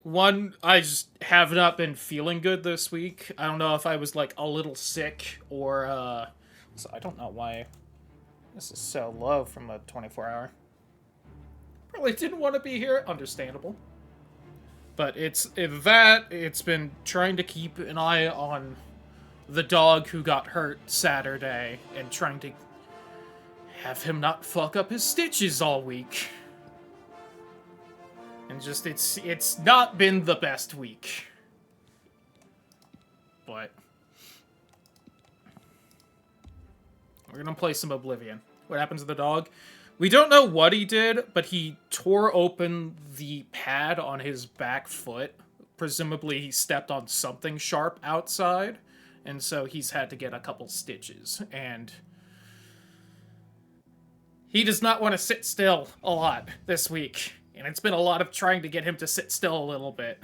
One, I just have not been feeling good this week. I don't know if I was, like, a little sick or, so I don't know why this is so low from a 24-hour. Probably didn't want to be here. Understandable. But it's been trying to keep an eye on the dog who got hurt Saturday and trying to have him not fuck up his stitches all week. And just, it's not been the best week. But we're gonna play some Oblivion. What happened to the dog? We don't know what he did, but he tore open the pad on his back foot. Presumably he stepped on something sharp outside, and so he's had to get a couple stitches. And he does not want to sit still a lot this week. And it's been a lot of trying to get him to sit still a little bit.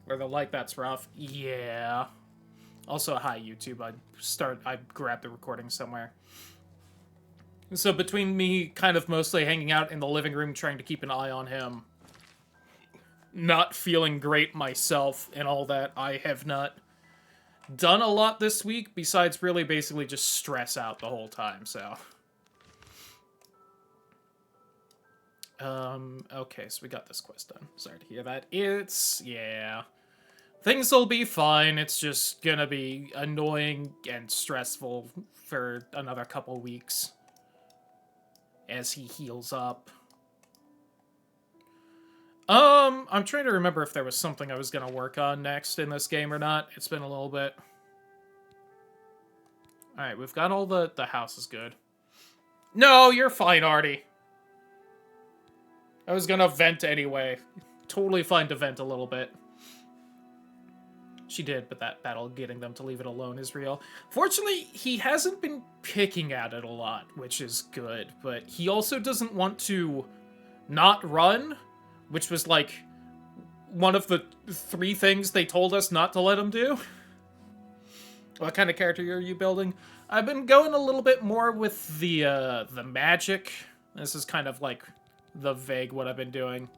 Whether like that's rough. Yeah. Also, hi YouTube. I grabbed the recording somewhere. So between me kind of mostly hanging out in the living room trying to keep an eye on him, not feeling great myself and all that, I have not done a lot this week besides really basically just stress out the whole time, so. Okay, so we got this quest done. Sorry to hear that. Yeah. Things will be fine, it's just gonna be annoying and stressful for another couple weeks as he heals up. I'm trying to remember if there was something I was gonna work on next in this game or not. It's been a little bit. Alright, we've got all the house is good. No, you're fine, Artie. I was gonna vent anyway. Totally fine to vent a little bit. She did, but that battle getting them to leave it alone is real. Fortunately, he hasn't been picking at it a lot, which is good, but he also doesn't want to not run, which was like one of the 3 things they told us not to let him do. What kind of character are you building? I've been going a little bit more with the magic. This is kind of like the vague what I've been doing.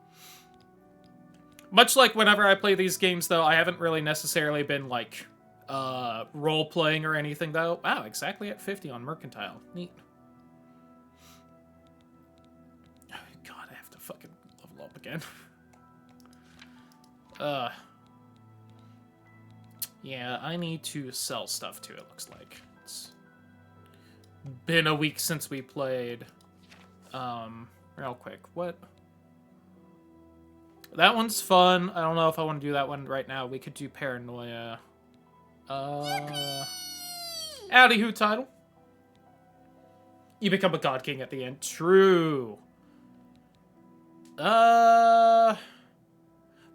Much like whenever I play these games, though, I haven't really necessarily been, like, role-playing or anything, though. Wow, exactly at 50 on Mercantile. Neat. Oh, God, I have to fucking level up again. Yeah, I need to sell stuff, too, it looks like. It's been a week since we played. Real quick, what? That one's fun. I don't know if I want to do that one right now. We could do Paranoia. Howdy who title? You become a God King at the end. True.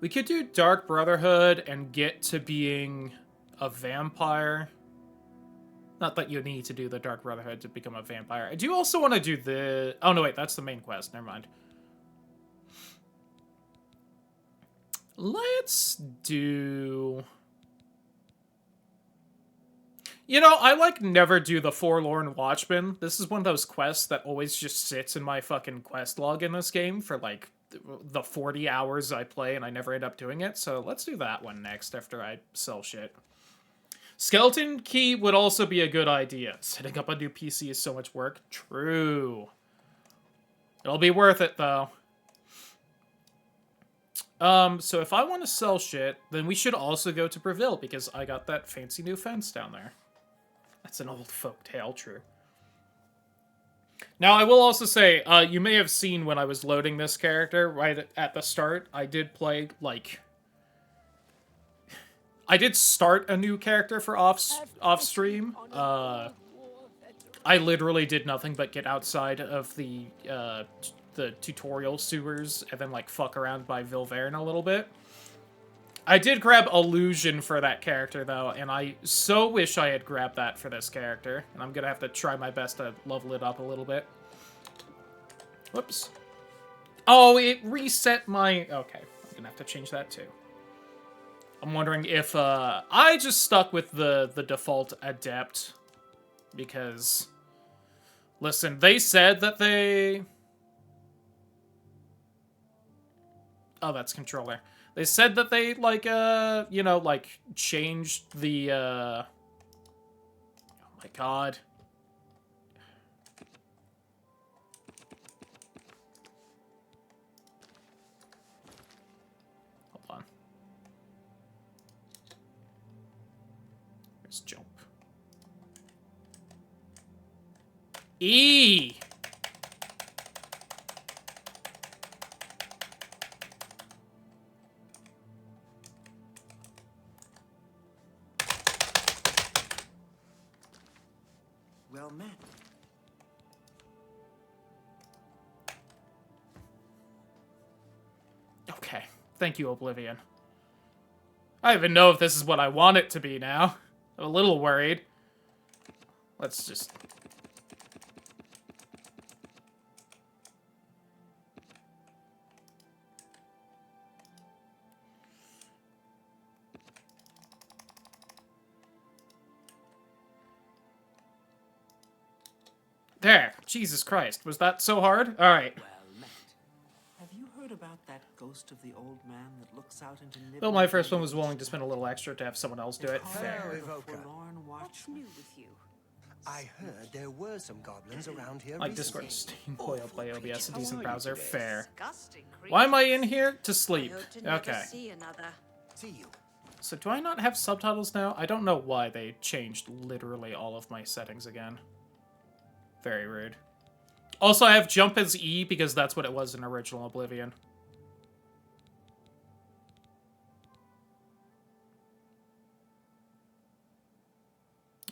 We could do Dark Brotherhood and get to being a vampire. Not that you need to do the Dark Brotherhood to become a vampire. I do also want to do the... Oh, no, wait. That's the main quest. Never mind. Let's do... You know, I, like, never do the Forlorn Watchman. This is one of those quests that always just sits in my fucking quest log in this game for, like, the 40 hours I play, and I never end up doing it. So let's do that one next after I sell shit. Skeleton Key would also be a good idea. Setting up a new PC is so much work. True. It'll be worth it, though. So if I want to sell shit, then we should also go to Breville, because I got that fancy new fence down there. That's an old folk tale, true. Now, I will also say, you may have seen when I was loading this character right at the start, I did play, like... I did start a new character for off-stream. I literally did nothing but get outside of the tutorial sewers and then, like, fuck around by Vilverne a little bit. I did grab Illusion for that character, though, and I so wish I had grabbed that for this character. And I'm gonna have to try my best to level it up a little bit. Whoops. Oh, it reset my... Okay, I'm gonna have to change that, too. I'm wondering if, I just stuck with the default Adept, because... Listen, they said that they... Oh, that's controller. They said that they, like, you know, like, changed the, oh my god. Hold on. Let's jump. E! Well met. Okay. Thank you, Oblivion. I don't even know if this is what I want it to be now. I'm a little worried. Let's just... There. Jesus Christ. Was that so hard? Alright. Well met. Have you heard about that ghost of the old man that looks out into Though my first one was willing to spend a little extra to have someone else do it. Fair. What's new with you? I heard there were some goblins around here Like recently. Discord, Steam, Play OBS, a decent browser. Fair. Disgusting creature. Why am I in here? To sleep. I hope to never Okay. see another. See you. So do I not have subtitles now? I don't know why they changed literally all of my settings again. Very rude. Also, I have jump as E because that's what it was in original Oblivion.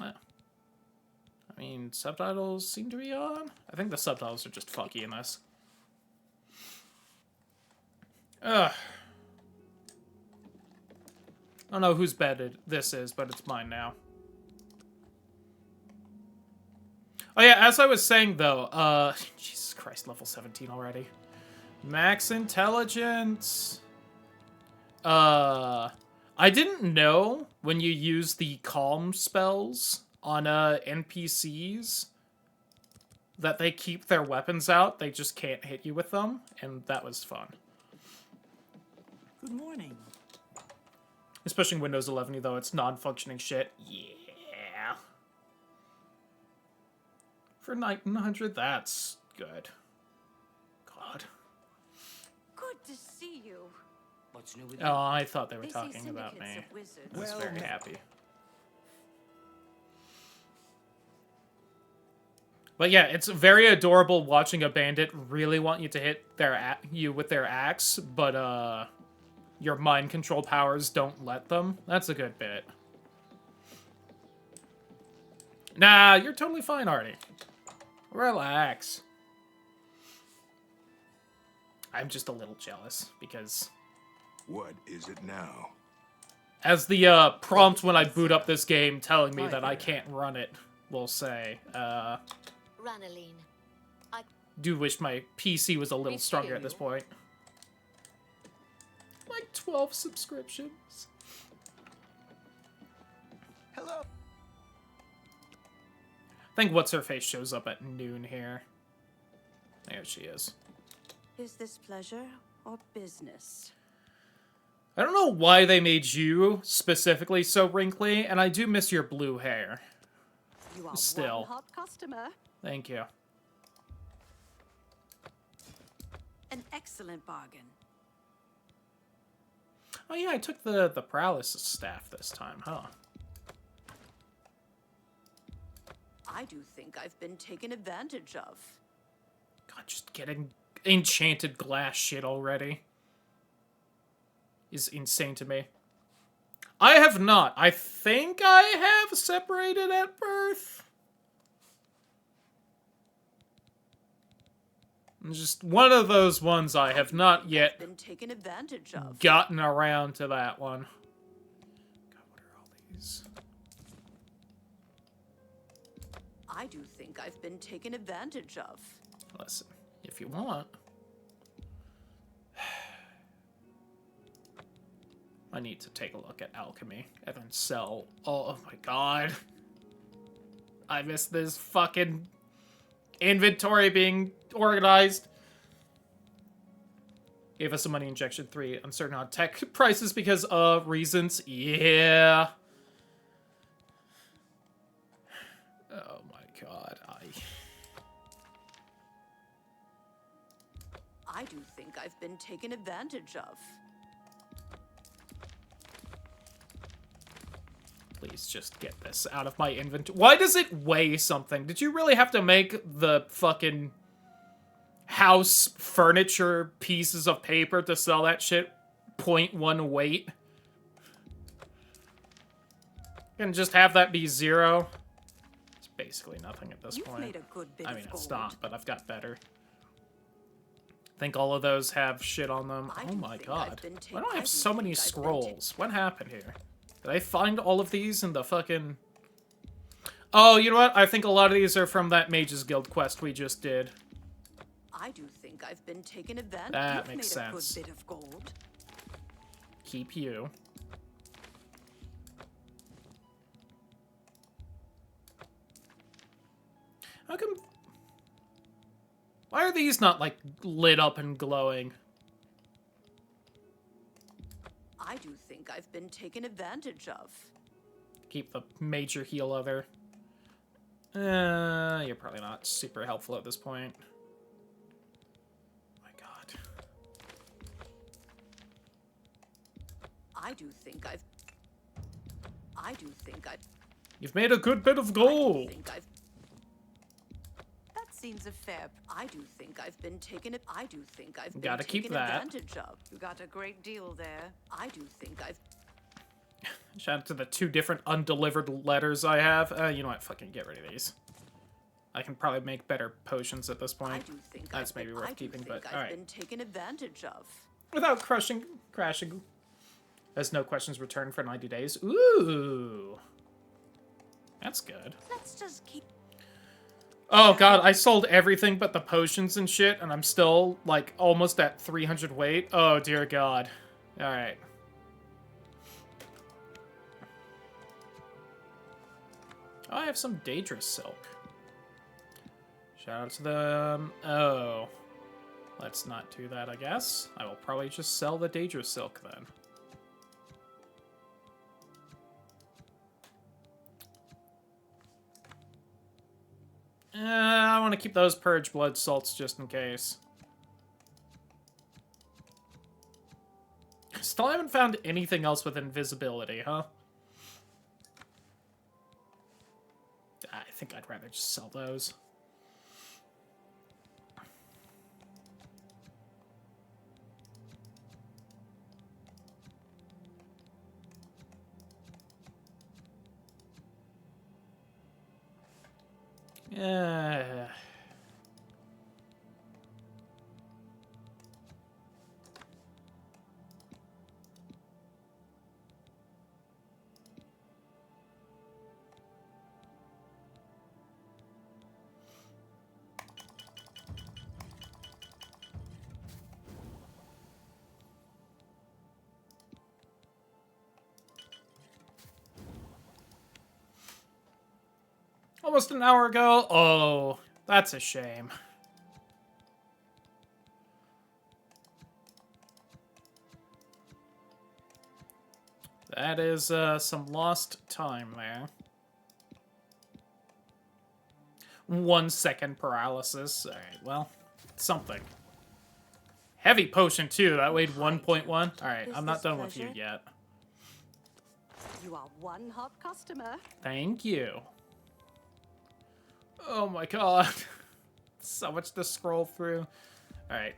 Oh. I mean, subtitles seem to be on. I think the subtitles are just fucky in this. Ugh. I don't know whose bed this is, but it's mine now. Oh yeah, as I was saying though, Jesus Christ, level 17 already. Max intelligence. I didn't know when you use the calm spells on NPCs that they keep their weapons out, they just can't hit you with them, and that was fun. Good morning. Especially in Windows 11, though it's non-functioning shit. Yeah. For 1900, that's good. God. Good to see you. What's new with Oh, I thought they were They say talking about me. syndicates of wizards. I was Well, very happy. But yeah, it's very adorable watching a bandit really want you to hit you with their axe, but your mind control powers don't let them. That's a good bit. Nah, you're totally fine, Artie. Relax. I'm just a little jealous because What is it now? as the prompt when I boot up this game telling me that I can't run it will say, Ranaline. do wish my PC was a little stronger at this point. Like 12 subscriptions. Hello. I think What's-Her-Face shows up at noon here. There she is. Is this pleasure or business? I don't know why they made you specifically so wrinkly, and I do miss your blue hair. You are Still. one hot customer. Thank you. An excellent bargain. Oh yeah, I took the paralysis staff this time, huh? I do think I've been taken advantage of. God, just getting enchanted glass shit already is insane to me. I have not. I think I have separated at birth. Just one of those ones I have not yet Been taken advantage of. gotten around to that one. God, what are all these? I do think I've been taken advantage of. Listen, if you want. I need to take a look at alchemy and then sell. Oh my god. I miss this fucking inventory being organized. Gave us a money injection 3. Uncertain on tech prices because of reasons. Yeah. Oh my god. I do think I've been taken advantage of. Please just get this out of my inventory. Why does it weigh something? Did you really have to make the fucking house furniture pieces of paper to sell that shit 0.1 weight? And just have that be 0? It's basically nothing at this You've point. made a good bit I of mean, it's gold. not, but I've got better. I think all of those have shit on them. I Oh do my think god. I've been Why do I I have do so many think I've been scrolls? What happened here? Did I find all of these in the fucking... Oh, you know what? I think a lot of these are from that Mages Guild quest we just did. I do think I've been taken advantage. That You've makes made a sense. good bit of gold. Keep you. How come... Why are these not, like, lit up and glowing? I do think I've been taken advantage of. Keep the major heal other. You're probably not super helpful at this point. My god. I do think I've You've made a good bit of gold! That seems a fair. I do think I've been taken. I do think I've been Gotta keep taken that. advantage of. You got a great deal there. I do think I've. Shout out to the 2 different undelivered letters I have. You know what? Fucking get rid of these. I can probably make better potions at this I point. do think That's I've maybe been, worth I do keeping, think but I've alright. been taken advantage of. Without crashing. There's no questions returned for 90 days. Ooh. That's good. Let's just keep. Oh god, I sold everything but the potions and shit, and I'm still, like, almost at 300 weight. Oh dear god. Alright. Oh, I have some Daedrus silk. Shout out to them. Oh. Let's not do that, I guess. I will probably just sell the Daedrus silk then. I want to keep those purge blood salts just in case. Still haven't found anything else with invisibility, huh? I think I'd rather just sell those. Yeah. Almost an hour ago? Oh, that's a shame. That is some lost time there. 1 second paralysis. Alright, well, something. Heavy potion, too. That weighed 1.1. Alright, I'm not done with you yet. You are one hot customer. Thank you. Oh my god. So much to scroll through. Alright.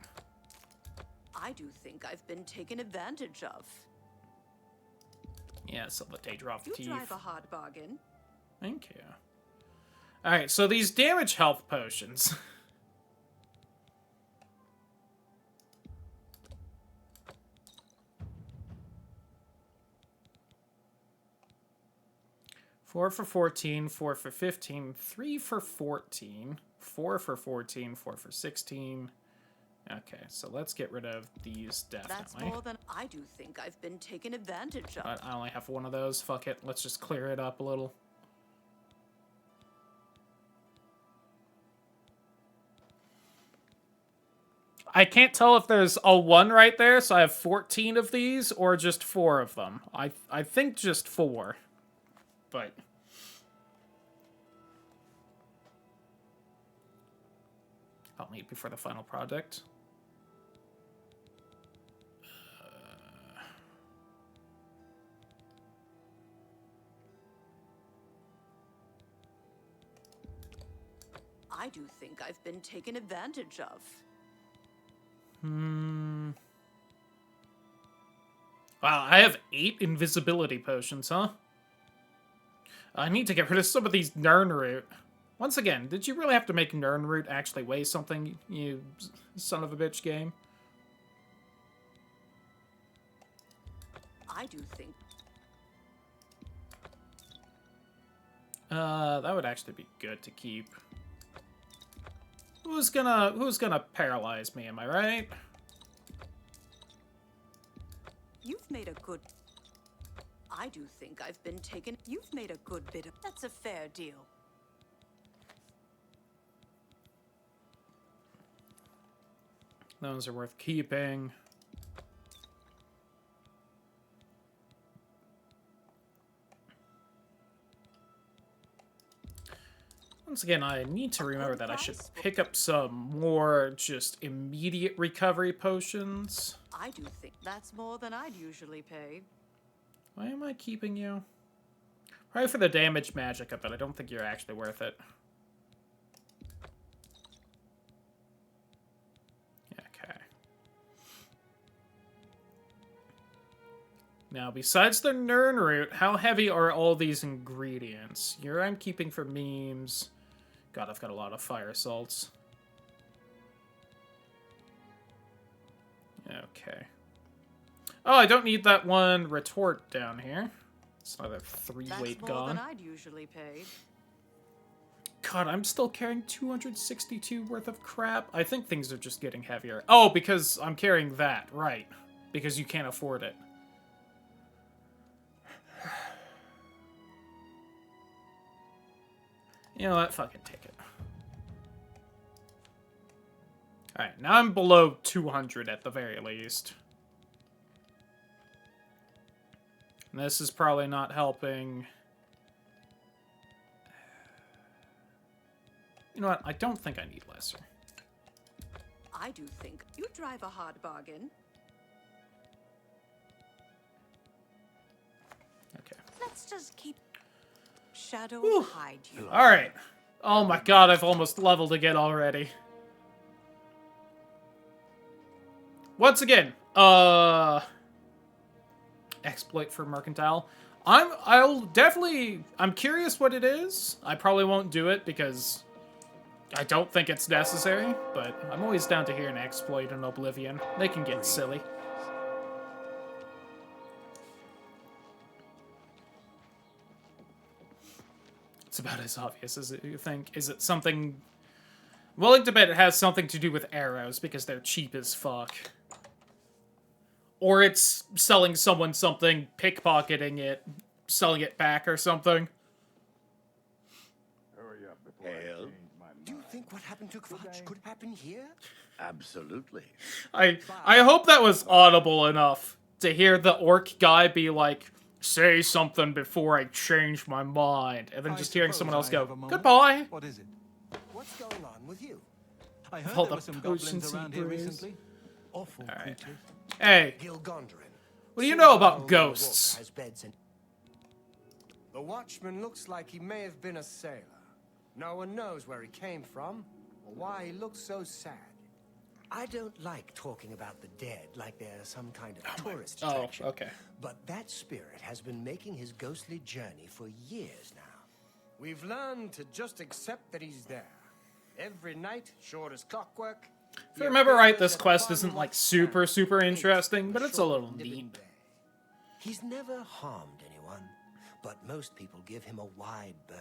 I do think I've been taken advantage of. Yeah, so the Daedra You teeth. drive a hard bargain. Thank you. Alright, so these damage health potions. Four for 14, 4 for 15, 3 for 14, 4 for 14, 4 for 16. Okay, so let's get rid of these That's definitely. more than I do think I've been taken advantage of. But I only have one of those. Fuck it. Let's just clear it up a little. I can't tell if there's a 1 right there, so I have 14 of these, or just 4 of them. I think just 4. But... I'll meet before the final project. I do think I've been taken advantage of. Wow, I have 8 invisibility potions, huh? I need to get rid of some of these Nirnroot. Once again, did you really have to make Nirnroot actually weigh something, you son of a bitch game? I do think. That would actually be good to keep. Who's gonna paralyze me, am I right? You've made a good... I do think I've been taken... You've made a good bit of... That's a fair deal. Those are worth keeping. Once again, I need to remember that I should pick up some more just immediate recovery potions. I do think that's more than I'd usually pay. Why am I keeping you? Probably for the damage magic, but I don't think you're actually worth it. Okay. Now, besides the Nirnroot, how heavy are all these ingredients? Here I'm keeping for memes. God, I've got a lot of fire salts. Okay. Oh, I don't need that one retort down here. It's another 3 weight That's more gone. than I'd usually pay. God, I'm still carrying 262 worth of crap. I think things are just getting heavier. Oh, because I'm carrying that, right. Because you can't afford it. You know what? Fucking take it. Alright, now I'm below 200 at the very least. And this is probably not helping. You know what? I don't think I need lesser. I do think you drive a hard bargain. Okay. Let's just keep... Shadow Whew. hide you. Alright. Oh my god, I've almost leveled again already. Once again, exploit for Mercantile. I'm curious what it is. I probably won't do it because I don't think it's necessary, but I'm always down to hear an exploit in Oblivion. They can get silly. It's about as obvious as you think. Is it something... Willing to bet it has something to do with arrows, because they're cheap as fuck. Or it's selling someone something, pickpocketing it, selling it back or something. Hurry up before I change my mind. Do you think what happened to Kvatch could happen here? Absolutely. I hope that was audible enough to hear the orc guy be like, say something before I change my mind, and then just hearing someone else go, goodbye. What is it? What's going on with you? I heard All there the were some potions goblins he around here brews. recently. Awful creatures. Hey, Gilgondrin. what do you know about ghosts? Has beds in... The watchman looks like he may have been a sailor. No one knows where he came from, or why he looks so sad. I don't like talking about the dead like they're some kind of tourist attraction. okay. But that spirit has been making his ghostly journey for years now. We've learned to just accept that he's there. Every night, short as clockwork. If I remember right, this quest isn't like super interesting, but it's a little neat. He's never harmed anyone, but most people give him a wide berth.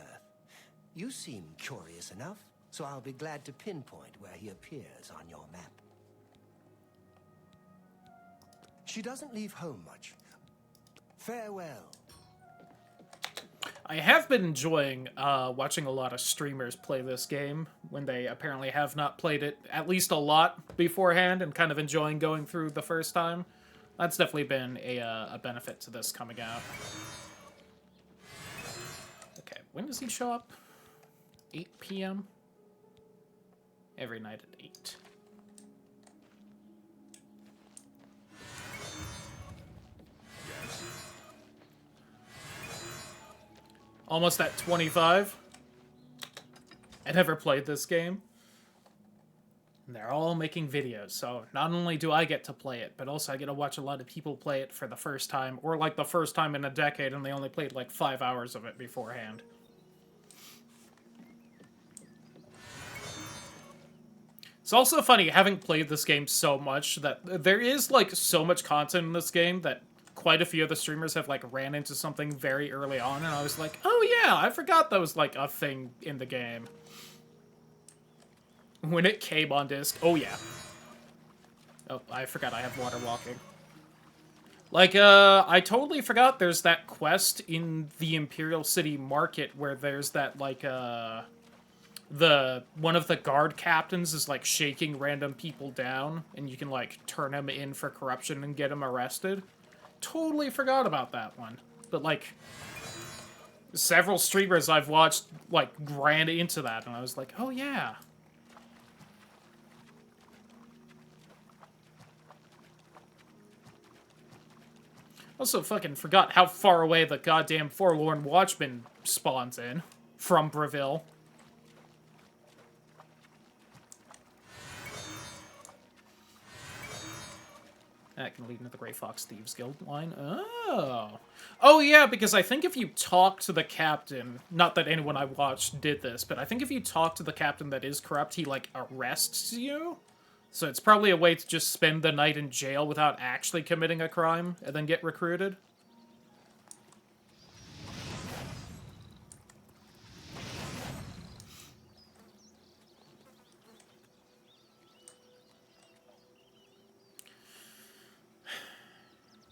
You seem curious enough, so I'll be glad to pinpoint where he appears on your map. She doesn't leave home much. Farewell. I have been enjoying watching a lot of streamers play this game when they apparently have not played it at least a lot beforehand, and kind of enjoying going through the first time. That's definitely been a benefit to this coming out. Okay, when does he show up? 8 p.m.? Every night at 8. Almost at 25. I never played this game. And they're all making videos, so not only do I get to play it, but also I get to watch a lot of people play it for the first time, or like the first time in a decade, and they only played like 5 hours of it beforehand. It's also funny, having played this game so much, that there is like so much content in this game that quite a few of the streamers have like ran into something very early on, and I was like, oh yeah, I forgot that was like a thing in the game. When it came on disc, oh yeah. Oh, I forgot I have water walking. Like, I totally forgot there's that quest in the Imperial City Market where there's that, like, one of the guard captains is, like, shaking random people down, and you can, like, turn him in for corruption and get him arrested. Totally forgot about that one. But, like, several streamers I've watched, like, ran into that, and I was like, oh yeah. Also fucking forgot how far away the goddamn Forlorn Watchman spawns in from Breville. That can lead into the Grey Fox Thieves Guild line. Oh. Oh, yeah, because I think if you talk to the captain, not that anyone I watched did this, but I think if you talk to the captain that is corrupt, he, like, arrests you. So it's probably a way to just spend the night in jail without actually committing a crime, and then get recruited.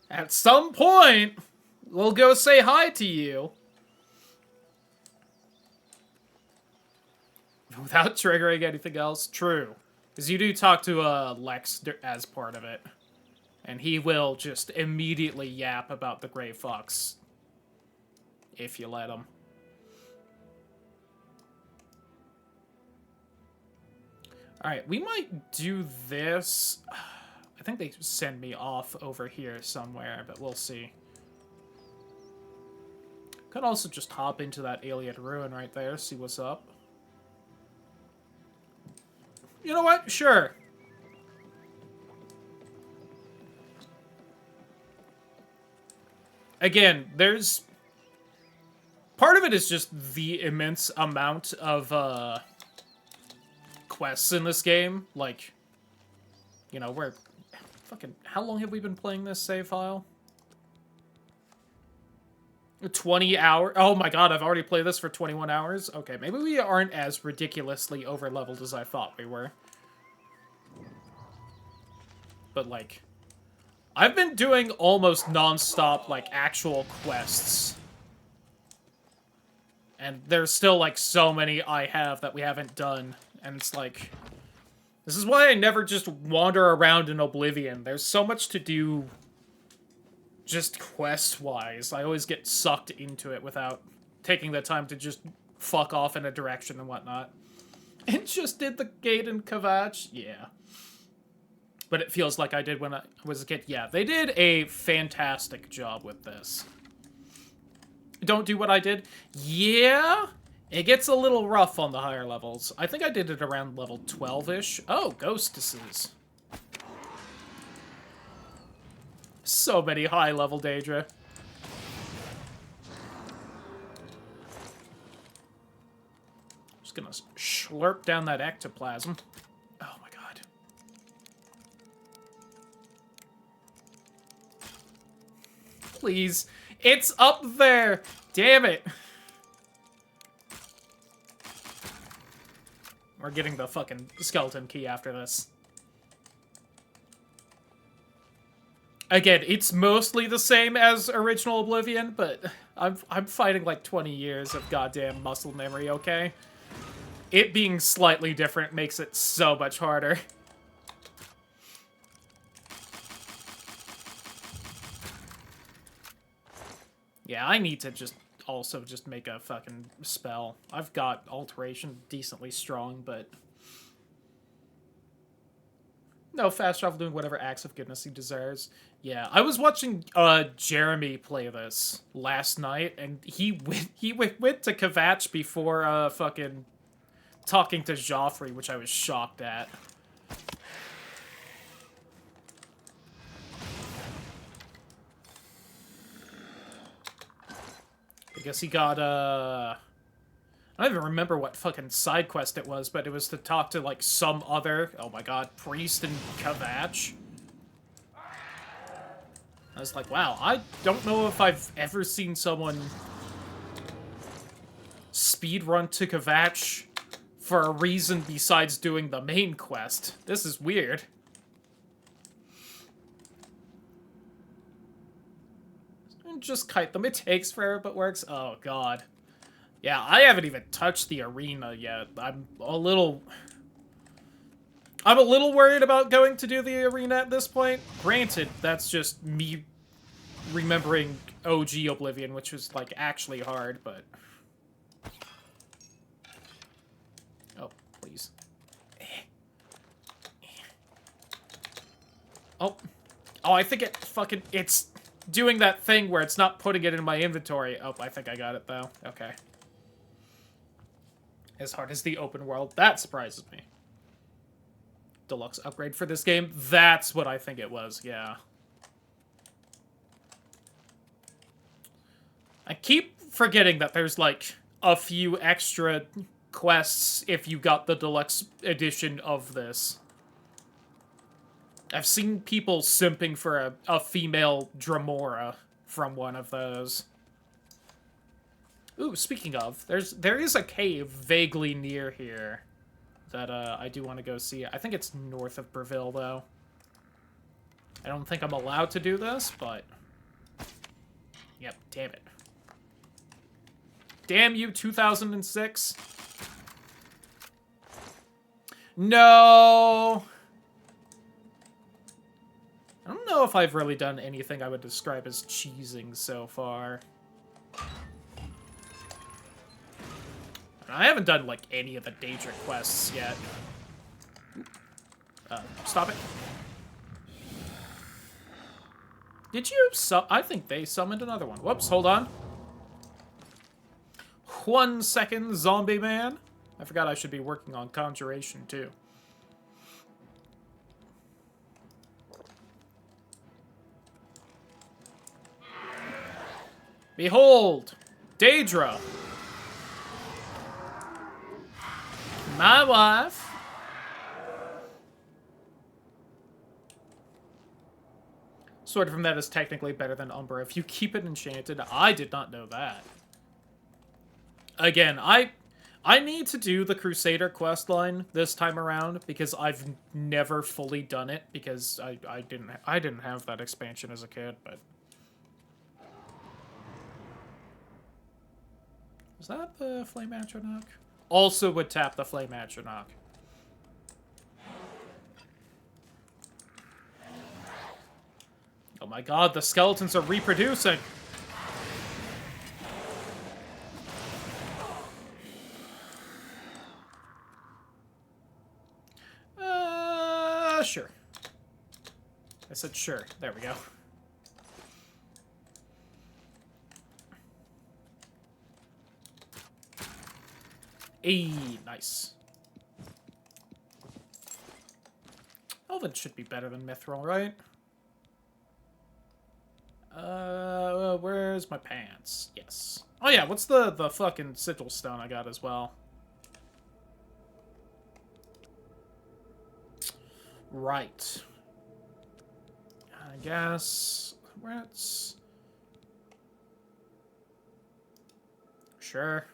At some point, we'll go say hi to you. Without triggering anything else. True. Because you do talk to Lex as part of it. And he will just immediately yap about the Grey Fox. If you let him. Alright, we might do this. I think they send me off over here somewhere, but we'll see. Could also just hop into that alien ruin right there, see what's up. You know what? Sure. Again, there's... part of it is just the immense amount of, quests in this game. Like, you know, we're... fucking... how long have we been playing this save file? 20 hours? Oh my god, I've already played this for 21 hours? Okay, maybe we aren't as ridiculously over-leveled as I thought we were. But, like... I've been doing almost non-stop, like, actual quests. And there's still, like, so many I have that we haven't done. And it's like... this is why I never just wander around in Oblivion. There's so much to do just quest-wise. I always get sucked into it without taking the time to just fuck off in a direction and whatnot. And just did the gate in Kvatch? Yeah. But it feels like I did when I was a kid. Yeah, they did a fantastic job with this. Don't do what I did? Yeah? It gets a little rough on the higher levels. I think I did it around level 12-ish. Oh, ghostesses. So many high-level Daedra. Just gonna slurp down that ectoplasm. Oh my god. Please. It's up there! Damn it! We're getting the fucking skeleton key after this. Again, it's mostly the same as original Oblivion, but I'm fighting like 20 years of goddamn muscle memory, okay? It being slightly different makes it so much harder. Yeah, I need to just make a fucking spell. I've got Alteration decently strong, but... No, fast travel doing whatever acts of goodness he desires. Yeah, I was watching Jeremy play this last night, and he went to Kvatch before fucking talking to Joffrey, which I was shocked at. I guess he got I don't even remember what fucking side quest it was, but it was to talk to, like, some other, oh my god, priest in Kvatch. I was like, wow, I don't know if I've ever seen someone speedrun to Kvatch for a reason besides doing the main quest. This is weird. Just kite them. It takes forever, but works. Oh, god. Yeah, I haven't even touched the arena yet. I'm a little worried about going to do the arena at this point. Granted, that's just me remembering OG Oblivion, which was, like, actually hard, but... Oh, please. Oh. Oh, I think it's doing that thing where it's not putting it in my inventory. Oh, I think I got it, though. Okay. As hard as the open world. That surprises me. Deluxe upgrade for this game. That's what I think it was, yeah. I keep forgetting that there's, like, a few extra quests if you got the deluxe edition of this. I've seen people simping for a female Dramora from one of those. Ooh, speaking of, there is a cave vaguely near here that I do want to go see. I think it's north of Breville, though. I don't think I'm allowed to do this, but... Yep, damn it. Damn you, 2006. No! I don't know if I've really done anything I would describe as cheesing so far. I haven't done, like, any of the Daedric quests yet. Stop it. Did you I think they summoned another one. Whoops, hold on. 1 second, zombie man. I forgot I should be working on conjuration, too. Behold! Daedra! My wife. Sword from that is technically better than Umbra if you keep it enchanted. I did not know that. Again, I need to do the Crusader questline this time around because I've never fully done it because I didn't have that expansion as a kid, but is that the Flame Atronach? Also would tap the Flame Atronach. Oh my god, the skeletons are reproducing! Sure. I said sure. There we go. Nice. Elven should be better than Mithril, right? Where's my pants? Yes. Oh yeah, what's the fucking sigil stone I got as well? Right. I guess... Let's... Sure.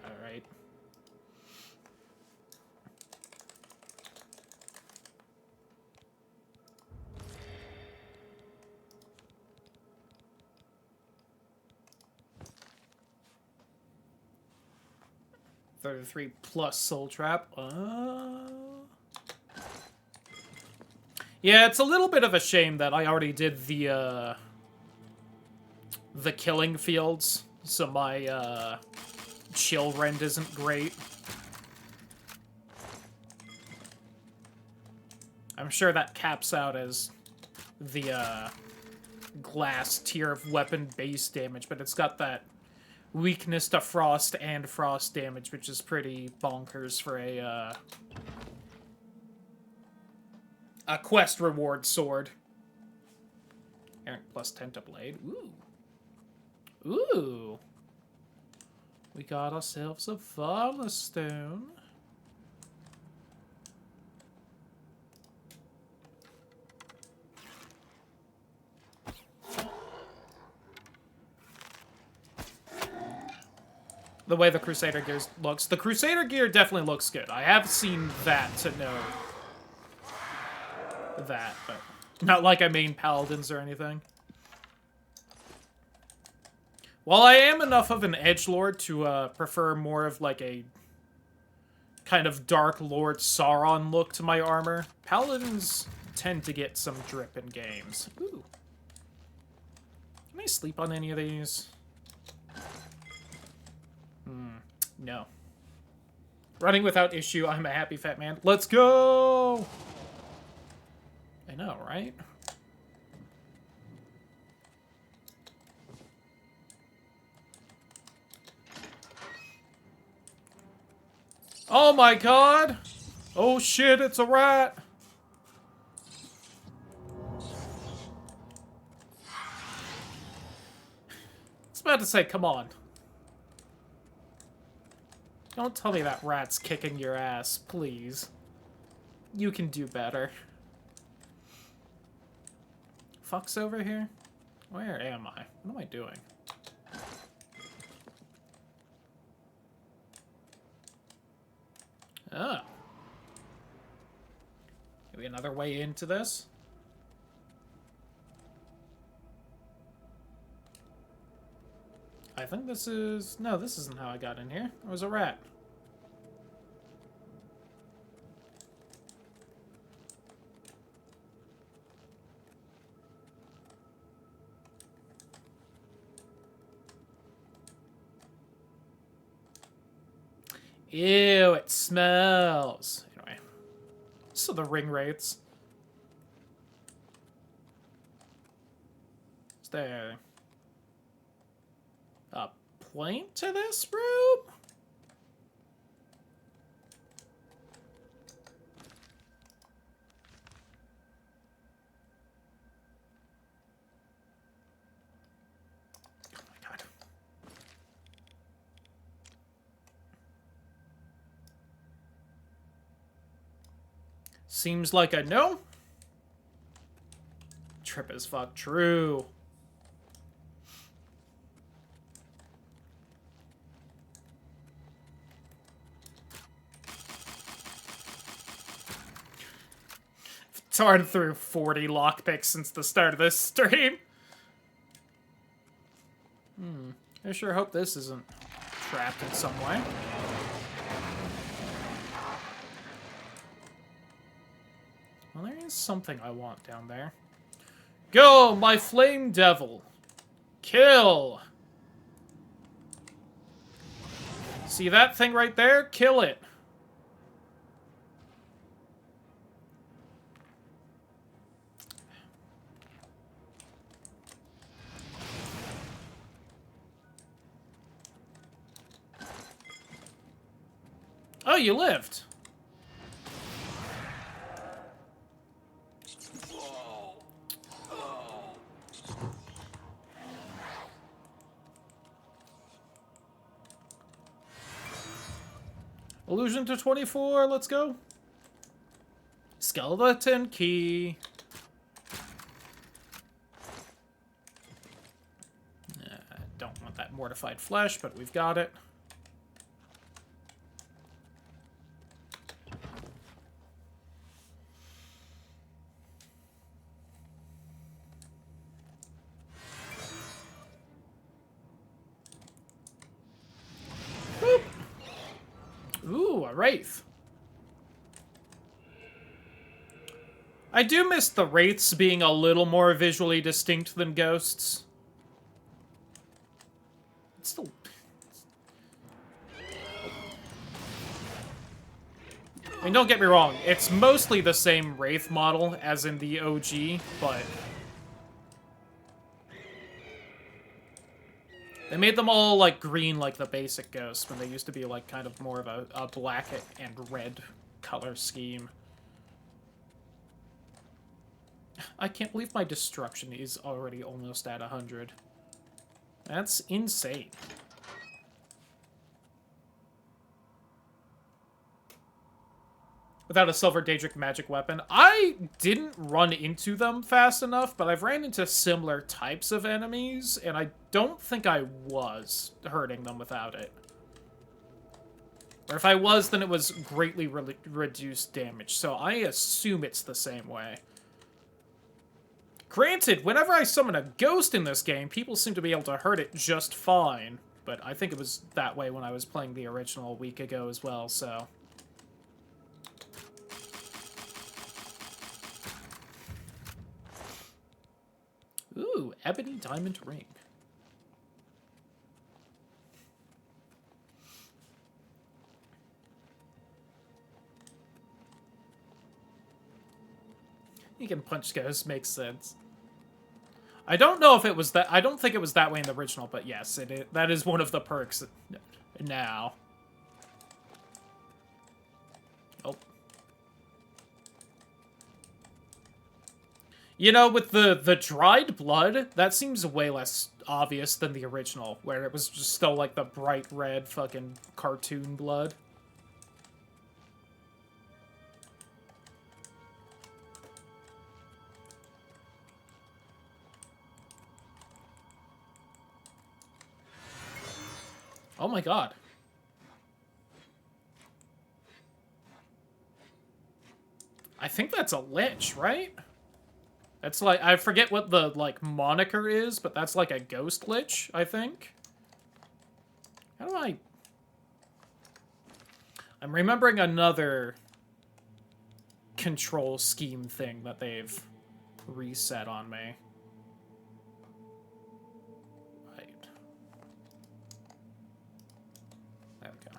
Alright. 33 plus Soul Trap. Yeah, it's a little bit of a shame that I already did the killing fields, so my chill rend isn't great. I'm sure that caps out as the glass tier of weapon base damage, but it's got that weakness to frost and frost damage, which is pretty bonkers for a quest reward sword. Errant plus 10 to blade. Ooh. Ooh. We got ourselves a Varla Stone. The way the Crusader gear looks. The Crusader gear definitely looks good. I have seen that to know that, but not like I main Paladins or anything. While I am enough of an edgelord to prefer more of like a kind of Dark Lord Sauron look to my armor, Paladins tend to get some drip in games. Ooh. Can I sleep on any of these? No. Running without issue, I'm a happy fat man. Let's go! I know, right? Oh my god! Oh shit, it's a rat! I was about to say, come on. Don't tell me that rat's kicking your ass, please. You can do better. Fuck's over here? Where am I? What am I doing? Oh. Maybe another way into this? I think this is... No, this isn't how I got in here. It was a rat. Ew, it smells. Anyway. So the ring rates. Is there a point to this room? Oh my god. Seems like a no. Trip as fuck. True. Torn through 40 lockpicks since the start of this stream. I sure hope this isn't trapped in some way. Well, there is something I want down there. Go, my flame devil! Kill! See that thing right there? Kill it! Oh, you lived! Illusion to 24, let's go. Skeleton key. Don't want that mortified flesh, but we've got it. Boop. a wraith. I do miss the wraiths being a little more visually distinct than ghosts. It's still... I mean, don't get me wrong, it's mostly the same wraith model as in the OG, but... they made them all, like, green like the basic ghosts, when they used to be, like, kind of more of a black and red color scheme. I can't believe my destruction is already almost at 100. That's insane. Without a silver Daedric magic weapon. I didn't run into them fast enough, but I've ran into similar types of enemies, and I don't think I was hurting them without it. Or if I was, then it was greatly reduced damage, so I assume it's the same way. Granted, whenever I summon a ghost in this game, people seem to be able to hurt it just fine, but I think it was that way when I was playing the original a week ago as well, so... Ooh, ebony diamond ring. You can punch ghosts, makes sense. I don't know if it was that. I don't think it was that way in the original, but yes, that is one of the perks now. Oh. You know, with the dried blood, that seems way less obvious than the original, where it was just still like the bright red fucking cartoon blood. Oh my god. I think that's a lich, right? That's like, I forget what the, like, moniker is, but that's like a ghost lich, I think. How do I... I'm remembering another control scheme thing that they've reset on me. Right. There we go.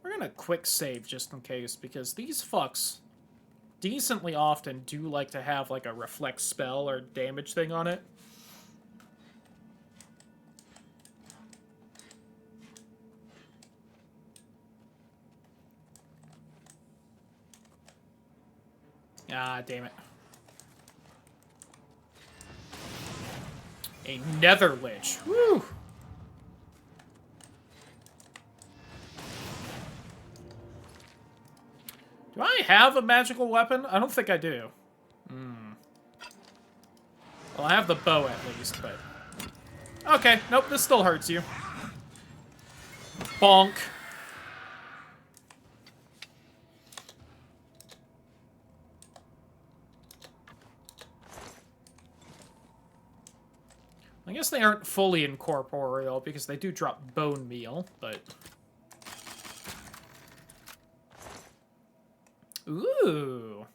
We're gonna quick save just in case, because these fucks decently often do like to have like a reflect spell or damage thing on it. Ah, damn it. A nether lich. Woo! Do I have a magical weapon? I don't think I do. Well, I have the bow at least, but... okay, nope, this still hurts you. Bonk. I guess they aren't fully incorporeal because they do drop bone meal, but... ooh.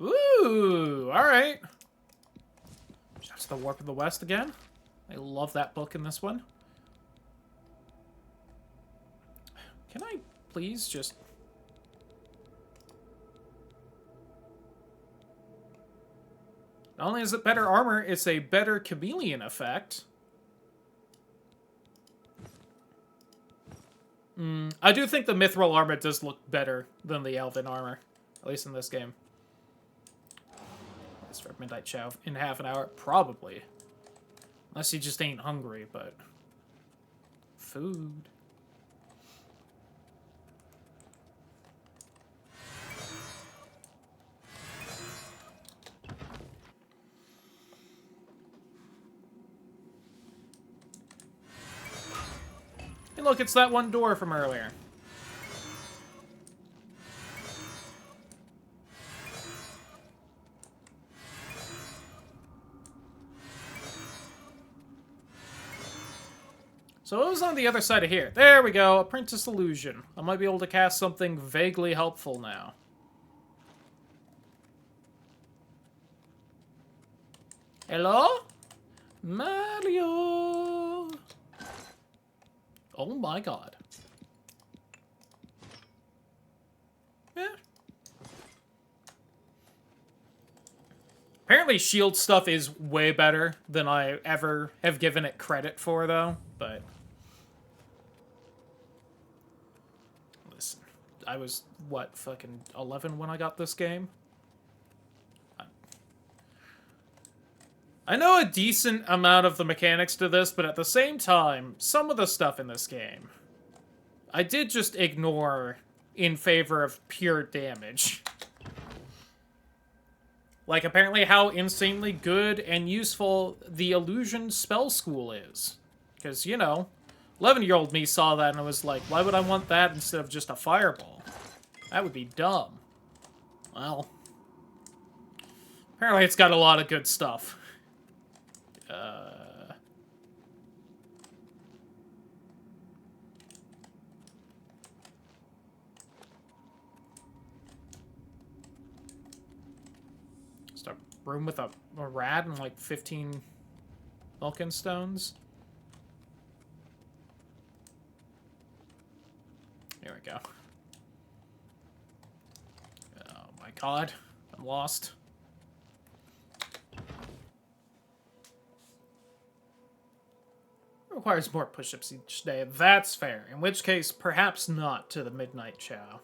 Ooh, alright. Just the Warp of the West again. I love that book in this one. Can I please just... not only is it better armor, it's a better chameleon effect. I do think the mithril armor does look better than the elven armor. At least in this game. Let's start Midnight Chow in half an hour. Probably. Unless you just ain't hungry, but... food. Hey, look, it's that one door from earlier. So what was on the other side of here? There we go, Apprentice Illusion. I might be able to cast something vaguely helpful now. Hello? Mario! Oh my god. Yeah. Apparently shield stuff is way better than I ever have given it credit for, though, but... Listen, I was, what, fucking 11 when I got this game? I know a decent amount of the mechanics to this, but at the same time, some of the stuff in this game, I did just ignore in favor of pure damage. Like, apparently how insanely good and useful the Illusion Spell School is. Because, you know, 11-year-old me saw that and was like, why would I want that instead of just a fireball? That would be dumb. Well, apparently it's got a lot of good stuff. Just a room with a rat and like 15 Vulcan stones. Here we go. Oh my god, I'm lost. Requires more push-ups each day. That's fair. In which case, perhaps not to the Midnight Chow.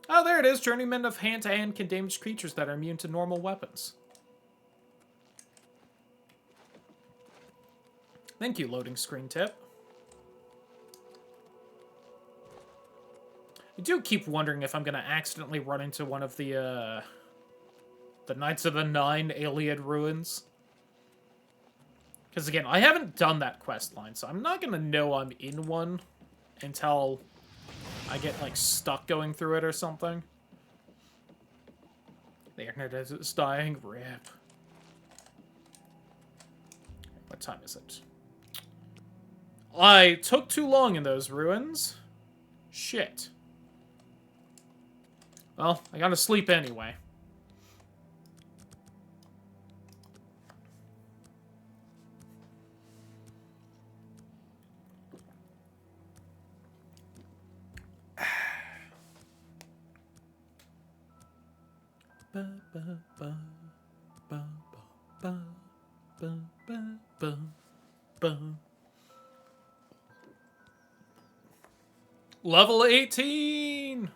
Oh, there it is. Journeyman of hand-to-hand can damage creatures that are immune to normal weapons. Thank you, loading screen tip. I do keep wondering if I'm going to accidentally run into one of the Knights of the Nine Iliad ruins. Because, again, I haven't done that quest line, so I'm not going to know I'm in one until I get, like, stuck going through it or something. The internet is dying. Rip. What time is it? I took too long in those ruins. Shit. Well, I gotta sleep anyway. Level 18!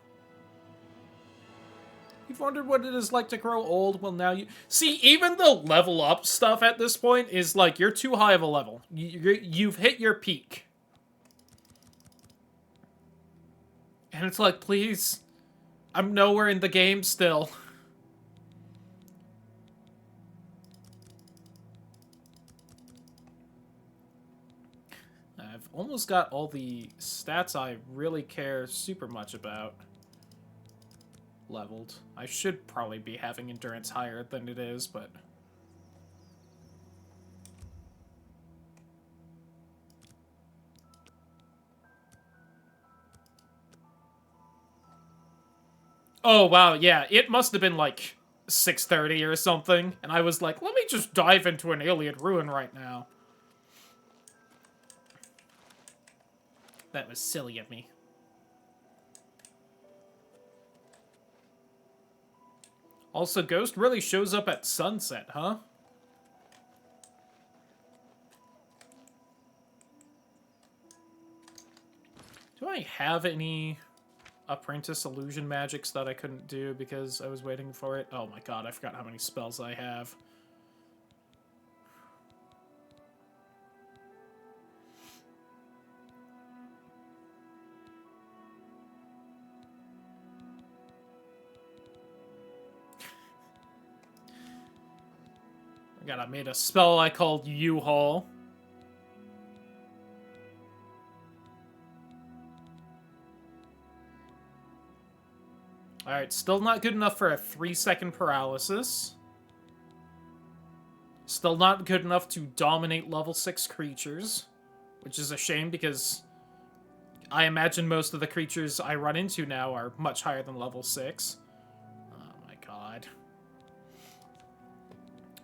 You've wondered what it is like to grow old? Well, now you... See, even the level up stuff at this point is like, you're too high of a level. You've hit your peak. And it's like, please, I'm nowhere in the game still. I've almost got all the stats I really care super much about leveled. I should probably be having endurance higher than it is, but... Oh, wow, yeah, it must have been like 6:30 or something, and I was like, let me just dive into an Iliad ruin right now. That was silly of me. Also, Ghost really shows up at sunset, huh? Do I have any Apprentice Illusion magics that I couldn't do because I was waiting for it? Oh my god, I forgot how many spells I have. I made a spell I called U-Haul. Alright, still not good enough for a 3-second paralysis. Still not good enough to dominate level 6 creatures, which is a shame because I imagine most of the creatures I run into now are much higher than level 6. Oh my god.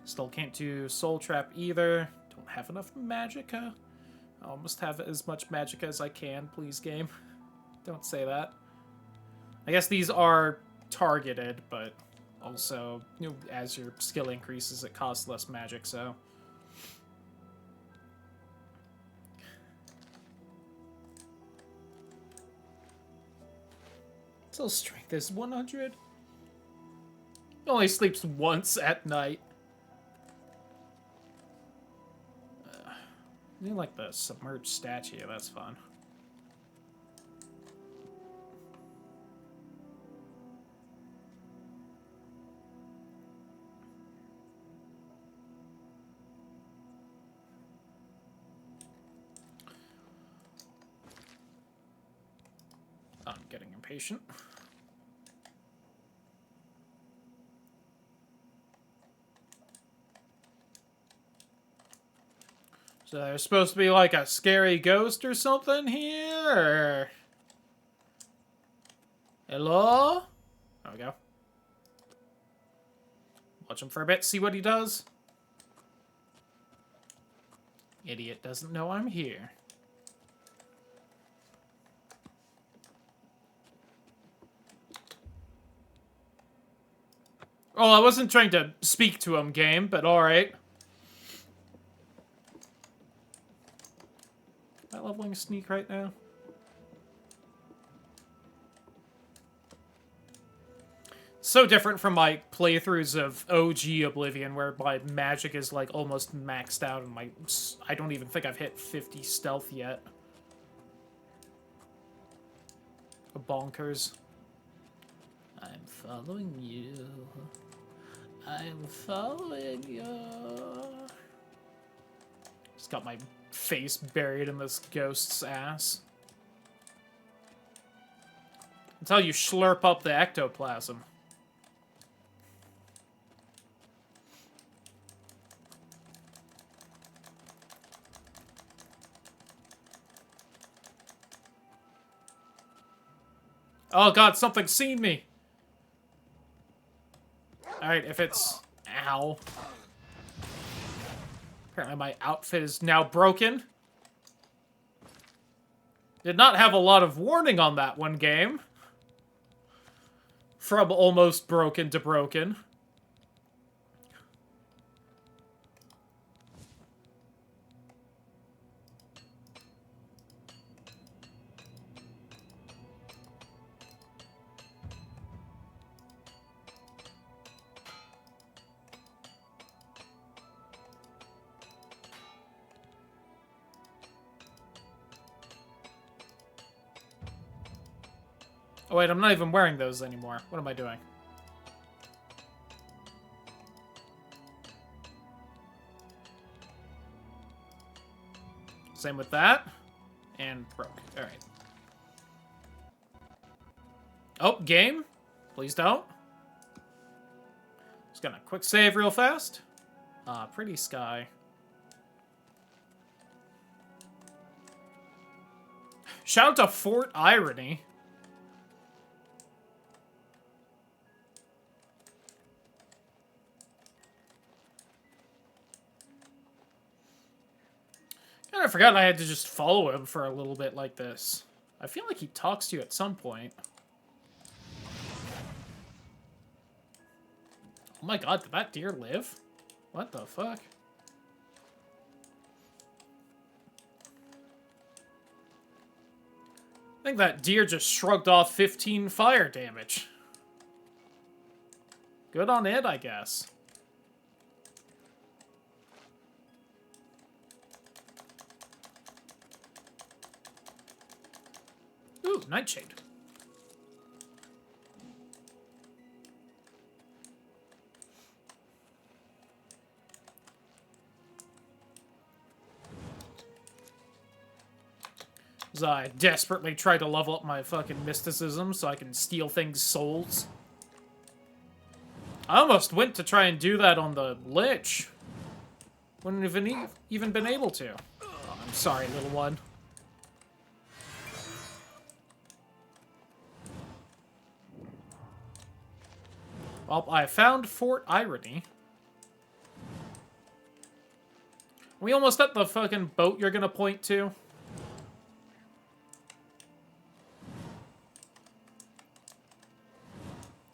Still can't do Soul Trap either. Don't have enough Magicka. I almost have as much Magicka as I can, please, game. Don't say that. I guess these are targeted, but also, you know, as your skill increases, it costs less magic, so... Still strength is 100. He only sleeps once at night. I need, like, the submerged statue. That's fun. I'm getting impatient. So there's supposed to be like a scary ghost or something here? Or... Hello? There we go. Watch him for a bit, see what he does. Idiot doesn't know I'm here. Oh, I wasn't trying to speak to him, game, but alright. Am I leveling Sneak right now? So different from my playthroughs of OG Oblivion, where my magic is like almost maxed out and I don't even think I've hit 50 stealth yet. Bonkers. I'm following you. I'm following you. Just got my face buried in this ghost's ass. Until you slurp up the ectoplasm. Oh god, something's seen me! Alright, if it's... Ow. Apparently my outfit is now broken. Did not have a lot of warning on that one game. From almost broken to broken. Oh wait, I'm not even wearing those anymore. What am I doing? Same with that. And broke. Alright. Oh, game? Please don't. Just gonna quick save real fast. Pretty sky. Shout out to Fort Irony. I forgot I had to just follow him for a little bit like this. I feel like he talks to you at some point. Oh my god, did that deer live? What the fuck? I think that deer just shrugged off 15 fire damage. Good on it, I guess. Ooh, Nightshade. As I desperately try to level up my fucking mysticism so I can steal things' souls. I almost went to try and do that on the Lich. Wouldn't have even been able to. Oh, I'm sorry, little one. Well, I found Fort Irony. We almost at the fucking boat you're gonna point to?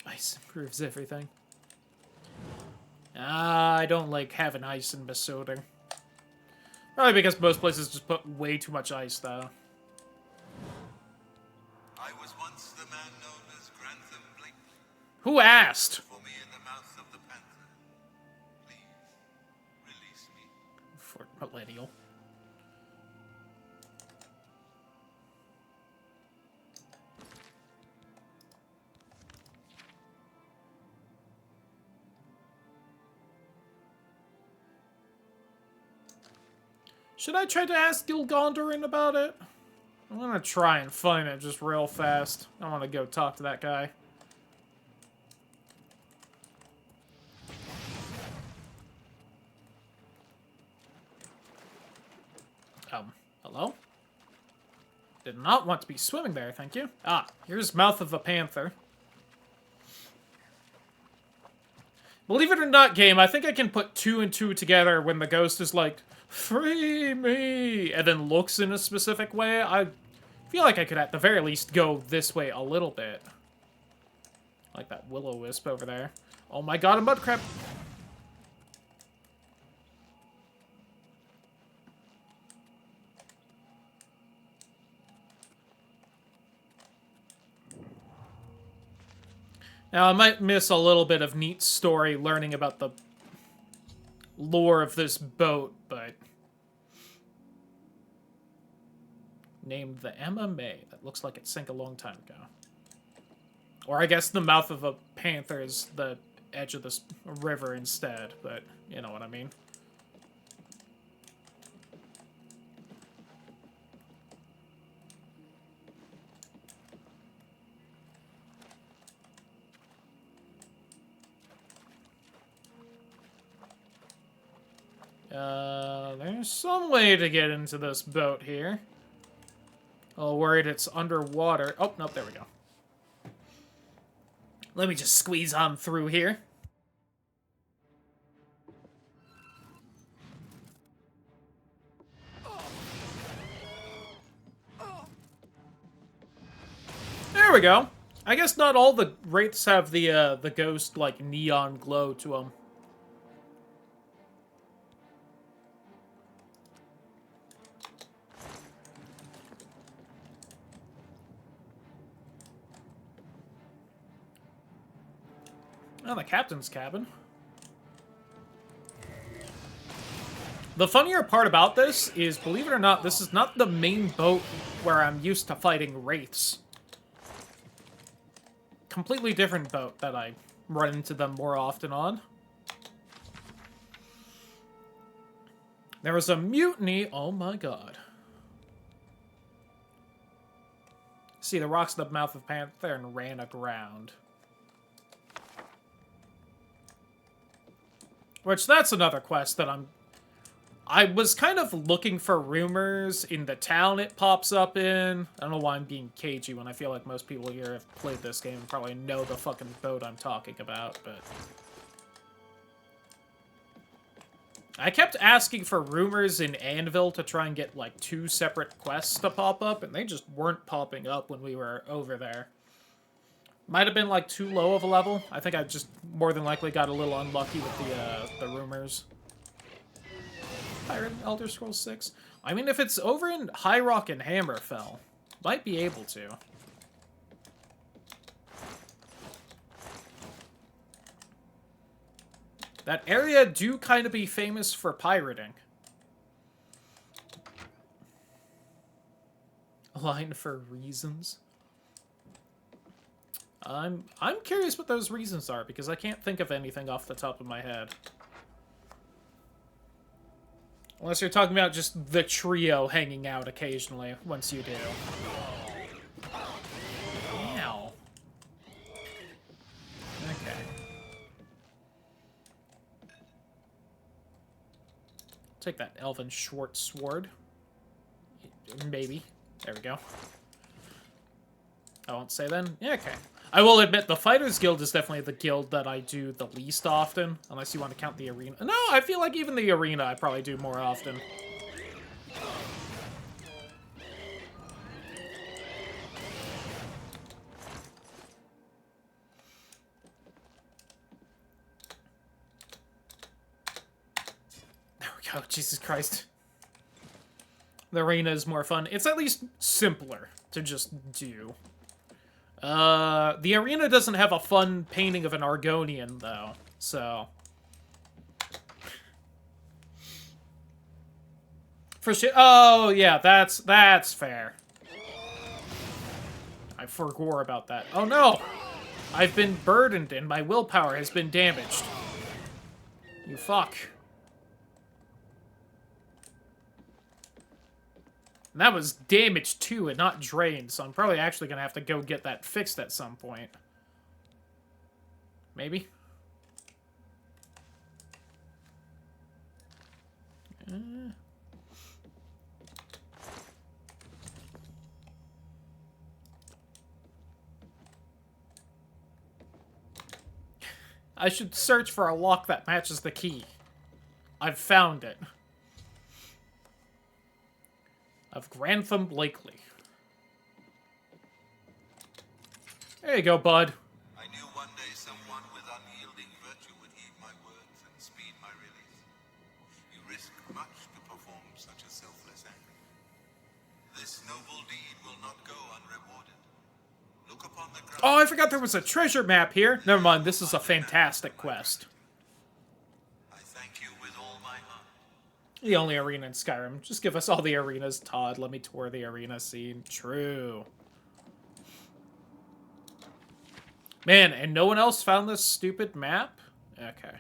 Ice improves everything. I don't like having ice in Minnesota. Probably because most places just put way too much ice, though. I was once the man known as Grantham Blake. Who asked? For me in the mouth of the panther. Please, release me. For millennial. Should I try to ask Gilgondorin about it? I'm gonna try and find it just real fast. I want to go talk to that guy. Hello? Did not want to be swimming there, thank you. Ah, here's Mouth of the Panther. Believe it or not, game, I think I can put 2 and 2 together when the ghost is like, "Free me!" and then looks in a specific way. I feel like I could at the very least go this way a little bit. Like that will-o-wisp over there. Oh my god, a mud crab! Now, I might miss a little bit of neat story learning about the lore of this boat, but... Named the MMA. That looks like it sank a long time ago. Or I guess the mouth of a panther is the edge of this river instead, but you know what I mean. There's some way to get into this boat here. Oh, worried it's underwater. Oh, nope, there we go. Let me just squeeze on through here. There we go. I guess not all the wraiths have the ghost, like, neon glow to them. Oh, the captain's cabin. The funnier part about this is, believe it or not, this is not the main boat where I'm used to fighting wraiths. Completely different boat that I run into them more often on. There was a mutiny. Oh my god. See the rocks in the mouth of Panther and ran aground. Which, that's another quest that I was kind of looking for rumors in the town it pops up in. I don't know why I'm being cagey when I feel like most people here have played this game and probably know the fucking boat I'm talking about, but... I kept asking for rumors in Anvil to try and get, like, 2 separate quests to pop up, and they just weren't popping up when we were over there. Might have been, like, too low of a level. I think I just more than likely got a little unlucky with the rumors. Pirate Elder Scrolls 6? I mean, if it's over in High Rock and Hammerfell, might be able to. That area do kind of be famous for pirating. Line for reasons. I'm curious what those reasons are, because I can't think of anything off the top of my head. Unless you're talking about just the trio hanging out occasionally, once you do. Ow. Okay. take that elven short sword. Maybe. There we go. I won't say then. Yeah, okay. I will admit, the Fighters Guild is definitely the guild that I do the least often, unless you want to count the arena. No, I feel like even the arena I probably do more often. There we go, Jesus Christ. The arena is more fun. It's at least simpler to just do. The arena doesn't have a fun painting of an Argonian, though, so... For shit. Oh, yeah, that's fair. I forgot about that. Oh, no! I've been burdened and my willpower has been damaged. You fuck. And that was damaged too and not drained, so I'm probably actually gonna have to go get that fixed at some point. Maybe? I should search for a lock that matches the key. I've found it. Of Grantham Blakely. There you go, bud. I knew one day someone with unyielding virtue would heed my words and speed my release. You risk much to perform such a selfless act. This noble deed will not go unrewarded. Look upon the ground. Oh, I forgot there was a treasure map here. Never mind, this is a fantastic quest. I thank you with all my heart. The only arena in Skyrim. Just give us all the arenas, Todd. Let me tour the arena scene. True. Man, and no one else found this stupid map? Okay.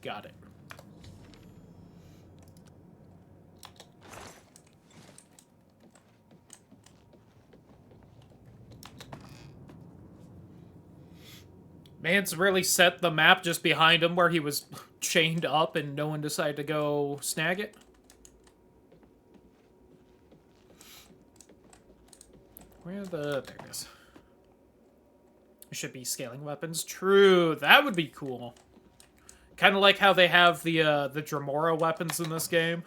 Got it. Man's really set the map just behind him where he was chained up and no one decided to go snag it. Where there it is. Should be scaling weapons. True, that would be cool. Kind of like how they have the Dremora weapons in this game.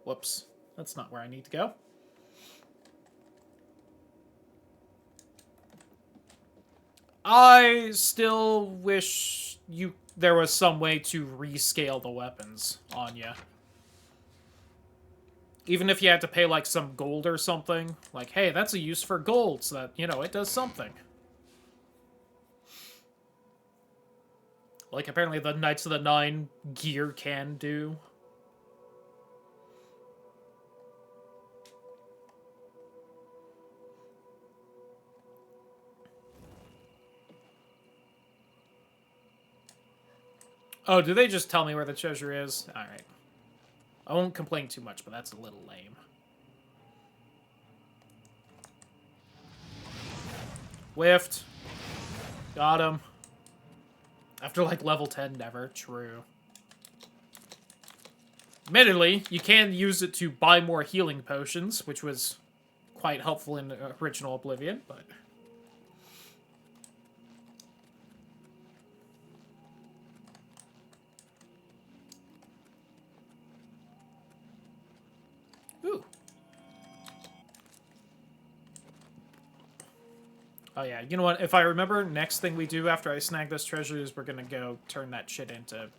Whoops, that's not where I need to go. I still wish there was some way to rescale the weapons on you. Even if you had to pay like some gold or something. Like, hey, that's a use for gold, so that, you know, it does something. Like, apparently the Knights of the Nine gear can do. Oh, do they just tell me where the treasure is? Alright. I won't complain too much, but that's a little lame. Whiffed. Got him. After, like, level 10, never. True. Admittedly, you can use it to buy more healing potions, which was quite helpful in the original Oblivion, but... Ooh. Oh yeah, you know what? If I remember, next thing we do after I snag this treasure is we're gonna go turn that shit into...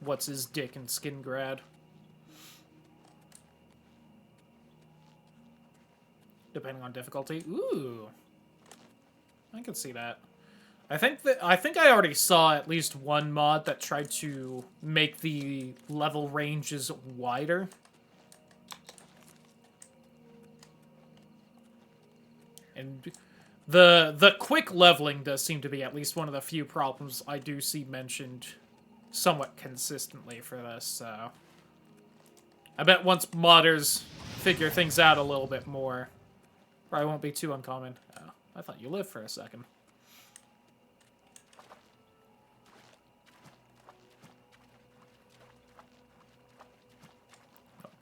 What's his dick and Skingrad. Depending on difficulty. Ooh. I can see that. I think I already saw at least one mod that tried to make the level ranges wider. And the quick leveling does seem to be at least one of the few problems I do see mentioned somewhat consistently for this, so... I bet once modders figure things out a little bit more, probably won't be too uncommon. Oh, I thought you lived for a second.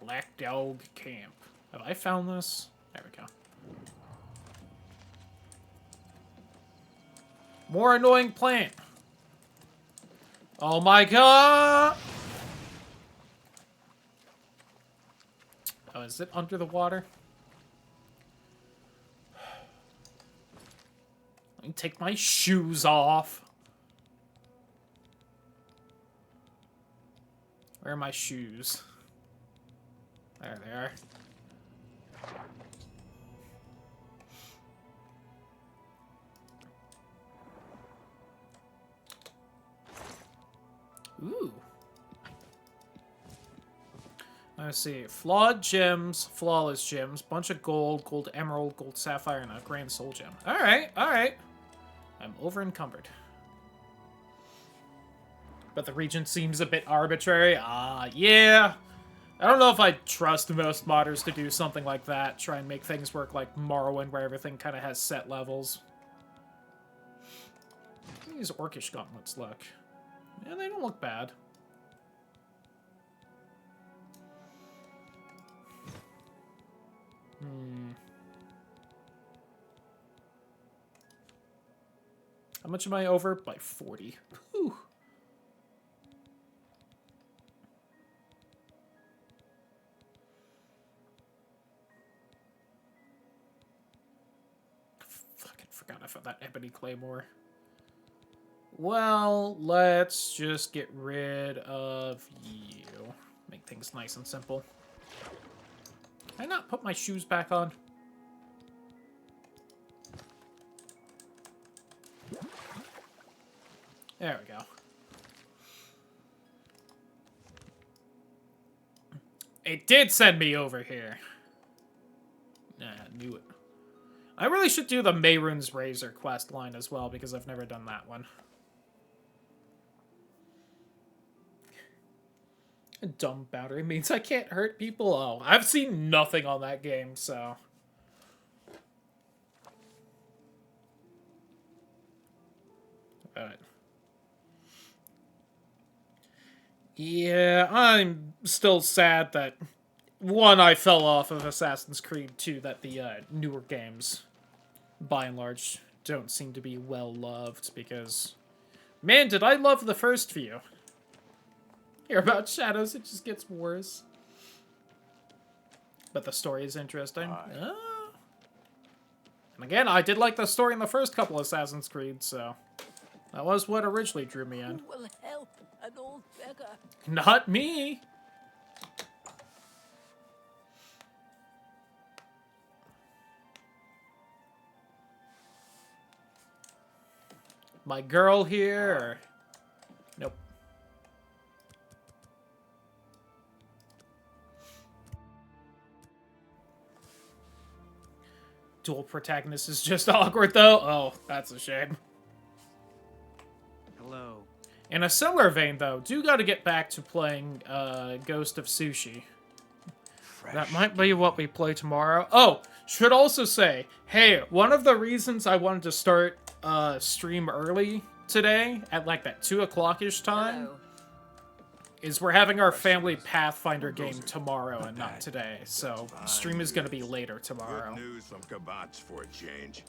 Black Dog Camp. Have I found this? There we go. More annoying plant. Oh my god! Oh, is it under the water? Let me take my shoes off. Where are my shoes? There they are. Ooh. Let's see. Flawed gems, flawless gems, bunch of gold, gold emerald, gold sapphire, and a grand soul gem. Alright, alright. I'm over encumbered. But the region seems a bit arbitrary. Yeah. I don't know if I trust most modders to do something like that. Try and make things work like Morrowind, where everything kind of has set levels. These orcish gauntlets look. Yeah, they don't look bad. How much am I over? By 40. Whew. Fucking forgot I found that ebony claymore. Well, let's just get rid of you. Make things nice and simple. Can I not put my shoes back on? There we go. It did send me over here. Nah, I knew it. I really should do the Mehrunes Razor quest line as well, because I've never done that one. A dumb boundary means I can't hurt people? Oh, I've seen nothing on that game, so... Alright. Yeah, I'm still sad that, one, I fell off of Assassin's Creed, 2, that the newer games, by and large, don't seem to be well loved, because, man, did I love the first few. Hear about Shadows, it just gets worse. But the story is interesting. And again, I did like the story in the first couple Assassin's Creed, so that was what originally drew me in. Who will help an old beggar? Not me! My girl here, or... Nope. Dual protagonist is just awkward, though? Oh, that's a shame. Hello. In a similar vein, though, do gotta get back to playing Ghost of Sushi. That might be what we play tomorrow. Oh, should also say, hey, one of the reasons I wanted to start stream early today, at like that 2 o'clock-ish time, Hello. is we're having our family Pathfinder game tomorrow and not today. So, stream is gonna be later tomorrow. Good news from Kibotch for a change.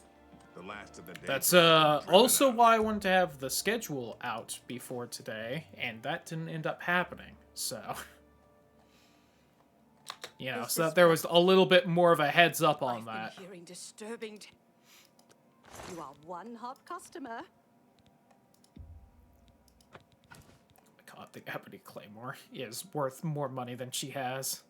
The last of the That's dangerous driven also out. why I wanted to have the schedule out before today, and that didn't end up happening, so... You know, Is so this that there was a little bit more of a heads up on I've that. been hearing disturbing. You are one hot customer. God, the Ebony Claymore is worth more money than she has.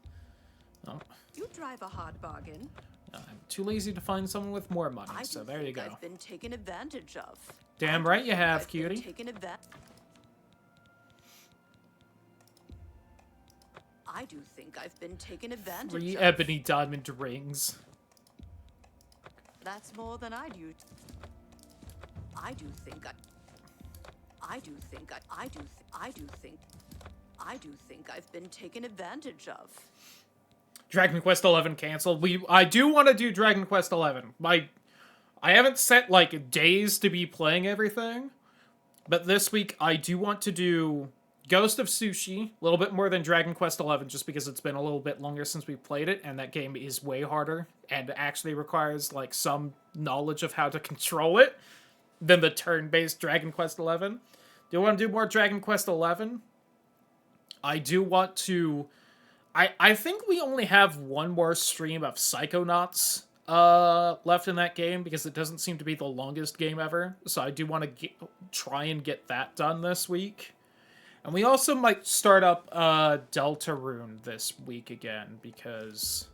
Oh, You drive a hard bargain. I'm too lazy to find someone with more money, I so do there you think go. I've been taken advantage of. Damn I do right you think have, I've been cutie. taken I do think I've been taken advantage 3 of. ebony diamond rings. That's more than I do. I do think I've been taken advantage of. Dragon Quest XI canceled. I do want to do Dragon Quest XI. I haven't set, like, days to be playing everything, but this week I do want to do Ghost of Sushi, a little bit more than Dragon Quest XI, just because it's been a little bit longer since we played it, and that game is way harder, and actually requires, like, some knowledge of how to control it than the turn-based Dragon Quest XI. Do you want to do more Dragon Quest XI? I do want to... I think we only have one more stream of Psychonauts left in that game, because it doesn't seem to be the longest game ever, so I do want to try and get that done this week. And we also might start up Deltarune this week again, because,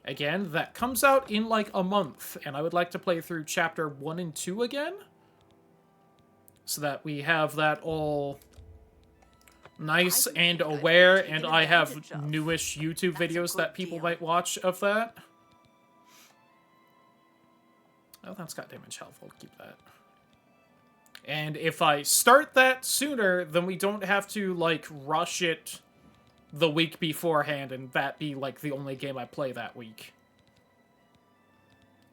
again, that comes out in like a month, and I would like to play through Chapter 1 and 2 again, so that we have that all nice and aware, and I have newish YouTube videos that people might watch of that. Oh, that's got damage health. I'll keep that. And if I start that sooner, then we don't have to, like, rush it the week beforehand, and that be, like, the only game I play that week.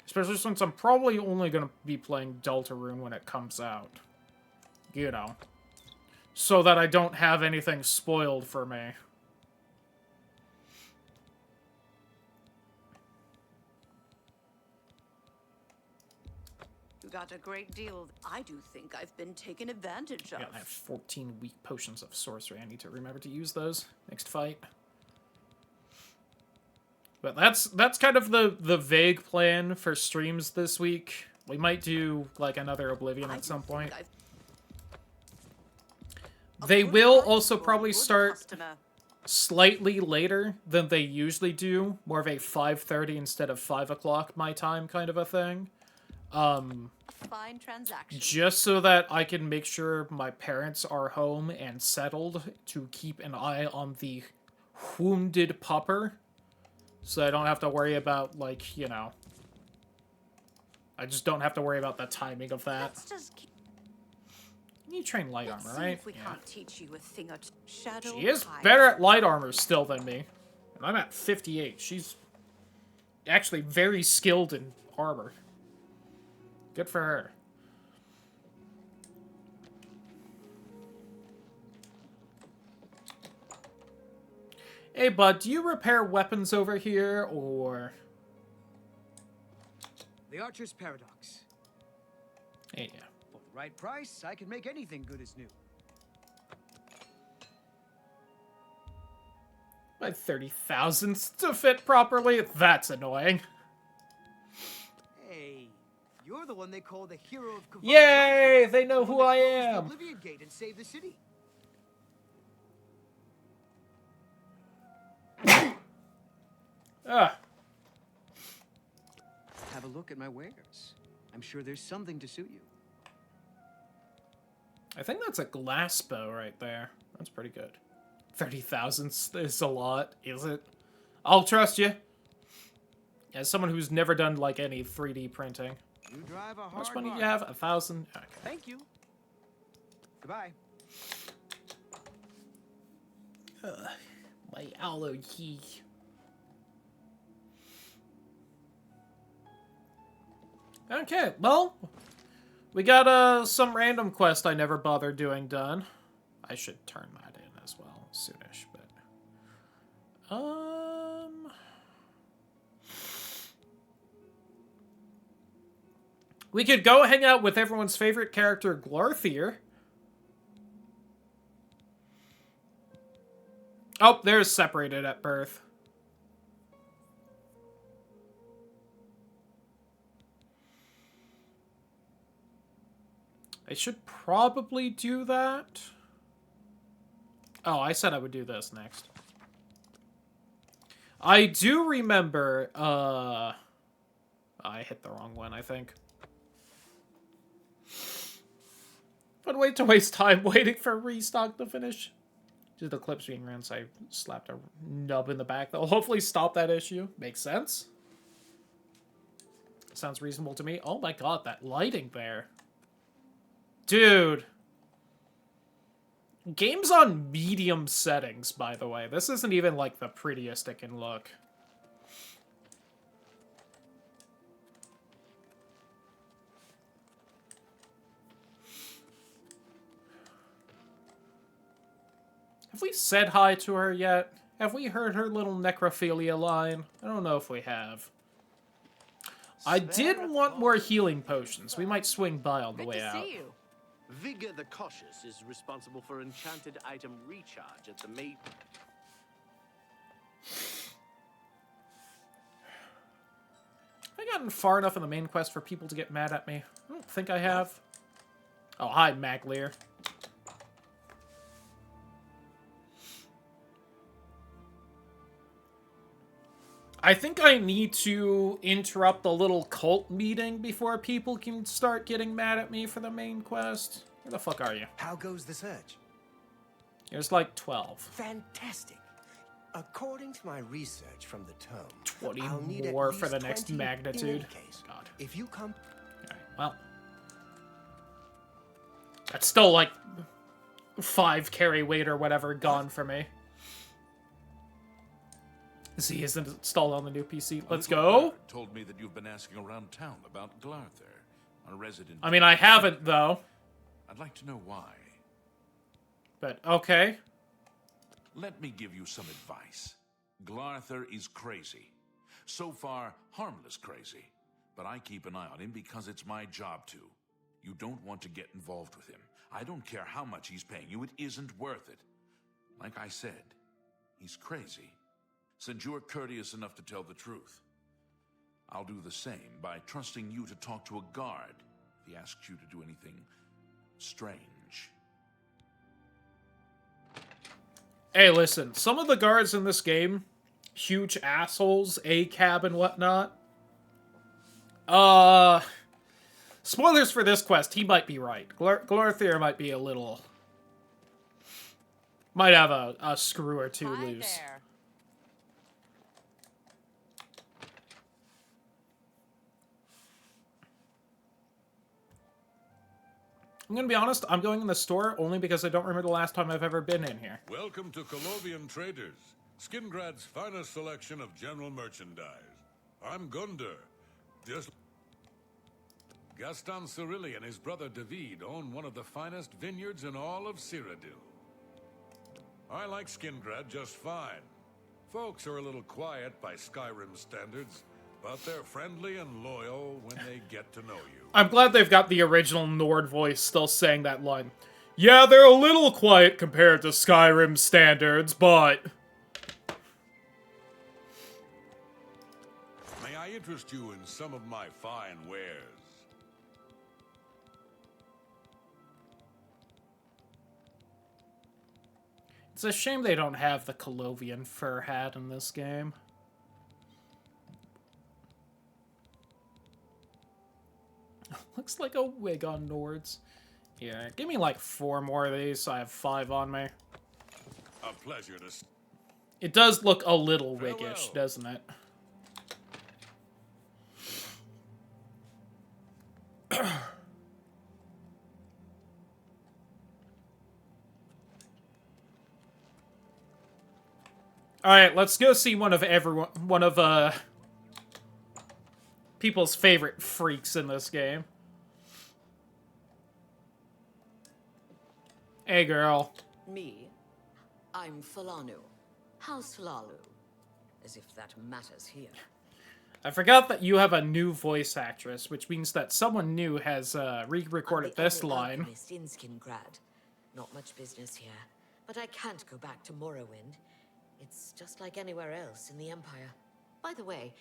Especially since I'm probably only going to be playing Deltarune when it comes out. You know. So that I don't have anything spoiled for me. You got a great deal. I do think I've been taken advantage of. Yeah, I have 14 weak potions of sorcery. I need to remember to use those next fight. But that's kind of the vague plan for streams this week. We might do, like, another Oblivion at some point. They will also probably start slightly later than they usually do. More of a 5:30 instead of 5 o'clock my time kind of a thing. Fine transaction. Just so that I can make sure my parents are home and settled to keep an eye on the wounded pupper. So I don't have to worry about, like, you know... I just don't have to worry about the timing of that. Let's just keep... You train light armor, see right? if we can't teach you a thing or two. Shadow She is High. better at light armor still than me. And I'm at 58. She's actually very skilled in armor. Good for her. Hey, bud, do you repair weapons over here, or... The Archer's Paradox. Hey, yeah. For the right price, I can make anything good as new. My 30,000 to fit properly? That's annoying. Hey, you're the one they call the hero of Kavod. Yay! They know The who one I that closed the am! Oblivion Gate and saved the city. Ah. Have a look at my wares. I'm sure there's something to suit you. I think that's a glass bow right there. That's pretty good. 30,000 is a lot, is it? I'll trust you. As someone who's never done, like, any 3D printing. You drive a hard How much money do you bargain. have? 1,000? Okay. Thank you. Goodbye. My allergy. Okay, well, we got some random quest I never bothered doing done. I should turn that in as well soonish, but we could go hang out with everyone's favorite character, Glorthier. Oh, there's separated at birth. I should probably do that. Oh, I said I would do this next. I do remember, I hit the wrong one, I think. But wait to waste time waiting for restock to finish. Due to the clips being ran, so I slapped a nub in the back. That'll hopefully stop that issue. Makes sense. Sounds reasonable to me. Oh my god, that lighting there. Dude. Game's on medium settings, by the way. This isn't even, like, the prettiest it can look. Have we said hi to her yet? Have we heard her little necrophilia line? I don't know if we have. I did want more healing potions. We might swing by on the way out. See you. Vigor the Cautious is responsible for enchanted item recharge at the main. Have I gotten far enough in the main quest for people to get mad at me? I don't think I have. Oh, hi, Magleer. I think I need to interrupt the little cult meeting before people can start getting mad at me for the main quest. Where the fuck are you? How goes the search? There's like 12. Fantastic. According to my research from the tome, 20 I'll need more at for the least next 20 magnitude. in any case. God. If you come... Alright, well. That's still like 5 carry weight or whatever gone for me. Z isn't installed on the new PC. Let's go. Told me that you've been asking around town about Glarther, a resident. I mean, I haven't, though. I'd like to know why. But, okay. Let me give you some advice. Glarther is crazy. So far, harmless crazy. But I keep an eye on him because it's my job to. You don't want to get involved with him. I don't care how much he's paying you. It isn't worth it. Like I said, he's crazy. Since you're courteous enough to tell the truth, I'll do the same by trusting you to talk to a guard if he asks you to do anything strange. Hey, listen, some of the guards in this game, huge assholes, ACAB and whatnot. Spoilers for this quest, he might be right. Glarther might be a little... Might have a screw or two loose. There. I'm gonna be honest, I'm going in the store only because I don't remember the last time I've ever been in here. Welcome to Oblivion Traders, Skingrad's finest selection of general merchandise. I'm Gunder. Just Gaston Cirilli and his brother David own one of the finest vineyards in all of Cyrodiil. I like Skingrad just fine. Folks are a little quiet by Skyrim standards, but they're friendly and loyal when they get to know you. I'm glad they've got the original Nord voice still saying that line. Yeah, they're a little quiet compared to Skyrim standards, but... May I interest you in some of my fine wares? It's a shame they don't have the Colovian fur hat in this game. Looks like a wig on Nord's. Yeah, give me like 4 more of these so I have 5 on me. A pleasure to... It does look a little wiggish, doesn't it? Alright, let's go see one of people's favorite freaks in this game. Hey, girl. Me? I'm Falanu. How's Falalu? As if that matters here. I forgot that you have a new voice actress, which means that someone new has re-recorded this line. Alchemist in Skingrad. Not much business here, but I can't go back to Morrowind. It's just like anywhere else in the Empire. By the way,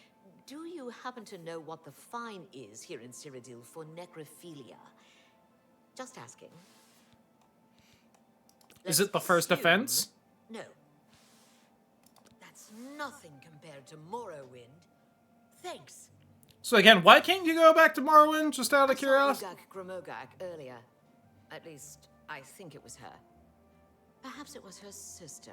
do you happen to know what the fine is here in Cyrodiil for necrophilia? Just asking. Is it the first offense? No. That's nothing compared to Morrowind. Thanks. So again, why can't you go back to Morrowind, just out of curiosity? I saw Gromogak earlier. At least, I think it was her. Perhaps it was her sister.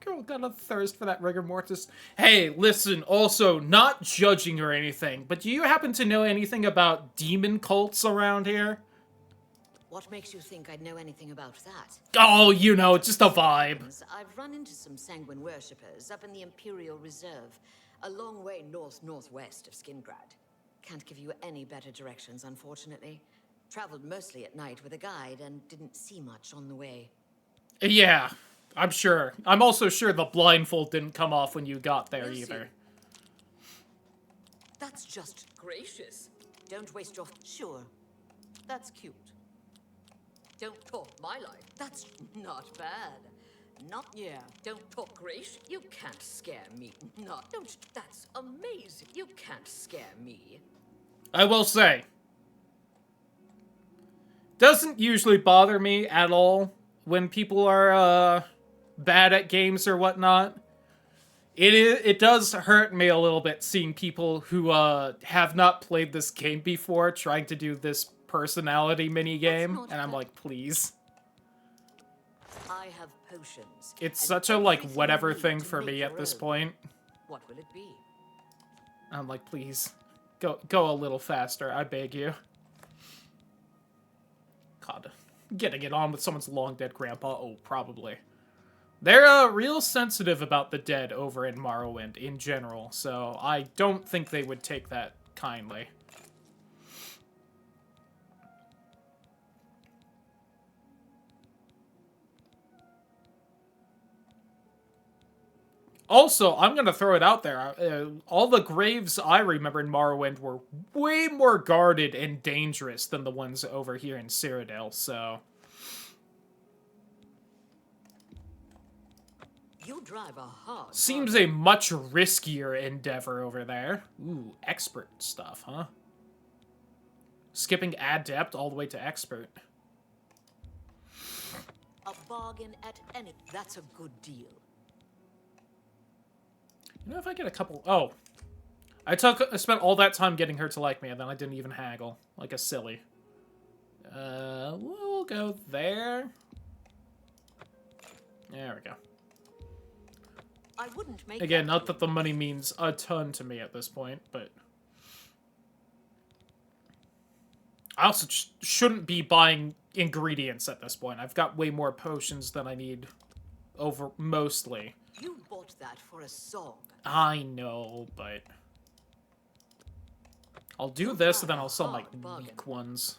Girl got a thirst for that rigor mortis. Hey, listen, also, not judging or anything, but do you happen to know anything about demon cults around here? What makes you think I'd know anything about that? Oh, you know, just a vibe. I've run into some sanguine worshippers up in the Imperial Reserve, a long way northwest of Skingrad. Can't give you any better directions, unfortunately. Traveled mostly at night with a guide and didn't see much on the way. Yeah. I'm sure. I'm also sure the blindfold didn't come off when you got there We'll either. That's just gracious. Don't waste your... Sure. That's cute. Don't talk my life. That's not bad. Not... Yeah. Don't talk gracious. You can't scare me. Not... Don't... That's amazing. You can't scare me. I will say, doesn't usually bother me at all when people are, bad at games or whatnot. It does hurt me a little bit seeing people who, have not played this game before trying to do this personality minigame, and I'm like, please. I have potions. It's and such a, like, everything whatever you need thing to for make me your at this own. point. What will it be? I'm like, please, go a little faster, I beg you. God, getting it on with someone's long-dead grandpa? Oh, probably. They're, real sensitive about the dead over in Morrowind in general, so I don't think they would take that kindly. Also, I'm gonna throw it out there. All the graves I remember in Morrowind were way more guarded and dangerous than the ones over here in Cyrodiil, so... You drive a hard Seems a much riskier endeavor over there. Ooh, expert stuff, huh? Skipping adept all the way to expert. A bargain at any... That's a good deal. You know, if I get a couple... Oh. I spent all that time getting her to like me, and then I didn't even haggle. Like a silly. We'll go there. There we go. I wouldn't make Again, not that the money means a ton to me at this point, but... I also shouldn't be buying ingredients at this point. I've got way more potions than I need over mostly. You bought that for a song. I know, but... I'll do this, and then I'll sell my weak ones.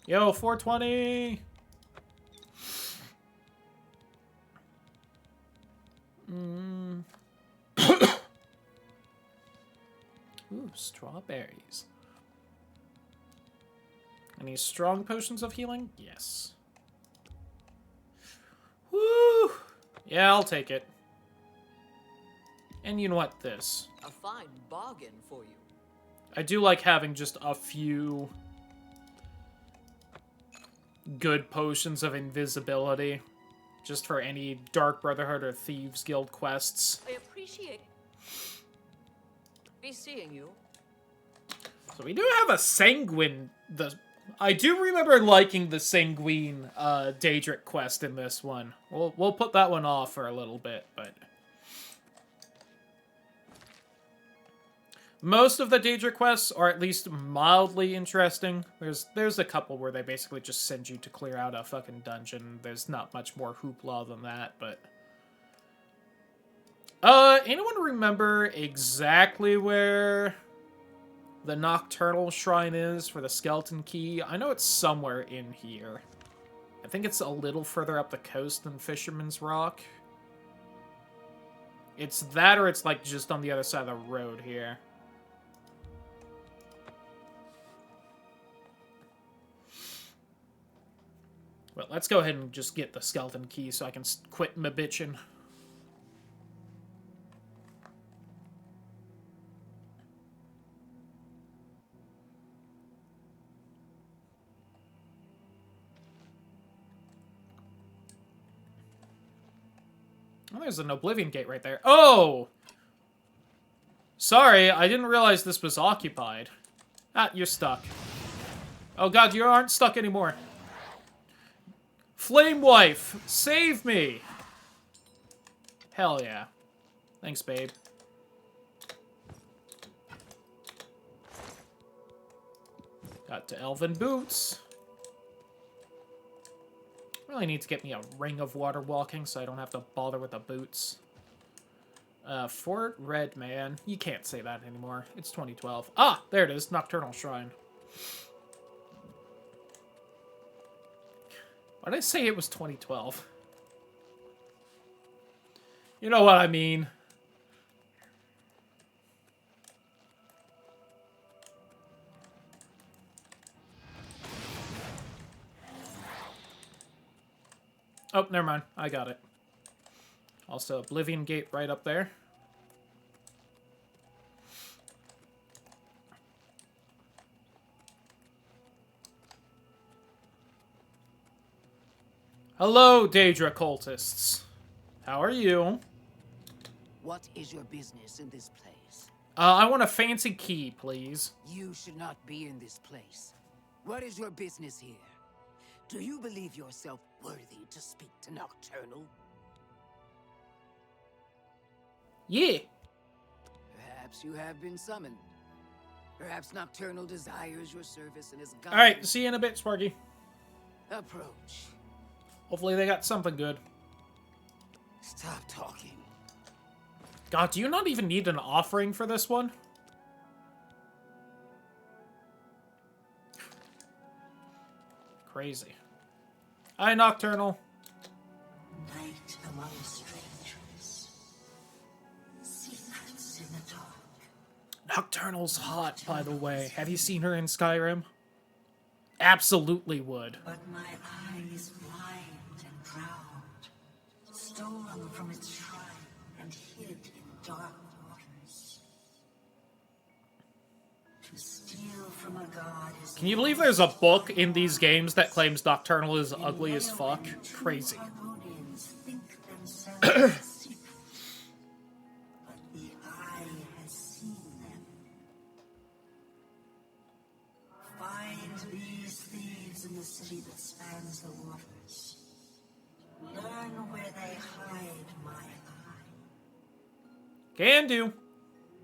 Yo, 420! Ooh, strawberries. Any strong potions of healing? Yes. Woo! Yeah, I'll take it. And you know what? This. A fine bargain for you. I do like having just a few good potions of invisibility. Just for any Dark Brotherhood or Thieves Guild quests. I appreciate... be seeing you. So we do have a Sanguine... I do remember liking the Sanguine Daedric quest in this one. We'll put that one off for a little bit, but... Most of the Daedric quests are at least mildly interesting. There's a couple where they basically just send you to clear out a fucking dungeon. There's not much more hoopla than that, but... anyone remember exactly where the Nocturnal Shrine is for the Skeleton Key? I know it's somewhere in here. I think it's a little further up the coast than Fisherman's Rock. It's that, or it's like just on the other side of the road here. But let's go ahead and just get the Skeleton Key so I can quit my bitching. Oh, there's an Oblivion gate right there. Oh! Sorry, I didn't realize this was occupied. Ah, you're stuck. Oh god, you aren't stuck anymore. Flame Wife, save me! Hell yeah. Thanks, babe. Got to Elven Boots. Really need to get me a ring of water walking so I don't have to bother with the boots. Fort Red, man. You can't say that anymore. It's 2012. Ah, there it is. Nocturnal Shrine. Why did I say it was 2012? You know what I mean. Oh, never mind. I got it. Also, Oblivion Gate right up there. Hello, Daedra cultists. How are you? What is your business in this place? I want a fancy key, please. You should not be in this place. What is your business here? Do you believe yourself worthy to speak to Nocturnal? Yeah. Perhaps you have been summoned. Perhaps Nocturnal desires your service and is guided. Alright, see you in a bit, Sparky. Approach. Hopefully they got something good. Stop talking. God, do you not even need an offering for this one? Crazy. Hi, Nocturnal. Night among strangers. Secrets in the dark. Nocturnal's hot, by the way. Have you seen her in Skyrim? Absolutely would. But my eye is blind and proud, stolen from its shrine and hid in dark waters. To steal from a god is... Can you believe there's a book in these games that claims Nocturnal is ugly as fuck? Crazy. Think themselves secret, but the eye has seen them. Find these thieves in the city that spans the waters. Learn where they hide my eye. Can do.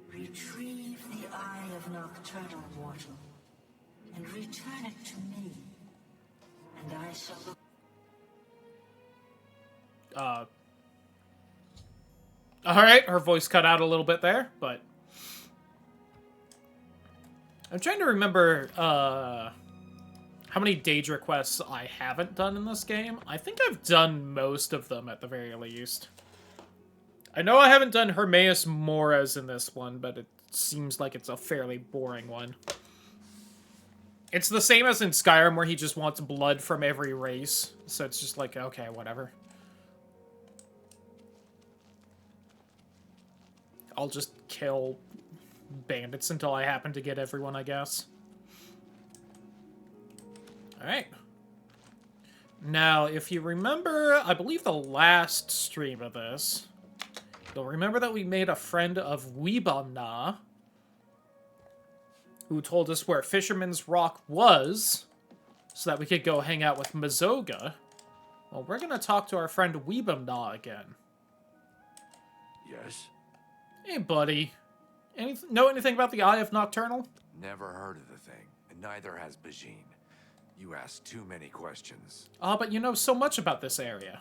Retrieve the eye of Nocturnal mortal, and return it to me, and I shall look. Alright, her voice cut out a little bit there, but... I'm trying to remember, how many Daedra quests I haven't done in this game. I think I've done most of them, at the very least. I know I haven't done Hermaeus Moras in this one, but it seems like it's a fairly boring one. It's the same as in Skyrim, where he just wants blood from every race, so it's just like, okay, whatever. I'll just kill bandits until I happen to get everyone, I guess. Alright. Now, if you remember, I believe the last stream of this, you'll remember that we made a friend of Weebamna, who told us where Fisherman's Rock was, so that we could go hang out with Mazoga. Well, we're gonna talk to our friend Weebamna again. Yes? Hey, buddy. Know anything about the Eye of Nocturnal? Never heard of the thing, and neither has Bajin. You ask too many questions. But you know so much about this area.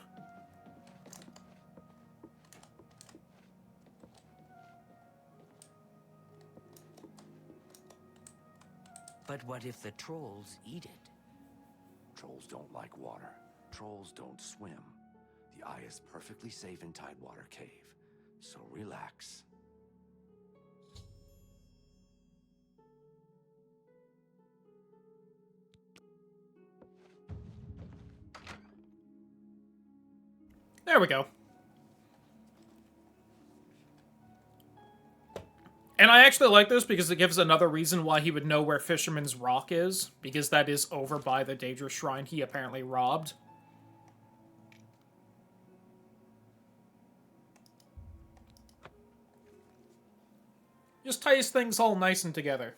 But what if the trolls eat it? Trolls don't like water. Trolls don't swim. The eye is perfectly safe in Tidewater Cave, so relax. There we go. And I actually like this because it gives another reason why he would know where Fisherman's Rock is, because that is over by the Daedra Shrine he apparently robbed. Just ties things all nice and together.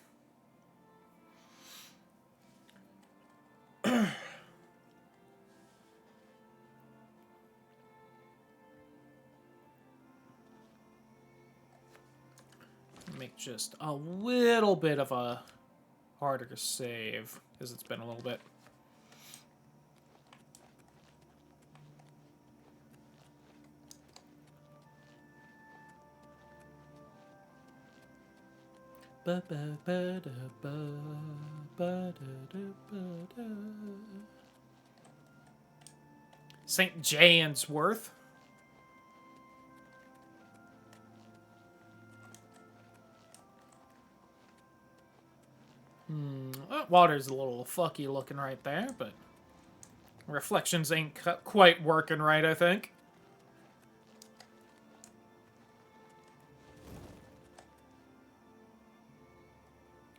Make just a little bit of a harder save, because it's been a little bit. St. Jansworth. Water's a little fucky looking right there, but reflections ain't quite working right, I think.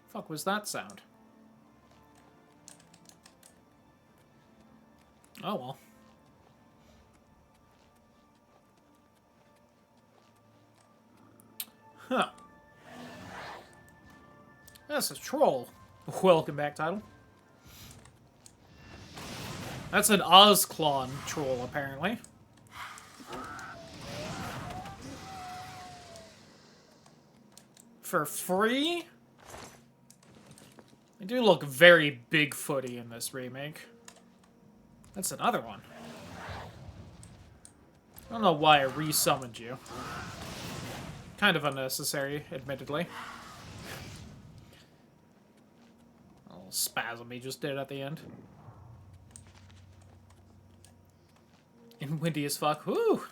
Fuck was that sound? Oh well. Huh. That's a troll. Welcome back, title. That's an Ozclon troll, apparently. For free? They do look very Bigfooty in this remake. That's another one. I don't know why I re-summoned you. Kind of unnecessary, admittedly. A little spasm he just did at the end. And windy as fuck. Whew!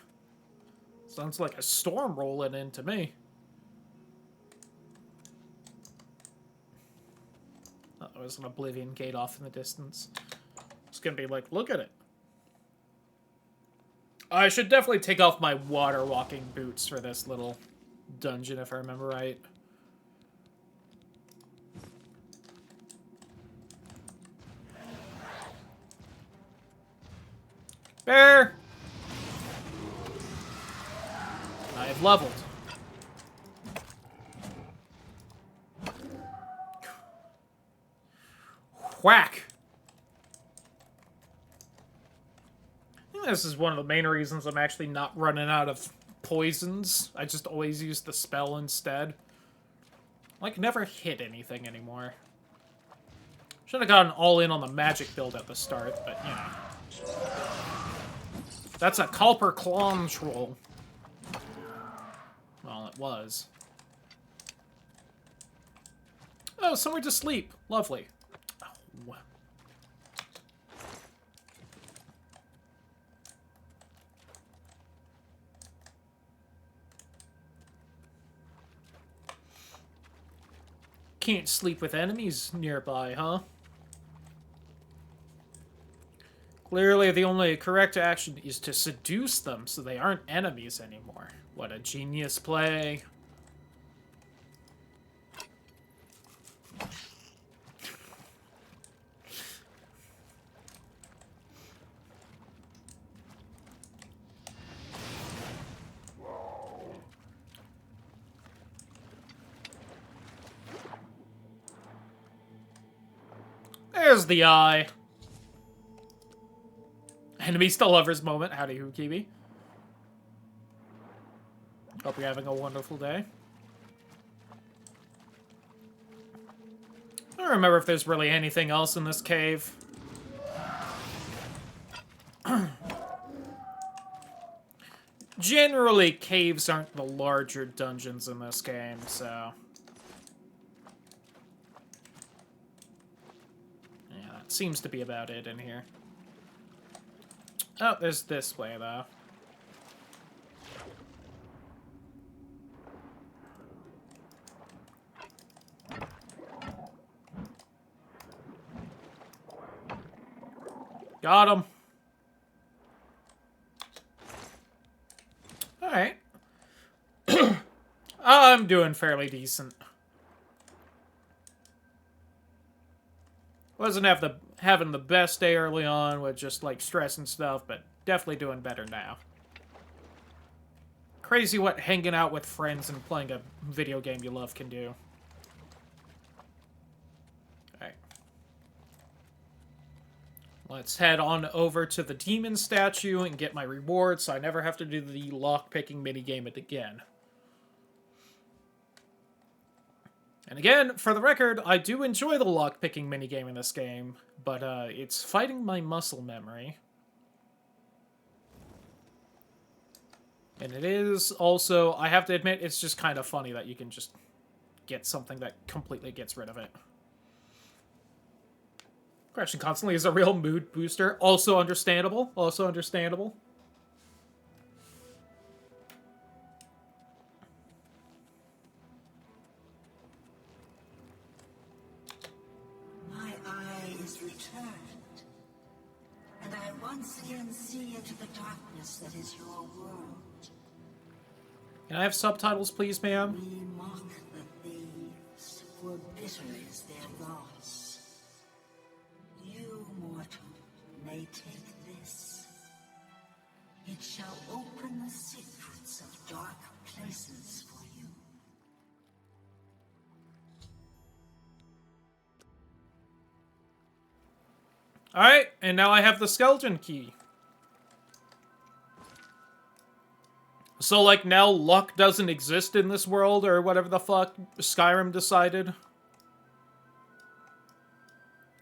Sounds like a storm rolling in to me. Oh, there's an Oblivion gate off in the distance. It's gonna be like, look at it. I should definitely take off my water walking boots for this little dungeon, if I remember right. Bear! I have leveled. Whack! I think this is one of the main reasons I'm actually not running out of poisons. I just always use the spell instead. Like, never hit anything anymore. Should have gotten all in on the magic build at the start, but, you know. That's a Culper Clon troll. Well, it was. Oh, somewhere to sleep. Lovely. Oh. Can't sleep with enemies nearby, huh? Clearly, the only correct action is to seduce them so they aren't enemies anymore. What a genius play. There's the eye. Enemies to lovers moment. Howdy, Hukibi. Hope you're having a wonderful day. I don't remember if there's really anything else in this cave. Generally, caves aren't the larger dungeons in this game, so... yeah, that seems to be about it in here. Oh, there's this way, though. Got him. Alright. I'm doing fairly decent. Wasn't having the best day early on with just, like, stress and stuff, but definitely doing better now. Crazy what hanging out with friends and playing a video game you love can do. Alright. Let's head on over to the demon statue and get my reward so I never have to do the lockpicking minigame again. And again, for the record, I do enjoy the lockpicking minigame in this game, but it's fighting my muscle memory. And it is also, I have to admit, it's just kind of funny that you can just get something that completely gets rid of it. Crashing constantly is a real mood booster. Also understandable. Also understandable. My eye is returned, and I once again see into the darkness that is your world. Can I have subtitles, please, ma'am? We mock the thieves, for bitter is their loss. You, mortal, may take this. It shall open the secrets of dark places for you. Alright, and now I have the skeleton key. So, like, now luck doesn't exist in this world, or whatever the fuck Skyrim decided.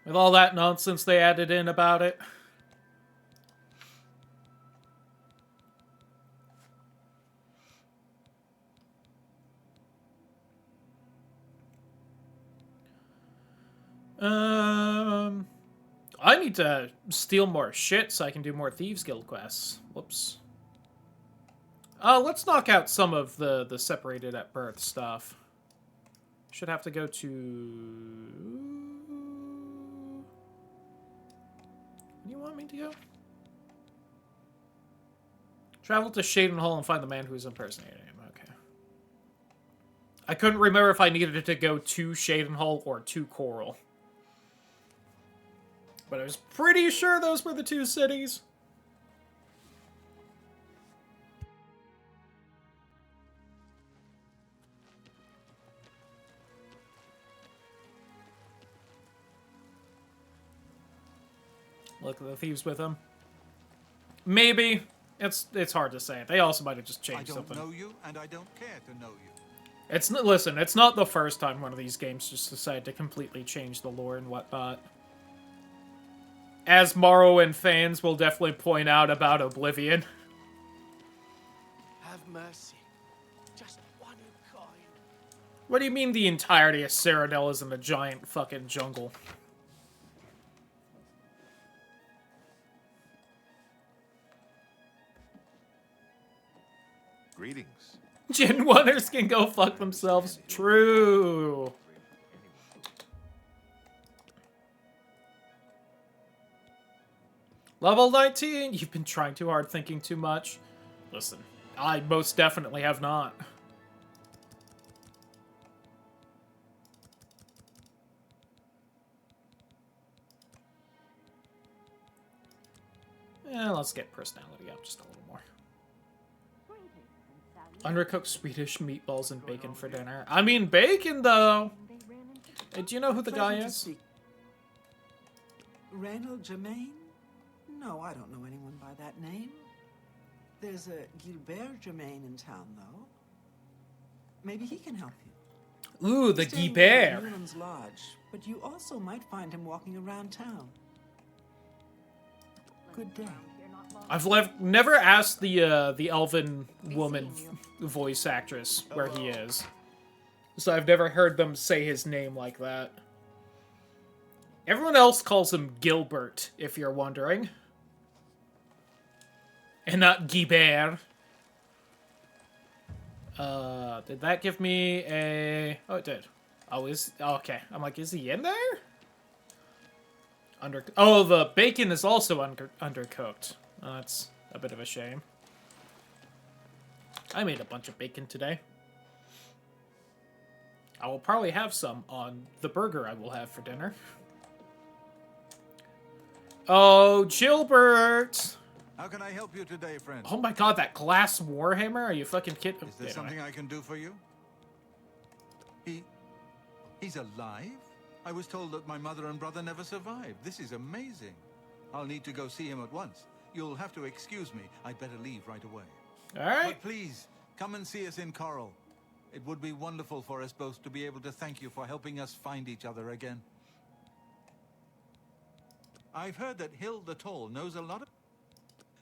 With all that nonsense they added in about it. I need to steal more shit so I can do more Thieves Guild quests. Whoops. Let's knock out some of the separated at birth stuff. Should have to go to... Where do you want me to go? Travel to Shaden Hall and find the man who's impersonating him. Okay. I couldn't remember if I needed to go to Shaden Hall or to Coral. But I was pretty sure those were the two cities. Look at the thieves with him. Maybe. It's hard to say. They also might have just changed something. I don't know you, and I don't care to know you. Listen, it's not the first time one of these games just decided to completely change the lore and whatnot. As Morrowind fans will definitely point out about Oblivion. Have mercy. Just one coin. What do you mean the entirety of Cyrodiil is in a giant fucking jungle? Greetings. Gin Oneers can go fuck themselves. True. Level 19? You've been trying too hard, thinking too much. Listen, I most definitely have not. Let's get personality up just a little more. Undercooked Swedish meatballs and bacon for dinner. I mean, bacon, though! Hey, do you know who the guy is? Reynold Germain? No, I don't know anyone by that name. There's a Gilbert Germain in town, though. Maybe he can help you. Ooh, the He's staying Gilbert. at Newland's Lodge, but you also might find him walking around town. Good day. I've never asked the elven woman voice actress where he is. So I've never heard them say his name like that. Everyone else calls him Gilbert, if you're wondering. And not Gilbert. Did that give me a... Oh, it did. Oh, okay. I'm like, is he in there? Oh, the bacon is also undercooked. That's a bit of a shame. I made a bunch of bacon today. I will probably have some on the burger I will have for dinner. Oh, Gilbert! How can I help you today, friend? Oh my god, that glass warhammer? Are you fucking kidding? Is there something I can do for you? He's alive? I was told that my mother and brother never survived. This is amazing. I'll need to go see him at once. You'll have to excuse me. I'd better leave right away. All right. But please, come and see us in Coral. It would be wonderful for us both to be able to thank you for helping us find each other again. I've heard that Hill the Tall knows a lot of...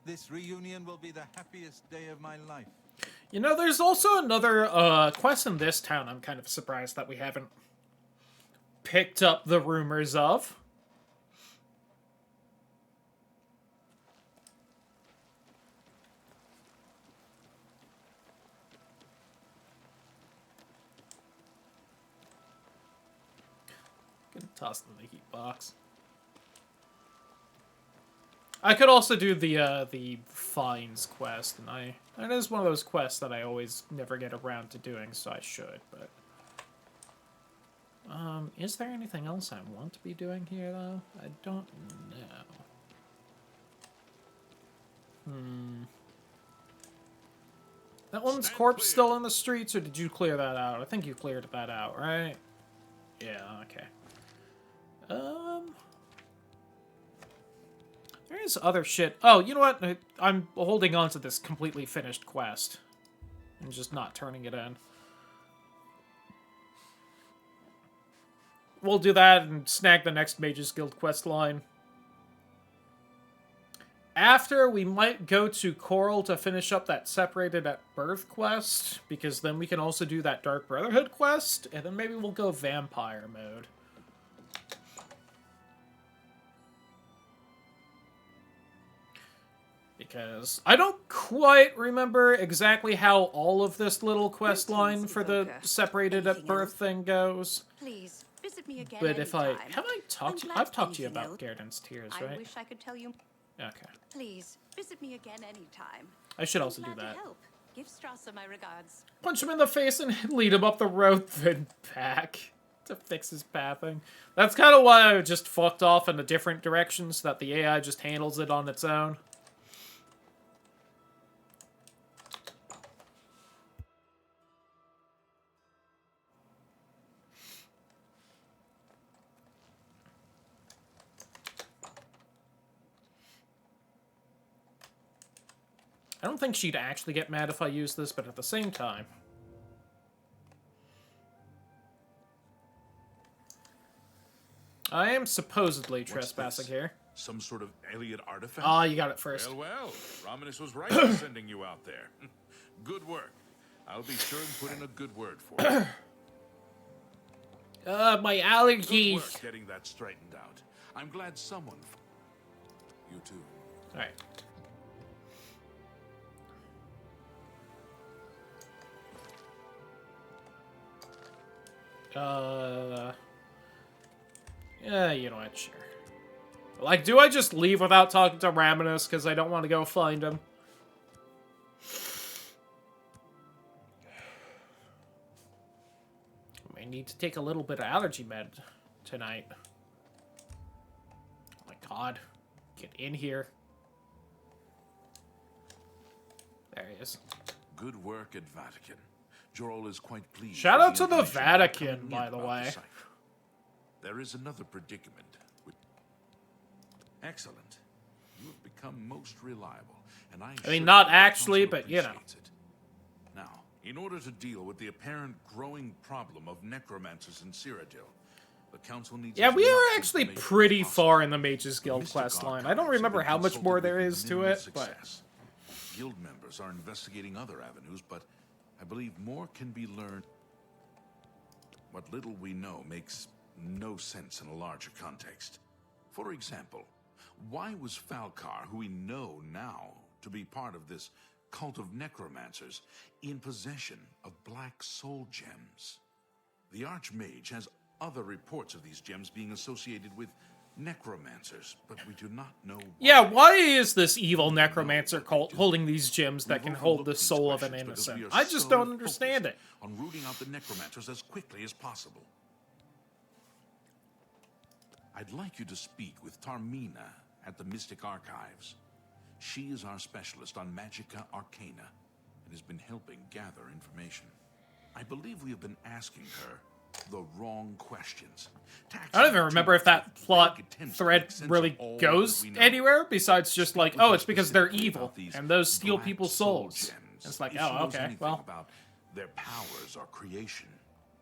This reunion will be the happiest day of my life. You know, there's also another quest in this town I'm kind of surprised that we haven't picked up the rumors of. Toss it in the heat box. I could also do the fines quest, and it is one of those quests that I always never get around to doing, so I should, but... is there anything else I want to be doing here, though? I don't know. That woman's corpse still in the streets, or did you clear that out? I think you cleared that out, right? Yeah, okay. There is other shit. Oh, you know what? I'm holding on to this completely finished quest. And just not turning it in. We'll do that and snag the next Mages Guild quest line. After, we might go to Coral to finish up that Separated at Birth quest, because then we can also do that Dark Brotherhood quest, and then maybe we'll go Vampire mode. Because I don't quite remember exactly how all of this little quest line for the Separated at Birth thing goes. Please visit me again. But if anytime. I've talked to you about anything else. Garden's Tears, I right? wish I could tell you. Okay. Please visit me again anytime. I should I'm also do glad to that. help. Give Strasser my regards. Punch him in the face and lead him up the road, then back to fix his pathing. That's kind of why I just fucked off in a different direction, so that the AI just handles it on its own. I don't think she'd actually get mad if I use this, but at the same time... I am supposedly trespassing here. Some sort of Elliot artifact? Ah, you got it first. Well, well, Romanus was right in sending you out there. Good work. I'll be sure and put in a good word for you. My allergies. Good work getting that straightened out. I'm glad someone... You too. Alright. Yeah, you know what, sure. Like, do I just leave without talking to Raminus because I don't want to go find him? I may need to take a little bit of allergy med tonight. Oh my god. Get in here. There he is. Good work at Vatican. Jorol is quite pleased. Shout with out to the information Vatican, coming by in the about way. cipher. There is another predicament. Excellent. You have become most reliable, and I mean, not actually, but you know. It. Now, in order to deal with the apparent growing problem of necromancers in Cyrodiil, the council needs. Yeah, as we much are actually information pretty as possible. far in the Mages Guild quest line. I don't remember how much more there is to it, but... Guild members are investigating other avenues, but I believe more can be learned. What little we know makes no sense in a larger context. For example, why was Falcar, who we know now to be part of this cult of necromancers, in possession of black soul gems? The Archmage has other reports of these gems being associated with necromancers, but we do not know why. Yeah, why is this evil necromancer cult holding these gems that can hold the soul of an innocent? I just don't understand it. On rooting out the necromancers as quickly as possible. I'd like you to speak with Tarmina at the Mystic Archives. She is our specialist on Magica Arcana and has been helping gather information. I believe we have been asking her the wrong questions. I don't even remember if that plot thread really goes anywhere besides just like, oh, it's because they're evil and those steal people's souls. It's like, oh, okay, well. About their powers or creation,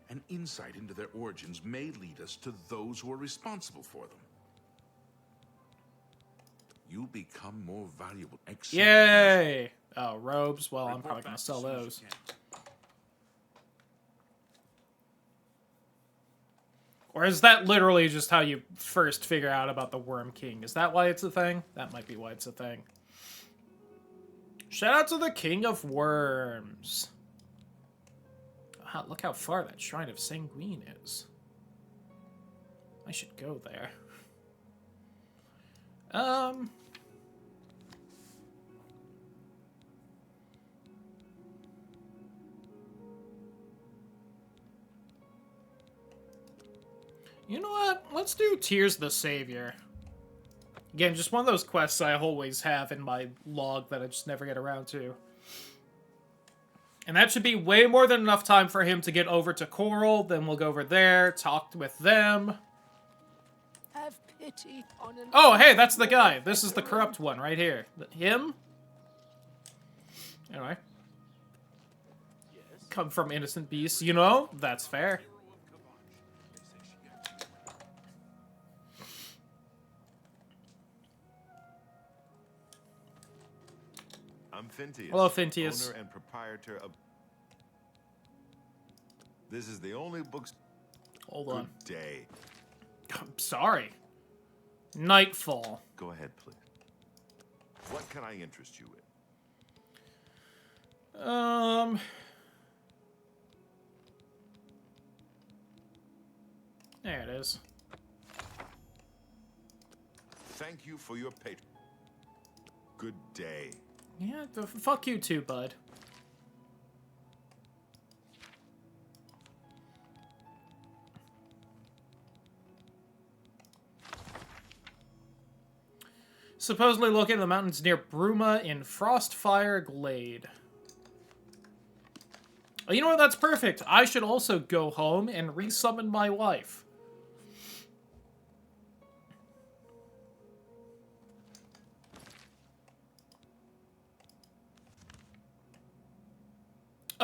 an insight into their origins may lead us to those who are responsible for them. You become more valuable. Yay! Oh, robes. Well, I'm probably gonna sell those. Or is that literally just how you first figure out about the Worm King? Is that why it's a thing? That might be why it's a thing. Shout out to the King of Worms. Look how far that Shrine of Sanguine is. I should go there. You know what? Let's do Tears the Savior. Again, just one of those quests I always have in my log that I just never get around to. And that should be way more than enough time for him to get over to Coral. Then we'll go over there, talk with them. Have pity on an Oh, hey, that's the guy. This is the corrupt one right here. Him? Anyway. Come from innocent beasts, you know? That's fair. I'm Phintius. Hello, Phintius. Owner and proprietor of... This is the only books... Hold on. Good day. I'm sorry. Nightfall. Go ahead, please. What can I interest you in? There it is. Thank you for your patron. Good day. Yeah, fuck you too, bud. Supposedly located in the mountains near Bruma in Frostfire Glade. Oh, you know what? That's perfect. I should also go home and resummon my wife.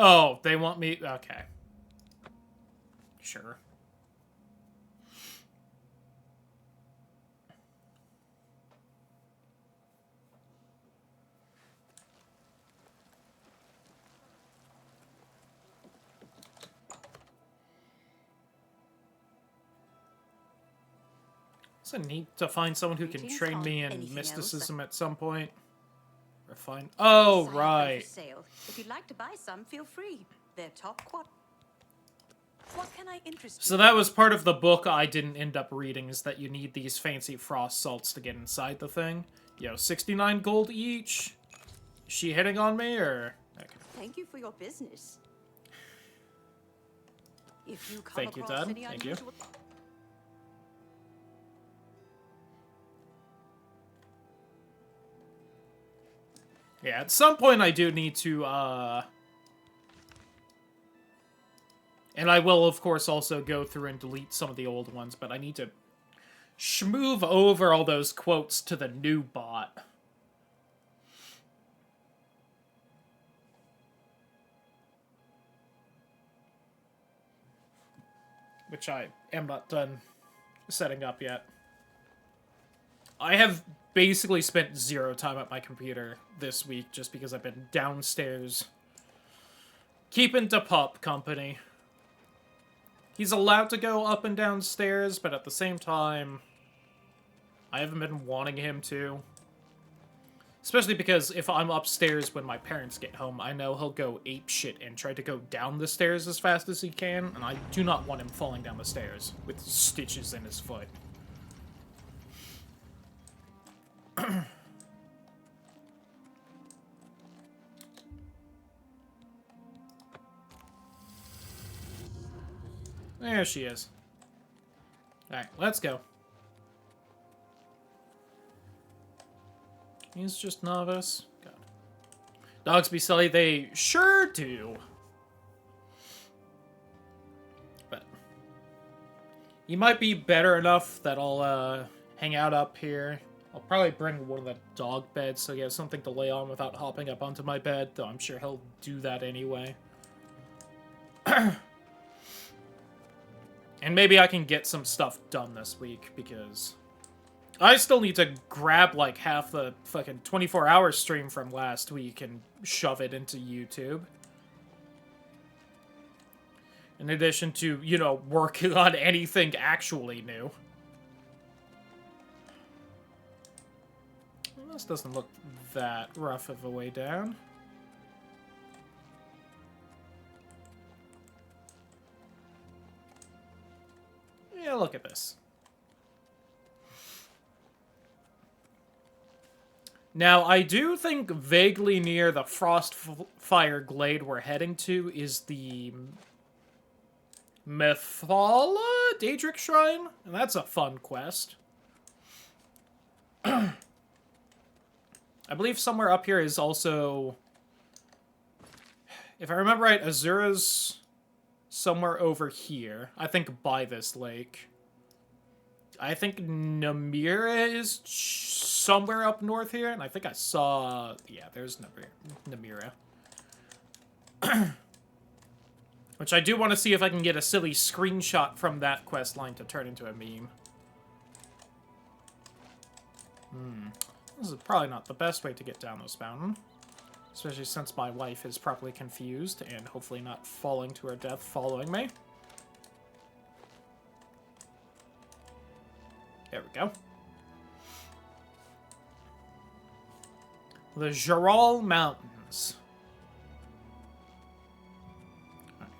Oh, they want me... Okay. Sure. It's a need to find someone who can train me in mysticism at some point. Refine. Oh, right. Sale. If you'd like to buy some, feel free. They're top quality. What can I interest you? So that was part of the book I didn't end up reading, is that you need these fancy frost salts to get inside the thing. Yo, 69 gold each. Is she hitting on me, or... Okay. Thank you for your business. If you come Thank you, across Dad. any Thank you. unusual... Yeah, at some point I do need to, and I will, of course, also go through and delete some of the old ones, but I need to schmoove over all those quotes to the new bot. Which I am not done setting up yet. I have basically spent 0 time at my computer this week just because I've been downstairs keeping to pup company. He's allowed to go up and downstairs, but at the same time, I haven't been wanting him to. Especially because if I'm upstairs when my parents get home, I know he'll go apeshit and try to go down the stairs as fast as he can, and I do not want him falling down the stairs with stitches in his foot. There she is. Alright, let's go. He's just novice. God. Dogs be silly, they sure do. But he might be better enough that I'll hang out up here. I'll probably bring one of the dog beds so he has something to lay on without hopping up onto my bed, though I'm sure he'll do that anyway. And maybe I can get some stuff done this week, because I still need to grab, like, half the fucking 24-hour stream from last week and shove it into YouTube. In addition to, you know, working on anything actually new. Well, this doesn't look that rough of a way down. Yeah, look at this. Now, I do think vaguely near the Frostfire Glade we're heading to is the Methala Daedric Shrine, and that's a fun quest. I believe somewhere up here is also, if I remember right, Azura's somewhere over here. I think by this lake. I think Namira is somewhere up north here, and I think I saw... Yeah, there's Namira. Which I do want to see if I can get a silly screenshot from that quest line to turn into a meme. This is probably not the best way to get down this mountain. Especially since my wife is properly confused and hopefully not falling to her death following me. There we go. The Jaral Mountains. Right.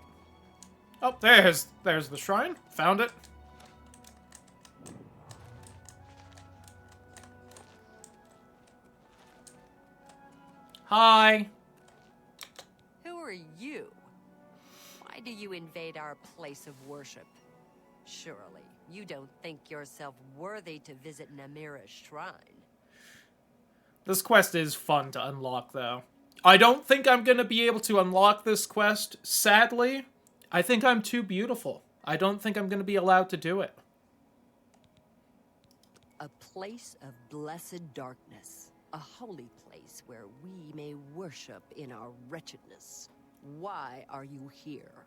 Oh, there's the shrine. Found it. Hi. Who are you? Why do you invade our place of worship? Surely, you don't think yourself worthy to visit Namira's shrine. This quest is fun to unlock, though. I don't think I'm going to be able to unlock this quest, sadly. I think I'm too beautiful. I don't think I'm going to be allowed to do it. A place of blessed darkness. A holy place where we may worship in our wretchedness. Why are you here?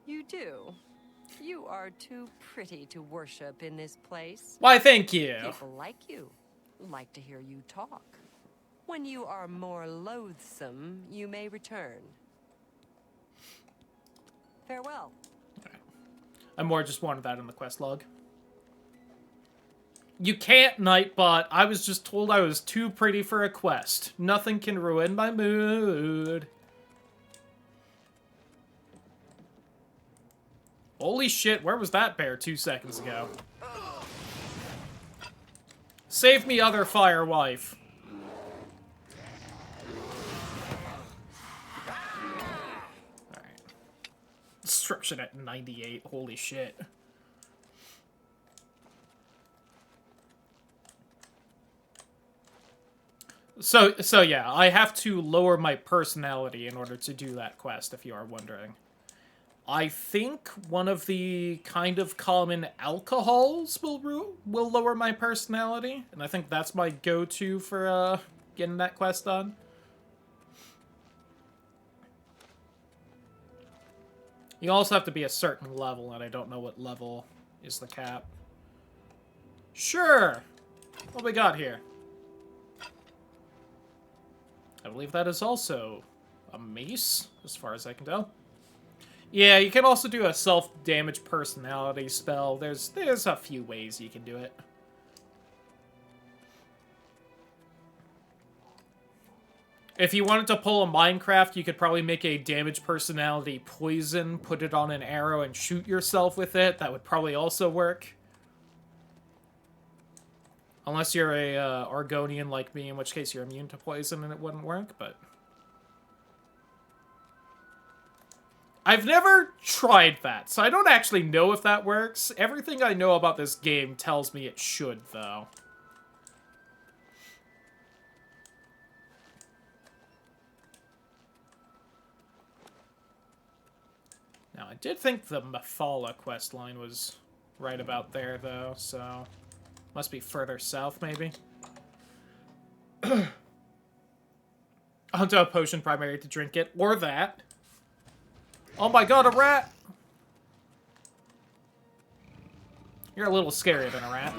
You do. You are too pretty to worship in this place. Why, thank you. People like you. Like to hear you talk. When you are more loathsome, you may return. Farewell. I more just wanted that in the quest log. You can't, Nightbot. I was just told I was too pretty for a quest. Nothing can ruin my mood. Holy shit, where was that bear 2 seconds ago? Save me, other fire wife. Alright. Destruction at 98, holy shit. So yeah, I have to lower my personality in order to do that quest, if you are wondering. I think one of the kind of common alcohols will lower my personality, and I think that's my go-to for getting that quest done. You also have to be a certain level, and I don't know what level is the cap. Sure! What we got here? I believe that is also a mace, as far as I can tell. Yeah, you can also do a self-damage personality spell. There's a few ways you can do it. If you wanted to pull a Minecraft, you could probably make a damage personality poison, put it on an arrow, and shoot yourself with it. That would probably also work. Unless you're a Argonian like me, in which case you're immune to poison and it wouldn't work, but... I've never tried that, so I don't actually know if that works. Everything I know about this game tells me it should, though. Now, I did think the Methala questline was right about there, though, so... Must be further south, maybe? Onto a potion primary to drink it, or that. Oh my god, a rat! You're a little scarier than a rat.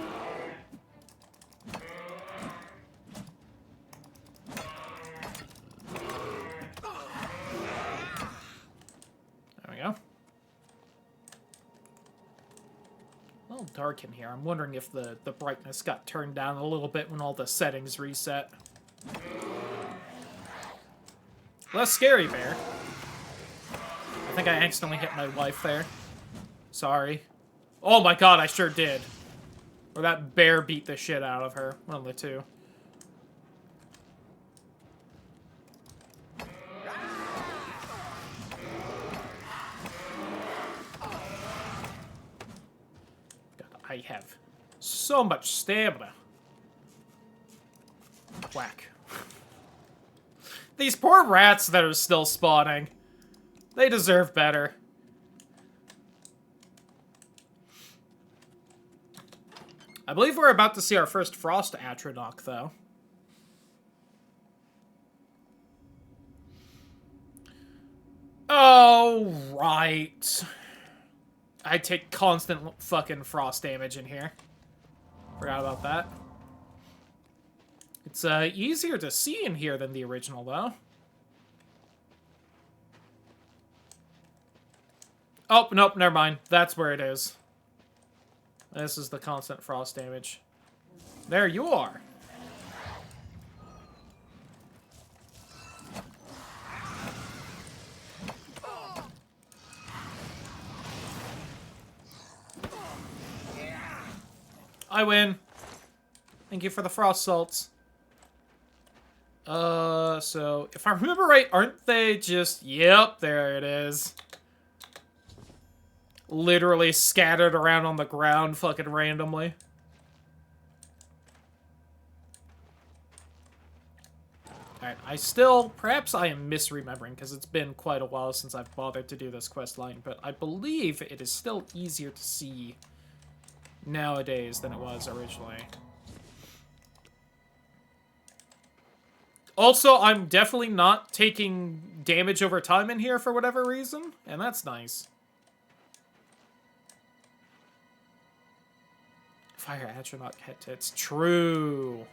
There we go. A little dark in here. I'm wondering if the brightness got turned down a little bit when all the settings reset. Less scary, bear. I think I accidentally hit my wife there. Sorry. Oh my god, I sure did. Or that bear beat the shit out of her. One of the two. I have so much stamina. Whack. These poor rats that are still spawning. They deserve better. I believe we're about to see our first Frost Atronach, though. Oh, right. I take constant fucking frost damage in here. Forgot about that. It's easier to see in here than the original, though. Oh, nope, never mind. That's where it is. This is the constant frost damage. There you are. I win. Thank you for the frost salts. So, if I remember right, aren't they just... Yep, there it is. Literally scattered around on the ground fucking randomly. Alright, I still... Perhaps I am misremembering, because it's been quite a while since I've bothered to do this quest line, but I believe it is still easier to see nowadays than it was originally. Also, I'm definitely not taking damage over time in here for whatever reason, and that's nice. Fire Atronach het tits. True.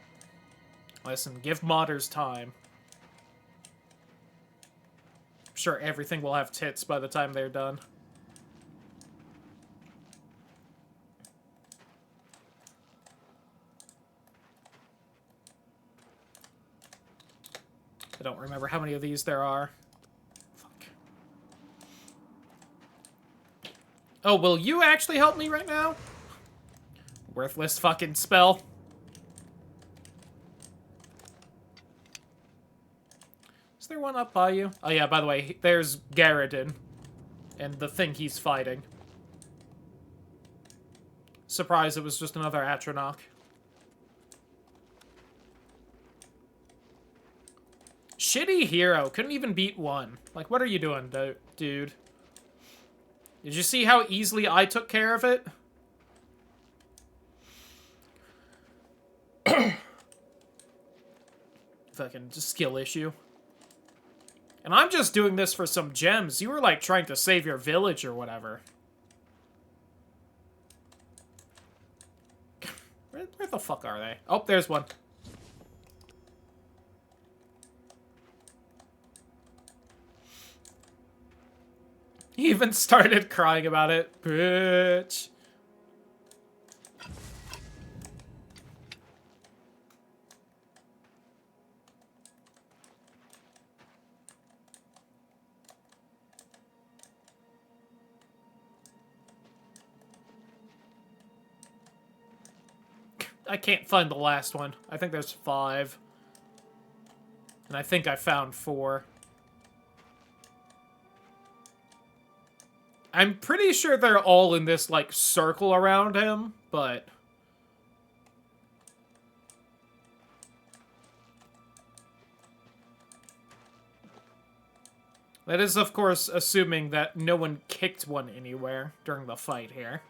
Listen, give modders time. I'm sure everything will have tits by the time they're done. I don't remember how many of these there are. Fuck. Oh, will you actually help me right now? Worthless fucking spell. Is there one up by you? Oh yeah, by the way, there's Garridan. And the thing he's fighting. Surprise, it was just another Atronach. Shitty hero. Couldn't even beat one. Like, what are you doing, dude? Did you see how easily I took care of it? Fucking just skill issue. And I'm just doing this for some gems. You were, like, trying to save your village or whatever. Where the fuck are they? Oh, there's one. He even started crying about it. Bitch. I can't find the last one. I think there's 5. And I think I found 4. I'm pretty sure they're all in this, like, circle around him, but... That is, of course, assuming that no one kicked one anywhere during the fight here.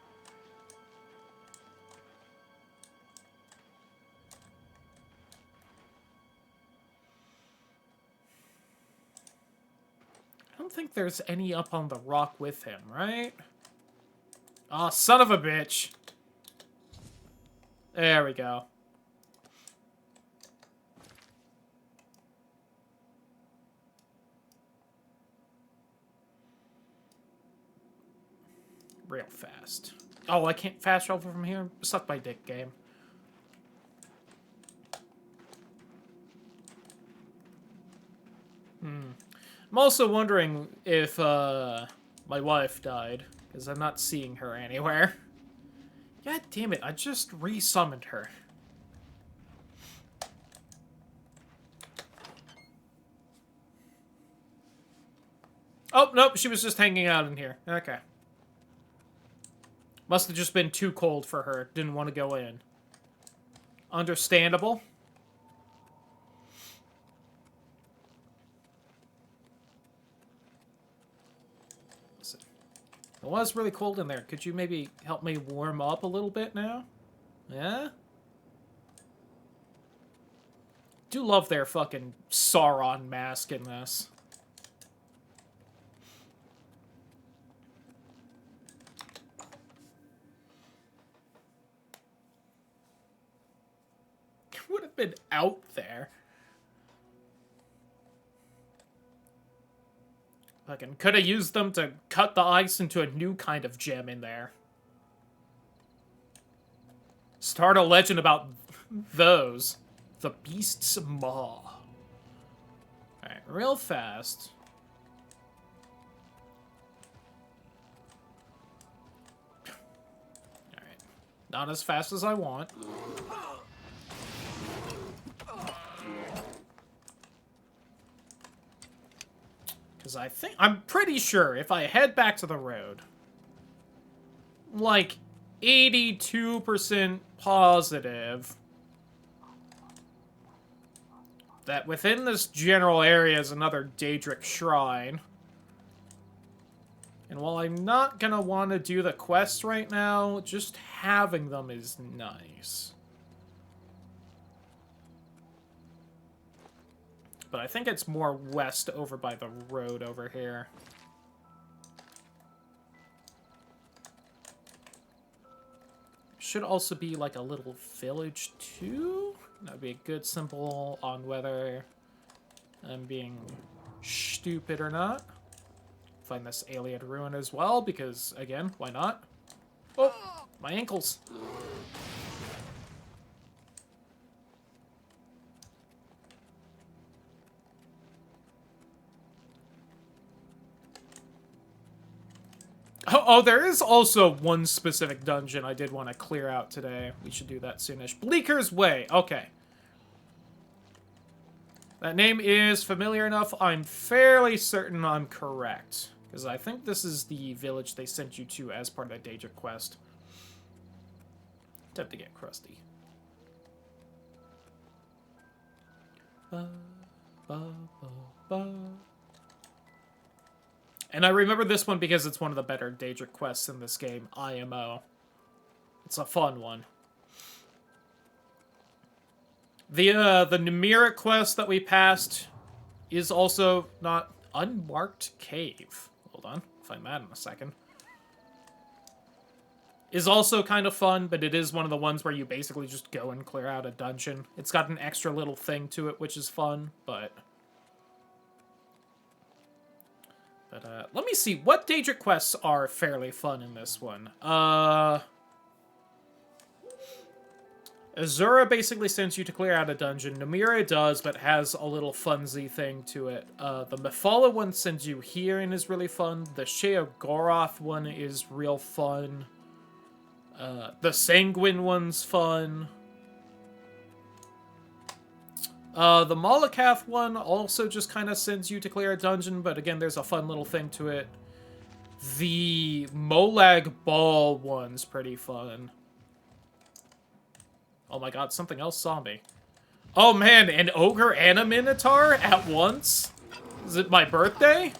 I don't think there's any up on the rock with him, right? Aw, son of a bitch. There we go. Real fast. Oh, I can't fast travel from here? Suck my dick, game. I'm also wondering if, my wife died, because I'm not seeing her anywhere. God damn it, I just re-summoned her. Oh, nope, she was just hanging out in here. Okay. Must have just been too cold for her. Didn't want to go in. Understandable. Listen, it was really cold in there. Could you maybe help me warm up a little bit now? Yeah? Do love their fucking Sauron mask in this. Would have been out there. Fucking could have used them to cut the ice into a new kind of gem in there. Start a legend about those. The Beast's Maw. Alright, real fast. Alright. Not as fast as I want. Because I'm pretty sure if I head back to the road, like 82% positive that within this general area is another Daedric shrine. And while I'm not gonna want to do the quests right now, just having them is nice. But I think it's more west over by the road over here. Should also be like a little village too? That'd be a good symbol on whether I'm being stupid or not. Find this alien ruin as well, because, again, why not? Oh, my ankles. Oh, there is also one specific dungeon I did want to clear out today. We should do that soonish. Bleaker's Way. Okay. That name is familiar enough. I'm fairly certain I'm correct. Because I think this is the village they sent you to as part of the Daedric quest. Time to get crusty. Ba, ba, ba, ba. And I remember this one because it's one of the better Daedric quests in this game, IMO. It's a fun one. The Numeric quest that we passed is also not Unmarked Cave. Hold on, find that in a second. Is also kind of fun, but it is one of the ones where you basically just go and clear out a dungeon. It's got an extra little thing to it, which is fun, but... let me see. What Daedric quests are fairly fun in this one? Azura basically sends you to clear out a dungeon. Namira does, but has a little funsy thing to it. The Mephala one sends you here and is really fun. The Sheogorath one is real fun. The Sanguine one's fun. The Malakath one also just kind of sends you to clear a dungeon, but again, there's a fun little thing to it. The Molag Bal one's pretty fun. Oh my god, something else saw me. Oh man, an ogre and a minotaur at once? Is it my birthday?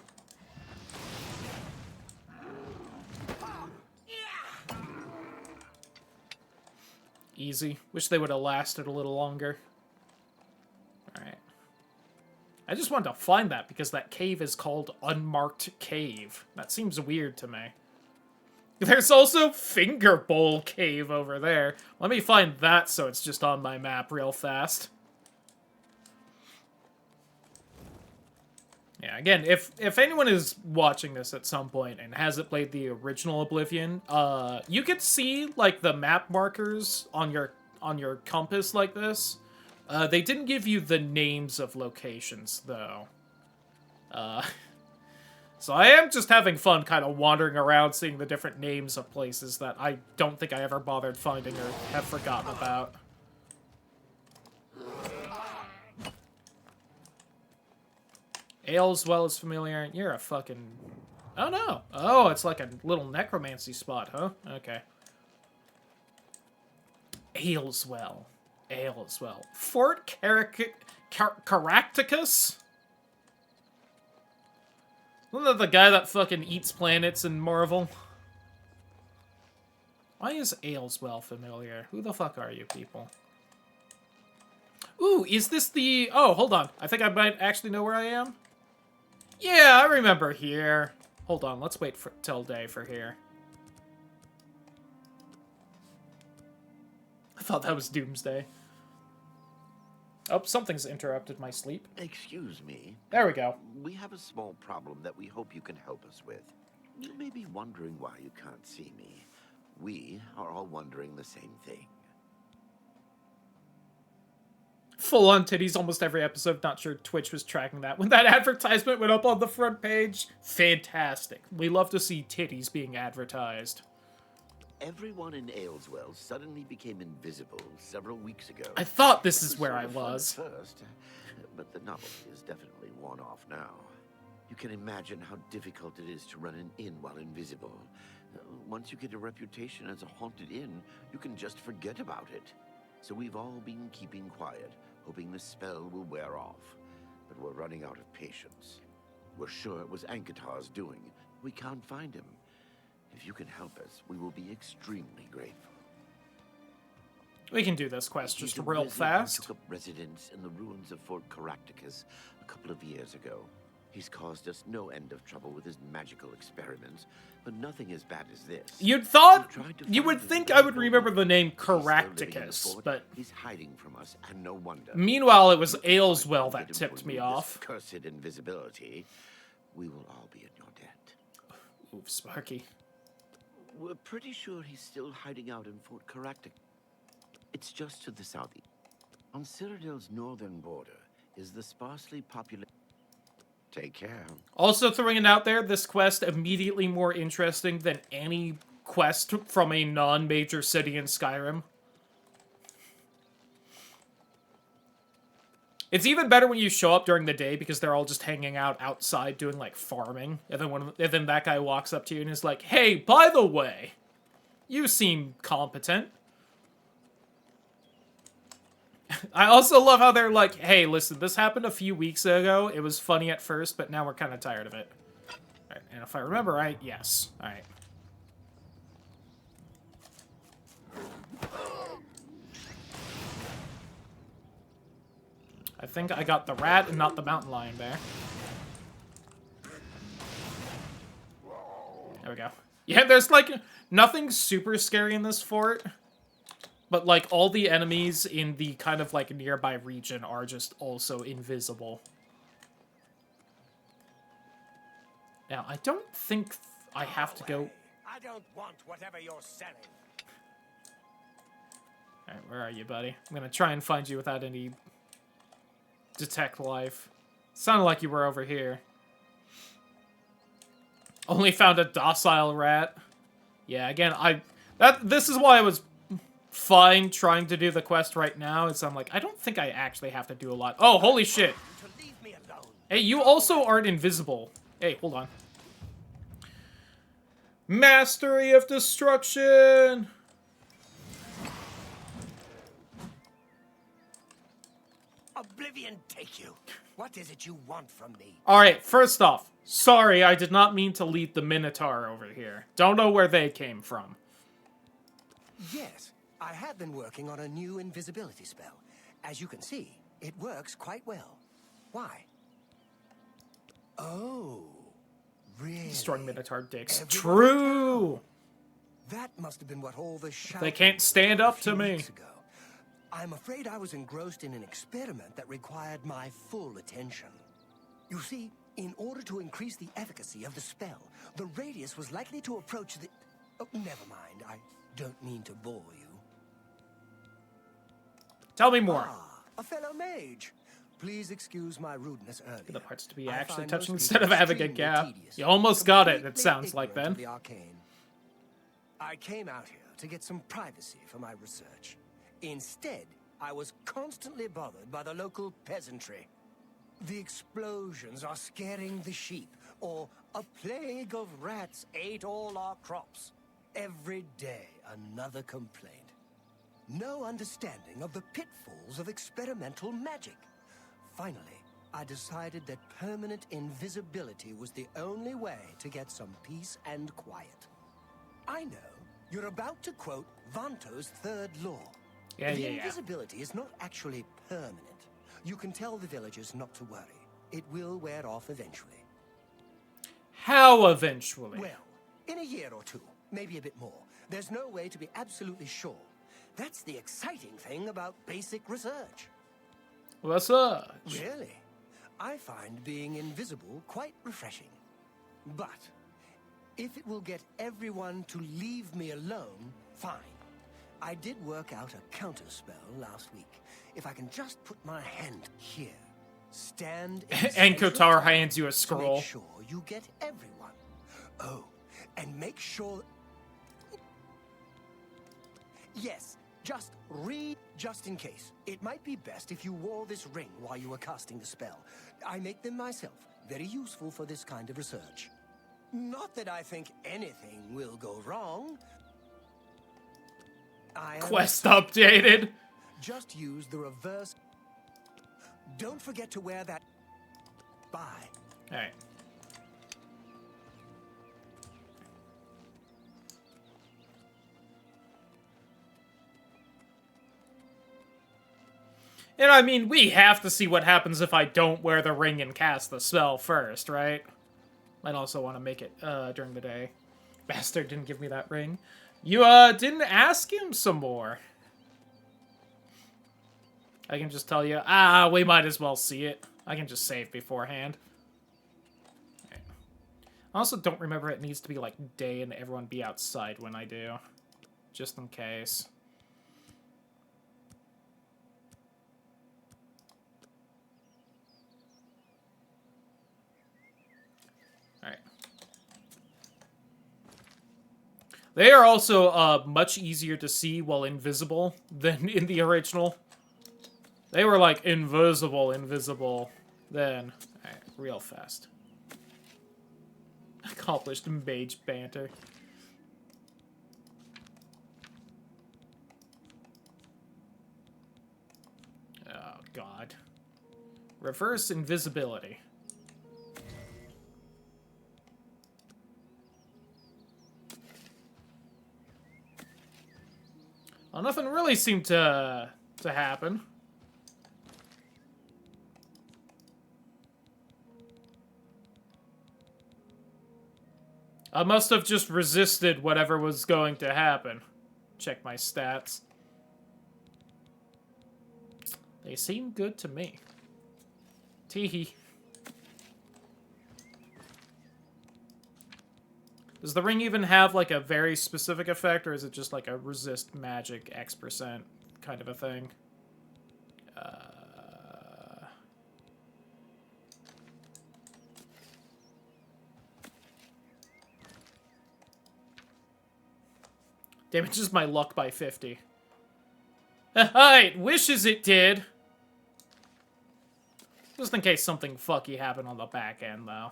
Easy. Wish they would have lasted a little longer. Alright. I just wanted to find that because that cave is called Unmarked Cave. That seems weird to me. There's also Finger Bowl Cave over there. Let me find that so it's just on my map real fast. Yeah, again, if anyone is watching this at some point and hasn't played the original Oblivion, you could see like the map markers on your compass like this. They didn't give you the names of locations though. So I am just having fun kind of wandering around seeing the different names of places that I don't think I ever bothered finding or have forgotten about. Ale's well is familiar. You're a fucking... Oh no. Oh, it's like a little necromancy spot, huh? Okay. Ayleswell. Ayleswell. Fort Caractacus? Isn't that the guy that fucking eats planets in Marvel? Why is Ayleswell familiar? Who the fuck are you people? Ooh, is this the... Oh, hold on. I think I might actually know where I am. Yeah, I remember here. Hold on, let's wait till day for here. I thought that was Doomsday. Oh, something's interrupted my sleep. Excuse me. There we go. We have a small problem that we hope you can help us with. You may be wondering why you can't see me. We are all wondering the same thing. Full-on titties almost every episode. Not sure Twitch was tracking that. When that advertisement went up on the front page, fantastic. We love to see titties being advertised. Everyone in Ayleswell suddenly became invisible several weeks ago. I thought this is where I was. At first, but the novelty is definitely worn off now. You can imagine how difficult it is to run an inn while invisible. Once you get a reputation as a haunted inn, you can just forget about it. So we've all been keeping quiet, hoping the spell will wear off. But we're running out of patience. We're sure it was Ankatar's doing. We can't find him. If you can help us, we will be extremely grateful. We can do this quest just He's a real wizard who fast. took up residence in the ruins of Fort Caractacus a couple of years ago. He's caused us no end of trouble with his magical experiments, but nothing as bad as this. You would think I would remember the name Caractacus, but he's hiding from us, and no wonder. Meanwhile, it was Ayleswell that tipped me off. Cursed invisibility. We will all be in your debt. Oof, Sparky. We're pretty sure he's still hiding out in Fort Caractacus. It's just to the southeast. On Citadel's northern border is the sparsely populated... Take care. Also throwing it out there, this quest immediately more interesting than any quest from a non-major city in Skyrim. It's even better when you show up during the day because they're all just hanging out outside doing like farming. And then that guy walks up to you and is like, "Hey, by the way, you seem competent." I also love how they're like, "Hey, listen, this happened a few weeks ago. It was funny at first, but now we're kind of tired of it." All right, and if I remember right, yes. All right. I think I got the rat and not the mountain lion there. There we go. Yeah, there's like nothing super scary in this fort. But, like, all the enemies in the kind of, like, nearby region are just also invisible. Now, I don't think I have to go... I don't want whatever you're selling. Alright, where are you, buddy? I'm gonna try and find you without any... detect life. Sounded like you were over here. Only found a docile rat. Yeah, again, this is why I was... fine trying to do the quest right now. Is I'm like, I don't think I actually have to do a lot. Oh, holy shit. Hey, you also aren't invisible. Hey, hold on. Mastery of Destruction! Oblivion take you. What is it you want from me? Alright, first off, sorry, I did not mean to lead the Minotaur over here. Don't know where they came from. Yes. I have been working on a new invisibility spell. As you can see, it works quite well. Why? Oh, really? Destroying Minotaur dicks. Everyone True! That must have been what all the shouting They can't stand up to me. weeks ago. I'm afraid I was engrossed in an experiment that required my full attention. You see, in order to increase the efficacy of the spell, the radius was likely to approach the... Oh, never mind. I don't mean to bore you. Tell me more. A fellow mage. Please excuse my rudeness earlier. The parts to be actually find touching most instead of people having a extremely gap. tedious, You almost got it, it completely sounds like ignorant then. of the arcane. I came out here to get some privacy for my research. Instead, I was constantly bothered by the local peasantry. The explosions are scaring the sheep, or a plague of rats ate all our crops. Every day, another complaint. no understanding of the pitfalls of experimental magic. Finally, I decided that permanent invisibility was the only way to get some peace and quiet. I know you're about to quote Vanto's third law. Yeah. Invisibility is not actually permanent. You can tell the villagers not to worry. It will wear off eventually. How eventually? Well, in a year or two, maybe a bit more. There's no way to be absolutely sure. That's the exciting thing about basic research. What's up? Really? I find being invisible quite refreshing. But if it will get everyone to leave me alone, fine. I did work out a counterspell last week. If I can just put my hand here, stand in and central Kotar time hands you a to scroll. make sure you get everyone. Oh, and make sure... Yes, just read just in case. It might be best if you wore this ring while you were casting the spell. I make them myself. Very useful for this kind of research. Not that I think anything will go wrong. Quest updated. Just use the reverse. Don't forget to wear that. Bye. Alright. And I mean, we have to see what happens if I don't wear the ring and cast the spell first, right? Might also want to make it during the day. Bastard didn't give me that ring. You didn't ask him some more. I can just tell you, we might as well see it. I can just save beforehand. Okay. I also don't remember it needs to be like day and everyone be outside when I do. Just in case. Alright. They are also much easier to see while invisible than in the original. They were like invisible, then. Alright, real fast. Accomplished mage banter. Oh, God. Reverse invisibility. Well, nothing really seemed to happen. I must have just resisted whatever was going to happen. Check my stats. They seem good to me. Teehee. Does the ring even have, like, a very specific effect, or is it just, like, a resist magic X% kind of a thing? Damages my luck by 50. Alright, wishes it did. Just in case something fucky happened on the back end, though.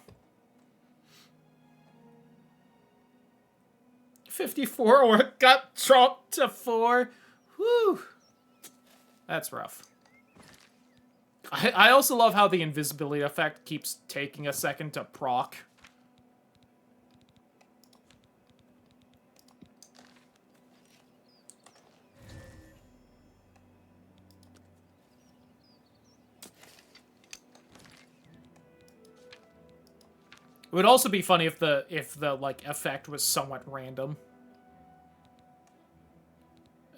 54 or it got dropped to 4. Whew. That's rough. I also love how the invisibility effect keeps taking a second to proc. It would also be funny if the like effect was somewhat random.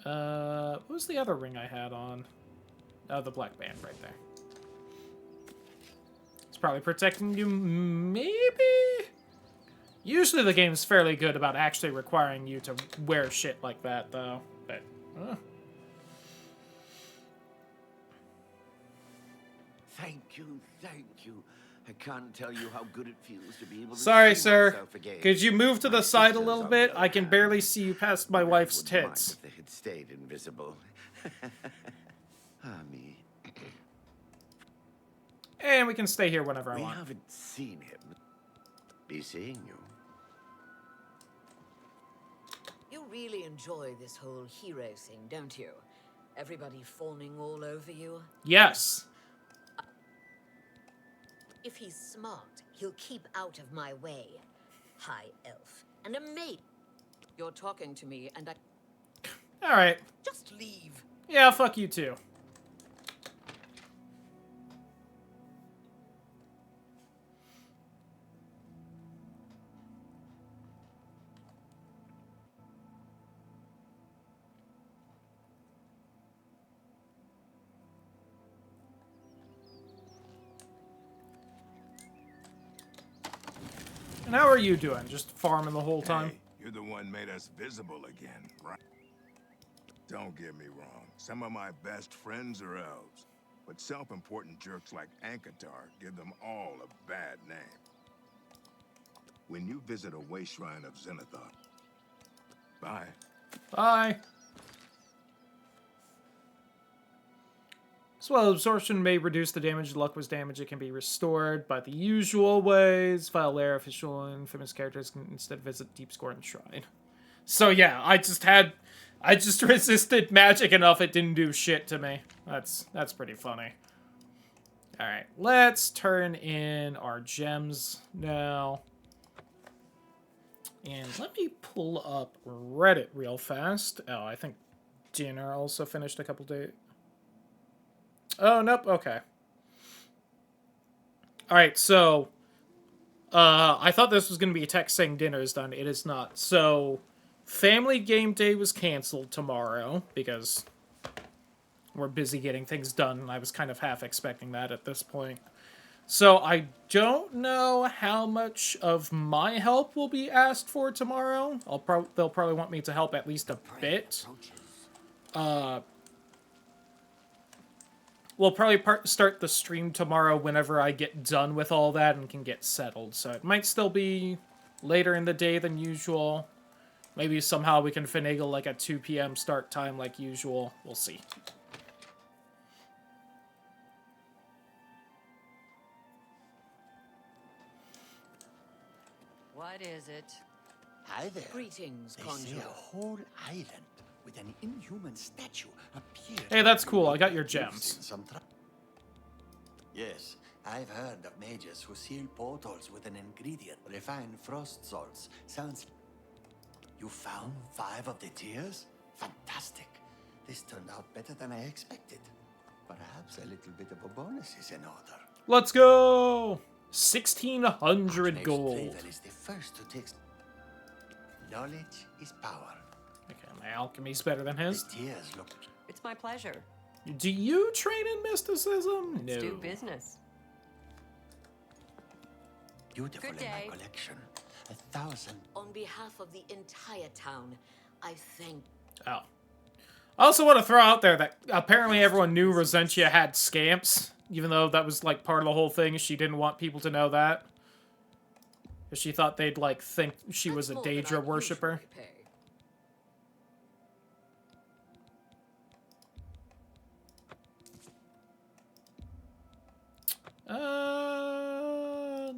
What was the other ring I had on? Oh, the black band right there. It's probably protecting you, maybe? Usually the game's fairly good about actually requiring you to wear shit like that, though. But, Thank you, thank you. I can't tell you how good it feels to be able to Sorry, see sir. myself again. Could you move to My the side a sisters, little on bit? the I other can hand, barely see you past my wife's wouldn't mind tits. if they had stayed invisible. Me. And we can stay here whenever I We want. haven't seen him. Be seeing you. You really enjoy this whole hero thing, don't you? Everybody fawning all over you? Yes. If he's smart, he'll keep out of my way. High elf. And a mate. You're talking to me, and I... Alright. Just leave. Yeah, fuck you too. And how are you doing? Just farming the whole time? Hey, you're the one made us visible again, right? Don't get me wrong. Some of my best friends are elves. But self-important jerks like Ankatar give them all a bad name. When you visit a way shrine of Zenithar. Bye. Bye. So while absorption may reduce the damage, luck was damage, it can be restored by the usual ways. File lair, official and infamous characters can instead visit Deep Scorn Shrine. So yeah, I just resisted magic enough it didn't do shit to me. That's pretty funny. Alright, let's turn in our gems now. And let me pull up Reddit real fast. Oh, I think dinner also finished a couple days. Oh, nope, okay. Alright, so... I thought this was going to be a text saying dinner is done. It is not. So, Family Game Day was canceled tomorrow, because we're busy getting things done, and I was kind of half expecting that at this point. So, I don't know how much of my help will be asked for tomorrow. They'll probably want me to help at least a bit. We'll probably start the stream tomorrow whenever I get done with all that and can get settled. So it might still be later in the day than usual. Maybe somehow we can finagle like a 2 p.m. start time like usual. We'll see. What is it? Hi there. Greetings, They Conjure. say a whole island with an inhuman statue appeared. Hey, that's cool. I got your gems. Yes, I've heard of mages who seal portals with an ingredient. Refined frost salts. Sounds... You found 5 of the tears? Fantastic. This turned out better than I expected. Perhaps a little bit of a bonus is in order. Let's go! 1,600 gold. Draven is the first to take... Knowledge is power. Okay, my alchemy's better than his. The tears look... It's my pleasure. Do you train in mysticism? Let's No. do business. Beautiful Good in day. my collection. 1,000. On behalf of the entire town, I thank... Oh. I also want to throw out there that apparently everyone knew Rosentia had scamps, even though that was, like, part of the whole thing. She didn't want people to know that. Because she thought they'd, like, think she was a Daedra worshiper.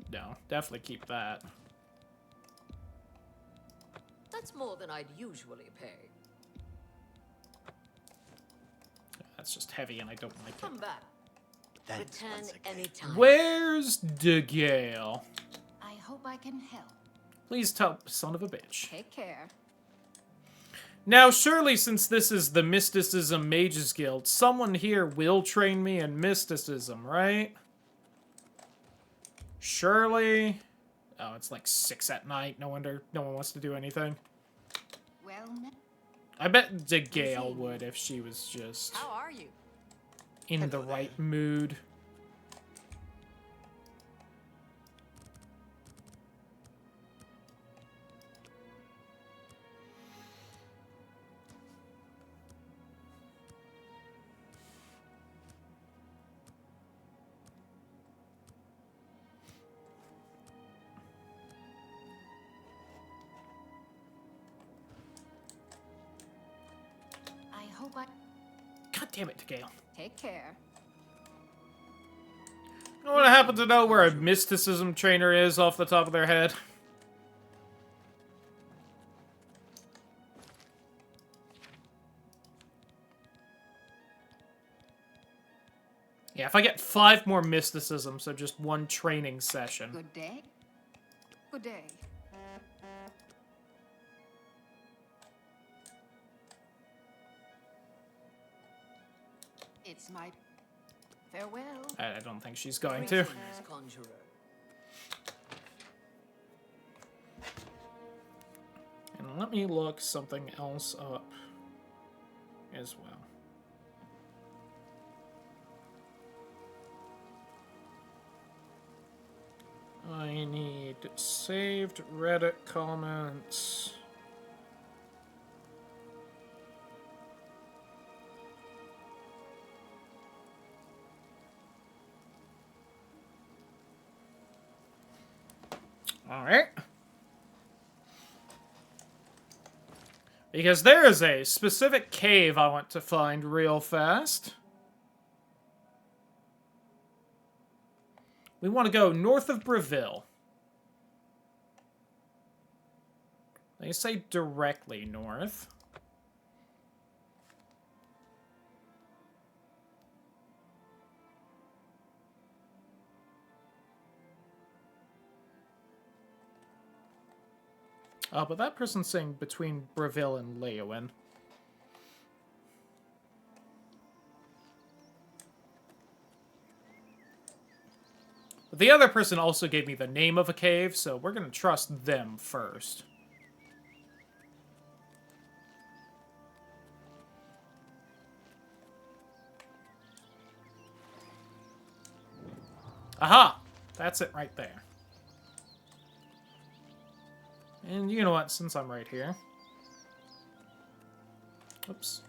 No. Definitely keep that. That's more than I'd usually pay. That's just heavy and I don't like Come it. back. Return anytime. Where's DeGale? I hope I can help. Please tell, son of a bitch. Take care. Now, surely since this is the Mysticism Mages Guild, someone here will train me in mysticism, right? Surely? Oh, it's like 6 at night. No wonder no one wants to do anything. Well, I bet DeGale would if she was just How are you? in the right mood. I hope I... God damn it, DeGale. Take care. No one happen to know where a mysticism trainer is off the top of their head. Yeah, if I get 5 more mysticism, so just 1 training session. Good day. Good day. It's my farewell. I don't think she's going to. Conjurer. And let me look something else up as well. I need saved Reddit comments. Alright. Because there is a specific cave I want to find real fast. We want to go north of Breville. They say directly north. Oh, but that person's saying between Breville and Leowin. But the other person also gave me the name of a cave, so we're gonna trust them first. Aha! That's it right there. And you know what, since I'm right here... Oops.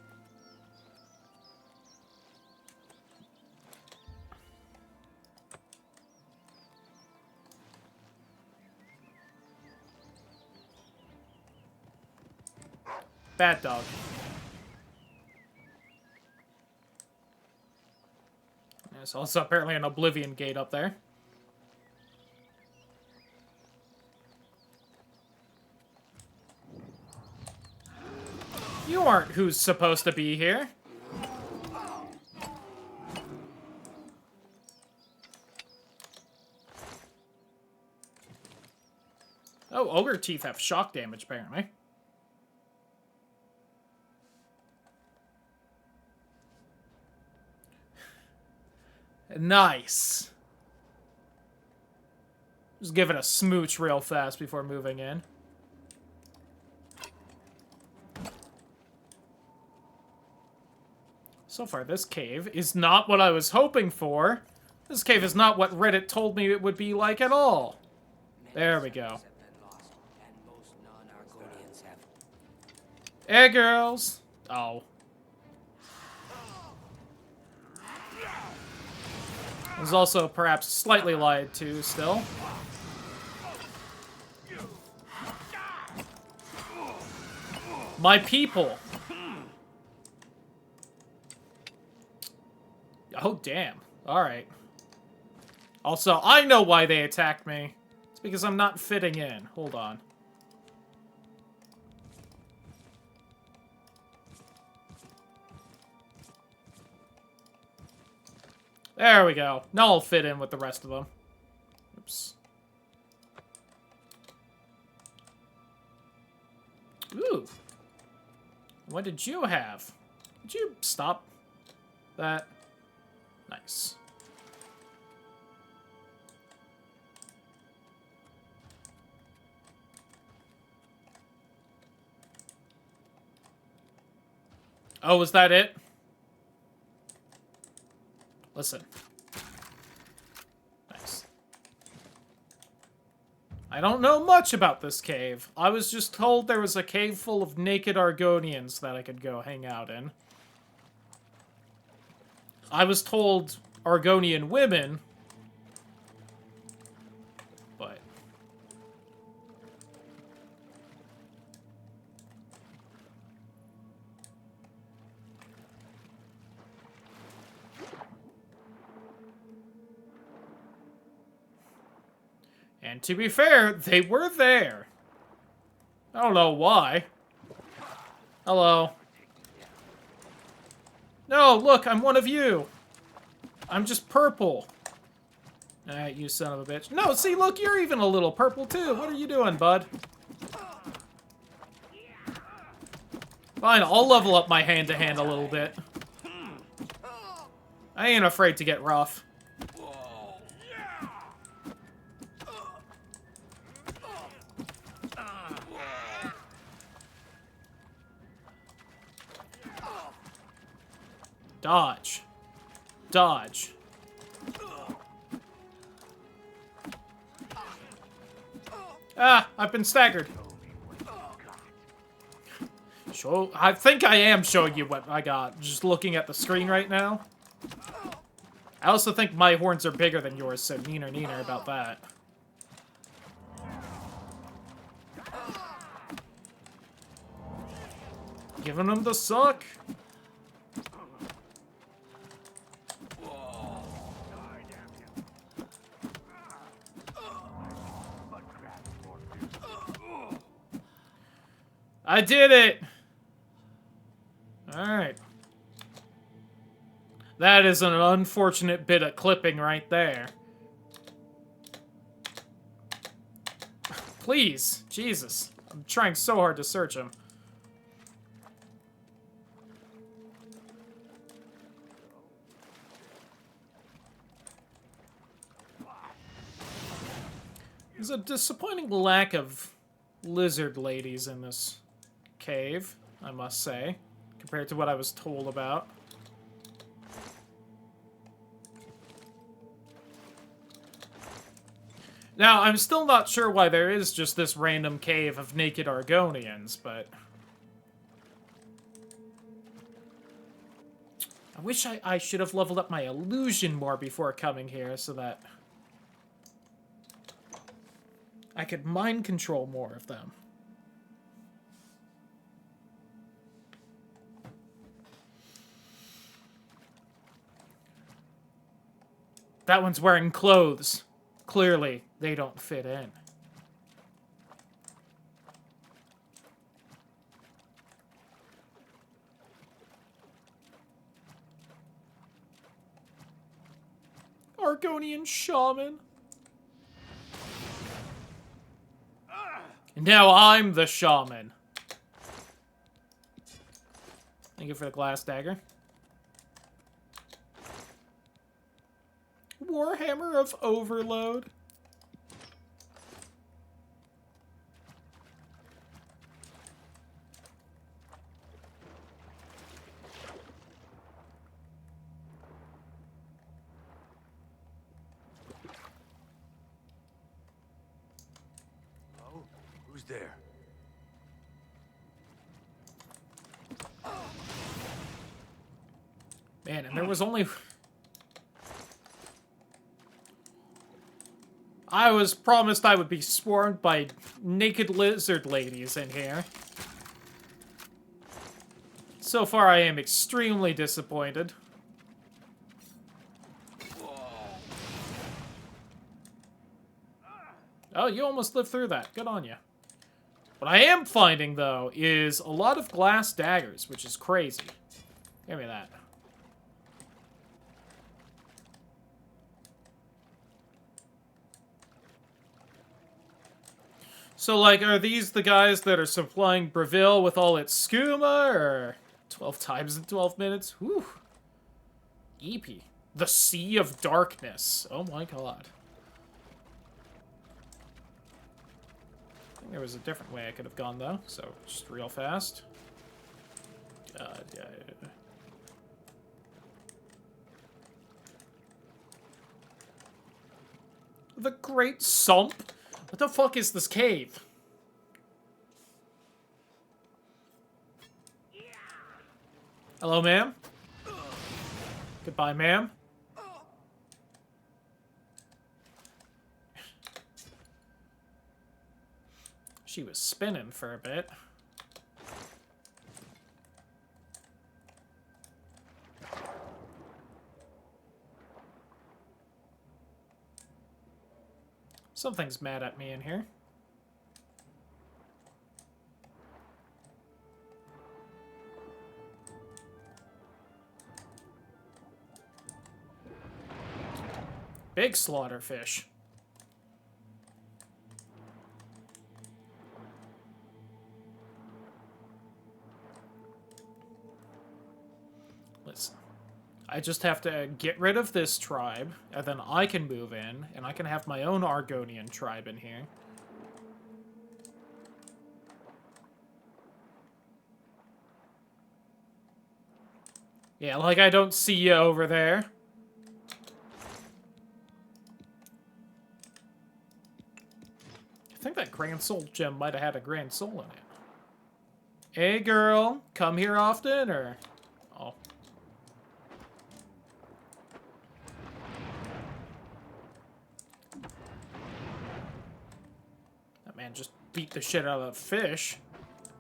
Bad dog. There's also apparently an Oblivion gate up there. You aren't who's supposed to be here. Oh, ogre teeth have shock damage, apparently. Nice. Just give it a smooch real fast before moving in. So far, this cave is not what I was hoping for. This cave is not what Reddit told me it would be like at all. There we go. Hey, girls. Oh. I was also perhaps slightly lied to still. My people. Oh, damn. Alright. Also, I know why they attacked me. It's because I'm not fitting in. Hold on. There we go. Now I'll fit in with the rest of them. Oops. Ooh. What did you have? Did you stop that? Nice. Oh, was that it? Listen. Nice. I don't know much about this cave. I was just told there was a cave full of naked Argonians that I could go hang out in. I was told Argonian women, but... And to be fair, they were there. I don't know why. Hello. No, look, I'm one of you. I'm just purple. Alright, you son of a bitch. No, see, look, you're even a little purple, too. What are you doing, bud? Fine, I'll level up my hand-to-hand a little bit. I ain't afraid to get rough. Dodge. Dodge. Ah, I've been staggered. I think I am showing you what I got, just looking at the screen right now. I also think my horns are bigger than yours, so neener about that. Giving them the suck. I did it! Alright. That is an unfortunate bit of clipping right there. Please, Jesus. I'm trying so hard to search him. There's a disappointing lack of lizard ladies in this cave, I must say, compared to what I was told about. Now, I'm still not sure why there is just this random cave of naked Argonians, but... I wish I should have leveled up my illusion more before coming here, so that I could mind control more of them. That one's wearing clothes. Clearly, they don't fit in. Argonian shaman. And now I'm the shaman. Thank you for the glass dagger. Warhammer of Overload. Hello? Who's there? Man, and there was only... I was promised I would be swarmed by naked lizard ladies in here. So far, I am extremely disappointed. Oh, you almost lived through that. Good on you. What I am finding, though, is a lot of glass daggers, which is crazy. Give me that. So, like, are these the guys that are supplying Breville with all its skooma, or 12 times in 12 minutes? Whew. Eepy. The Sea of Darkness. Oh my god. I think there was a different way I could have gone, though, so just real fast. Yeah. The Great Sump? What the fuck is this cave? Hello, ma'am? Goodbye, ma'am. She was spinning for a bit. Something's mad at me in here. Big slaughterfish. Listen. I just have to get rid of this tribe, and then I can move in, and I can have my own Argonian tribe in here. Yeah, like I don't see you over there. I think that Grand Soul gem might have had a Grand Soul in it. Hey girl, come here often, or... Oh. That man just beat the shit out of the fish.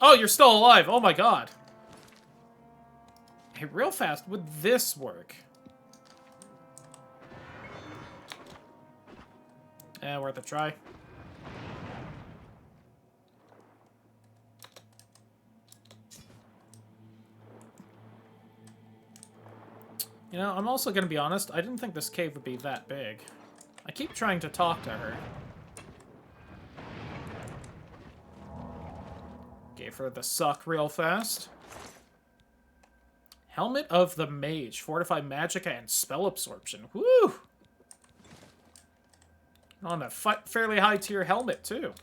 Oh, you're still alive! Oh my god! Hey, real fast, would this work? Worth a try. You know, I'm also gonna be honest, I didn't think this cave would be that big. I keep trying to talk to her. Gave her the suck real fast. Helmet of the Mage. Fortify Magicka and Spell Absorption. Woo! On a fairly high tier helmet, too.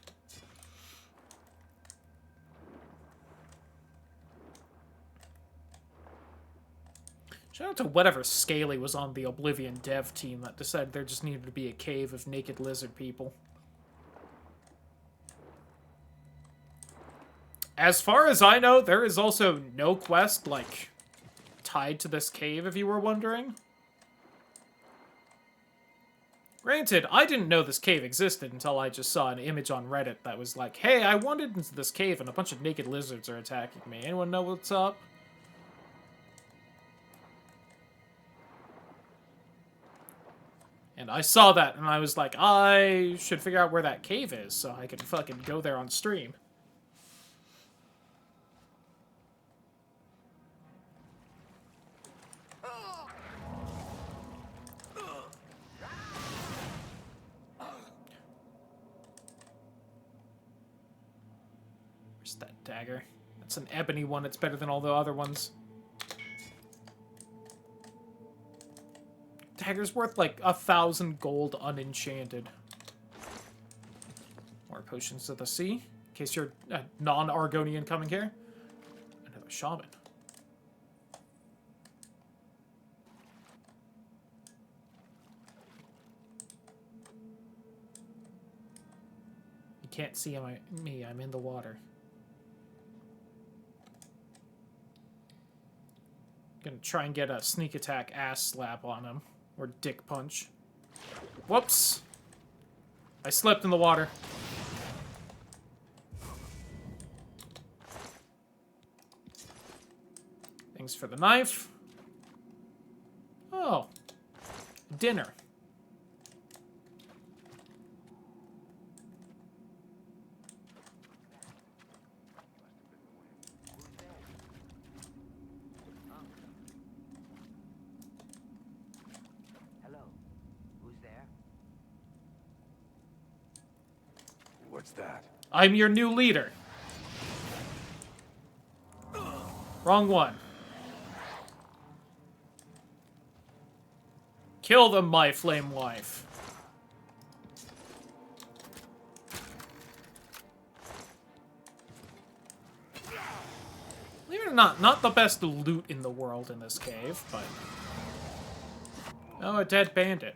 Shout out to whatever Scaly was on the Oblivion dev team that decided there just needed to be a cave of naked lizard people. As far as I know, there is also no quest, like, tied to this cave, if you were wondering. Granted, I didn't know this cave existed until I just saw an image on Reddit that was like, hey, I wandered into this cave and a bunch of naked lizards are attacking me. Anyone know what's up? And I saw that, and I was like, I should figure out where that cave is so I can fucking go there on stream. Where's that dagger? That's an ebony one. It's better than all the other ones. Dagger's worth like 1,000 gold unenchanted. More potions of the sea. In case you're a non-Argonian coming here. Another shaman. You can't see me, I'm in the water. Gonna try and get a sneak attack ass slap on him. Or dick punch. Whoops! I slipped in the water. Thanks for the knife. Oh. Dinner. What's that? I'm your new leader. Wrong one. Kill them, my flame wife. Believe it or not the best loot in the world in this cave, but... Oh, a dead bandit.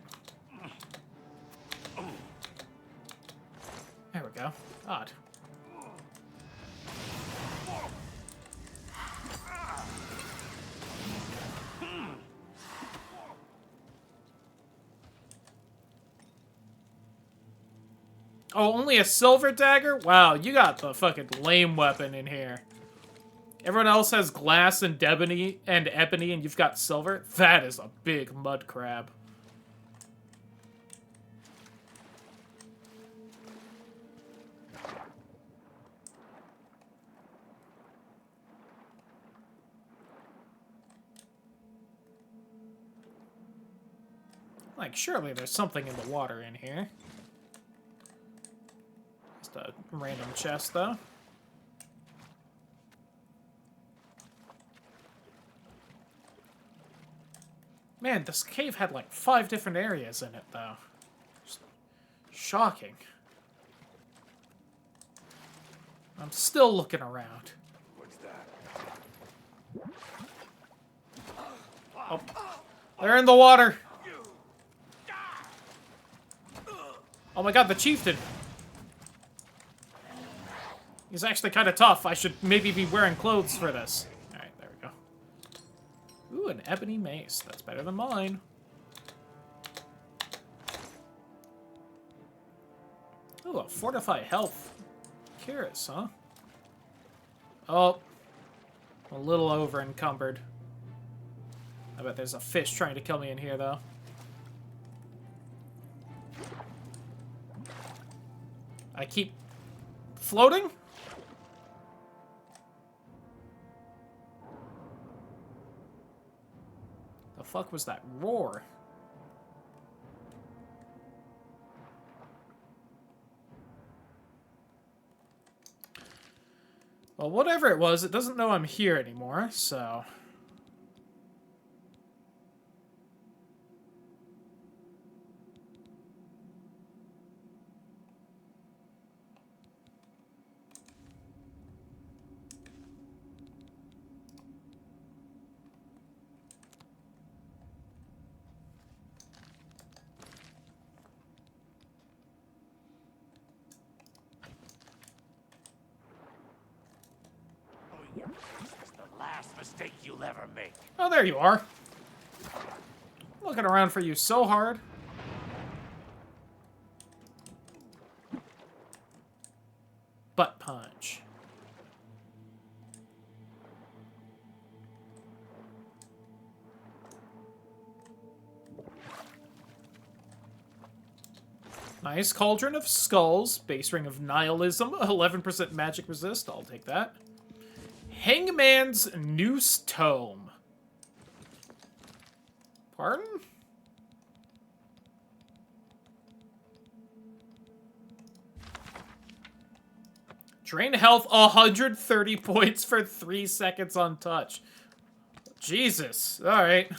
There we go. Odd. Oh, only a silver dagger? Wow, you got the fucking lame weapon in here. Everyone else has glass and ebony, and you've got silver? That is a big mud crab. Like, surely there's something in the water in here. Just a random chest, though. Man, this cave had like 5 different areas in it, though. Just shocking. I'm still looking around. What's that? Oh, they're in the water. Oh my god, the chieftain. He's actually kind of tough. I should maybe be wearing clothes for this. Alright, there we go. Ooh, an ebony mace. That's better than mine. Ooh, a fortify health. Curious, huh? Oh. A little over encumbered. I bet there's a fish trying to kill me in here, though. I keep floating? The fuck was that roar? Well, whatever it was, it doesn't know I'm here anymore, so... This is the last mistake you'll ever make. Oh, there you are. Looking around for you so hard. Butt punch. Nice. Cauldron of Skulls. Base ring of Nihilism. 11% magic resist. I'll take that. Hangman's Noose Tome. Pardon? Drain health 130 points for 3 seconds on touch. Jesus. Alright.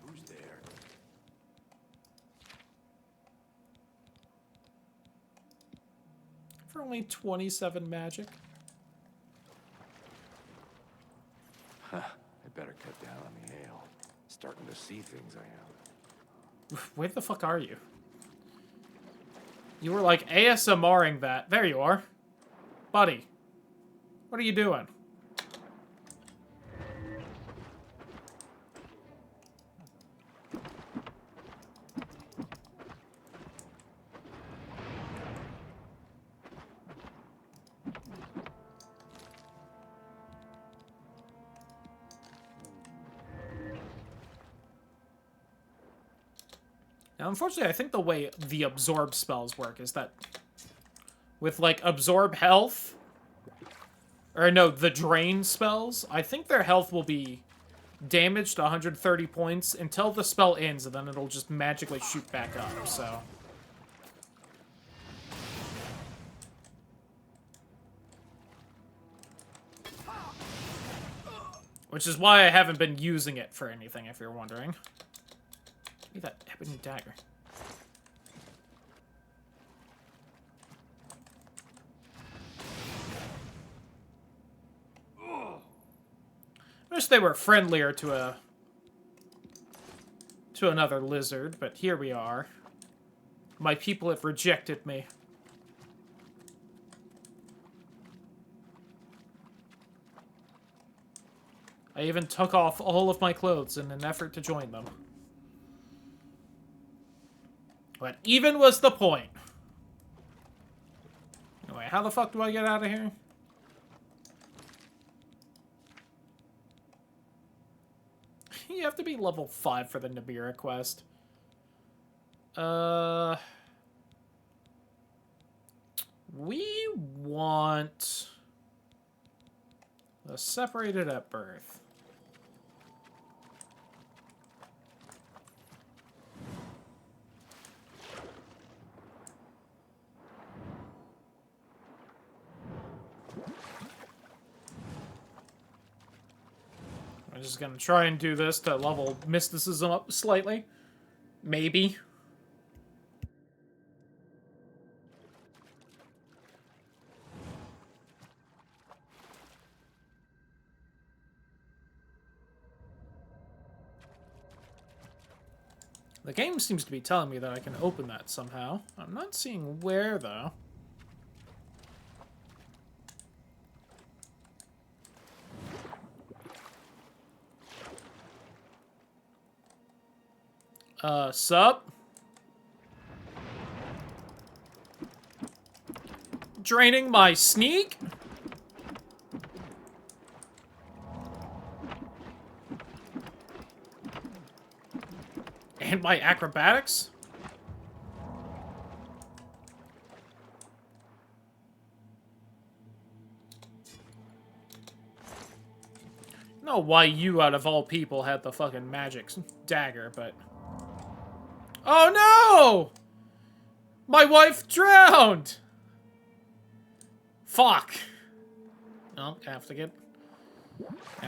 Who's there? For only 27 magic. Huh. I better cut down on the ale. Starting to see things I am. Where the fuck are you? You were like ASMRing that. There you are. Buddy. What are you doing? Now, unfortunately, I think the way the absorb spells work is that with, like, absorb health, or no, the drain spells, I think their health will be damaged to 130 points until the spell ends, and then it'll just magically shoot back up, so... Which is why I haven't been using it for anything, if you're wondering. Give me that ebony dagger. I wish they were friendlier to another lizard, but here we are. My people have rejected me. I even took off all of my clothes in an effort to join them. But even was the point. Anyway, how the fuck do I get out of here? You have to be level 5 for the Nabira quest. We want... Separated at birth. I'm just gonna try and do this to level mysticism up slightly. Maybe. The game seems to be telling me that I can open that somehow. I'm not seeing where, though. Sup? Draining my sneak? And my acrobatics? I don't know why you, out of all people, had the fucking magic dagger, but... Oh no! My wife drowned! Fuck. Well, have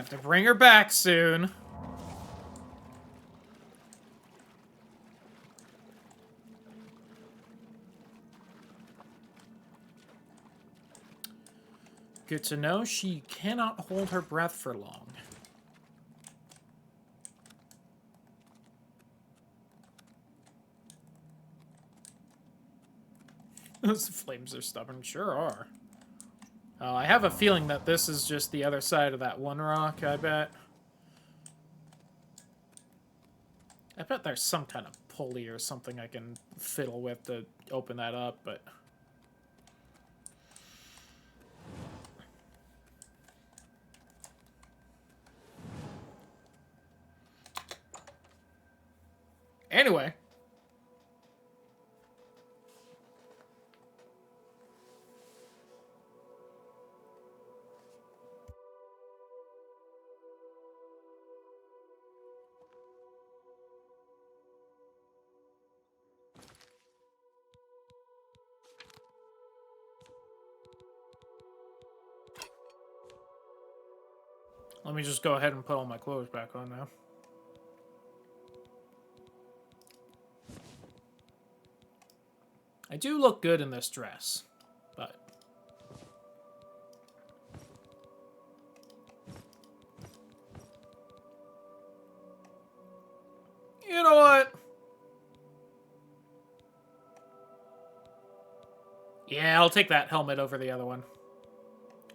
to bring her back soon. Good to know she cannot hold her breath for long. Those flames are stubborn, sure are. I have a feeling that this is just the other side of that one rock, I bet. I bet there's some kind of pulley or something I can fiddle with to open that up, but... Anyway. Let me just go ahead and put all my clothes back on now. I do look good in this dress, but... You know what? Yeah, I'll take that helmet over the other one.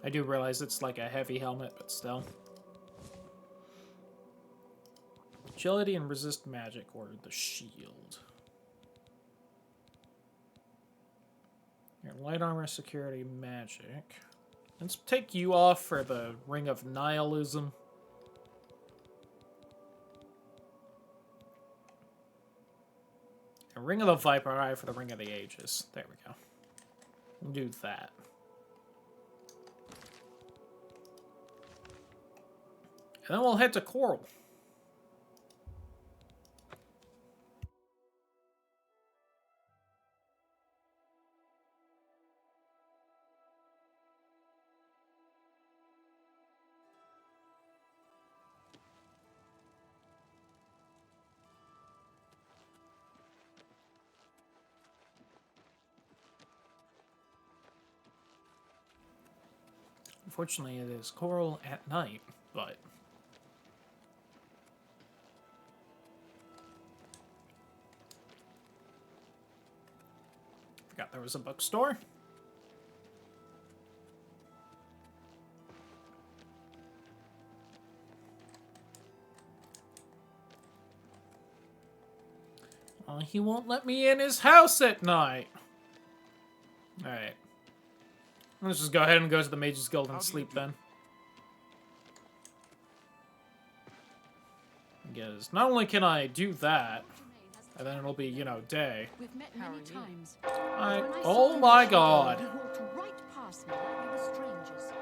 I do realize it's like a heavy helmet, but still. Agility and resist magic, or the shield. Your light armor, security, magic. Let's take you off for the Ring of Nihilism. And Ring of the Viper Eye for the Ring of the Ages. There we go. We'll do that. And then we'll head to Coral. Unfortunately, it is Coral at night, but... Forgot there was a bookstore. He won't let me in his house at night. Alright. Let's just go ahead and go to the Mage's Guild and sleep then. Because not only can I do that, and then it'll be, you know, day. We've met many times. Oh my god. You walked right past me like we were strangers.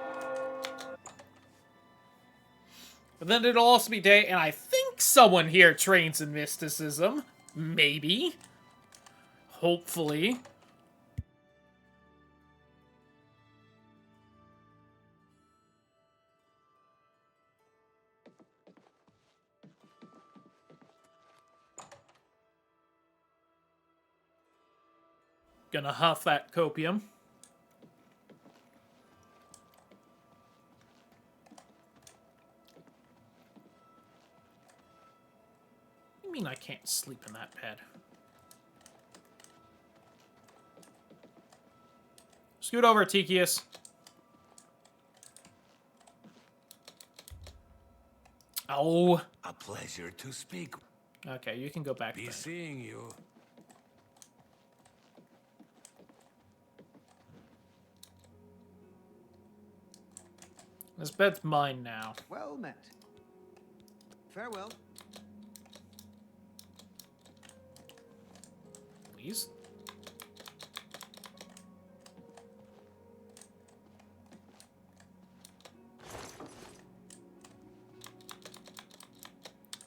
But then it'll also be day, and I think someone here trains in mysticism. Maybe. Hopefully. Gonna huff that copium. What do you mean I can't sleep in that bed? Scoot over, Tikius. Oh. A pleasure to speak. Okay, you can go back to Be bed. seeing you. This bed's mine now. Well met. Farewell. Please?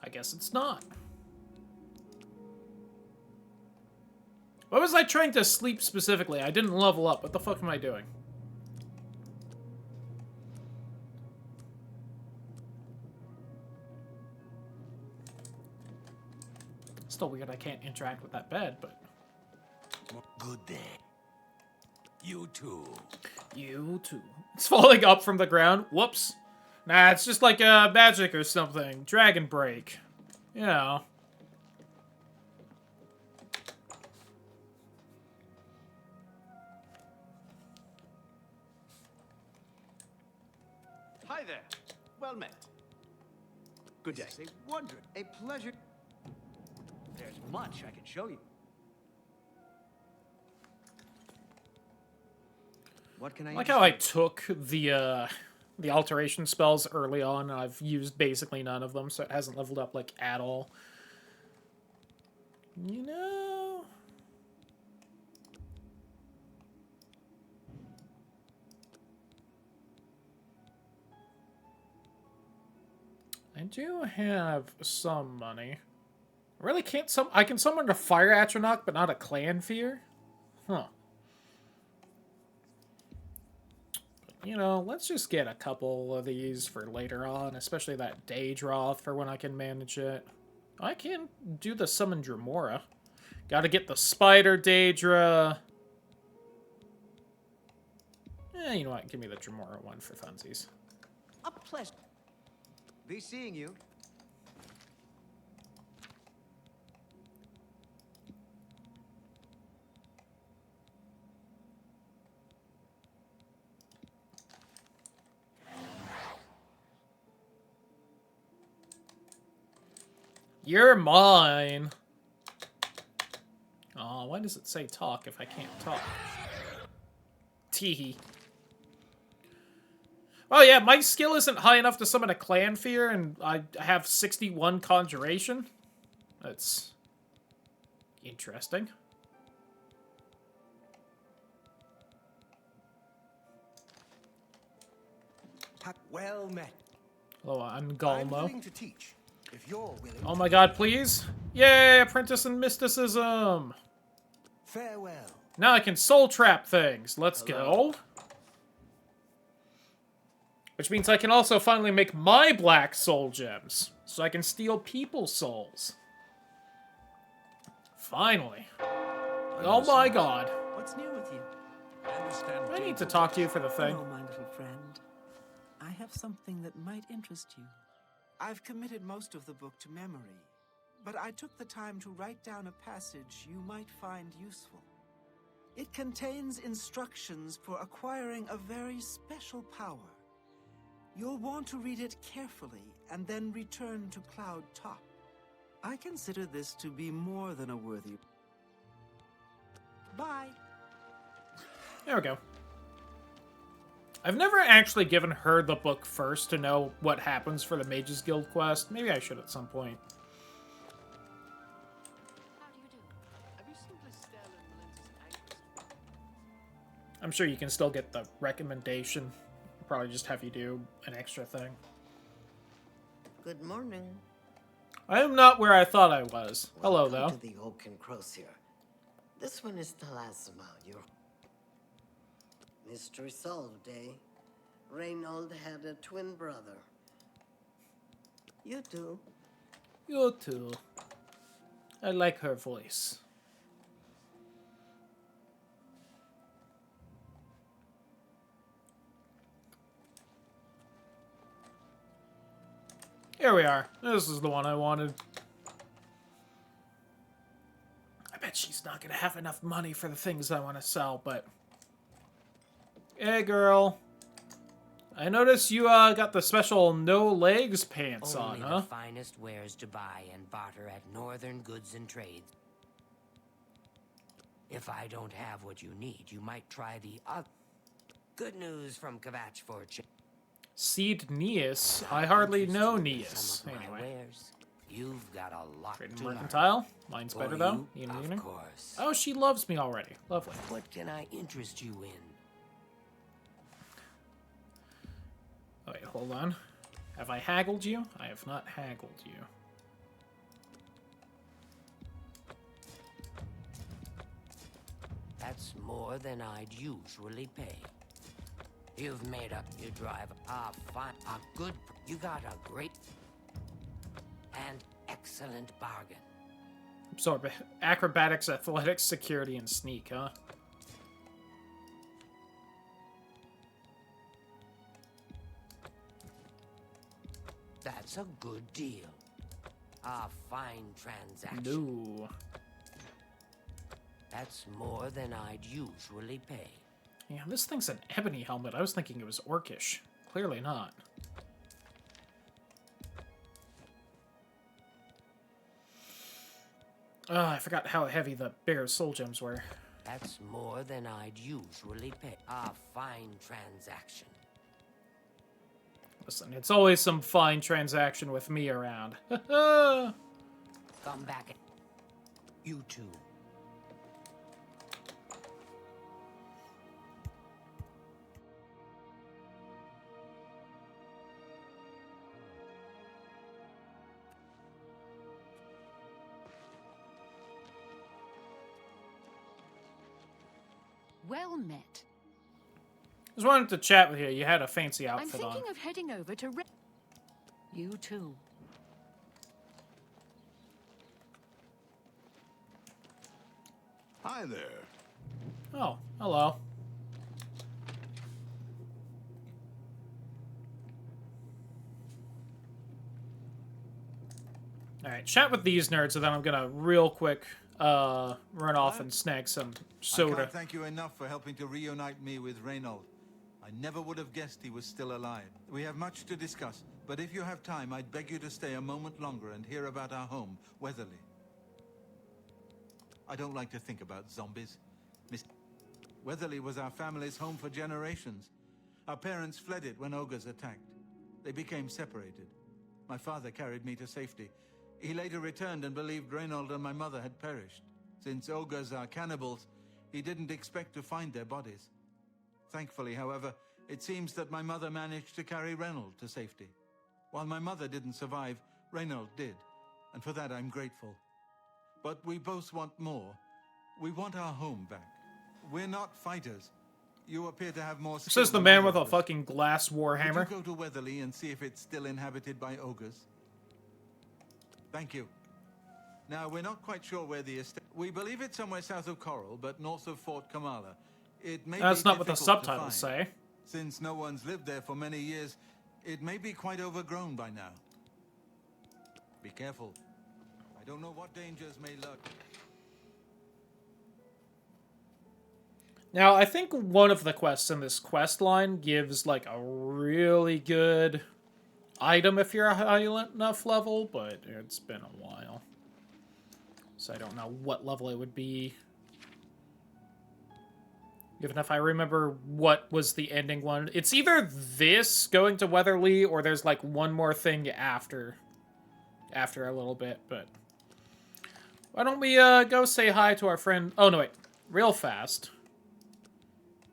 I guess it's not. What was I trying to sleep specifically? I didn't level up. What the fuck am I doing? Still weird I can't interact with that bed, but... Good day. You too. You too. It's falling up from the ground. Whoops. Nah, it's just like magic or something. Dragon break. You know. Hi there. Well met. Good day. A wonder. A pleasure. There's much I can show you. What can I Like how I took the alteration spells early on, and I've used basically none of them, so it hasn't leveled up, like, at all. You know... I do have some money. I really can't I can summon a Fire Atronach, but not a Clan Fear? Huh. You know, let's just get a couple of these for later on, especially that Daedroth for when I can manage it. I can do the Summon Dremora. Gotta get the Spider Daedra. You know what? Give me the Dremora one for funsies. A pleasure. Be seeing you. You're mine. Aw, why does it say talk if I can't talk? Teehee. Oh yeah, my skill isn't high enough to summon a Clan Fear, and I have 61 Conjuration. That's... interesting. Well met. Hello, I'm I'm Galmo. willing to teach, if you're willing. Oh my god, please! Yay, Apprentice in Mysticism! Farewell. Now I can soul trap things. Let's go. Which means I can also finally make my black soul gems. So I can steal people's souls. Finally. Oh my god. What's new with you? I need to talk to you for the thing. Hello, my little friend. I have something that might interest you. I've committed most of the book to memory, but I took the time to write down a passage you might find useful. It contains instructions for acquiring a very special power. You'll want to read it carefully and then return to Cloud Top. I consider this to be more than a worthy... Bye. There we go. I've never actually given her the book first to know what happens for the Mages Guild quest. Maybe I should at some point. I'm sure you can still get the recommendation. Probably just have you do an extra thing. Good morning. I am not where I thought I was. Hello, Welcome though. to the Oaken Crosier. This one is Talasima, your... Mystery solved, eh? Reynold had a twin brother. You too. You too. I like her voice. Here we are. This is the one I wanted. I bet she's not gonna have enough money for the things I want to sell, but... Hey, girl. I noticed you got the special no legs pants Only on, huh? the finest wares to buy and barter at Northern Goods and Trade. If I don't have what you need, you might try the good news from Kvatch Fortune. Seed Neas? I hardly know Neas. Some of my Anyway. wares. You've got a lot Trade to mercantile. Mine's For better, though. you, Eeny, of meeny. course. Oh, she loves me already. Lovely. What can I interest you in? Oh, wait, hold on. Have I haggled you? I have not haggled you. That's more than I'd usually pay. You've made up. You drive a good. You got a great and excellent bargain. Absorb acrobatics, athletics, security, and sneak, huh? That's a good deal. A fine transaction. No. That's more than I'd usually pay. Yeah, this thing's an ebony helmet. I was thinking it was orcish. Clearly not. I forgot how heavy the bigger soul gems were. That's more than I'd usually pay. A fine transaction. Listen, it's always some fine transaction with me around. Ha Come back. You too. Well met. Just wanted to chat with you. You had a fancy I'm outfit thinking on. of heading over to You too. Hi there. Oh, hello. Alright, chat with these nerds, and then I'm gonna real quick run off and snag some I soda. can't thank you enough for helping to reunite me with Reynold. I never would have guessed he was still alive. We have much to discuss, but if you have time, I'd beg you to stay a moment longer and hear about our home, Weatherly. I don't like to think about zombies. Miss Weatherly was our family's home for generations. Our parents fled it when ogres attacked. They became separated. My father carried me to safety. He later returned and believed Reynold and my mother had perished. Since ogres are cannibals, he didn't expect to find their bodies. Thankfully, however, it seems that my mother managed to carry Reynold to safety. While my mother didn't survive, Reynold did, and for that I'm grateful. But we both want more. We want our home back. We're not fighters. You appear to have more skill. This is the than man other with a of us. fucking glass warhammer. Would you go to Weatherly and see if it's still inhabited by ogres? Thank you. Now, we're not quite sure where the estate... We believe it's somewhere south of Coral, but north of Fort Kamala. It may That's be not what the difficult to subtitles find. say. Since no one's lived there for many years, it may be quite overgrown by now. Be careful. I don't know what dangers may lurk. Now, I think one of the quests in this quest line gives, like, a really good item if you're a high enough level, but it's been a while. So I don't know what level it would be. Even if I remember what was the ending one. It's either this, going to Weatherly, or there's, like, one more thing after a little bit, but... Why don't we, go say hi to our friend... Oh, no, wait. Real fast.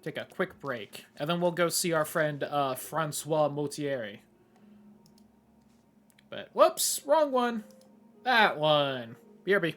Take a quick break. And then we'll go see our friend, Francois Motieri. But, whoops, wrong one. That one. BRB.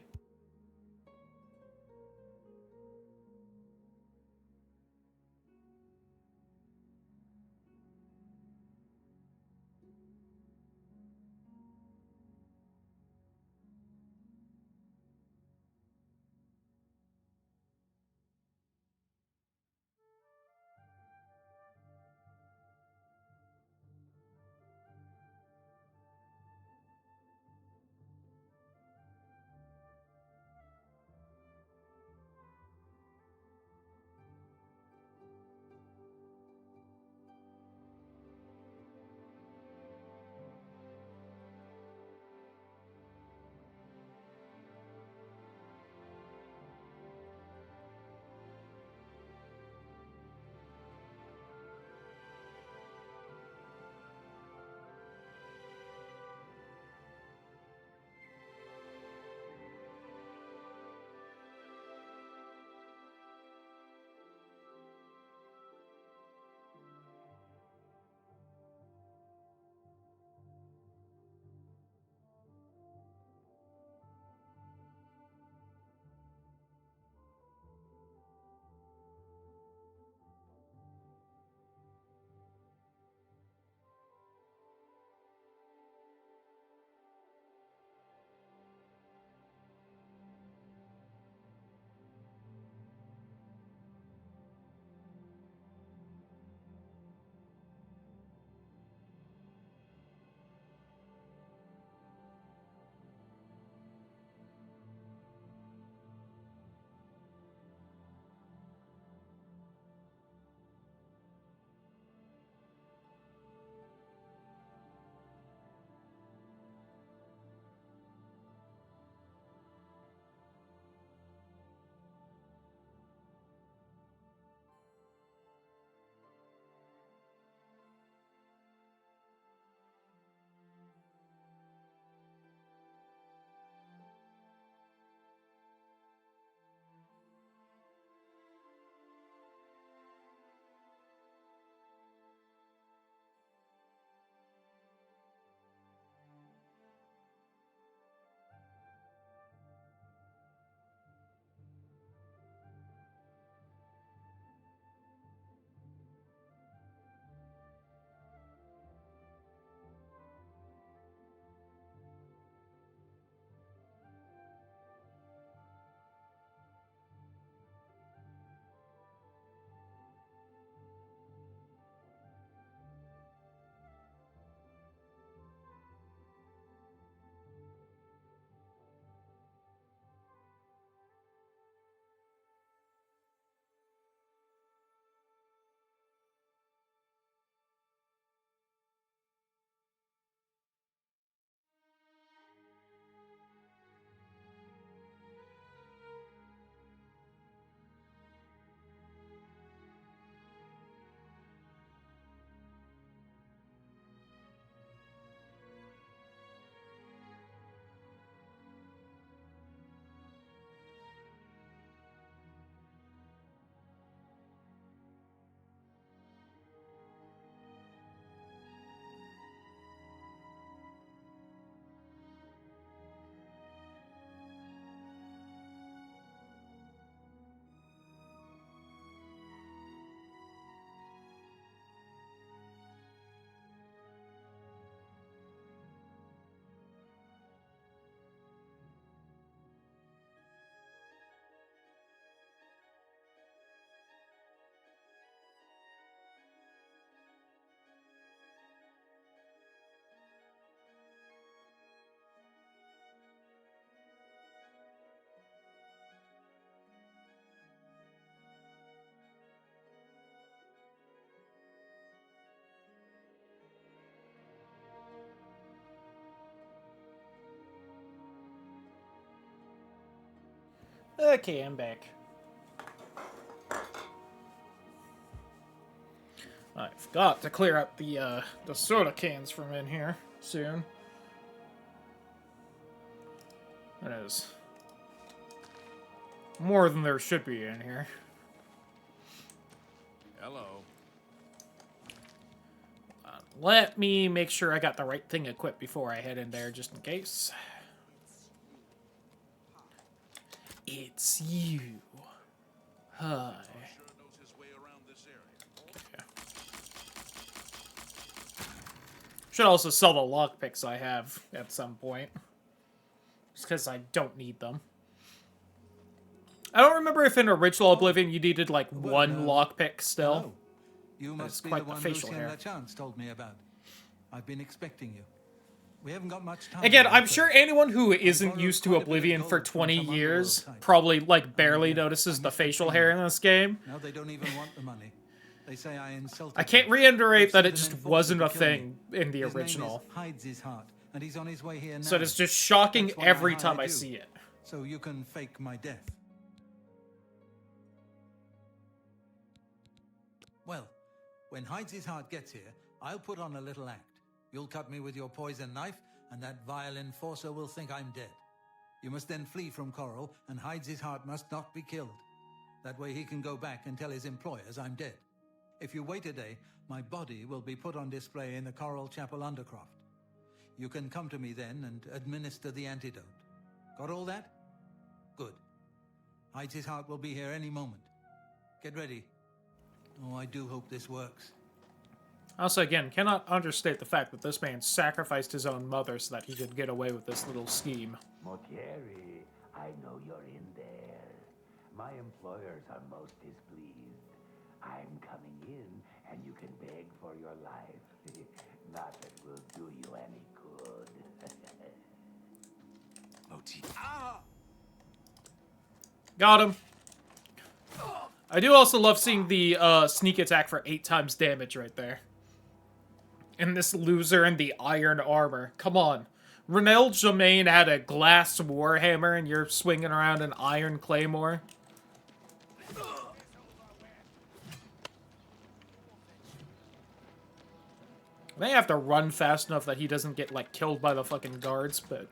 Okay, I'm back. I've got to clear up the soda cans from in here soon. That is more than there should be in here. Hello. Let me make sure I got the right thing equipped before I head in there, just in case. It's you. Hi. Okay. Should also sell the lockpicks I have at some point. Just because I don't need them. I don't remember if in original Oblivion you needed like one lockpick still. Hello. You must be quite the one facial Lucien hair. Lachance told me about. I've been expecting you. We haven't got much time. Again, I'm afraid. sure anyone who isn't used to Oblivion for 20 years probably like barely notices the facial hair in this game. No, they don't even want the money. They say I insulted I can't them. reiterate that They've it sent just an enforcer wasn't to a kill thing me. in the His original. name is Hides his heart, and he's on his way here now. So it's just shocking That's why every I time I hired you, see it. So you can fake my death. Well, when Hides his heart gets here, I'll put on a little act. You'll cut me with your poison knife, and that vile enforcer will think I'm dead. You must then flee from Coral, and Hides his heart must not be killed. That way he can go back and tell his employers I'm dead. If you wait a day, my body will be put on display in the Coral Chapel Undercroft. You can come to me then and administer the antidote. Got all that? Good. Hides his heart will be here any moment. Get ready. Oh, I do hope this works. Also, again, cannot understate the fact that this man sacrificed his own mother so that he could get away with this little scheme. Motieri, I know you're in there. My employers are most displeased. I'm coming in, and you can beg for your life. Not that will do you any good. Got him. I do also love seeing the sneak attack for 8 times damage right there. And this loser in the iron armor. Come on. Renel Germain had a glass warhammer and you're swinging around an iron claymore. I may have to run fast enough that he doesn't get, like, killed by the fucking guards, but...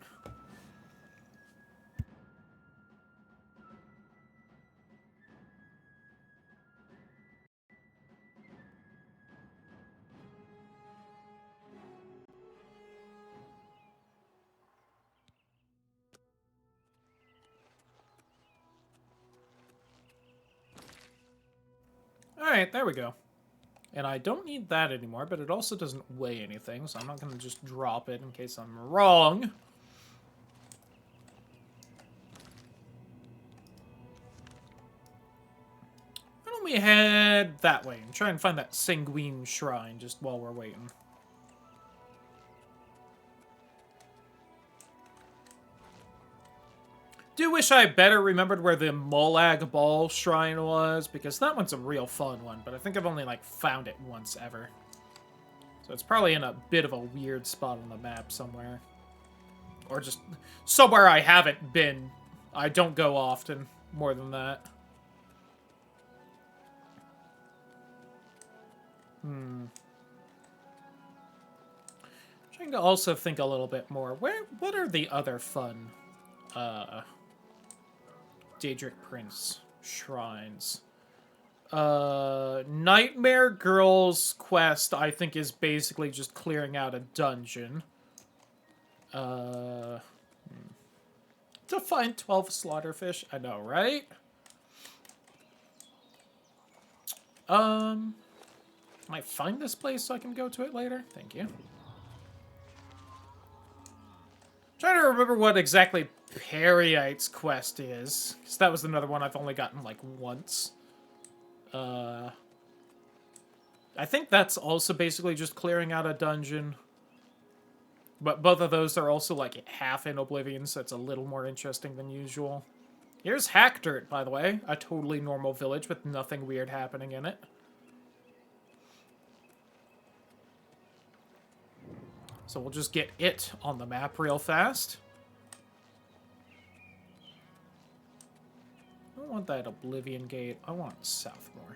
Alright, there we go. And I don't need that anymore, but it also doesn't weigh anything, so I'm not going to just drop it in case I'm wrong. Why don't we head that way and try and find that Sanguine Shrine just while we're waiting. Do wish I better remembered where the Molag Ball Shrine was, because that one's a real fun one, but I think I've only, like, found it once ever. So it's probably in a bit of a weird spot on the map somewhere. Or just somewhere I haven't been. I don't go often, more than that. Trying to also think a little bit more. What are the other fun, Daedric Prince shrines? Nightmare Girl's quest, I think, is basically just clearing out a dungeon. To find 12 slaughterfish, I know, right? Might find this place so I can go to it later? Thank you. Trying to remember what exactly Periite's quest is, because that was another one I've only gotten, like, once. I think that's also basically just clearing out a dungeon. But both of those are also, like, half in Oblivion, so it's a little more interesting than usual. Here's Hackdirt, by the way. A totally normal village with nothing weird happening in it. So we'll just get it on the map real fast. I don't want that Oblivion Gate. I want Southmore.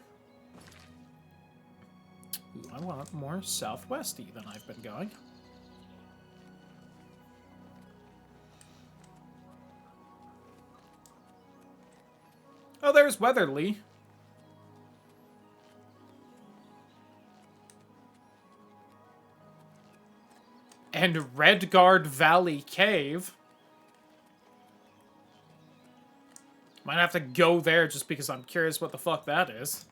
Ooh, I want more southwesty than I've been going. Oh, there's Weatherly. And Redguard Valley Cave. Might have to go there just because I'm curious what the fuck that is.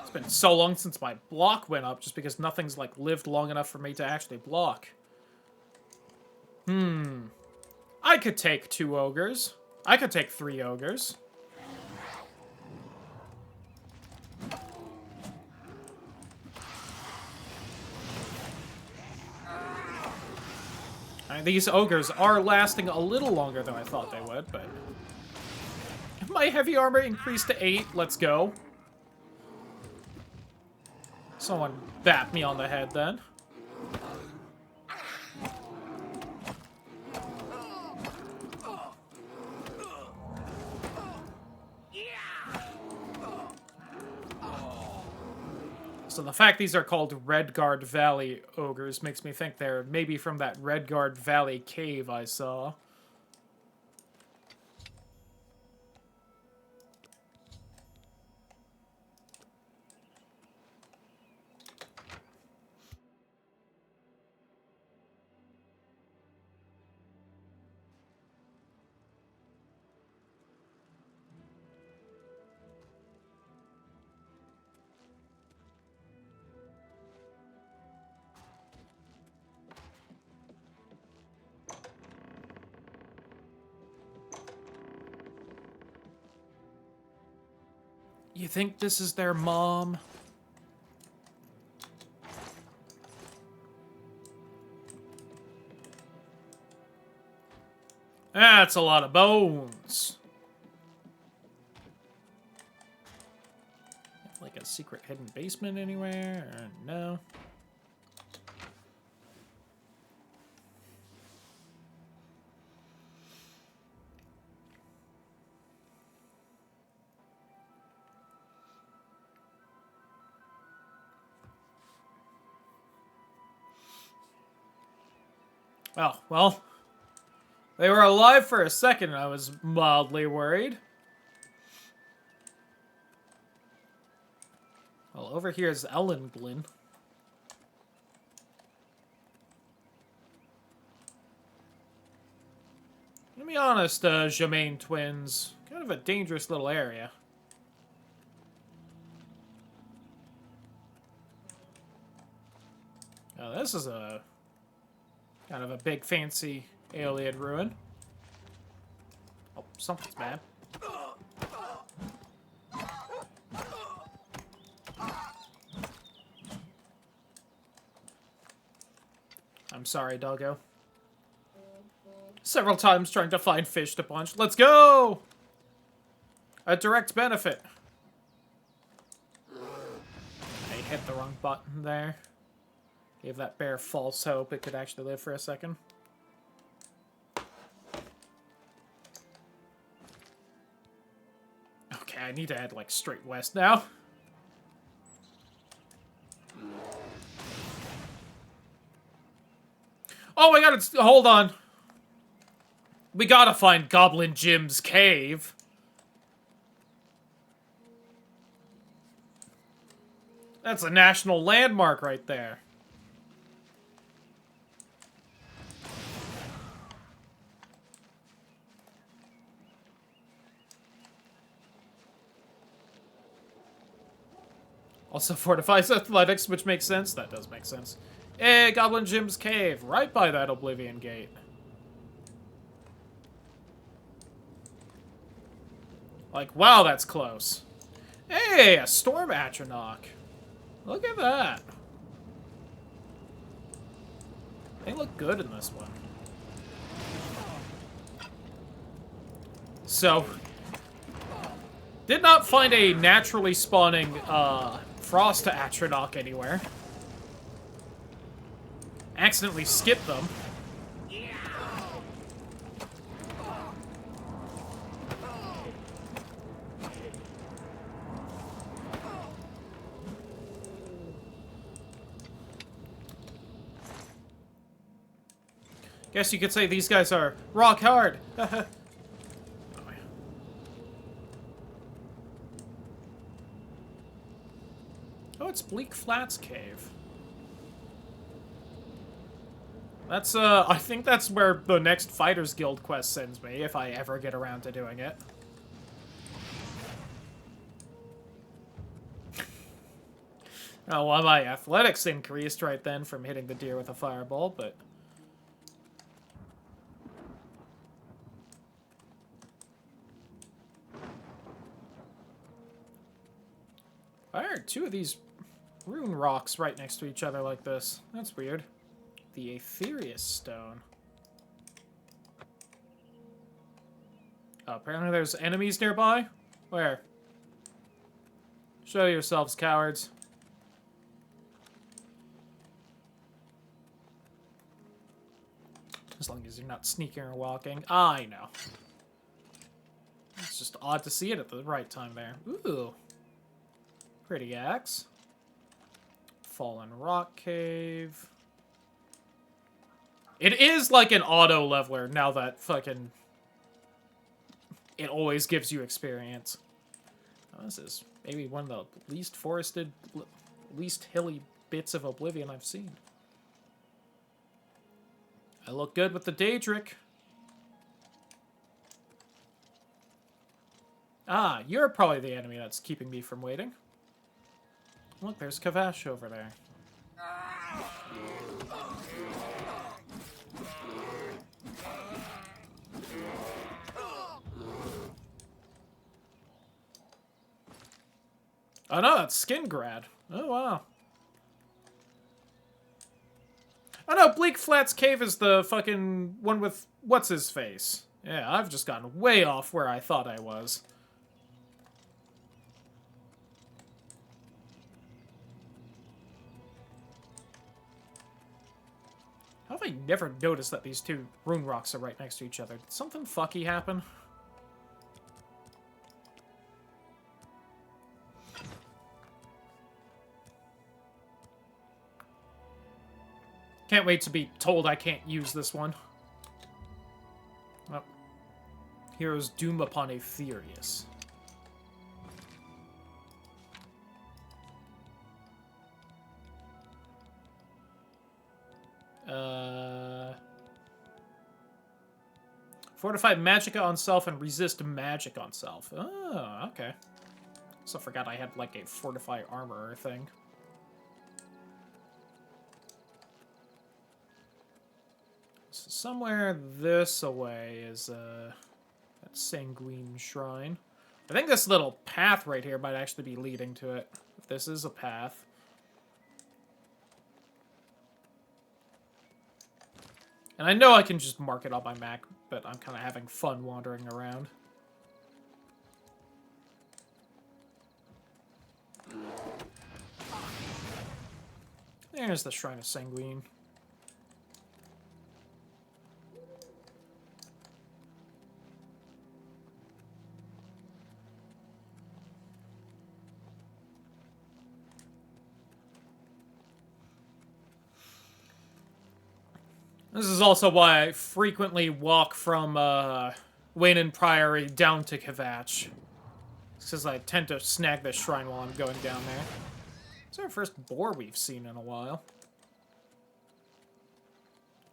It's been so long since my block went up just because nothing's like lived long enough for me to actually block. I could take 2 ogres. I could take 3 ogres. These ogres are lasting a little longer than I thought they would, but... My heavy armor increased to 8. Let's go. Someone bap me on the head, then. So the fact these are called Redguard Valley ogres makes me think they're maybe from that Redguard Valley cave I saw. You think this is their mom? That's a lot of bones. Like a secret hidden basement anywhere? No. Oh, well. They were alive for a second and I was mildly worried. Well, over here is Ellenglyn. To be honest, Germain Twins, kind of a dangerous little area. Now, this is a kind of a big fancy alien ruin. Oh, something's bad. I'm sorry, doggo. Several times trying to find fish to punch. Let's go! A direct benefit. I hit the wrong button there. Gave that bear false hope it could actually live for a second. Okay, I need to head, like, straight west now. Oh my god, it's... Hold on. We gotta find Goblin Jim's cave. That's a national landmark right there. Also fortifies athletics, which makes sense. That does make sense. Hey, Goblin Jim's cave, right by that Oblivion gate. Like, wow, that's close. Hey, a Storm Atronach. Look at that. They look good in this one. So, did not find a naturally spawning, Frost Atronach anywhere. Accidentally skipped them. Guess you could say these guys are rock hard. it's Bleak Flats Cave. That's, I think that's where the next Fighters Guild quest sends me, if I ever get around to doing it. Oh, well, my athletics increased right then from hitting the deer with a fireball, but... Why are two of these rune rocks right next to each other like this? That's weird. The Aetherius Stone. Oh, apparently there's enemies nearby? Where? Show yourselves, cowards. As long as you're not sneaking or walking. I know. It's just odd to see it at the right time there. Ooh. Pretty axe. Fallen Rock Cave. It is like an auto leveler now that fucking... It always gives you experience. Oh, this is maybe one of the least forested, least hilly bits of Oblivion I've seen. I look good with the Daedric. Ah, you're probably the enemy that's keeping me from waiting. Look, there's Kavash over there. Oh no, that's Skingrad. Oh wow. Oh no, Bleak Flats Cave is the fucking one with what's-his-face. Yeah, I've just gotten way off where I thought I was. How have I never noticed that these two rune rocks are right next to each other? Did something fucky happen? Can't wait to be told I can't use this one. Well, hero's doom upon Aetherius. Fortify magicka on self and resist magic on self. Oh, okay. So I forgot I had like a fortify armor thing. So somewhere this away is that Sanguine Shrine. I think this little path right here might actually be leading to it. If this is a path. And I know I can just mark it on my map, but I'm kind of having fun wandering around. There's the Shrine of Sanguine. This is also why I frequently walk from Wayne Priory down to Kvatch. It's because I tend to snag this shrine while I'm going down there. It's our first boar we've seen in a while.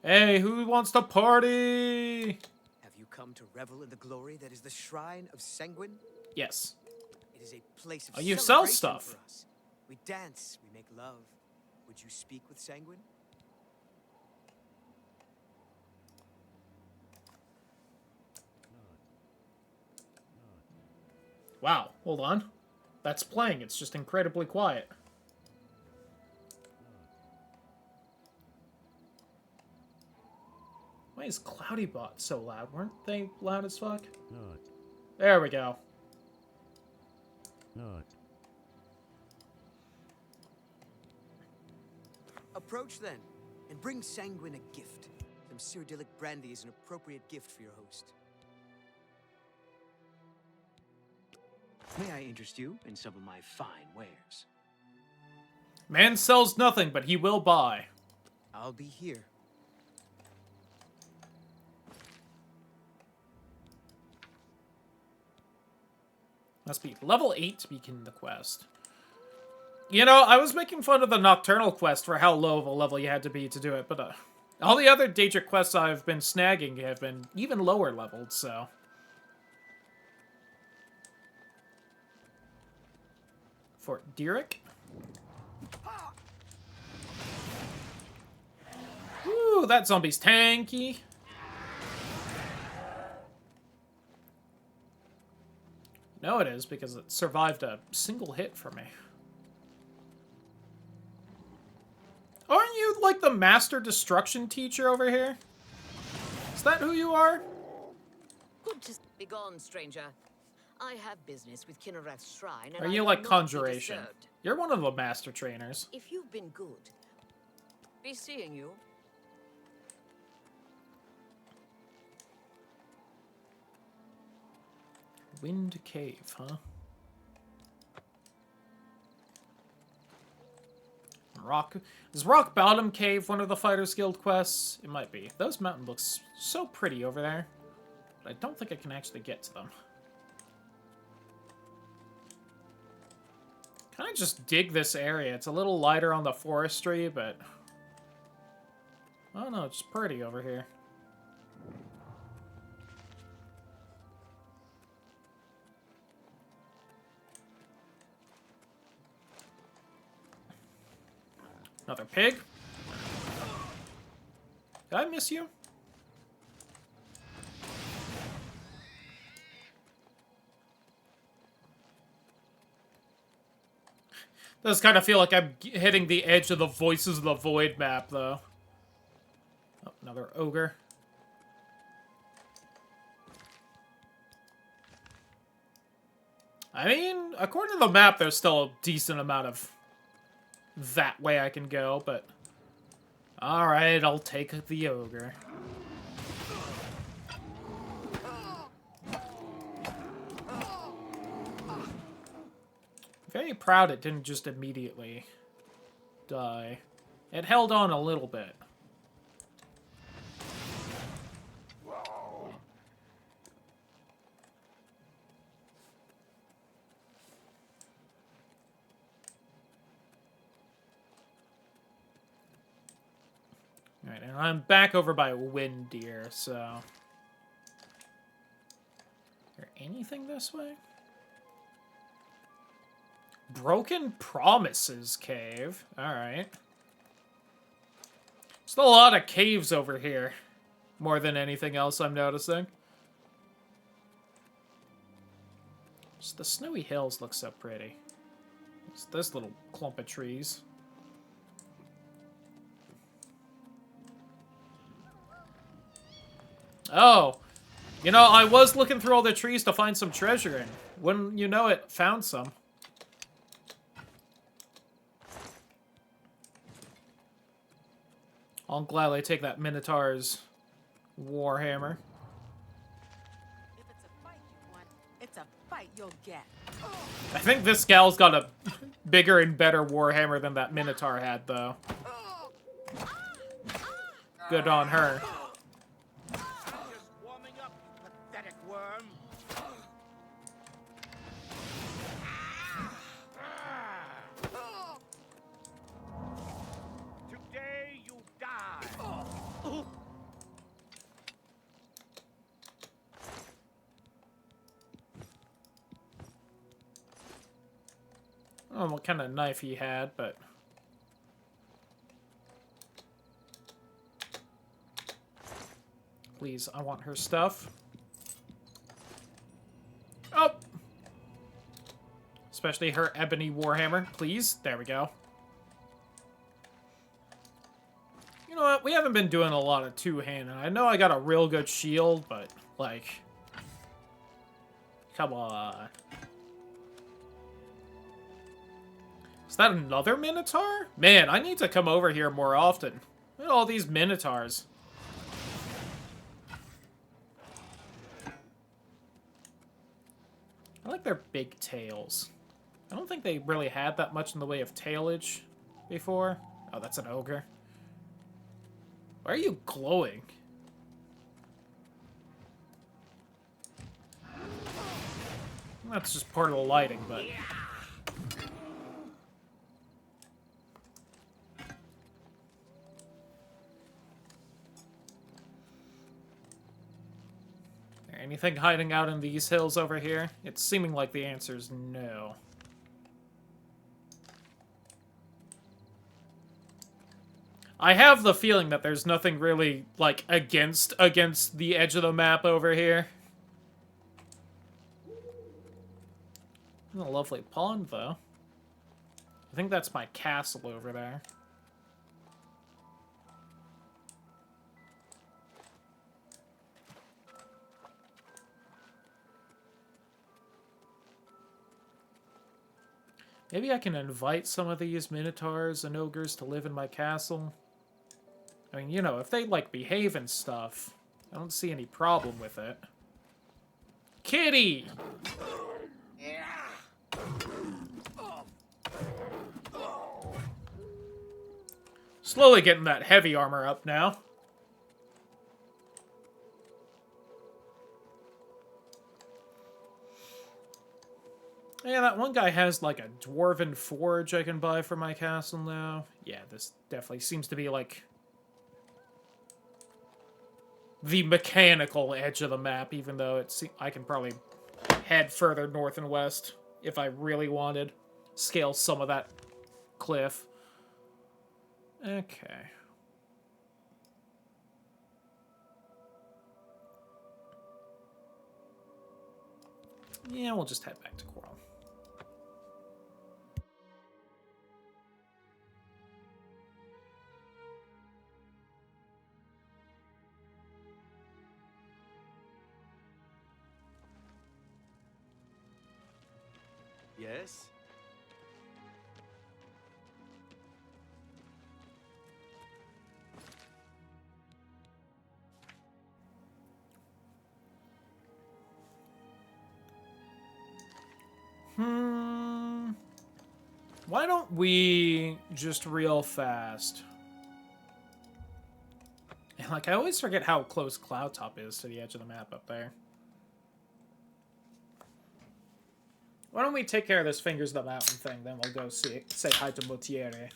Hey, who wants to party? Have you come to revel in the glory that is the Shrine of Sanguine? Yes. It is a place of Oh, you sell celebration stuff. for us. We dance, we make love. Would you speak with Sanguine? Wow, hold on. That's playing, it's just incredibly quiet. Why is Cloudybot so loud? Weren't they loud as fuck? Not. There we go. Not. Approach then, and bring Sanguine a gift. Some Cyrodiilic brandy is an appropriate gift for your host. May I interest you in some of my fine wares? Man sells nothing, but he will buy. I'll be here. Must be level 8 to begin the quest. You know, I was making fun of the Nocturnal quest for how low of a level you had to be to do it, but all the other Daedric quests I've been snagging have been even lower leveled, so... Fort Derek? Ooh, that zombie's tanky. No, it is, because it survived a single hit for me. Aren't you, like, the Master Destruction teacher over here? Is that who you are? Good to be gone, stranger. I have business with Kinnereth's shrine, and Are I you will like not be Conjuration? disturbed. You're one of the Master Trainers. If you've been good, be seeing you. Wind Cave, huh? Rock... Is Rock Bottom Cave one of the Fighters Guild quests? It might be. Those mountain looks so pretty over there. But I don't think I can actually get to them. Kind of just dig this area. It's a little lighter on the forestry, but... Oh no, it's pretty over here. Another pig? Did I miss you? Does kind of feel like I'm hitting the edge of the Voices of the Void map, though. Oh, another ogre. I mean, according to the map, there's still a decent amount of that way I can go, but... Alright, I'll take the ogre. Very proud it didn't just immediately die. It held on a little bit. Alright, and I'm back over by Wind Deer, so... Is there anything this way? Broken Promises Cave. Alright. There's a lot of caves over here. More than anything else I'm noticing. Just the snowy hills look so pretty. It's this little clump of trees. Oh. You know, I was looking through all the trees to find some treasure in. Wouldn't you know it, found some. I'll gladly take that Minotaur's Warhammer. If it's a fight you want, it's a fight you'll get. I think this gal's got a bigger and better Warhammer than that Minotaur had, though. Good on her. Just warming up, you pathetic worm. Today you die. I don't know what kind of knife he had, but... Please, I want her stuff. Oh! Especially her ebony warhammer. Please. There we go. You know what? We haven't been doing a lot of two-handed. I know I got a real good shield, but, like... Come on. Is that another Minotaur? Man, I need to come over here more often. Look at all these Minotaurs. I like their big tails. I don't think they really had that much in the way of tailage before. Oh, that's an ogre. Why are you glowing? That's just part of the lighting, but... Anything hiding out in these hills over here? It's seeming like the answer is no. I have the feeling that there's nothing really, like, against the edge of the map over here. A lovely pond, though. I think that's my castle over there. Maybe I can invite some of these minotaurs and ogres to live in my castle. I mean, you know, if they, like, behave and stuff, I don't see any problem with it. Kitty! Slowly getting that heavy armor up now. Yeah, that one guy has, like, a dwarven forge I can buy for my castle now. Yeah, this definitely seems to be, like, the mechanical edge of the map, even though I can probably head further north and west if I really wanted. Scale some of that cliff. Okay. Yeah, we'll just head back to Coral. Yes? Why don't we just real fast? And, like, I always forget how close Cloudtop is to the edge of the map up there. Why don't we take care of this Fingers of the Mountain thing, then we'll go say hi to Motiere.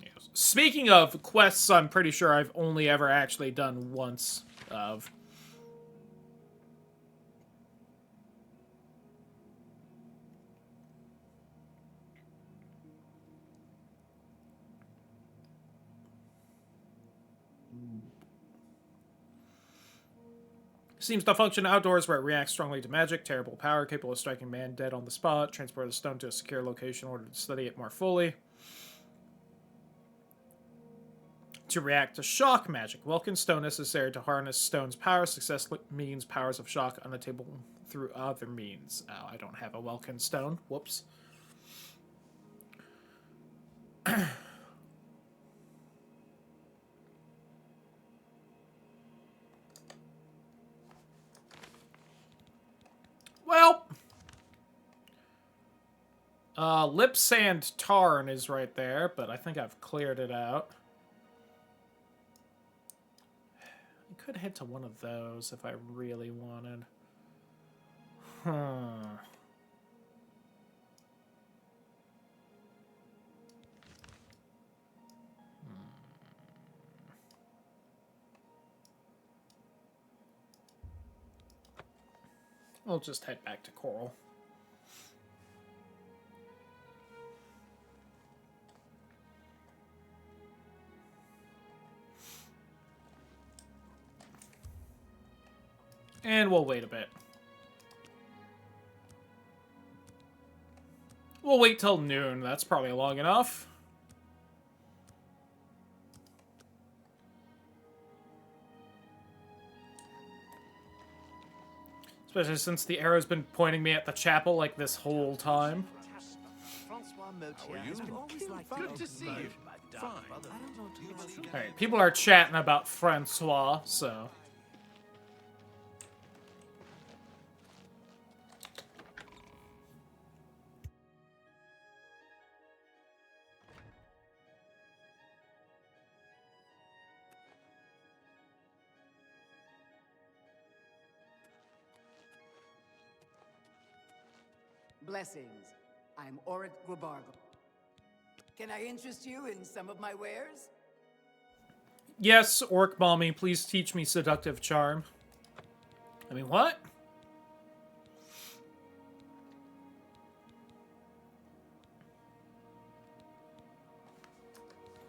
Yes. Speaking of quests, I'm pretty sure I've only ever actually done once of. Seems to function outdoors where it reacts strongly to magic. Terrible power, capable of striking man dead on the spot. Transport the stone to a secure location in order to study it more fully. To react to shock magic. Welkin stone necessary to harness stone's power. Success means powers of shock unobtainable through other means. Oh, I don't have a Welkin stone. Whoops. Well, Lip Sand Tarn is right there, but I think I've cleared it out. I could head to one of those if I really wanted. We'll just head back to Coral. And we'll wait a bit. We'll wait till noon. That's probably long enough. Especially since the arrow's been pointing me at the chapel like this whole time. How are you? Good to see you. Alright, people are chatting about Francois, so... Blessings. I'm Oric Grabargo. Can I interest you in some of my wares? Yes, Orc Mommy, please teach me Seductive Charm. I mean, what?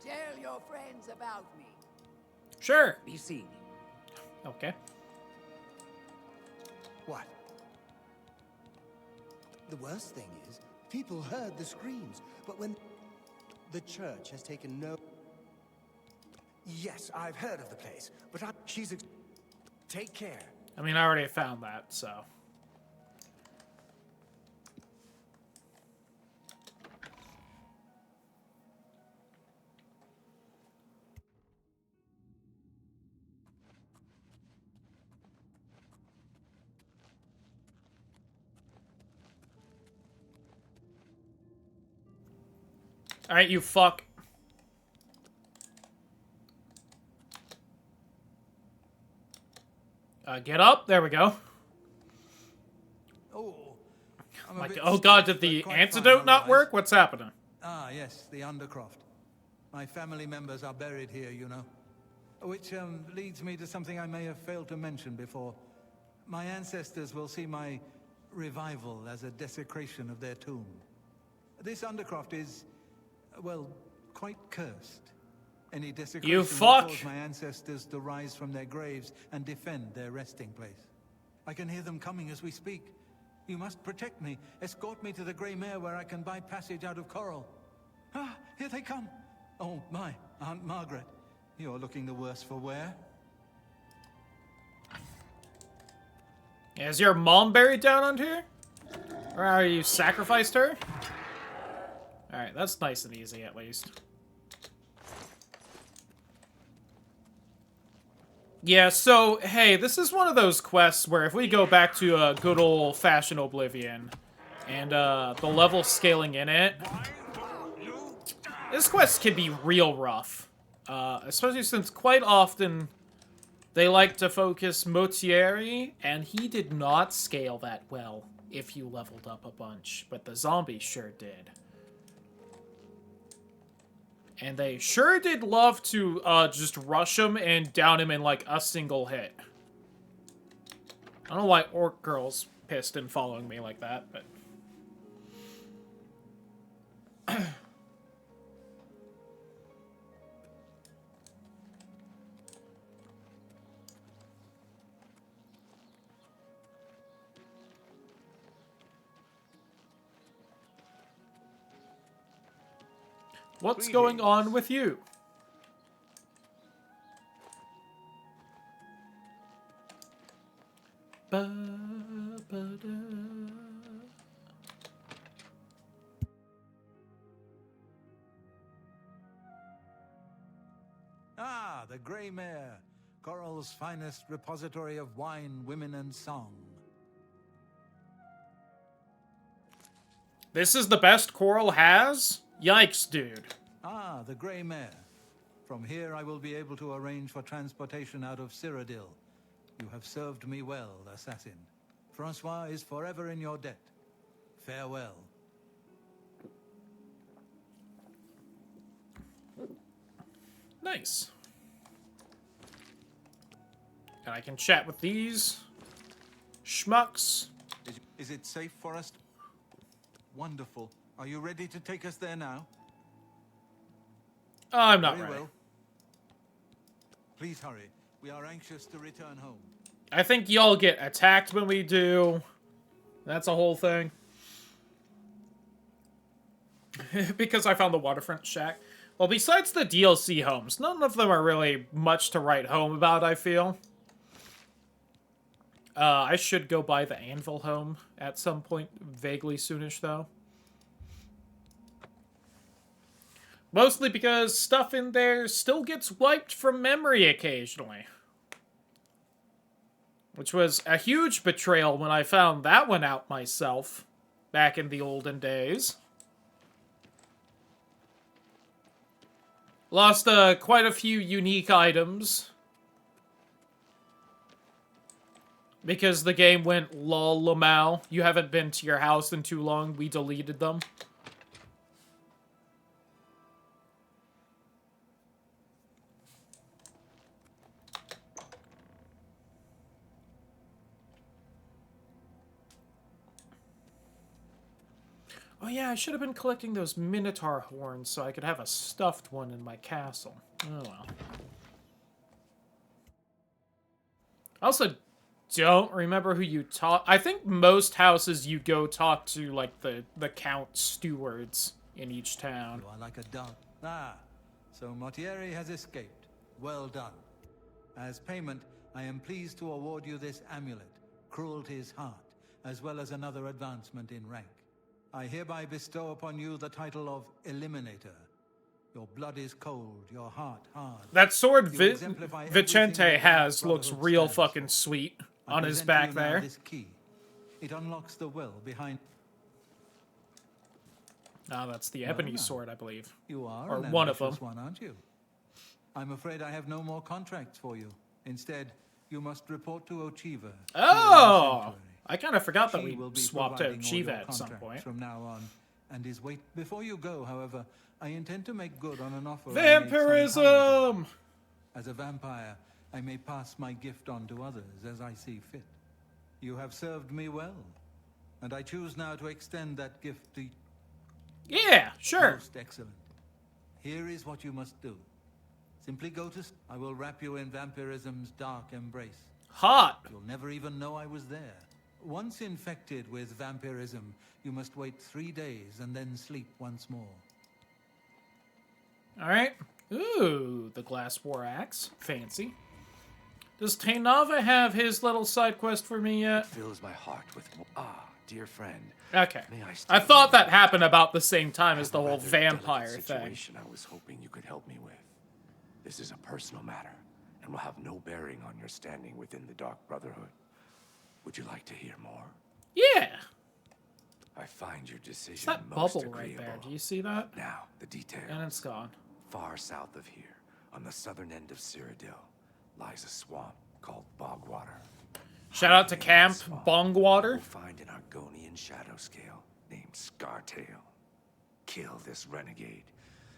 Tell your friends about me. Sure. Be seen. Okay. What? The worst thing is, people heard the screams, but when the church has taken no... Yes, I've heard of the place, but she's... Take care. I mean, I already found that, so... Alright, you fuck. Get up. There we go. Oh, Like, oh god, did the antidote not work? What's happening? Ah, yes, the Undercroft. My family members are buried here, you know. Which leads me to something I may have failed to mention before. My ancestors will see my revival as a desecration of their tomb. This Undercroft is, well, quite cursed. Any desecration will cause my ancestors to rise from their graves and defend their resting place. I can hear them coming as we speak. You must protect me. Escort me to the Grey Mare where I can buy passage out of Coral. Ah, here they come. Oh, my, Aunt Margaret. You're looking the worse for wear. Is your mom buried down under here? Or are you sacrificed her? Alright, that's nice and easy at least. Yeah, so, hey, this is one of those quests where if we go back to a good old-fashioned Oblivion, and the level scaling in it, this quest can be real rough. Especially since quite often they like to focus Motieri, and he did not scale that well if you leveled up a bunch, but the zombies sure did. And they sure did love to just rush him and down him in like a single hit. I don't know why Orc Girl's pissed and following me like that, but... What's going on with you? Ah, the Grey Mare. Coral's finest repository of wine, women, and song. This is the best Coral has? Yikes, dude. Ah, the Grey Mare. From here I will be able to arrange for transportation out of Cyrodiil. You have served me well, assassin. Francois is forever in your debt. Farewell. Nice. And I can chat with these schmucks. Is it safe for us? Wonderful. Are you ready to take us there now? I'm not Very ready. well. Please hurry. We are anxious to return home. I think y'all get attacked when we do. That's a whole thing. Because I found the waterfront shack. Well, besides the DLC homes, none of them are really much to write home about, I feel. I should go buy the Anvil home at some point, vaguely soonish, though. Mostly because stuff in there still gets wiped from memory occasionally. Which was a huge betrayal when I found that one out myself, back in the olden days. Lost quite a few unique items. Because the game went lol lamau. You haven't been to your house in too long. We deleted them. Oh yeah, I should have been collecting those Minotaur horns so I could have a stuffed one in my castle. Oh well. I also don't remember who you talk. I think most houses you go talk to like the count stewards in each town. You are like a dog. Ah, so Mortieri has escaped. Well done. As payment, I am pleased to award you this amulet, Cruelty's Heart, as well as another advancement in rank. I hereby bestow upon you the title of Eliminator. Your blood is cold, your heart hard. That sword You exemplify Vicente everything has the looks Brotherhood real stands fucking for. sweet I on his present back you now there. this key. It unlocks the well behind. Ah, that's the Well ebony now, sword, I believe. You are Or an one of them. ambitious one, aren't you? I'm afraid I have no more contracts for you. Instead, you must report to Ochiva. Oh! I kind of forgot that She we will be swapped out providing all your Chiva at some contracts point. from now on, and is wait. Before you go, however, I intend to make good on an offer. I made some time ago. Vampirism! As a vampire, I may pass my gift on to others as I see fit. You have served me well, and I choose now to extend that gift to. Yeah, sure. Most excellent. Here is what you must do. Simply go to. I will wrap you in vampirism's dark embrace. Hot. You'll never even know I was there. Once infected with vampirism, you must wait 3 days and then sleep once more. Alright. Ooh, the glass war axe. Fancy. Does Tainava have his little side quest for me yet? Fills my heart with dear friend. Okay. May I thought that happened about the same time as the whole rather vampire delicate thing. situation I was hoping you could help me with. This is a personal matter, and will have no bearing on your standing within the Dark Brotherhood. Would you like to hear more? Yeah. I find your decision It's that most bubble right agreeable. there. Do you see that? Now, the details. And it's gone. Far south of here, on the southern end of Cyrodiil, lies a swamp called Bogwater. Shout out to Camp Bongwater. You'll find an Argonian shadow scale named Scartail. Kill this renegade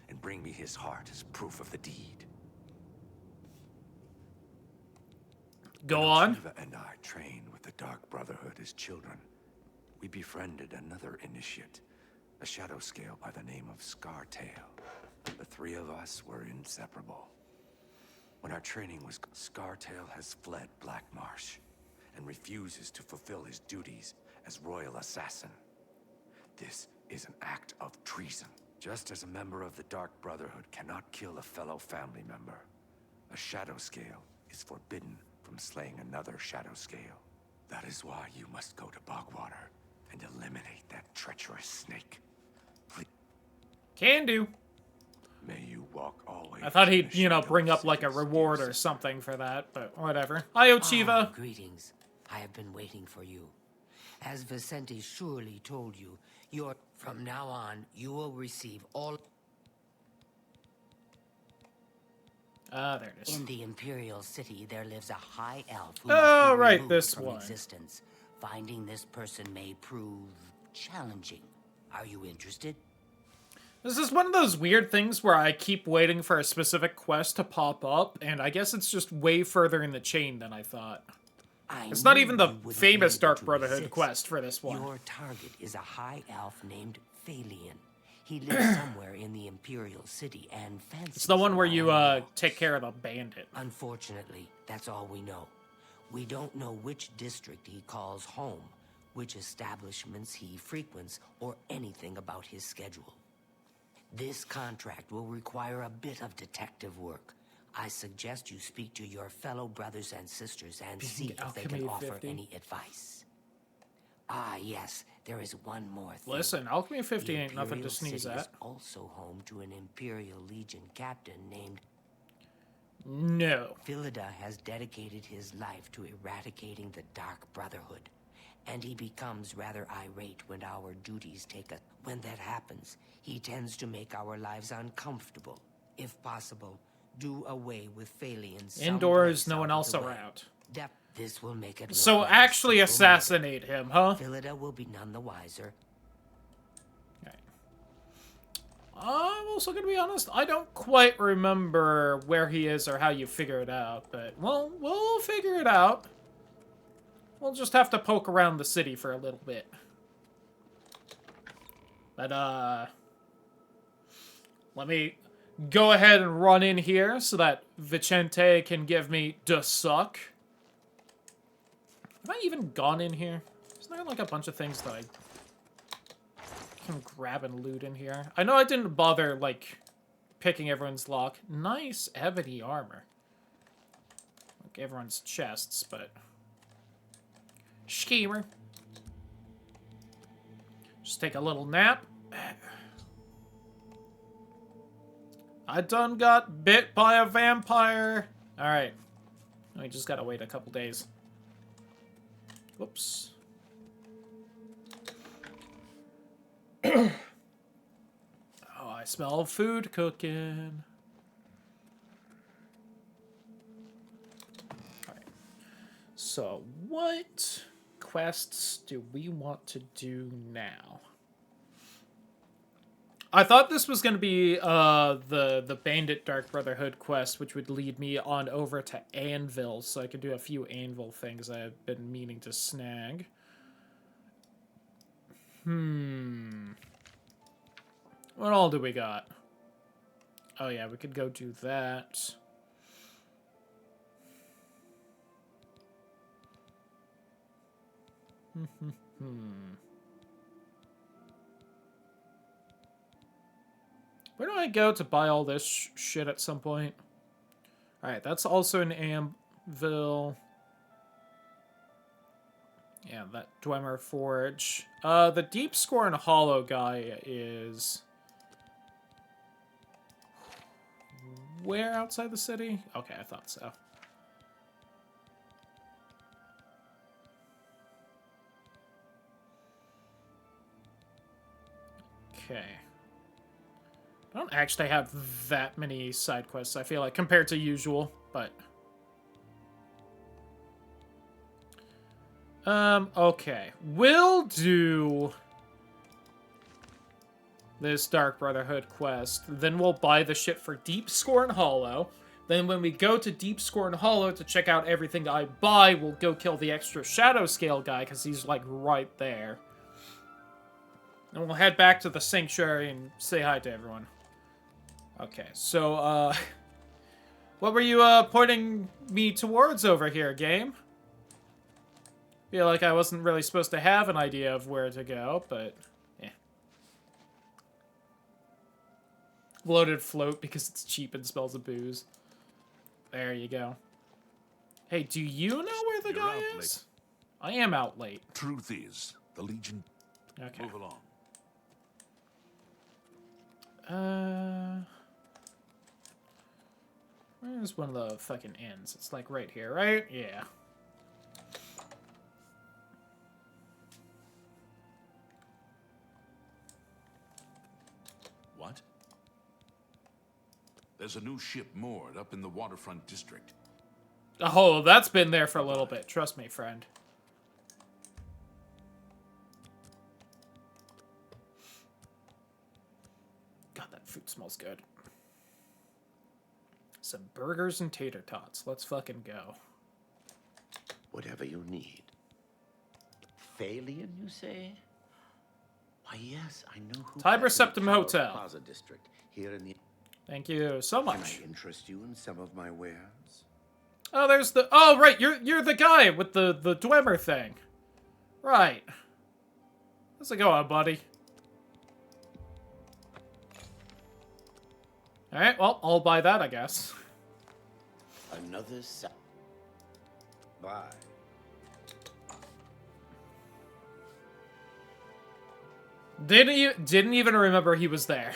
and bring me his heart as proof of the deed. Go on. Shiva and I trained with the Dark Brotherhood as children. We befriended another initiate, a shadow scale by the name of Scartail. The three of us were inseparable. When our training was, Scartail has fled Black Marsh and refuses to fulfill his duties as royal assassin. This is an act of treason. Just as a member of the Dark Brotherhood cannot kill a fellow family member, a shadow scale is forbidden from slaying another shadow scale. That is why you must go to Bogwater and eliminate that treacherous snake. Please. Can do. May you walk always. I thought he'd, you know, bring up like a reward or something for that, but whatever. Hi, Ochiva. Greetings. I have been waiting for you. As Vicente surely told you, from now on, you will receive all... There it is. In the Imperial City, there lives a high elf who Oh, must be right, removed this from one. existence. Finding this person may prove challenging. Are you interested? This is one of those weird things where I keep waiting for a specific quest to pop up, and I guess it's just way further in the chain than I thought. It's not even the famous Dark Brotherhood quest for this one. Your target is a high elf named Phalion. He lives somewhere in the Imperial City and fancies... It's the one where you, wild take care of the bandit. Unfortunately, that's all we know. We don't know which district he calls home, which establishments he frequents, or anything about his schedule. This contract will require a bit of detective work. I suggest you speak to your fellow brothers and sisters and see if they can offer 50. any advice. Ah, yes, there is one more thing. Listen, Alchemy 50 The ain't nothing to Imperial sneeze City at. is also home to an Imperial Legion captain named... No. Philida has dedicated his life to eradicating the Dark Brotherhood, and he becomes rather irate when our duties take us. When that happens, he tends to make our lives uncomfortable. If possible, do away with Phalions. Indoors, no one else around. This will make it look So like a actually simple assassinate murder. him, huh? Phillida will be none the wiser. I'm also gonna be honest, I don't quite remember where he is or how you figure it out, but, well, we'll figure it out. We'll just have to poke around the city for a little bit. But, let me go ahead and run in here so that Vicente can give me the suck. Have I even gone in here? Is there, like, a bunch of things that I can grab and loot in here? I know I didn't bother, like, picking everyone's lock. Nice ebony armor. Like everyone's chests, but... Schemer. Just take a little nap. I done got bit by a vampire. Alright. We just gotta wait a couple days. Whoops. Oh, I smell food cooking. Alright. So, what quests do we want to do now? I thought this was going to be the Bandit Dark Brotherhood quest, which would lead me on over to Anvil, so I could do a few Anvil things I've been meaning to snag. What all do we got? Oh yeah, we could go do that. Where do I go to buy all this shit at some point? Alright, that's also an Anvil. Yeah, that Dwemer Forge. The Deep Scorn Hollow guy is... Where outside the city? Okay, I thought so. Okay. I don't actually have that many side quests, I feel like, compared to usual, but... okay. We'll do this Dark Brotherhood quest. Then we'll buy the shit for Deep Scorn Hollow. Then when we go to Deep Scorn Hollow to check out everything I buy, we'll go kill the extra Shadow Scale guy, because he's, like, right there. And we'll head back to the Sanctuary and say hi to everyone. Okay, so, what were you, pointing me towards over here, game? Feel like I wasn't really supposed to have an idea of where to go, but, yeah. Bloated float because it's cheap and smells of booze. There you go. Hey, do you know where the guy is? I am out late. Truth is, the Legion... Okay. Move along. Where's one of the fucking inns? It's like right here, right? Yeah. What? There's a new ship moored up in the waterfront district. Oh, that's been there for a little bit. Trust me, friend. God, that food smells good. Some burgers and tater tots. Let's fucking go. Whatever you need. Phalian, you say? Why, yes, I know who. Tiber Septim Hotel. Plaza District, here in the... Thank you so much. Can I interest you in some of my wares? Oh, there's the... Oh, right, you're the guy with the Dwemer thing. Right. How's it going, buddy? Alright, well, I'll buy that, I guess. Another set. Bye. Didn't even remember he was there.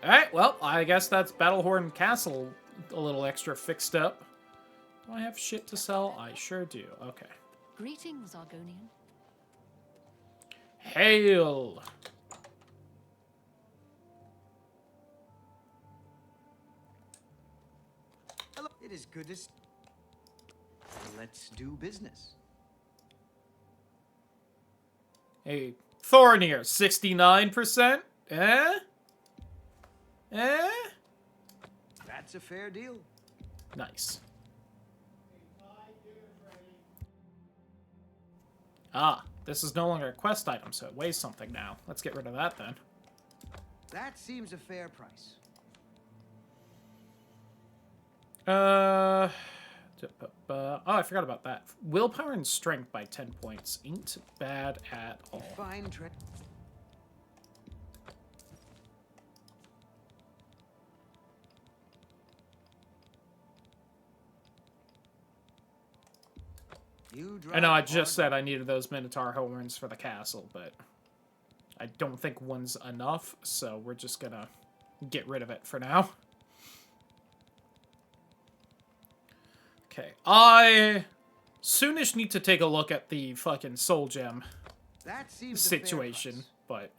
Alright, well, I guess that's Battlehorn Castle a little extra fixed up. Do I have shit to sell? I sure do. Okay. Greetings, Argonian. Hail! It is good to let's do business. Hey, Thornir, 69%? Eh? Eh? That's a fair deal. Nice. Ah, this is no longer a quest item, so it weighs something now. Let's get rid of that then. That seems a fair price. Oh, I forgot about that. Willpower and strength by 10 points. Ain't bad at all. Fine I know I just said I needed those Minotaur horns for the castle, but I don't think one's enough, so we're just gonna get rid of it for now. Okay, I soonish need to take a look at the fucking soul gem that seems situation, but...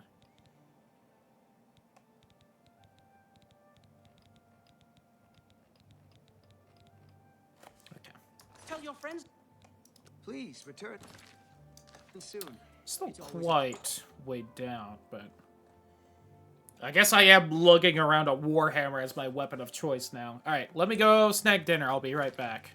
Okay. Tell your friends. Please return soon. Still quite weighed down, but... I guess I am lugging around a warhammer as my weapon of choice now. Alright, let me go snag dinner. I'll be right back.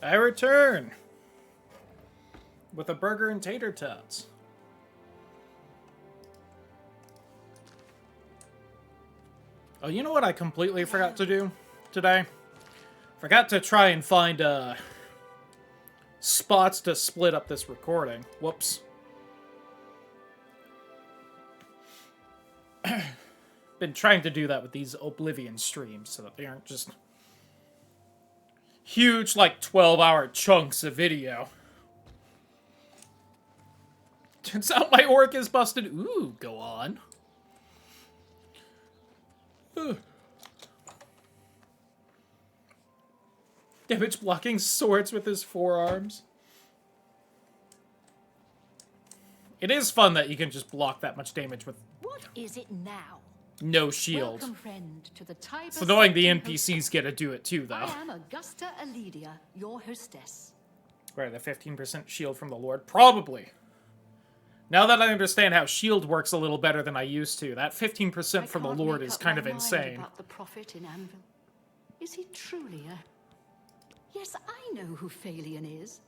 I return with a burger and tater tots. Oh, you know what I completely forgot to do today? Forgot to try and find spots to split up this recording. Whoops. Been trying to do that with these Oblivion streams so that they aren't just huge, like, 12-hour chunks of video. Turns out my orc is busted. Ooh, go on. Damage blocking swords with his forearms. It is fun that you can just block that much damage with What is it now? no shield. Welcome, friend, to the Tiber It's annoying the Septim NPCs get to do it too, though. I am Augusta Aledia, your hostess. Where, the 15% shield from the Lord? Probably. Now that I understand how shield works a little better than I used to, that 15% from the Lord is kind of insane. About the prophet in Anvil. Is he truly a... Yes, I know who Phalion is.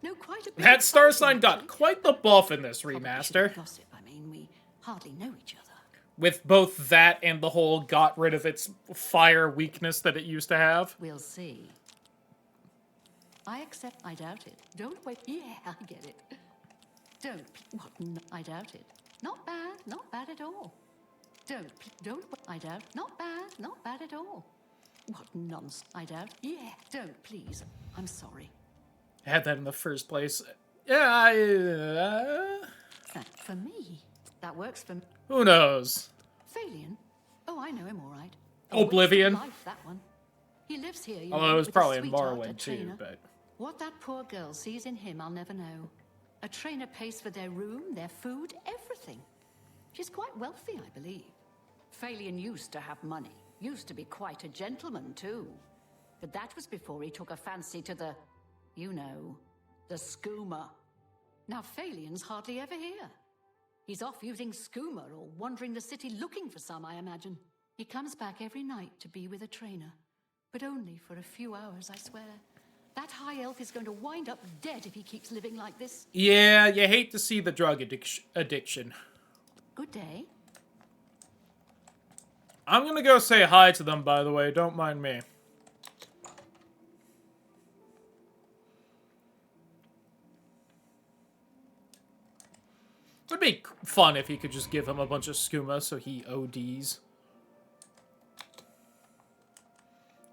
Know quite a bit. That star sign got quite the buff in this remaster. Gossip, I mean, we hardly know each other. With both that and the whole got rid of its fire weakness that it used to have. We'll see. I accept. I doubt it. Don't wait. Yeah, I get it. Don't. What? I doubt it. Not bad. Not bad at all. Don't. I doubt. Not bad. Not bad at all. What nonsense. I doubt. Yeah. Don't, please. I'm sorry. I had that in the first place. Yeah, For me. That works for me. Who knows? Phalion? Oh, I know him all right. Oblivion. Life, that one. He lives here, you Although know, it was with probably a in sweetheart, a Morrowind too, trainer. but... What that poor girl sees in him, I'll never know. A trainer pays for their room, their food, everything. She's quite wealthy, I believe. Phalion used to have money. Used to be quite a gentleman, too. But that was before he took a fancy to the, you know, the skooma. Now Phalion's hardly ever here. He's off using skooma or wandering the city looking for some, I imagine. He comes back every night to be with a trainer. But only for a few hours, I swear. That high elf is going to wind up dead if he keeps living like this. Yeah, you hate to see the drug addiction. Good day. I'm gonna go say hi to them, by the way. Don't mind me. It'd be fun if you could just give him a bunch of skooma so he ODs.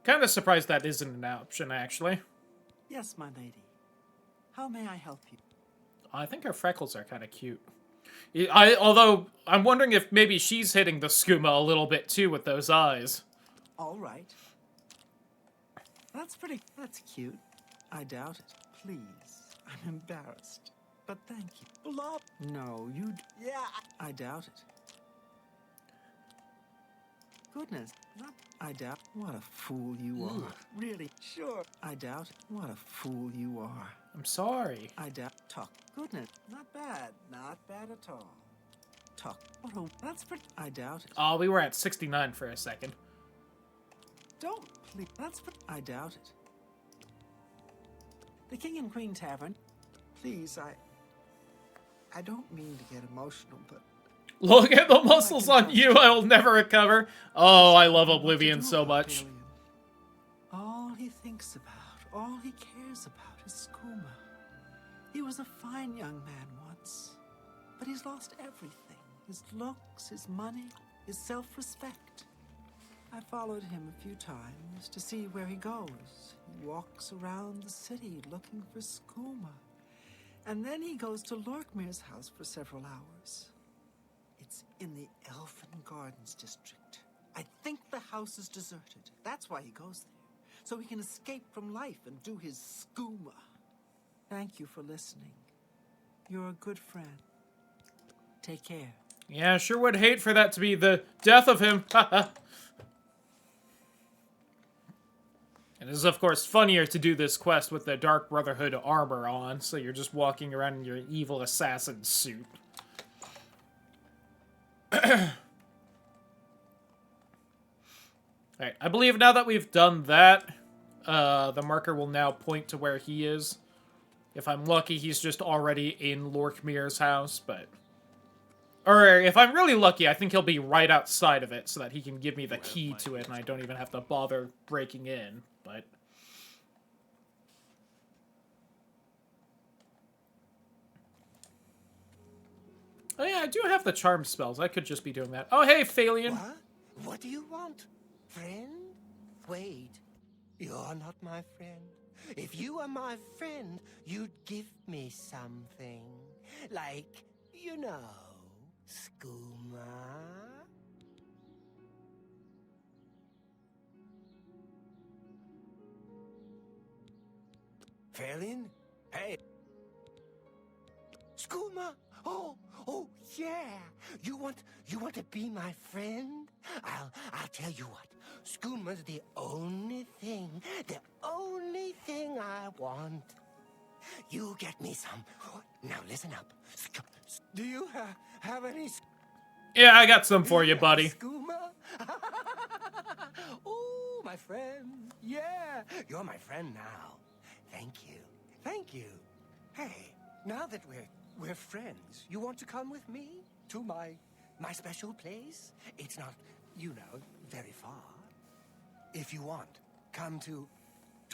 Kind of surprised that isn't an option, actually. Yes, my lady. How may I help you? I think her freckles are kind of cute. Although, I'm wondering if maybe she's hitting the skooma a little bit too with those eyes. All right. That's cute. I doubt it. Please. I'm embarrassed. But thank you. Blah. No, yeah, I doubt it. Goodness. I doubt. What a fool you are. Really? Sure. I doubt it. What a fool you are. I'm sorry. I doubt. Talk. Goodness. Not bad. Not bad at all. Talk. That's pretty. I doubt it. Oh, we were at 69 for a second. Don't, please. I doubt it. The King and Queen Tavern. Please, I don't mean to get emotional, but... Look at the muscles on you, I'll never recover. Oh, I love Oblivion so much. All he thinks about, all he cares about is skooma. He was a fine young man once, but he's lost everything. His looks, his money, his self-respect. I followed him a few times to see where he goes. He walks around the city looking for skooma. And then he goes to Lorkmir's house for several hours. It's in the Elfin Gardens district. I think the house is deserted. That's why he goes there. So he can escape from life and do his skooma. Thank you for listening. You're a good friend. Take care. Yeah, sure would hate for that to be the death of him. It is, of course, funnier to do this quest with the Dark Brotherhood armor on, so you're just walking around in your evil assassin suit. Alright, I believe now that we've done that, the marker will now point to where he is. If I'm lucky, he's just already in Lorkmir's house, but... Or if I'm really lucky, I think he'll be right outside of it so that he can give me the key to it and I don't even have to bother breaking in, but... Oh yeah, I do have the charm spells. I could just be doing that. Oh, hey, Phalion. What? What do you want? Friend? Wait. You're not my friend. If you were my friend, you'd give me something. Like, you know, skooma. Phalion? Hey. Skooma? Oh, yeah. You want to be my friend? I'll tell you what. Skooma's the only thing I want. You get me some. Now listen up. Do you have any? Yeah, I got some for you, buddy. Skooma? Oh, my friend. Yeah, you're my friend now. Thank you. Thank you. Hey, now that we're friends, you want to come with me to my special place? It's not, you know, very far. If you want, come to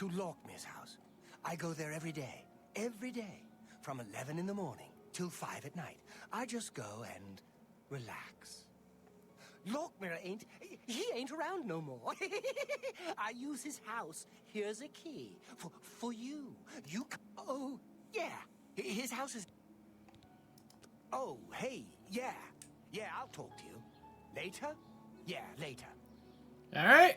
Lorkmir's house. I go there every day, from 11 in the morning till 5 at night. I just go and relax. Lorkmir ain't around no more. I use his house. Here's a key for you. Oh, yeah. His house is... Oh, hey, yeah. Yeah, I'll talk to you. Later? Yeah, later. All right.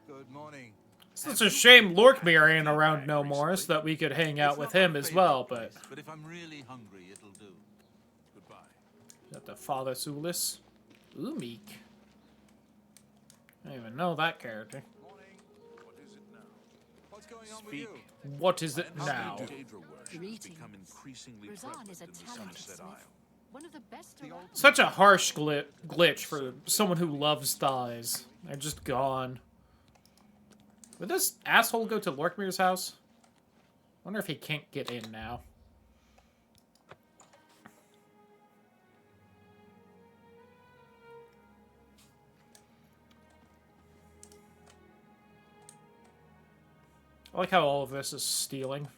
Good morning. It's a shame Lorkmir ain't around no more, so that we could hang out with him as well, but... But if I'm really hungry, it'll do. Goodbye. Got the Father Sulis. Umik. I don't even know that character. What's going on with you? What is it now? Greetings. Razan is a talented smith. One of the best around. Such a harsh glitch for someone who loves thighs. They're just gone. Would this asshole go to Lorkmir's house? Wonder if he can't get in now. I like how all of this is stealing.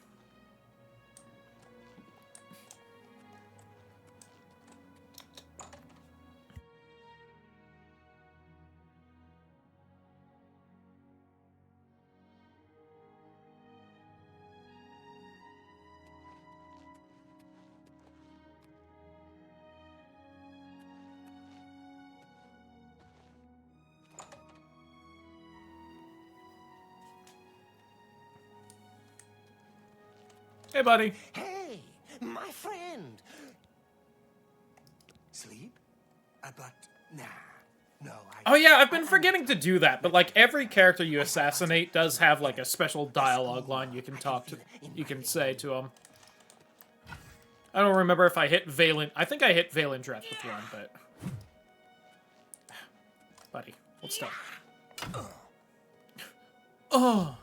Hey, buddy. Hey, my friend. Sleep? But nah. No, Oh yeah, I've been forgetting to do that, but like every character you assassinate does have like a special dialogue line you can say to him. I don't remember if I hit Valen. I think I hit Valendreth with one, but buddy, let's stop. Oh.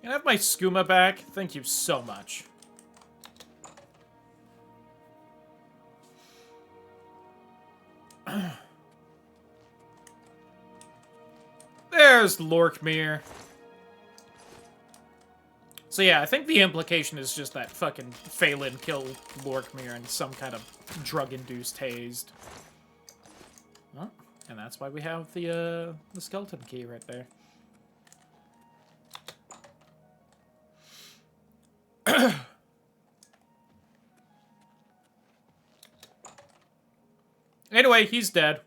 Can I have my skooma back? Thank you so much. There's Lorkmir. So yeah, I think the implication is just that fucking Phelan killed Lorkmir in some kind of drug-induced hazed. Oh, and that's why we have the skeleton key right there. Anyway, he's dead.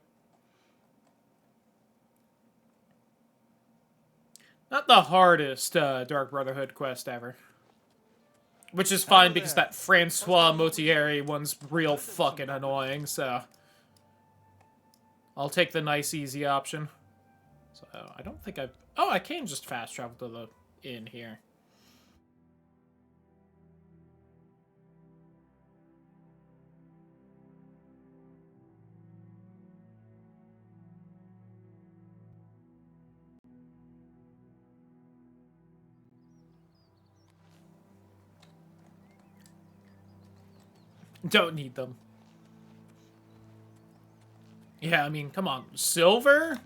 Not the hardest Dark Brotherhood quest ever. Which is fine because that Francois Motieri one's real fucking annoying, so... I'll take the nice, easy option. So, I don't think I've... Oh, I can just fast travel to the inn here. Don't need them. Yeah, I mean, come on. Silver?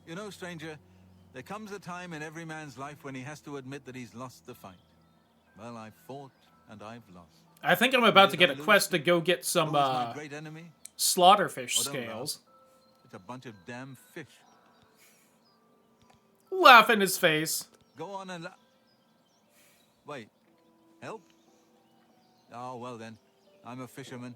You know, stranger, there comes a time in every man's life when he has to admit that he's lost the fight. Well, I've fought and I've lost. I think I'm about to get a quest to go get some, Who is my great enemy? slaughterfish Oh, don't scales. laugh. It's a bunch of damn fish. Laugh in his face. Go on and wait. Help? Oh, well then. I'm a fisherman.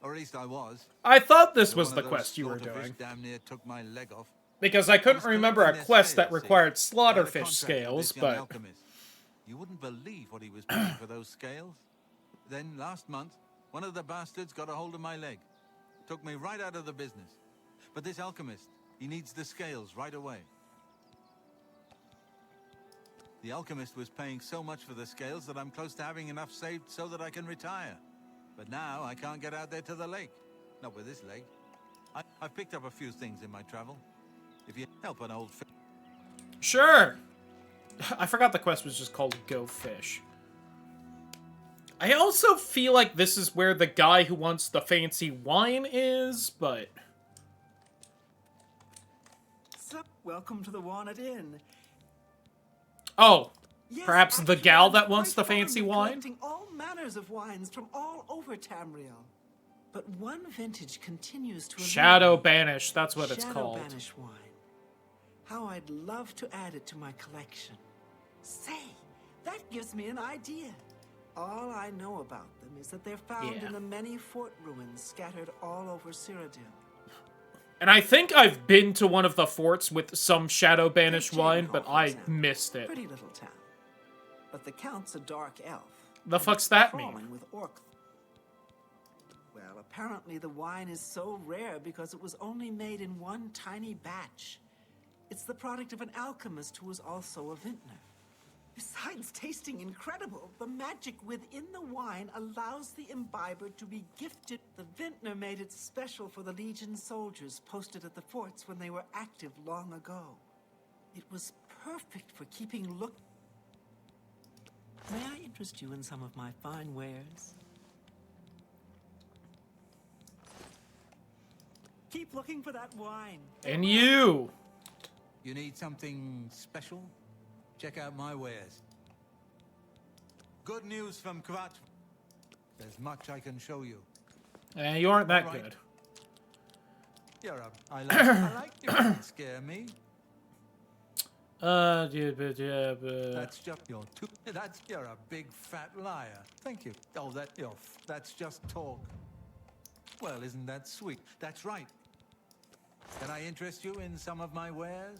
Or at least I was. I thought this But was one the of those quest you were slaughterfish doing. Damn near took my leg off. Because I couldn't remember a quest that required slaughterfish Scales, scales, but... alchemist. You wouldn't believe what he was paying for those scales. Then, last month, one of the bastards got a hold of my leg. Took me right out of the business. But this alchemist, he needs the scales right away. The alchemist was paying so much for the scales that I'm close to having enough saved so that I can retire. But now I can't get out there to the lake. Not with this leg. I've picked up a few things in my travel. If you help an old fish. Sure! I forgot the quest was just called Go Fish. I also feel like this is where the guy who wants the fancy wine is, but... So, welcome to the Walnut Inn. Oh, Yes, perhaps the actually, gal I'm that wants quite the fancy fond of wine? collecting all manners of wines from all over Tamriel. But one vintage continues to Shadow Banish, that's what it's Shadow called. Banish wine. How I'd love to add it to my collection. Say, that gives me an idea. All I know about them is that they're found Yeah. in the many fort ruins scattered all over Cyrodiil. And I think I've been to one of the forts with some Shadow Banish Take wine, Jadenhall, but for I example. missed it. Pretty little town. But the Count's a dark elf. The and fuck's it's that crawling mean? with orc. Well, apparently the wine is so rare because it was only made in one tiny batch. It's the product of an alchemist who was also a vintner. Besides tasting incredible, the magic within the wine allows the imbiber to be gifted. The vintner made it special for the Legion soldiers posted at the forts when they were active long ago. It was perfect for keeping look. May I interest you in some of my fine wares? Keep looking for that wine. And you! You need something special? Check out my wares. Good news from Kvat. There's much I can show you. You aren't that Right. good. I like you. Don't scare me. That's just you're a big fat liar. Thank you. Oh, that's just talk. Well, isn't that sweet? That's right. Can I interest you in some of my wares?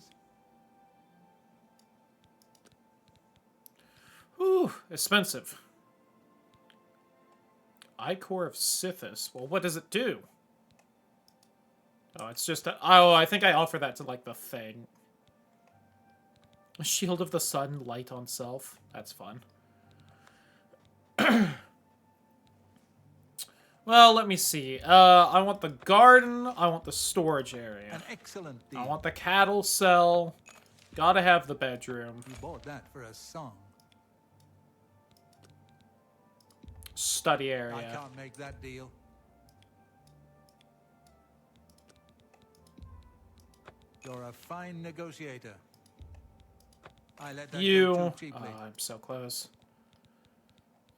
Whew, expensive. Ichor of Sithis. Well, what does it do? Oh, it's just a... Oh, I think I offer that to, like, the thing. A Shield of the Sun, light on self. That's fun. Well, let me see. I want the garden. I want the storage area. An excellent deal. I want the cattle cell. Gotta have the bedroom. You bought that for a song. Study area. I can't make that deal. You're a fine negotiator. I let that You. go too cheaply. Oh, I'm so close.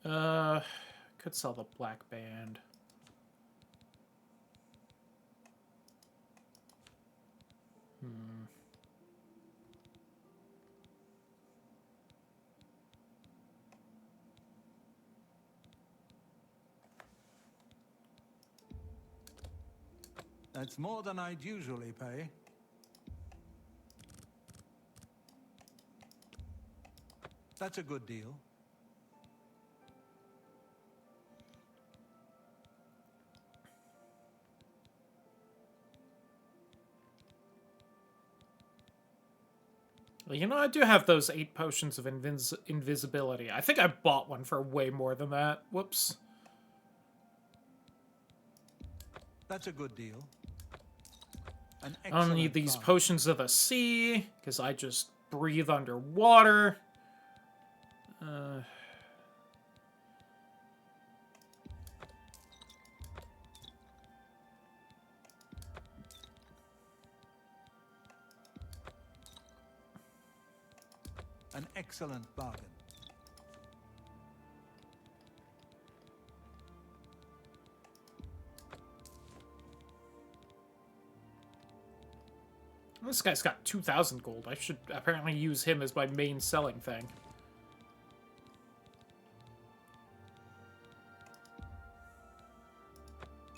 Could sell the black band. That's more than I'd usually pay. That's a good deal. Well, you know, I do have those 8 potions of invisibility. I think I bought one for way more than that. Whoops. That's a good deal. An I don't need excellent these bargain. potions of the sea, because I just breathe underwater. An excellent bargain. This guy's got 2,000 gold. I should apparently use him as my main selling thing.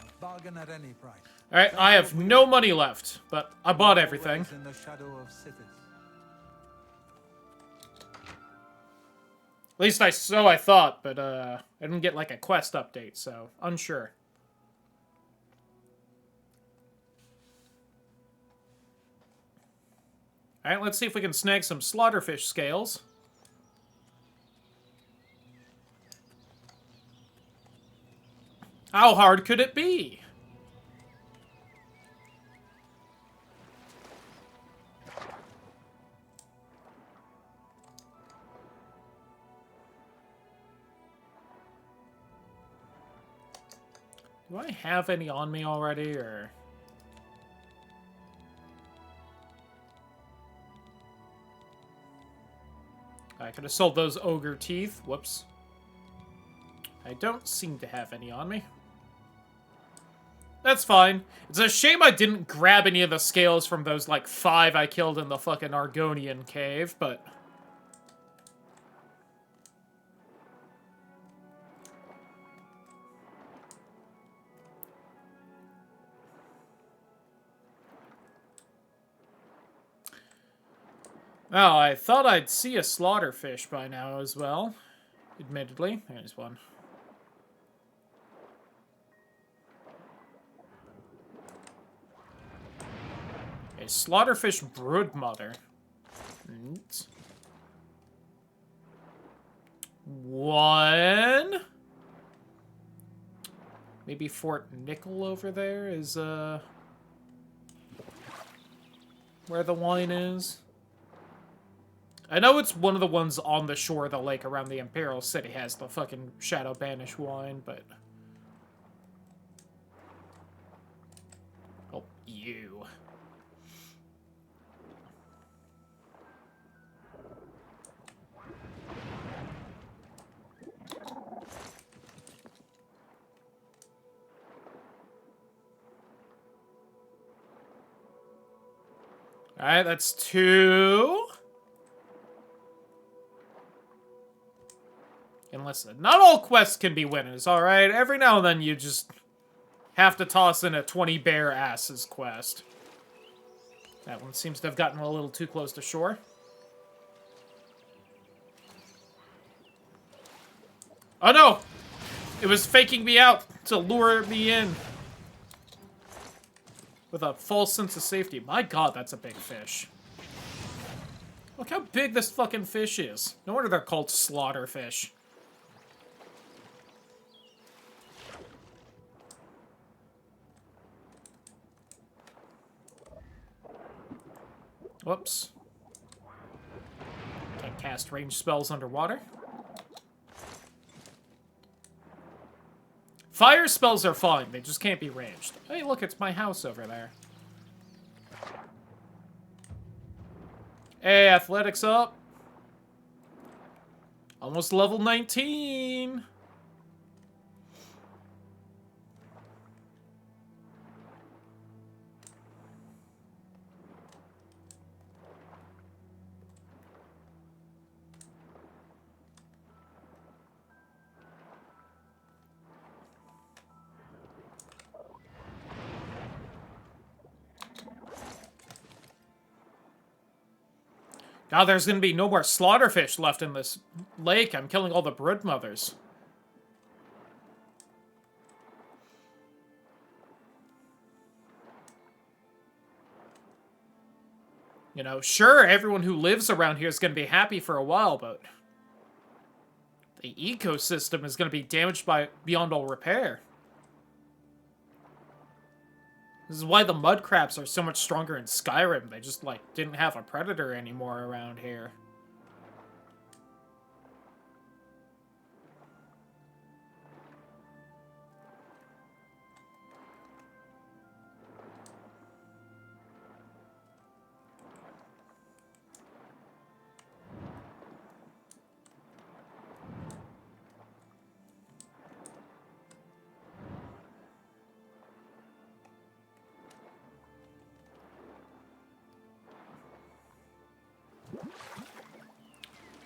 A bargain at any price. Alright, I have no money left, but I bought everything. In the shadow of Sithis. At least I thought, but I didn't get like a quest update, so unsure. Alright, let's see if we can snag some slaughterfish scales. How hard could it be? Do I have any on me already, or... I could have sold those ogre teeth. Whoops. I don't seem to have any on me. That's fine. It's a shame I didn't grab any of the scales from those, like, 5 I killed in the fucking Argonian cave, but... Well, I thought I'd see a slaughterfish by now as well. Admittedly. There's one. A slaughterfish broodmother. One. Maybe Fort Nickel over there is, where the wine is. I know it's one of the ones on the shore of the lake around the Imperial City has the fucking Shadow Banish wine, but... Oh, you. Alright, that's 2. And listen, not all quests can be winners, alright? Every now and then you just have to toss in a 20 bare asses quest. That one seems to have gotten a little too close to shore. Oh no! It was faking me out to lure me in. With a false sense of safety. My god, that's a big fish. Look how big this fucking fish is. No wonder they're called slaughterfish. Whoops. Can't cast ranged spells underwater. Fire spells are fine, they just can't be ranged. Hey, look, it's my house over there. Hey, athletics up. Almost level 19. Now there's gonna be no more slaughterfish left in this lake. I'm killing all the broodmothers. You know, sure, everyone who lives around here is gonna be happy for a while, but the ecosystem is gonna be damaged by beyond all repair. This is why the mud crabs are so much stronger in Skyrim. They just, like, didn't have a predator anymore around here.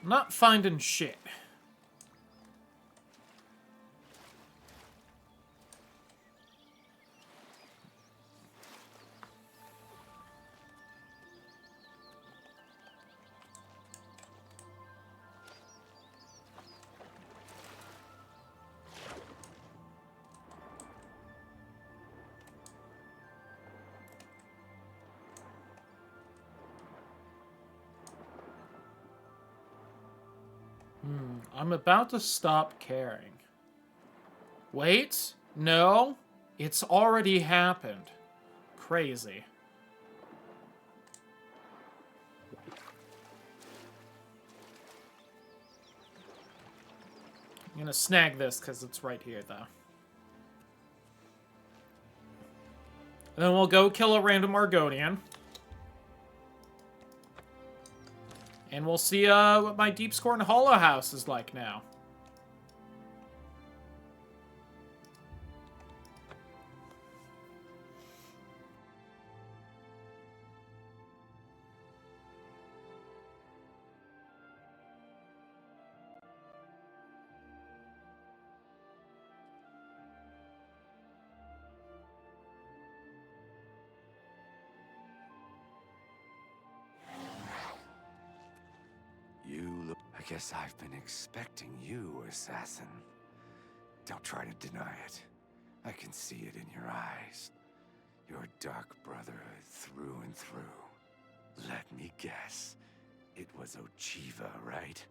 Not finding shit. I'm about to stop caring. Wait, no, it's already happened. Crazy. I'm gonna snag this because it's right here, though. And then we'll go kill a random Argonian. And we'll see what my Deepscorn Hollow House is like now. I guess I've been expecting you, assassin. Don't try to deny it. I can see it in your eyes. Your dark brotherhood through and through. Let me guess. It was Ochiva, right?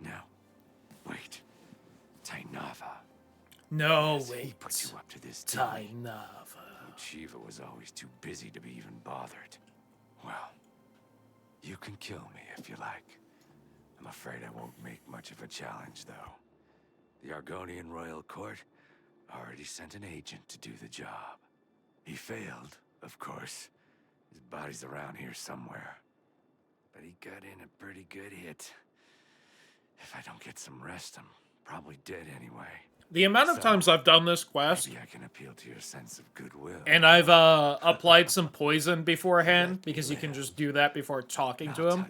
No. Wait. Tainava. No, Yes, wait. He put you up to this Tainava. Ochiva was always too busy to be even bothered. Well, you can kill me if you like. I'm afraid I won't make much of a challenge, though. The Argonian Royal Court already sent an agent to do the job. He failed, of course. His body's around here somewhere. But he got in a pretty good hit. If I don't get some rest, I'm probably dead anyway. The amount of times I've done this quest, Maybe I can appeal to your sense of goodwill. and I've applied some poison beforehand, because you can just do that before talking to him,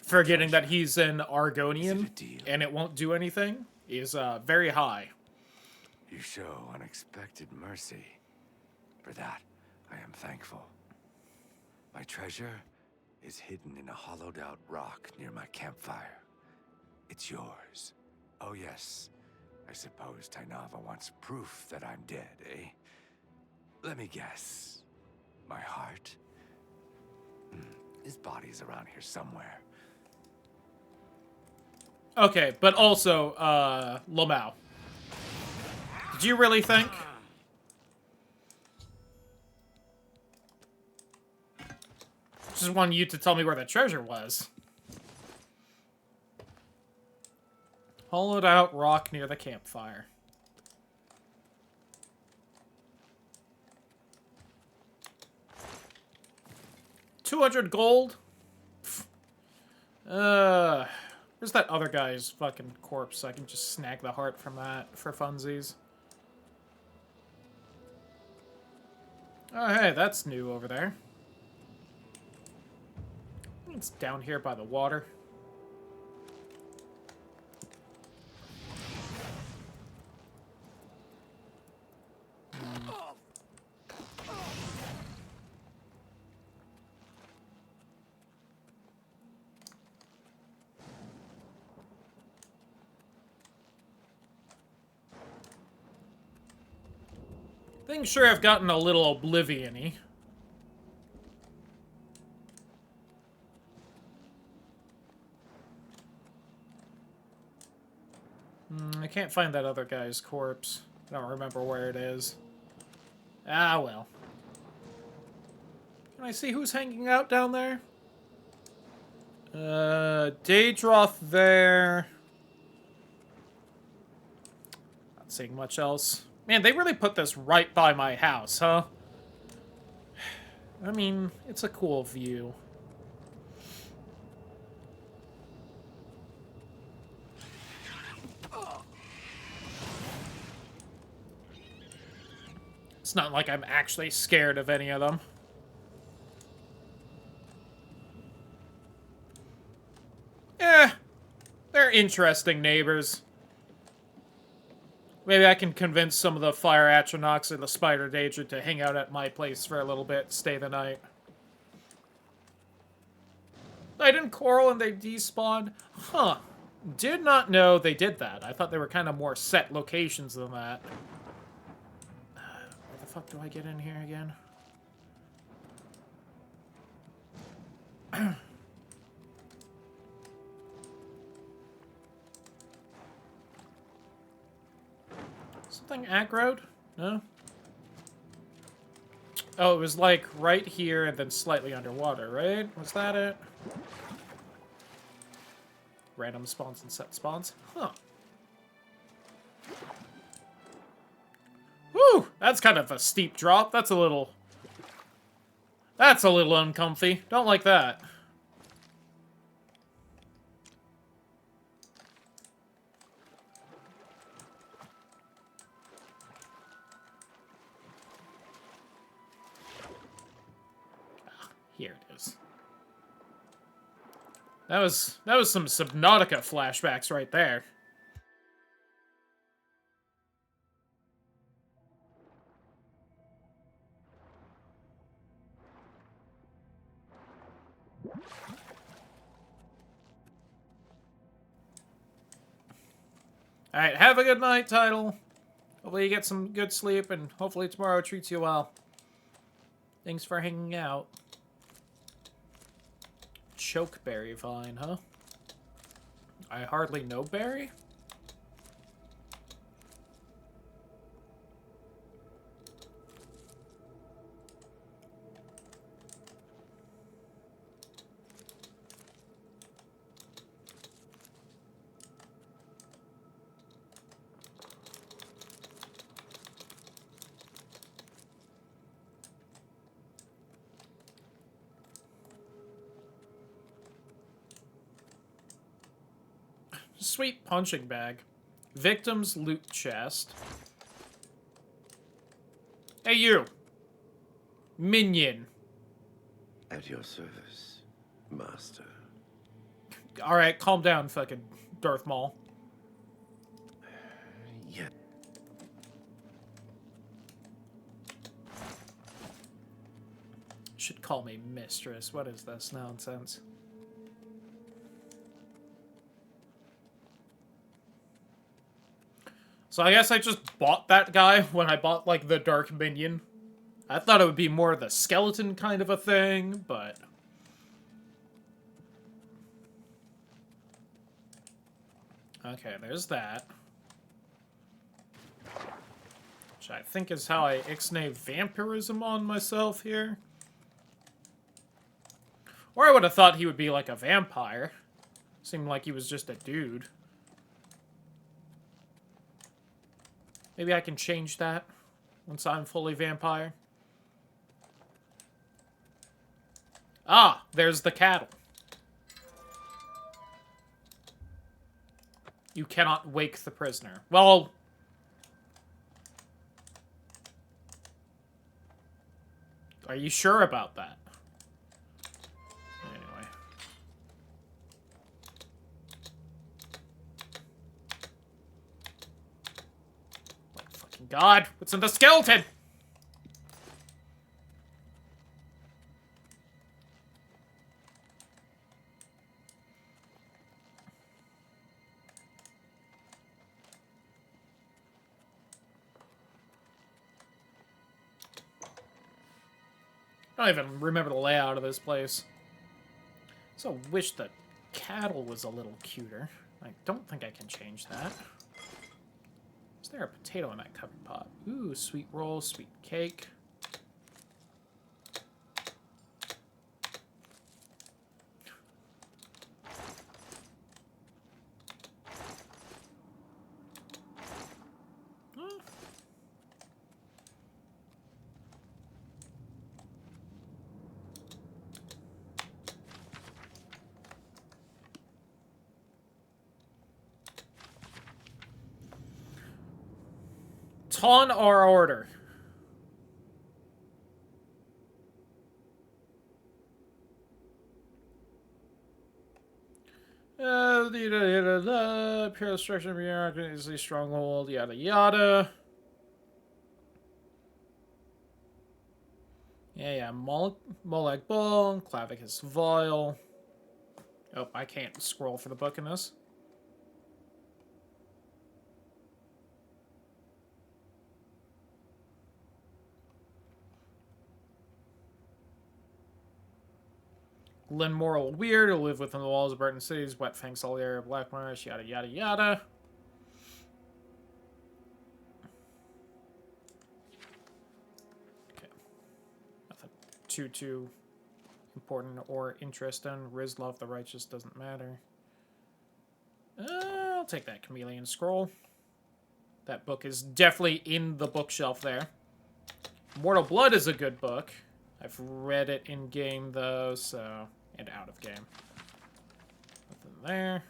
forgetting that he's an Argonian, and it won't do anything, is very high. You show unexpected mercy. For that, I am thankful. My treasure is hidden in a hollowed-out rock near my campfire. It's yours. Oh yes, I suppose Tainava wants proof that I'm dead, eh? Let me guess. My heart? His body's around here somewhere. Okay, but also, Lamau. Did you really think? Just wanted you to tell me where the treasure was. Hollowed out rock near the campfire. $200 gold? Where's that other guy's fucking corpse? I can just snag the heart from that for funsies. Oh, hey, that's new over there. It's down here by the water. Things sure have gotten a little Oblivion-y. I can't find that other guy's corpse. I don't remember where it is. Ah, well. Can I see who's hanging out down there? Daedroth there. Not seeing much else. Man, they really put this right by my house, huh? I mean, it's a cool view. It's not like I'm actually scared of any of them. interesting neighbors. Maybe I can convince some of the fire atronachs or the spider danger to hang out at my place for a little bit, stay the night. I didn't quarrel and they despawned? Huh. Did not know they did that. I thought they were kind of more set locations than that. Where the fuck do I get in here again? Something aggroed? No? Oh, it was like right here and then slightly underwater, right? Was that it? Random spawns and set spawns? Huh. Woo! That's kind of a steep drop. That's a little uncomfy. Don't like that. Here it is. That was some Subnautica flashbacks right there. Alright, have a good night, Title. Hopefully you get some good sleep, and hopefully tomorrow treats you well. Thanks for hanging out. Chokeberry vine, huh? I hardly know berry? Sweet punching bag. Victim's loot chest. Hey, you! Minion. At your service, master. Alright, calm down, fucking Darth Maul. Yeah. Should call me mistress. What is this nonsense? So I guess I just bought that guy when I bought, like, the Dark Minion. I thought it would be more the skeleton kind of a thing, but... Okay, there's that. Which I think is how I ixnay vampirism on myself here. Or I would have thought he would be like a vampire. Seemed like he was just a dude. Maybe I can change that once I'm fully vampire. Ah, there's the cattle. You cannot wake the prisoner. Well... Are you sure about that? Anyway. Oh, fucking God! What's in the skeleton? I don't even remember the layout of this place. So I wish the cattle was a little cuter. I don't think I can change that. Is there a potato in that cupboard pot? Ooh, sweet roll, sweet cake. On our order. Pure destruction beyond easily stronghold, yada yada. Yeah, Molag Ball, Clavicus Vile. Oh, I can't scroll for the book in this. Glenmore Old Weird, who live within the walls of Burton Cities, Wet Fang Solier, Black Marsh, yada yada yada. Okay. Nothing too important or interesting. Rizlov the Righteous doesn't matter. I'll take that Chameleon Scroll. That book is definitely in the bookshelf there. Mortal Blood is a good book. I've read it in game though, so and out of game. Nothing there.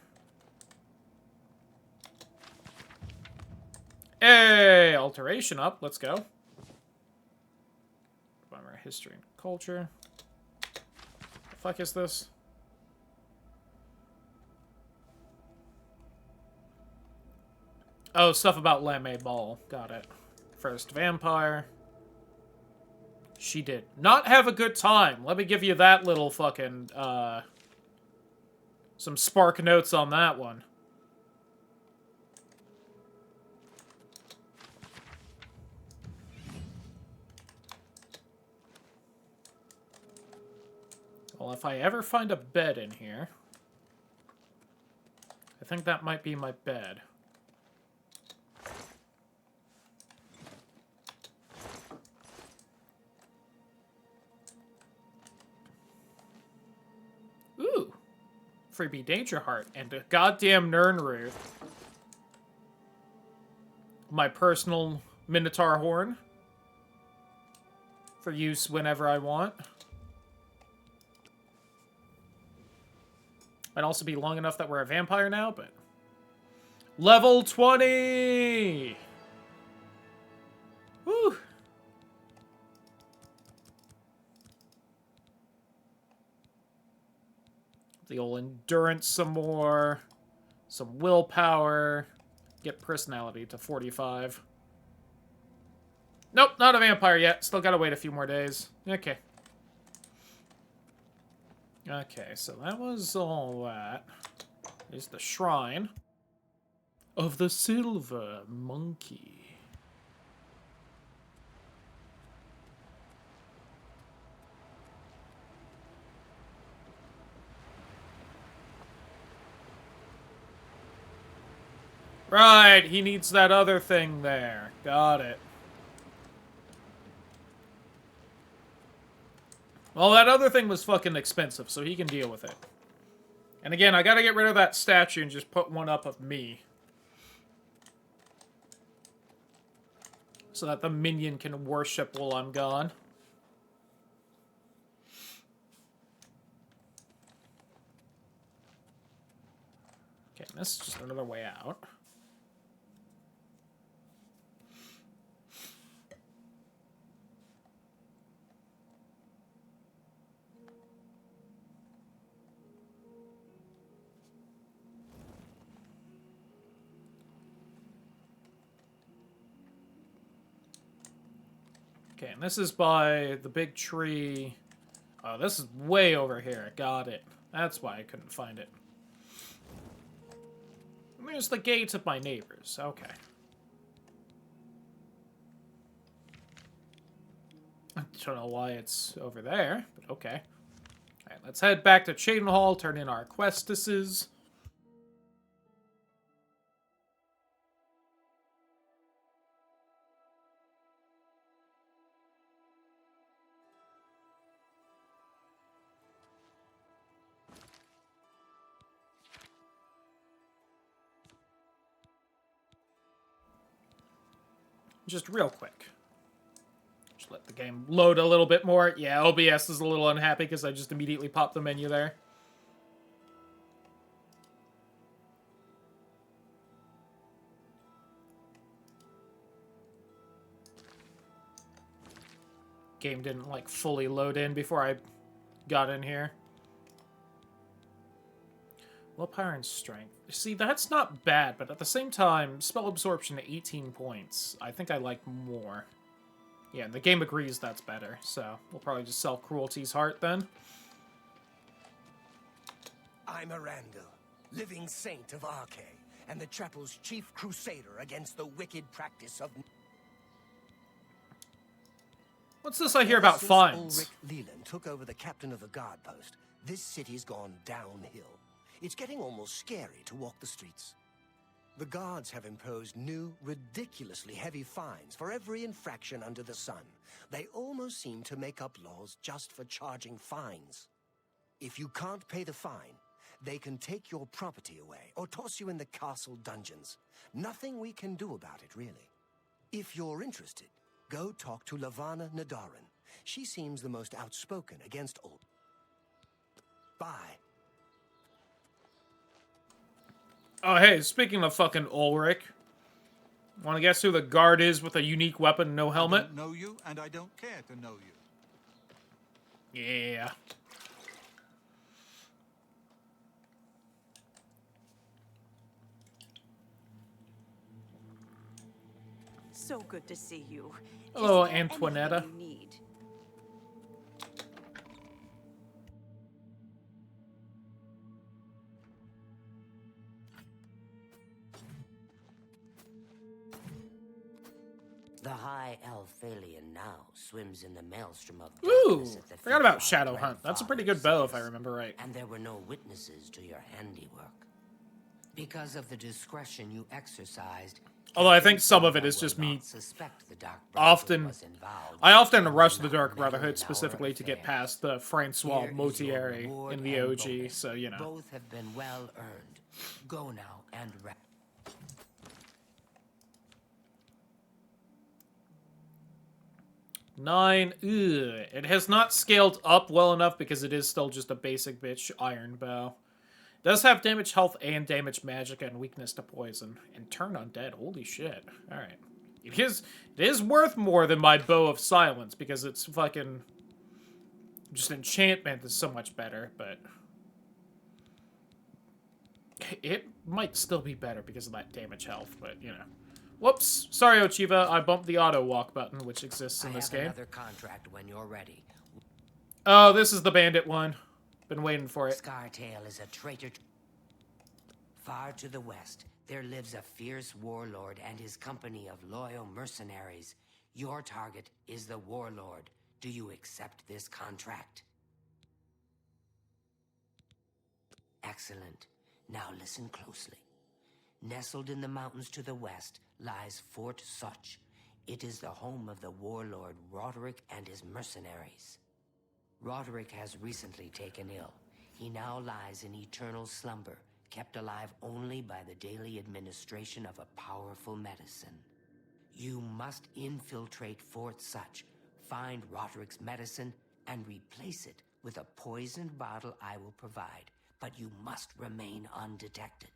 Hey, alteration up. Let's go. Bummer, history and culture. The fuck is this? Oh, stuff about Lame Ball. Got it. First vampire. She did not have a good time. Let me give you that little fucking, some spark notes on that one. Well, if I ever find a bed in here, I think that might be my bed. Ooh. Freebie Danger Heart and a goddamn Nirnroot. My personal Minotaur Horn. For use whenever I want. Might also be long enough that we're a vampire now, but... Level 20! Woo! The old endurance some more. Some willpower. Get personality to 45. Nope, not a vampire yet. Still gotta wait a few more days. Okay. Okay, so that was all that. There's the shrine of the Silver Monkey. Right, he needs that other thing there. Got it. Well, that other thing was fucking expensive, so he can deal with it. And again, I gotta get rid of that statue and just put one up of me. So that the minion can worship while I'm gone. Okay, this is just another way out. Okay, and this is by the big tree. Oh, this is way over here. Got it. That's why I couldn't find it. And there's the gates of my neighbors. Okay. I don't know why it's over there, but okay. Alright, let's head back to Cheydinhal, turn in our questesses. Just real quick. Just let the game load a little bit more. Yeah, OBS is a little unhappy because I just immediately popped the menu there. Game didn't, like, fully load in before I got in here. Willpower and strength. See, that's not bad, but at the same time, spell absorption 18 points. I think I like more. Yeah, the game agrees that's better, so we'll probably just sell Cruelty's Heart then. I'm Arandel, living saint of Arkay, and the chapel's chief crusader against the wicked practice of... What's this I hear about fines? Ulrich Leland took over the captain of the guard post, this city's gone downhill. It's getting almost scary to walk the streets. The guards have imposed new, ridiculously heavy fines for every infraction under the sun. They almost seem to make up laws just for charging fines. If you can't pay the fine, they can take your property away or toss you in the castle dungeons. Nothing we can do about it, really. If you're interested, go talk to Lavana Nadarin. She seems the most outspoken against old. Bye. Oh, hey, speaking of fucking Ulrich, want to guess who the guard is with a unique weapon and no helmet? I don't know you, and I don't care to know you. Yeah. So good to see you. Hello, Is there Antoinetta. anything you need? The High Elf Phalian now swims in the maelstrom of Ooh, darkness at the forgot feet about of Shadow our Hunt. That's a pretty grandfather's good bow, if I sins. remember right. And there were no witnesses to your handiwork. Because of the discretion you exercised, Although I think some of it is just me I often rush the Dark Brotherhood specifically to get past the Francois Motieri in the OG, so you know. both have been well earned. Go now and rest. Nine. Ugh. It has not scaled up well enough because it is still just a basic bitch iron bow. It does have damage, health, and damage magic and weakness to poison. And turn undead. Holy shit. Alright. It is worth more than my Bow of Silence because it's fucking... Just enchantment is so much better, but... It might still be better because of that damage health, but, you know. Whoops. Sorry, Ochiva. I bumped the auto walk button, which exists in this game. Another contract when you're ready. Oh, this is the bandit one. Been waiting for it. Scartail is a traitor. Far to the west, there lives a fierce warlord and his company of loyal mercenaries. Your target is the warlord. Do you accept this contract? Excellent. Now listen closely. Nestled in the mountains to the west lies Fort Such. It is the home of the warlord Roderick and his mercenaries. Roderick has recently taken ill. He now lies in eternal slumber, kept alive only by the daily administration of a powerful medicine. You must infiltrate Fort Such, find Roderick's medicine, and replace it with a poisoned bottle I will provide, but you must remain undetected.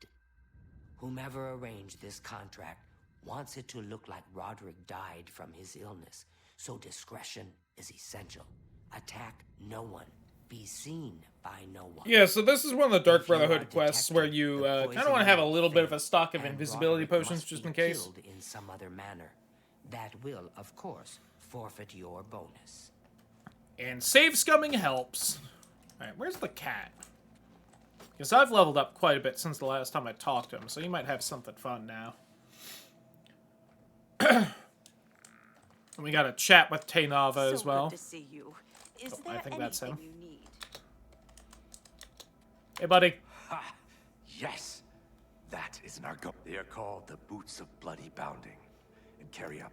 Whomever arranged this contract wants it to look like Roderick died from his illness, so discretion is essential. Attack no one. Be seen by no one. Yeah, so this is one of the Dark Brotherhood quests where you kind of want to have a little bit of a stock of invisibility potions just in case. Killed in some other manner. That will, of course, forfeit your bonus. And save scumming helps. Alright, where's the cat? Because I've leveled up quite a bit since the last time I talked to him, so he might have something fun now. And we got a chat with Tainava as well. Good to see you. Is Oh, there I think that's him. anything you need? Hey, buddy. Ha! Yes! That is an Argo. They are called the Boots of Bloody Bounding. And carry up.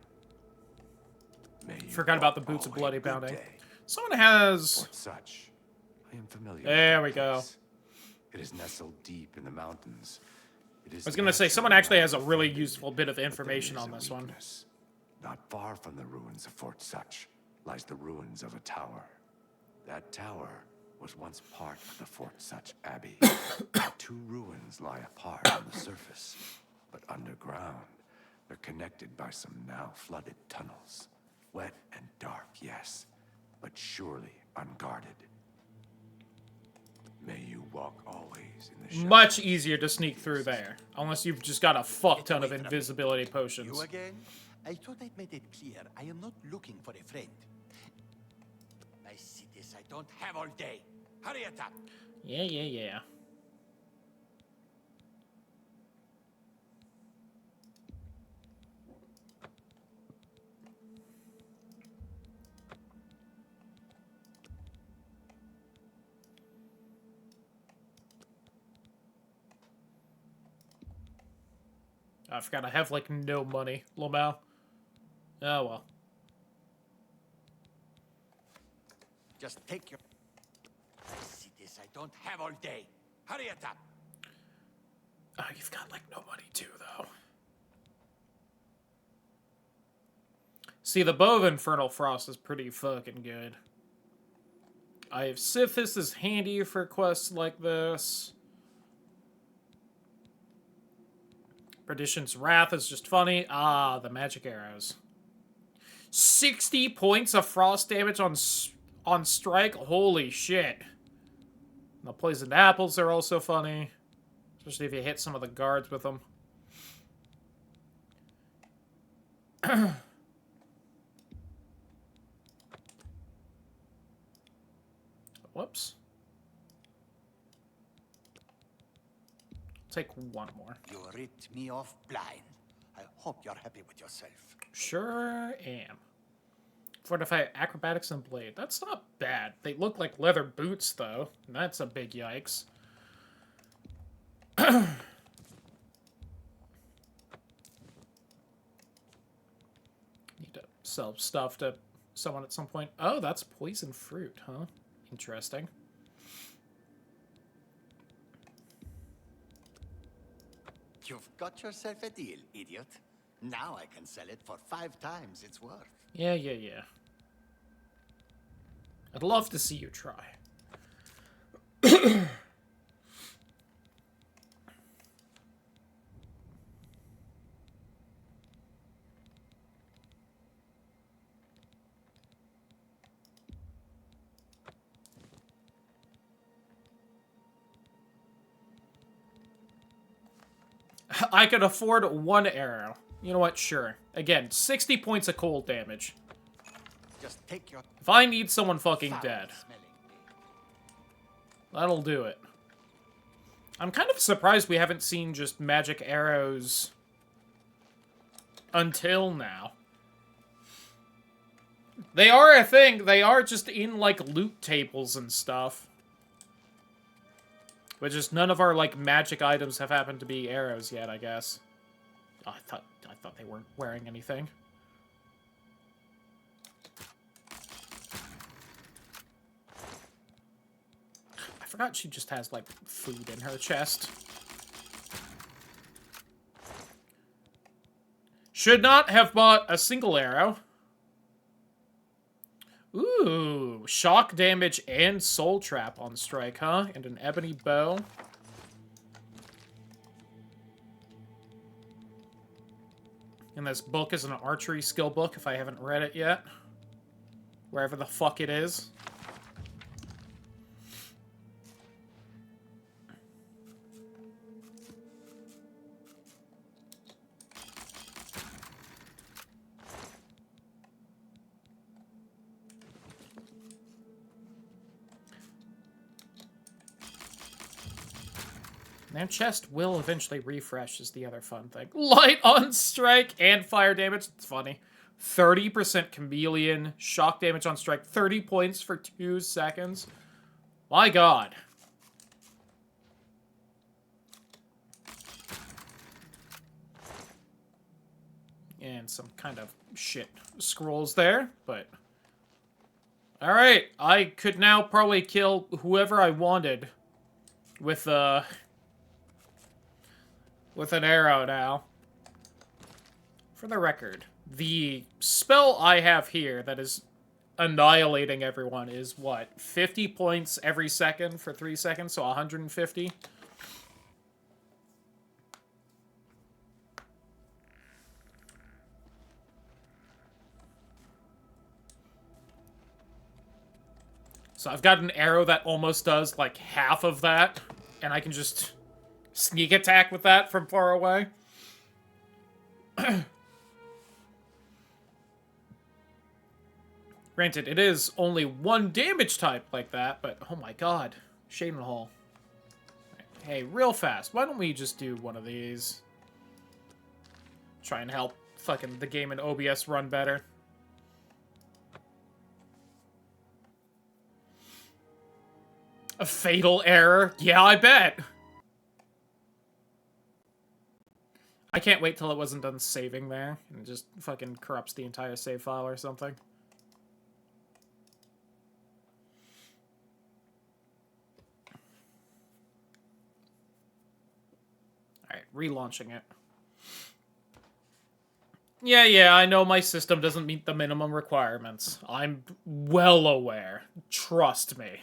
May you Forgot about the walk Boots of always Bloody good Bounding. day. Someone has... Fort Such. I am familiar There with we that go. place. It is nestled deep in the mountains. It is I was gonna say, someone naturally actually has a really defended, useful bit of but there information is on a this one. weakness. Not far from the ruins of Fort Such lies the ruins of a tower. That tower was once part of the Fort Such Abbey. Two ruins lie apart on the surface, but underground, they're connected by some now flooded tunnels. Wet and dark, yes, but surely unguarded. May you walk always in the much easier to sneak through there. Unless you've just got a fuck ton of invisibility potions. You again? I thought I'd made it clear. I am not looking for a friend. I see this. I don't have all day. Hurry it up. Yeah. I forgot I have, like, no money, Lamau. Oh, well. Just take your... I see this. I don't have all day. Hurry it up. Oh, you've got, like, no money, too, though. See, the Bow of Infernal Frost is pretty fucking good. I have Sithis is handy for quests like this. Perdition's Wrath is just funny. Ah, the magic arrows. 60 points of frost damage on strike? Holy shit. The poisoned apples are also funny. Especially if you hit some of the guards with them. Whoops. Take one more. You ripped me off blind. I hope you're happy with yourself. Sure am. Fortify acrobatics and blade. That's not bad. They look like leather boots, though. And that's a big yikes. Need to sell stuff to someone at some point. Oh, that's poison fruit, huh? Interesting. You've got yourself a deal, idiot. Now I can sell it for 5 times its worth. Yeah. I'd love to see you try. I could afford 1 arrow. You know what? Sure. Again, 60 points of cold damage. Just take your... If I need someone fucking dead, that'll do it. I'm kind of surprised we haven't seen just magic arrows until now. They are a thing. They are just in, like, loot tables and stuff. But just none of our, like, magic items have happened to be arrows yet, I guess. Oh, I thought they weren't wearing anything. I forgot she just has, like, food in her chest. Should not have bought a single arrow. Ooh, shock damage and soul trap on strike, huh? And an ebony bow. And this book is an archery skill book, if I haven't read it yet. Wherever the fuck it is. Their chest will eventually refresh is the other fun thing. Light on strike and fire damage. It's funny. 30% chameleon. Shock damage on strike. 30 points for 2 seconds. My god. And some kind of shit scrolls there, but... Alright, I could now probably kill whoever I wanted with an arrow now. For the record, the spell I have here that is annihilating everyone is what? 50 points every second for 3 seconds, so 150. So I've got an arrow that almost does like half of that, and I can just Sneak attack with that from far away. Granted, it is only one damage type like that, but oh my god. Shade and Hall. Hey, real fast, why don't we just do one of these? Try and help fucking the game in OBS run better. A fatal error? Yeah, I bet! I can't wait till it wasn't done saving there, and it just fucking corrupts the entire save file or something. Alright, relaunching it. Yeah, I know my system doesn't meet the minimum requirements. I'm well aware. Trust me.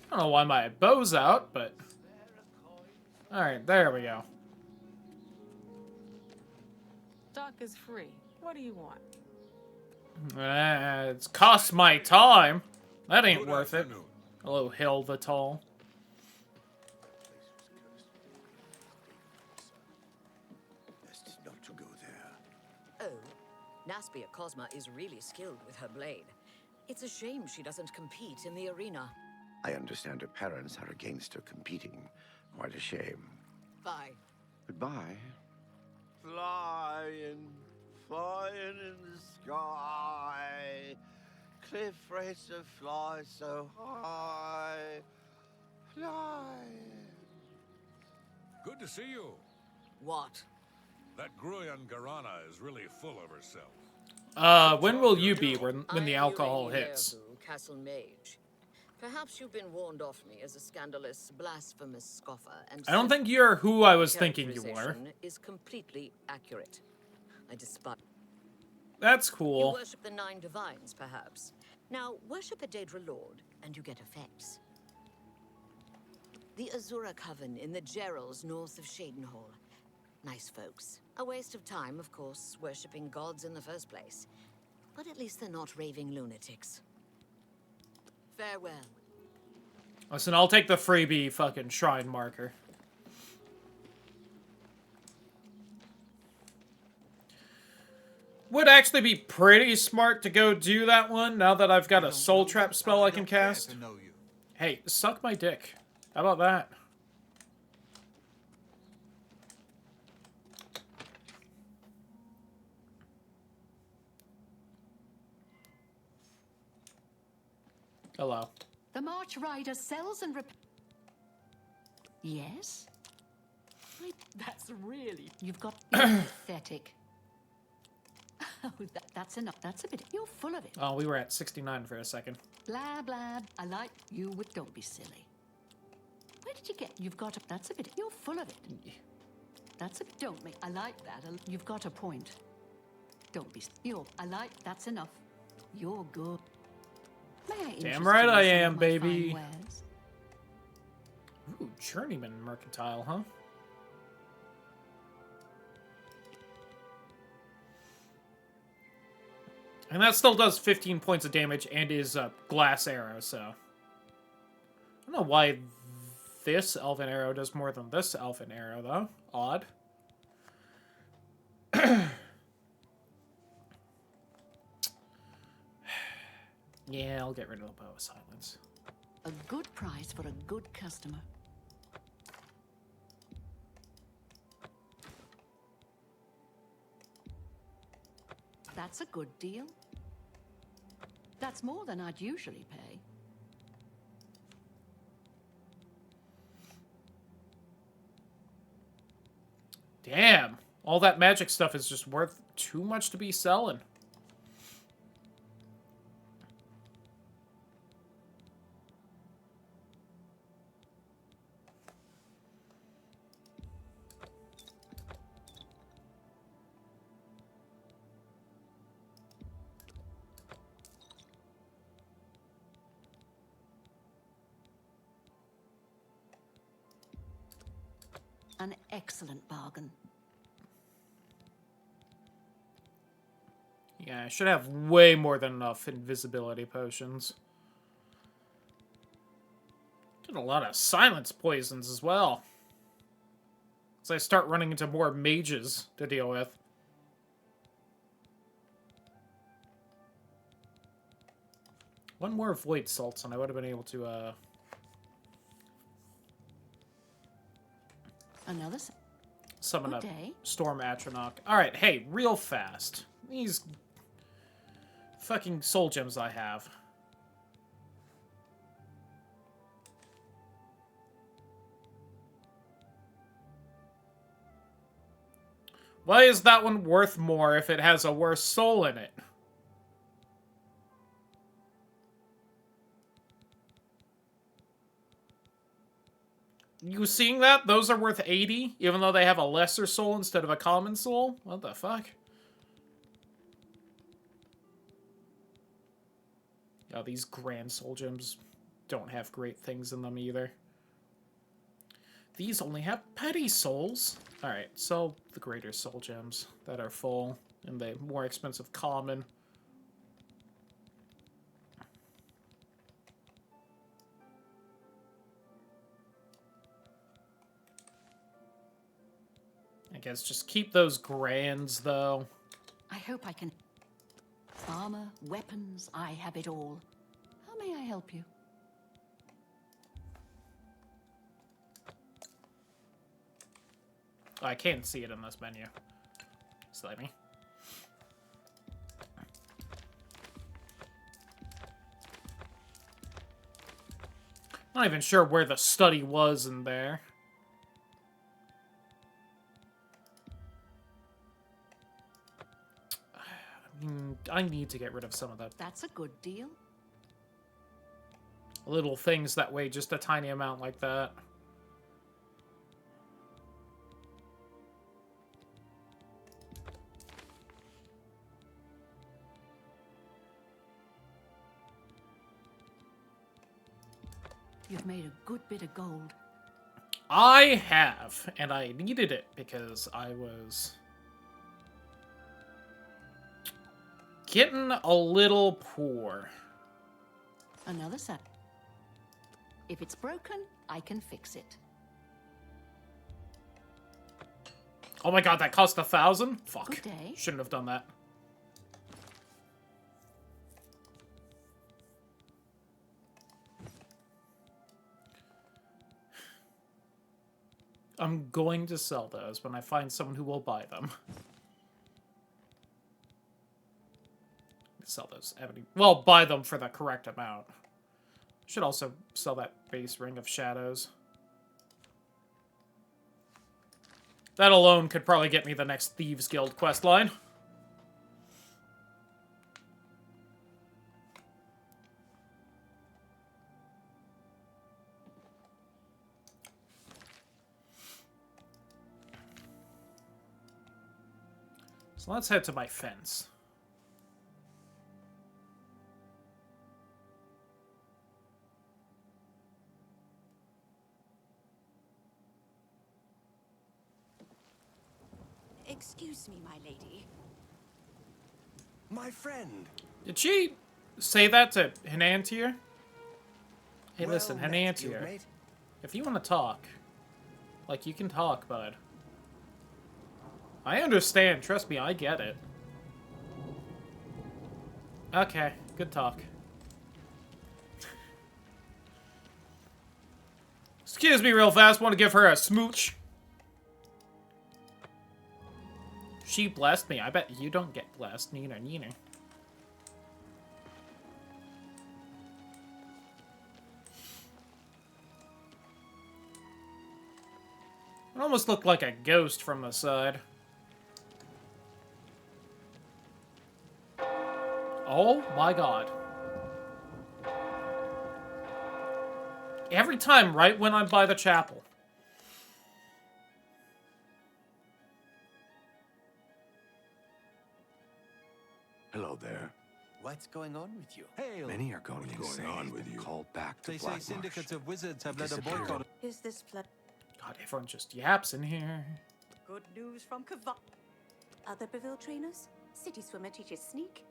I don't know why my bow's out, but... Alright, there we go. Dock is free. What do you want? It's cost my time. That ain't worth it. Hello, Hill the Tall. Best not to go there. Oh, Naspia Cosma is really skilled with her blade. It's a shame she doesn't compete in the arena. I understand her parents are against her competing. Quite a shame. Bye. Goodbye. Flying, flying in the sky. Cliff racer fly so high. Flying. Good to see you. What? That Gruyan Garana is really full of herself. When will you be when the alcohol I'm hits? Urgu, Castle Mage. Perhaps you've been warned off me as a scandalous, blasphemous scoffer, and I don't think you're who I was thinking you were. characterization is completely accurate. I despise. That's You cool. worship the 9 divines, perhaps. Now, worship a Daedra Lord, and you get effects. The Azura Coven in the Gerals north of Shadenhall. Nice folks. A waste of time, of course, worshipping gods in the first place. But at least they're not raving lunatics. Farewell. Listen, I'll take the freebie fucking shrine marker. Would actually be pretty smart to go do that one now that I've got a soul trap spell I can cast. Hey, suck my dick. How about that? Hello. The March Rider sells and Yes? That's really... You've got... pathetic. Oh, that's enough. That's a bit... You're full of it. Oh, we were at 69 for a second. Blah, blah. I like you with... Don't be silly. Where did you get... You've got a... That's a bit... You're full of it. That's a... Don't make... I like that. You've got a point. Don't be... You're... I like... That's enough. You're good. May I Damn right I am, baby. fine wares? Ooh, Journeyman Mercantile, huh? And that still does 15 points of damage and is a glass arrow, so... I don't know why this elven arrow does more than this elven arrow, though. Odd. Yeah, I'll get rid of the Bow of Silence. A good price for a good customer. That's a good deal. That's more than I'd usually pay. Damn. All that magic stuff is just worth too much to be selling. An excellent bargain. Yeah, I should have way more than enough invisibility potions. Get a lot of silence poisons as well. As I start running into more mages to deal with. One more void salts and I would have been able to, Another summon a day. Storm Atronach. Alright, hey, real fast. These fucking soul gems I have. Why is that one worth more if it has a worse soul in it? You seeing that? Those are worth 80, even though they have a lesser soul instead of a common soul? What the fuck? Yeah, these grand soul gems don't have great things in them either. These only have petty souls. Alright, sell the greater soul gems that are full and the more expensive common. I guess just keep those grands, though. I hope I can... Armor, weapons, I have it all. How may I help you? Oh, I can't see it in this menu. Slay me. Not even sure where the study was in there. I need to get rid of some of that. That's a good deal. Little things that weigh just a tiny amount like that. You've made a good bit of gold. I have, and I needed it because I was getting a little poor. Another set. If it's broken, I can fix it. Oh my god, that cost 1,000? Fuck. Good day. Shouldn't have done that. I'm going to sell those when I find someone who will buy them. Sell those. Well, buy them for the correct amount. Should also sell that base ring of shadows. That alone could probably get me the next Thieves Guild questline. So let's head to my fence. Excuse me, my lady. My friend. Did she say that to Henantier? Hey, Well listen, met, Henantier. guildmate. If you want to talk, like, you can talk, bud. I understand. Trust me, I get it. Okay, good talk. Excuse me real fast. Want to give her a smooch. She blessed me. I bet you don't get blessed. Neither. It almost looked like a ghost from the side. Oh my god. Every time, right when I'm by the chapel. Hello there. What's going on with you? Hail! Many are going insane with you. Called back to They say Blackmarsh. syndicates of wizards have led a Disappeared. boycott. Is this God, everyone just yaps in here. good news from Kava? Other Beville trainers? City swimmer teaches sneak.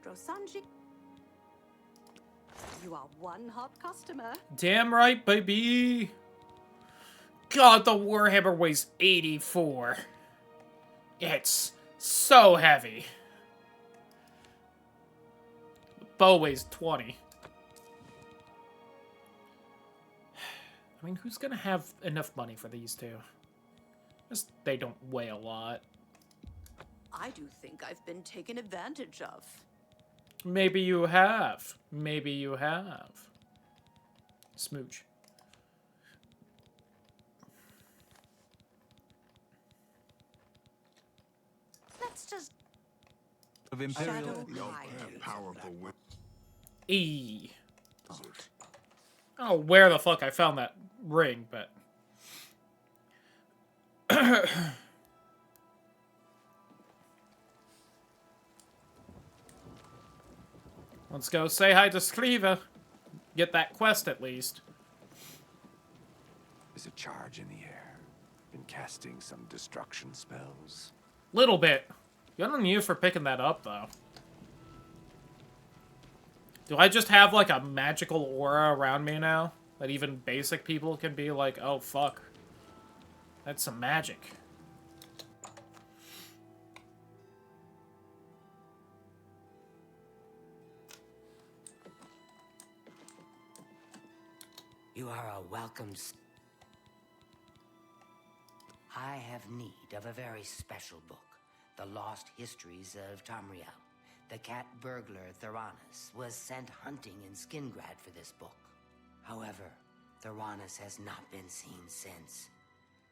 Drosanji. You are one hot customer. Damn right, baby. God, the Warhammer weighs 84. It's so heavy. The bow weighs 20. I mean, who's gonna have enough money for these two? Just, they don't weigh a lot. I do think I've been taken advantage of. Maybe you have. Maybe you have. Smooch. Let's just Of Imperial. shadow hide. Powerful E. I don't know where the fuck I found that ring, but... Let's go say hi to Skriva. Get that quest at least. There's a charge in the air. Been casting some destruction spells. Little bit. Good on you for picking that up, though. Do I just have, like, a magical aura around me now? That even basic people can be like, oh, fuck. That's some magic. You are a welcome. I have need of a very special book, The Lost Histories of Tamriel. The cat burglar Theranos was sent hunting in Skingrad for this book. However, Theranos has not been seen since.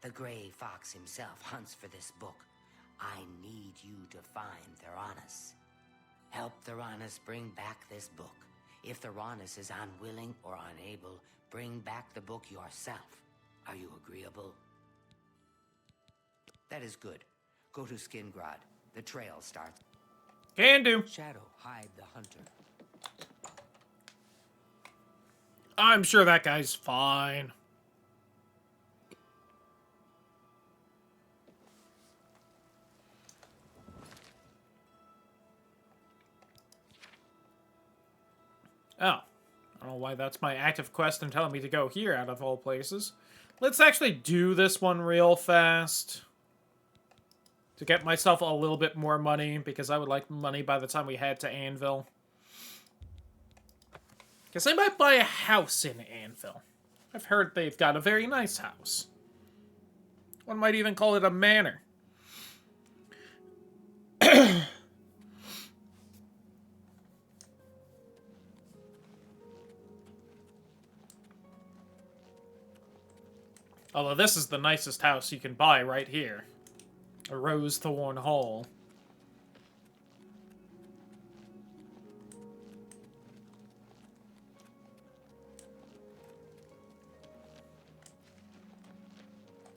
The Grey Fox himself hunts for this book. I need you to find Theranos. Help Theranos bring back this book. If Theranos is unwilling or unable, bring back the book yourself. Are you agreeable? That is good. Go to Skingrad. The trail starts. Can do. Shadow, hide the hunter. I'm sure that guy's fine. Oh. I don't know why that's my active quest and telling me to go here out of all places. Let's actually do this one real fast. To get myself a little bit more money, because I would like money by the time we head to Anvil. Because I might buy a house in Anvil. I've heard they've got a very nice house. One might even call it a manor. Although this is the nicest house you can buy right here. A Rose Thorn Hall.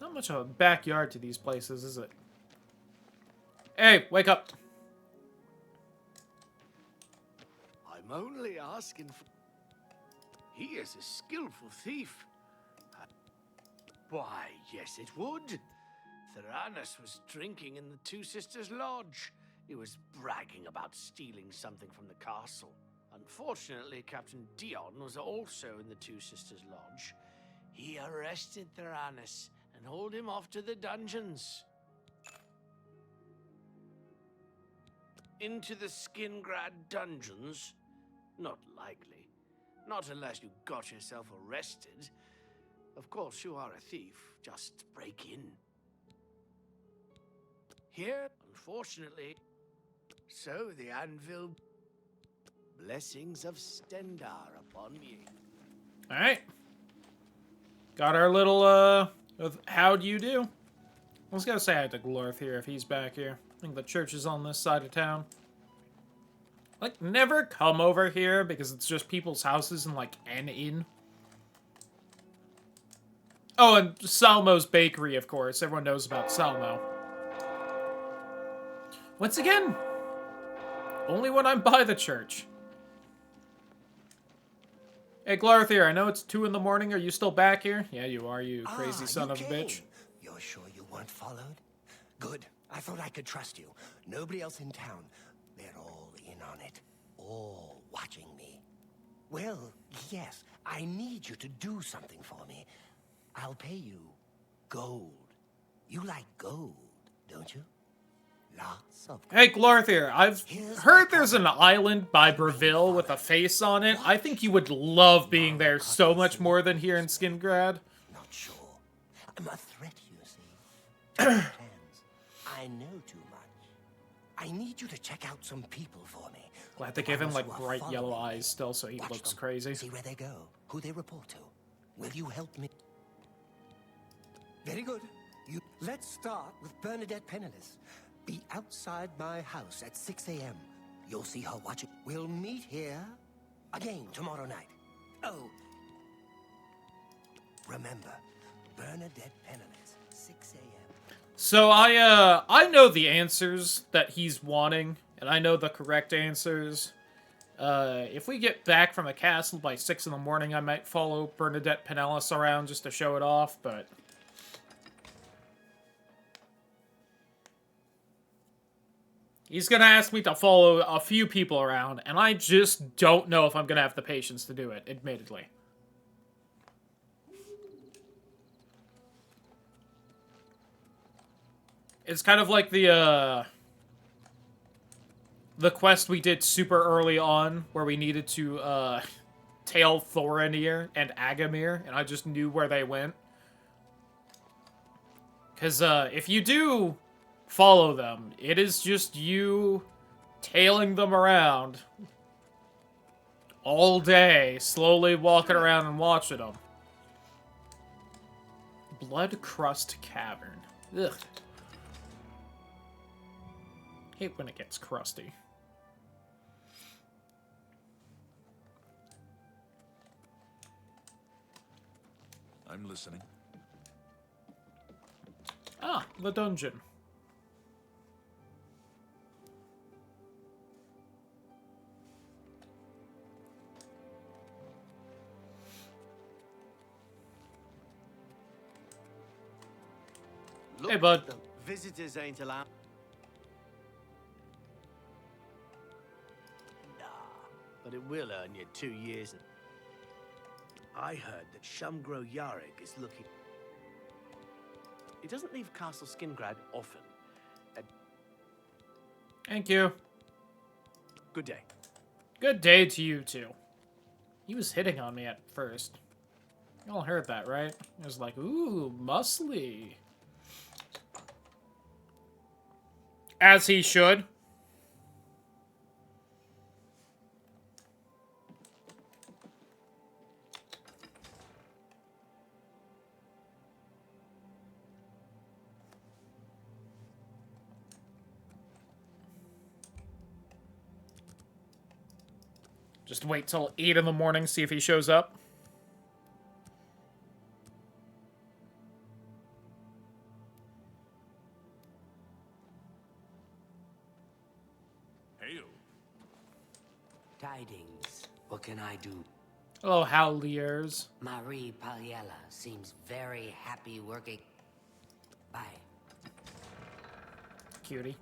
Not much of a backyard to these places, is it? Hey, wake up! I'm only asking for... He is a skillful thief. Why, yes it would. Theranos was drinking in the Two Sisters Lodge. He was bragging about stealing something from the castle. Unfortunately, Captain Dion was also in the Two Sisters Lodge. He arrested Theranos and hauled him off to the dungeons. Into the Skingrad dungeons? Not likely. Not unless you got yourself arrested. Of course, you are a thief. Just break in. Here, Unfortunately, so the anvil. Blessings of Stendar upon me. Alright. Got our little, how do you do? I was gonna say hi to Glorth here if he's back here. I think the church is on this side of town. Like, never come over here because it's just people's houses and, like, an inn. Oh, and Salmo's Bakery, of course. Everyone knows about Salmo. Once again, only when I'm by the church. Hey, Glarth here. I know it's 2 in the morning. Are you still back here? Yeah, you are, you crazy son of a bitch. You're sure you weren't followed? Good. I thought I could trust you. Nobody else in town. They're all in on it. All watching me. Well, yes. I need you to do something for me. I'll pay you gold. You like gold, don't you? Lots of gold. Hey, Glarth here. I've heard there's an island by Breville with a face on it. I think you would love being there so much more than here in Skingrad. Not sure. I'm a threat, you see. To your plans. I know too much. I need you to check out some people for me. Glad they gave him, like, bright yellow eyes still, so he looks crazy. See where they go, who they report to. Will you help me? Very good. Let's start with Bernadette Penniless. Be outside my house at 6 a.m. You'll see her watching. We'll meet here again tomorrow night. Oh, remember, Bernadette Penniless, 6 a.m. So I know the answers that he's wanting, and I know the correct answers. If we get back from the castle by 6 in the morning, I might follow Bernadette Penniless around just to show it off, but... He's gonna ask me to follow a few people around, and I just don't know if I'm gonna have the patience to do it, admittedly. It's kind of like the quest we did super early on, where we needed to, tail Thorinir and Agamir, and I just knew where they went. Because, if you do follow them, it is just you tailing them around all day, slowly walking around and watching them. Blood Crust Cavern. Ugh. Hate when it gets crusty. I'm listening. Ah, the dungeon. Look, Hey, bud. the visitors ain't allowed. Nah, but it will earn you 2 years. I heard that Shumgro Yarrick is looking. He doesn't leave Castle Skingrad often. Thank you. Good day. Good day to you, too. He was hitting on me at first. You all heard that, right? It was like, ooh, muscly. As he should. Just wait till 8 in the morning, see if he shows up. Hail. Tidings. What can I do? Oh, Howliers. Marie Paliella seems very happy working. Bye. Cutie.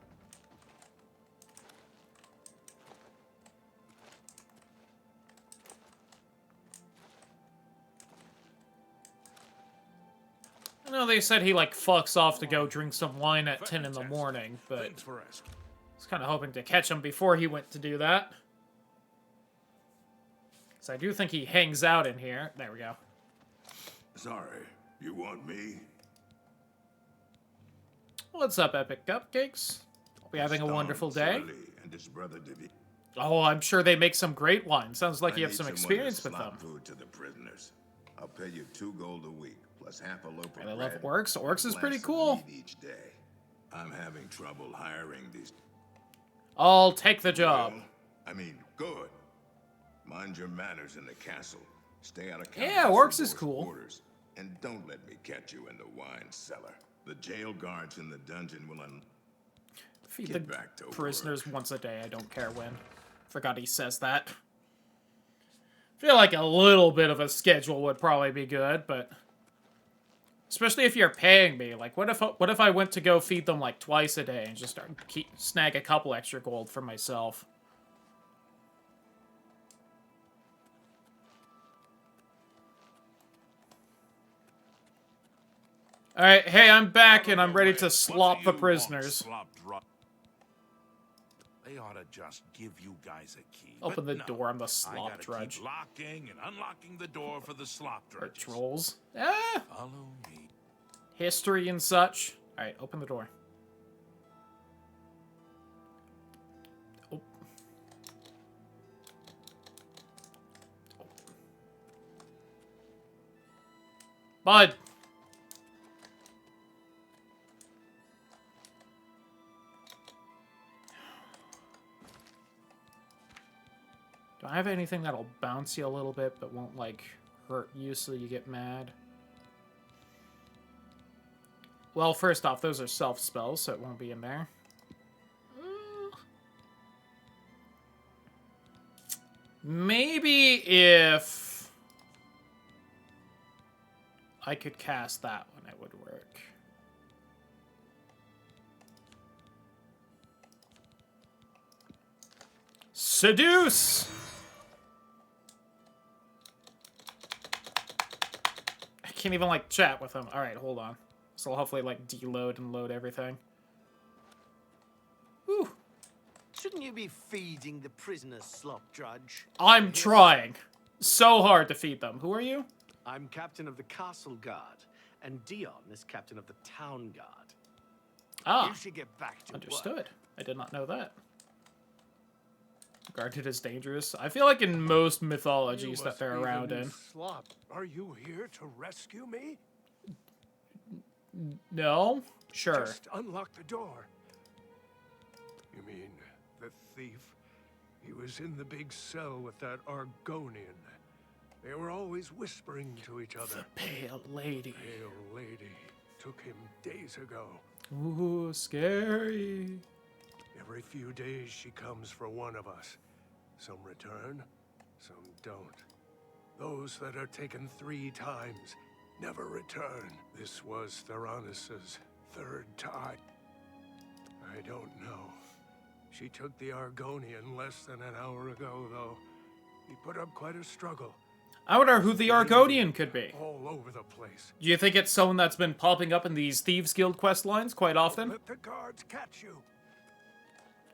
I know they said he, like, fucks off to go drink some wine at 10 in the morning, but I was kind of hoping to catch him before he went to do that. So I do think he hangs out in here. There we go. Sorry, you want me? What's up, Epic Cupcakes? Hope you're having a wonderful day. And his brother David. Oh, I'm sure they make some great wine. Sounds like I you have need some someone to experience with slop them. food to the prisoners. I'll pay you 2 gold a week, plus half a loaf of And I love bread, orcs. Orcs and is a pretty glass of cool. meat each day. I'm having trouble hiring these. I'll take the job. Well, I mean, good. Mind your manners in the castle. Stay out of Yeah, Count orcs is Dusselbor's cool. quarters, and don't let me catch you in the wine cellar. The jail guards in the dungeon will Feed Get the back to prisoners once a day. I don't care when. Forgot he says that. Feel like a little bit of a schedule would probably be good, but especially if you're paying me. Like, what if I went to go feed them like twice a day and just snag a couple extra gold for myself? All right, hey, I'm back and I'm ready to slop the prisoners. They ought to just give you guys a key. Open But the no, door, I'm the I slop gotta drudge. keep locking and unlocking the door for the slop Or drudges. trolls. Ah! Follow me. History and such. Alright, open the door. Oh. Bud! Do I have anything that'll bounce you a little bit but won't, like, hurt you so you get mad? Well, first off, those are self-spells, so it won't be in there. Maybe if I could cast that one, it would work. Seduce! I can't even, like, chat with him. Alright, hold on. So I'll hopefully, like, deload and load everything. Whew. Shouldn't you be feeding the prisoners, slop drudge? I'm trying so hard to feed them. Who are you? I'm captain of the castle guard, and Dion is captain of the town guard. Ah, You should get back to understood. work. I did not know that. Guarded as dangerous. I feel like in most mythologies that they're around in. Slop, are you here to rescue me? No? Sure. Just unlock the door. You mean the thief? He was in the big cell with that Argonian. They were always whispering to each other. The pale lady. Pale lady took him days ago. Ooh, scary. Every few days she comes for one of us. Some return, some don't. Those that are taken 3 times never return. This was Theranos's 3rd time. I don't know. She took the Argonian less than an hour ago, though. He put up quite a struggle. I wonder who the Argonian could be. All over the place. Do you think it's someone that's been popping up in these Thieves Guild quest lines quite often? Let the guards catch you.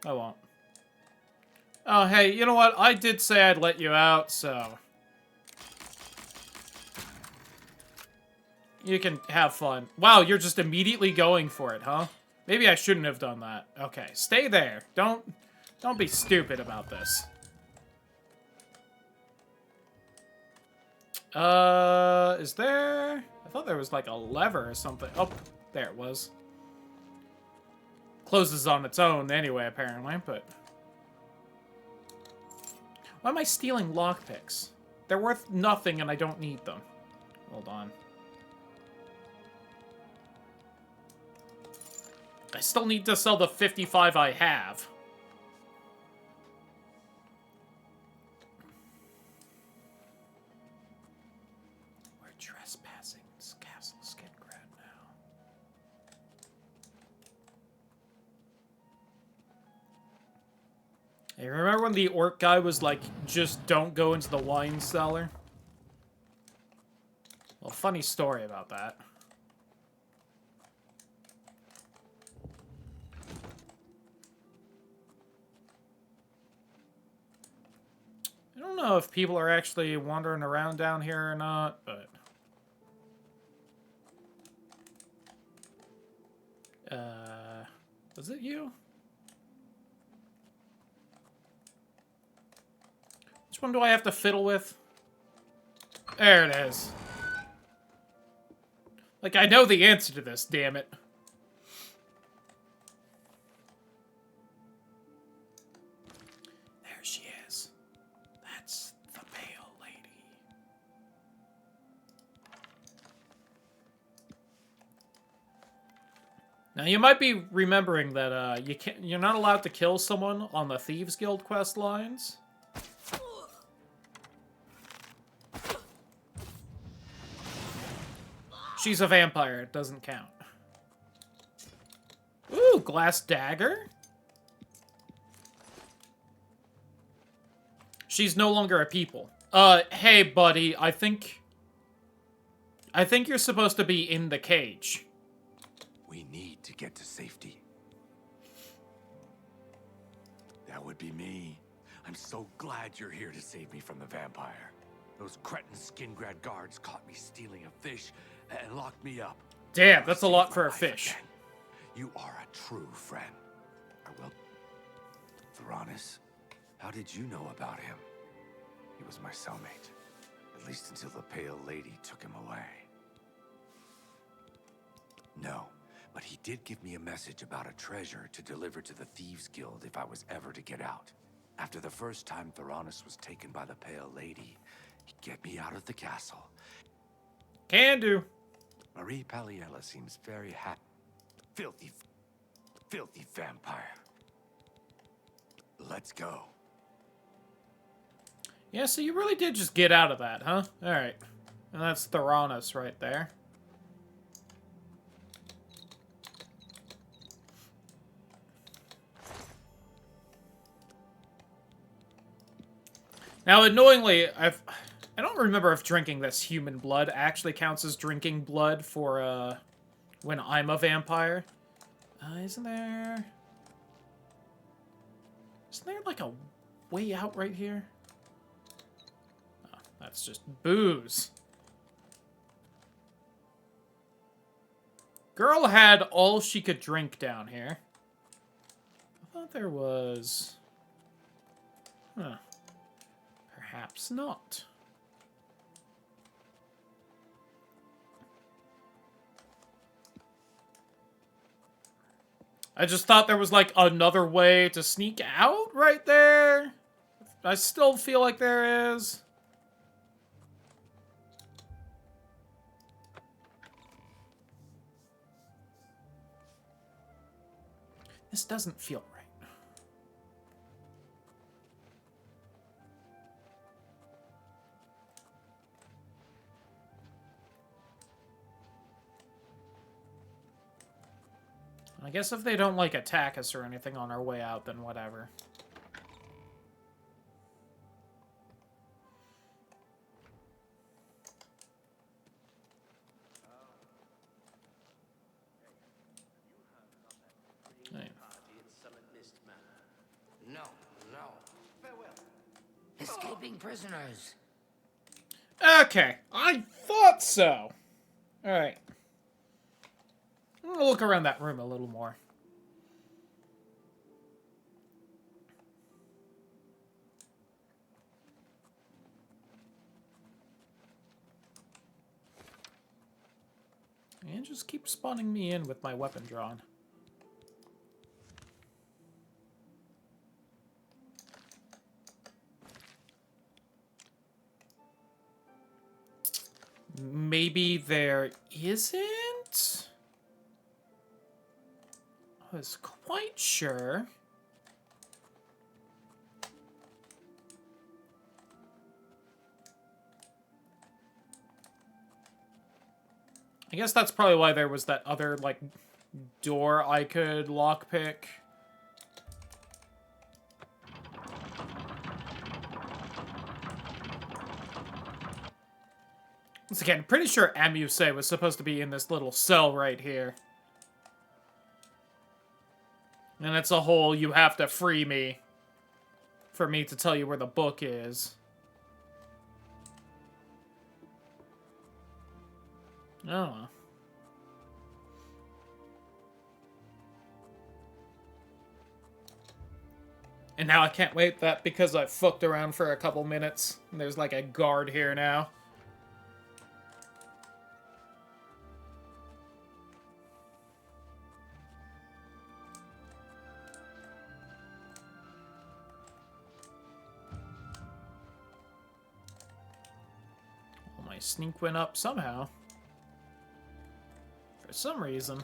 I won't. Oh, hey, you know what? I did say I'd let you out, so... You can have fun. Wow, you're just immediately going for it, huh? Maybe I shouldn't have done that. Okay, stay there. Don't be stupid about this. Is there... I thought there was like a lever or something. Oh, there it was. Closes on its own anyway, apparently, but... Why am I stealing lockpicks? They're worth nothing and I don't need them. Hold on. I still need to sell the 55 I have. We're trespassing Castle Skidgrad now. Hey, remember when the orc guy was like, just don't go into the wine cellar? Well, funny story about that. I don't know if people are actually wandering around down here or not, but... was it you? Which one do I have to fiddle with? There it is. Like, I know the answer to this, damn it. There she is. That's the pale lady. Now, you might be remembering that you're not allowed to kill someone on the Thieves Guild quest lines. She's a vampire, it doesn't count. Ooh, glass dagger? She's no longer a people. Hey buddy, I think you're supposed to be in the cage. We need to get to safety. That would be me. I'm so glad you're here to save me from the vampire. Those cretin skin-grad guards caught me stealing a fish and locked me up. Damn, that's a lot for a fish. Again. You are a true friend. I will. Theranos, how did you know about him? He was my cellmate. At least until the Pale Lady took him away. No, but he did give me a message about a treasure to deliver to the Thieves Guild if I was ever to get out. After the first time Theranos was taken by the Pale Lady, he'd get me out of the castle. Can do. Marie Paliella seems very happy. Filthy vampire. Let's go. Yeah, so you really did just get out of that, huh? Alright. And that's Theranos right there. Now, annoyingly, I don't remember if drinking this human blood actually counts as drinking blood for, when I'm a vampire. Isn't there, like, a way out right here? Oh, that's just booze. Girl had all she could drink down here. I thought there was... Huh. Perhaps not. I just thought there was, like, another way to sneak out right there. I still feel like there is. This doesn't feel right. I guess if they don't, like, attack us or anything on our way out, then whatever. Hey. No. Farewell. Escaping prisoners. Okay, I thought so. Alright. I'm gonna look around that room a little more. And just keep spawning me in with my weapon drawn. Maybe there isn't? I was quite sure. I guess that's probably why there was that other, like, door I could lockpick. Once again, pretty sure Amuse was supposed to be in this little cell right here. And it's a whole, you have to free me for me to tell you where the book is. Oh. And now I can't wait that because I fucked around for a couple minutes. And there's like a guard here now. Well, my sneak went up somehow. For some reason.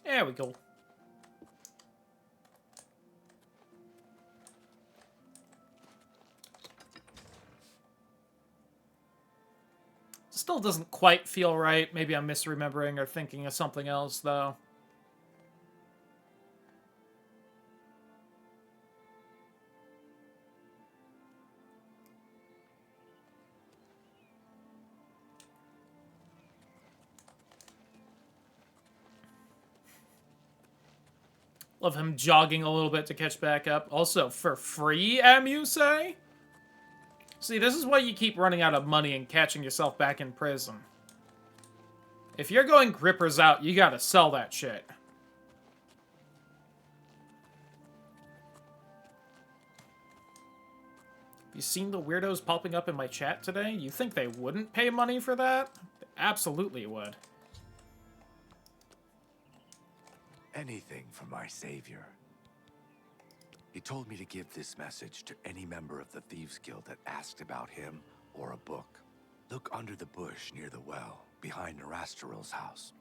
There we go. Still doesn't quite feel right. Maybe I'm misremembering or thinking of something else, though. Love him jogging a little bit to catch back up. Also, for free, you say? See, this is why you keep running out of money and catching yourself back in prison. If you're going grippers out, you gotta sell that shit. Have you seen the weirdos popping up in my chat today? You think they wouldn't pay money for that? They absolutely would. Anything for my savior. He told me to give this message to any member of the Thieves Guild that asked about him or a book. Look under the bush near the well, behind Nerastarel's house.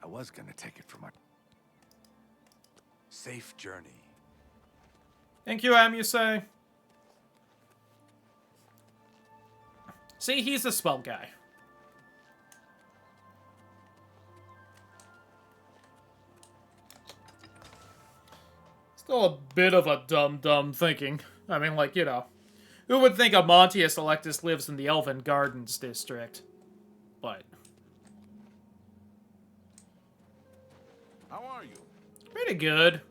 I was gonna take it for my... Safe journey. Thank you, you say. See, he's the spell guy. Still a bit of a dumb thinking. I mean, like, you know, who would think Amontius Electus lives in the Elven Gardens district? But... How are you? Pretty good.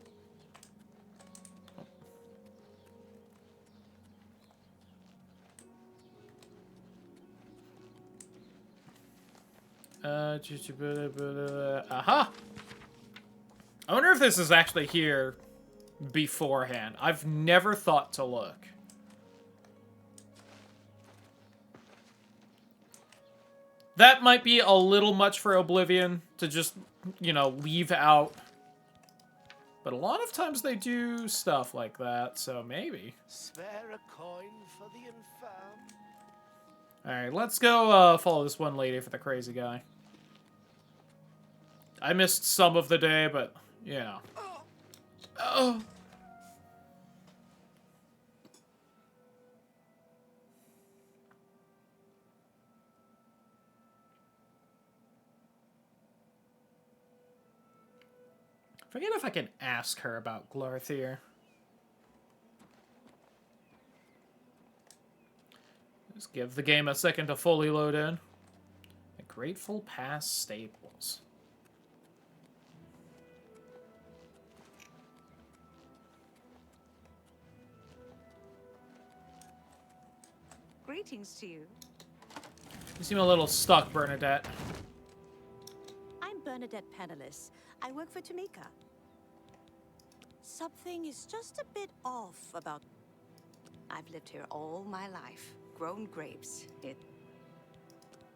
Aha! I wonder if this is actually here beforehand. I've never thought to look. That might be a little much for Oblivion to just, you know, leave out. But a lot of times they do stuff like that, so maybe. Spare a coin for the infirm. Alright, let's go follow this one lady for the crazy guy. I missed some of the day, but, you know. Oh. Forget if I can ask her about Glarthir. Just give the game a second to fully load in. The Grateful Pass Stables. Greetings to you. You seem a little stuck, Bernadette. I'm Bernadette Penniless. I work for Tamika. Something is just a bit off about... I've lived here all my life, grown grapes.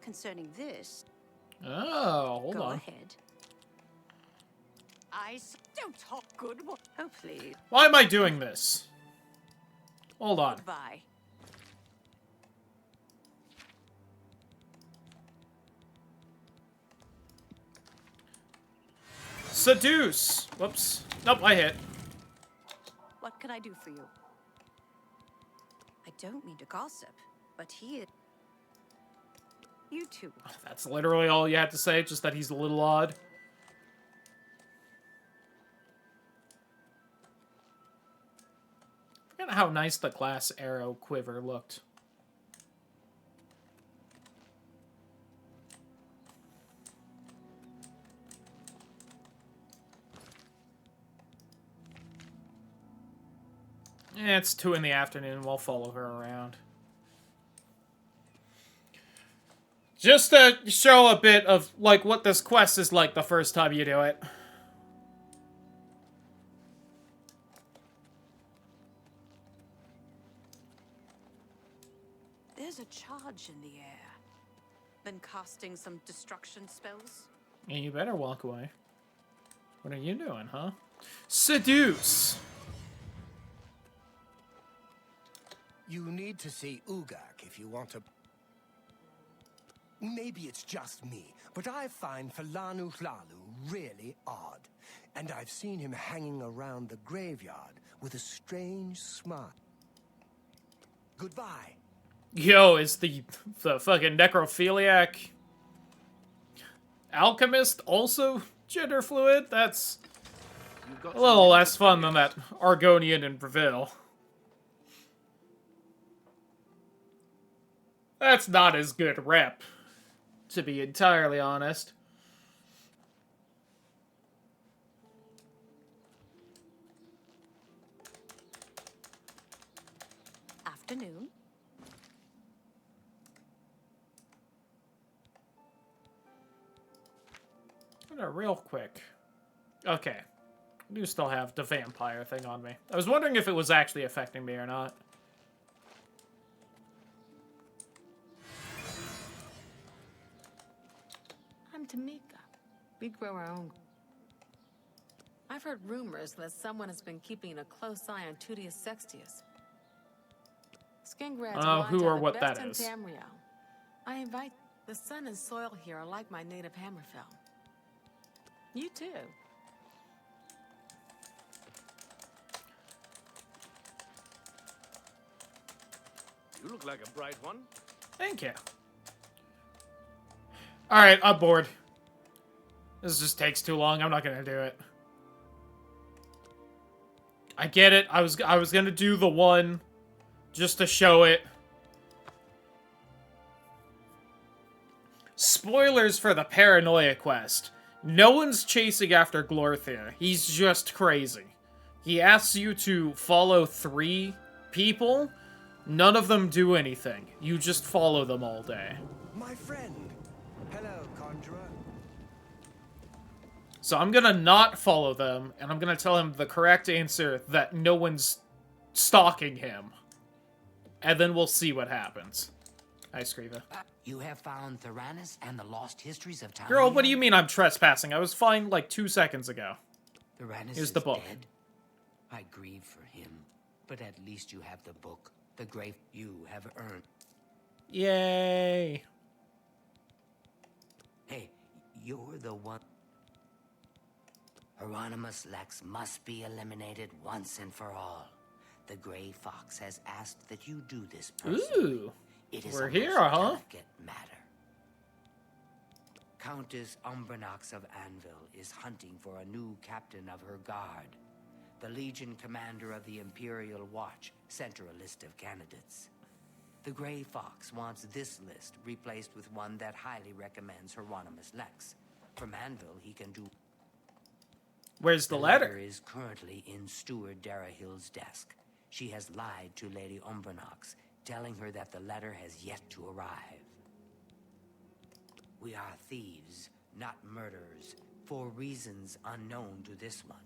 Concerning this... Oh, hold on. Go ahead. Don't talk good. Oh, please. Why am I doing this? Hold on. Goodbye. Seduce! Whoops. Nope, I hit. What can I do for you? I don't mean to gossip, but he is... You two. That's literally all you had to say, just that he's a little odd. Forget how nice the glass arrow quiver looked. It's 2 in the afternoon. We'll follow her around. Just to show a bit of, like, what this quest is like the first time you do it. There's a charge in the air. Been casting some destruction spells? And you better walk away. What are you doing, huh? Seduce! You need to see Ugak if you want to... Maybe it's just me, but I find Falanu Hlalu really odd. And I've seen him hanging around the graveyard with a strange smile. Goodbye. Yo, is the fucking necrophiliac alchemist also gender fluid? That's a little less fun than that Argonian in Breville. That's not as good rep, to be entirely honest. Afternoon. Real quick. Okay. I do still have the vampire thing on me. I was wondering if it was actually affecting me or not. I'm Tamika. We grow our own. I've heard rumors that someone has been keeping a close eye on Tutius Sextius. Skingrad's who or what that is. Tamriel. I invite the sun and soil here are like my native Hammerfell. You too. You look like a bright one. Thank you. Alright, I'm bored. This just takes too long. I'm not gonna do it. I get it. I was gonna do the one just to show it. Spoilers for the Paranoia quest. No one's chasing after Glorthir. He's just crazy. He asks you to follow 3 people. None of them do anything. You just follow them all day. My friend. Hello, Conjurer. So I'm gonna not follow them, and I'm gonna tell him the correct answer that no one's stalking him. And then we'll see what happens. Hi, Scriva. You have found Theranos and the lost histories of time. Girl, what do you mean I'm trespassing? I was fine like 2 seconds ago. Theranos Here's the book. Dead. I grieve for him, but at least you have the book. The grave you have earned. Yay. Hey, you're the one. Hieronymus Lex must be eliminated once and for all. The Gray Fox has asked that you do this personally. Ooh. It is We're a here, most huh? delicate matter. Countess Umbranox of Anvil is hunting for a new captain of her guard. The Legion commander of the Imperial Watch sent her a list of candidates. The Gray Fox wants this list replaced with one that highly recommends Hieronymus Lex. From Anvil, he can do... Where's the letter? The letter is currently in Steward Darahill's desk. She has lied to Lady Umbranox, telling her that the letter has yet to arrive. We are thieves, not murderers, for reasons unknown to this one.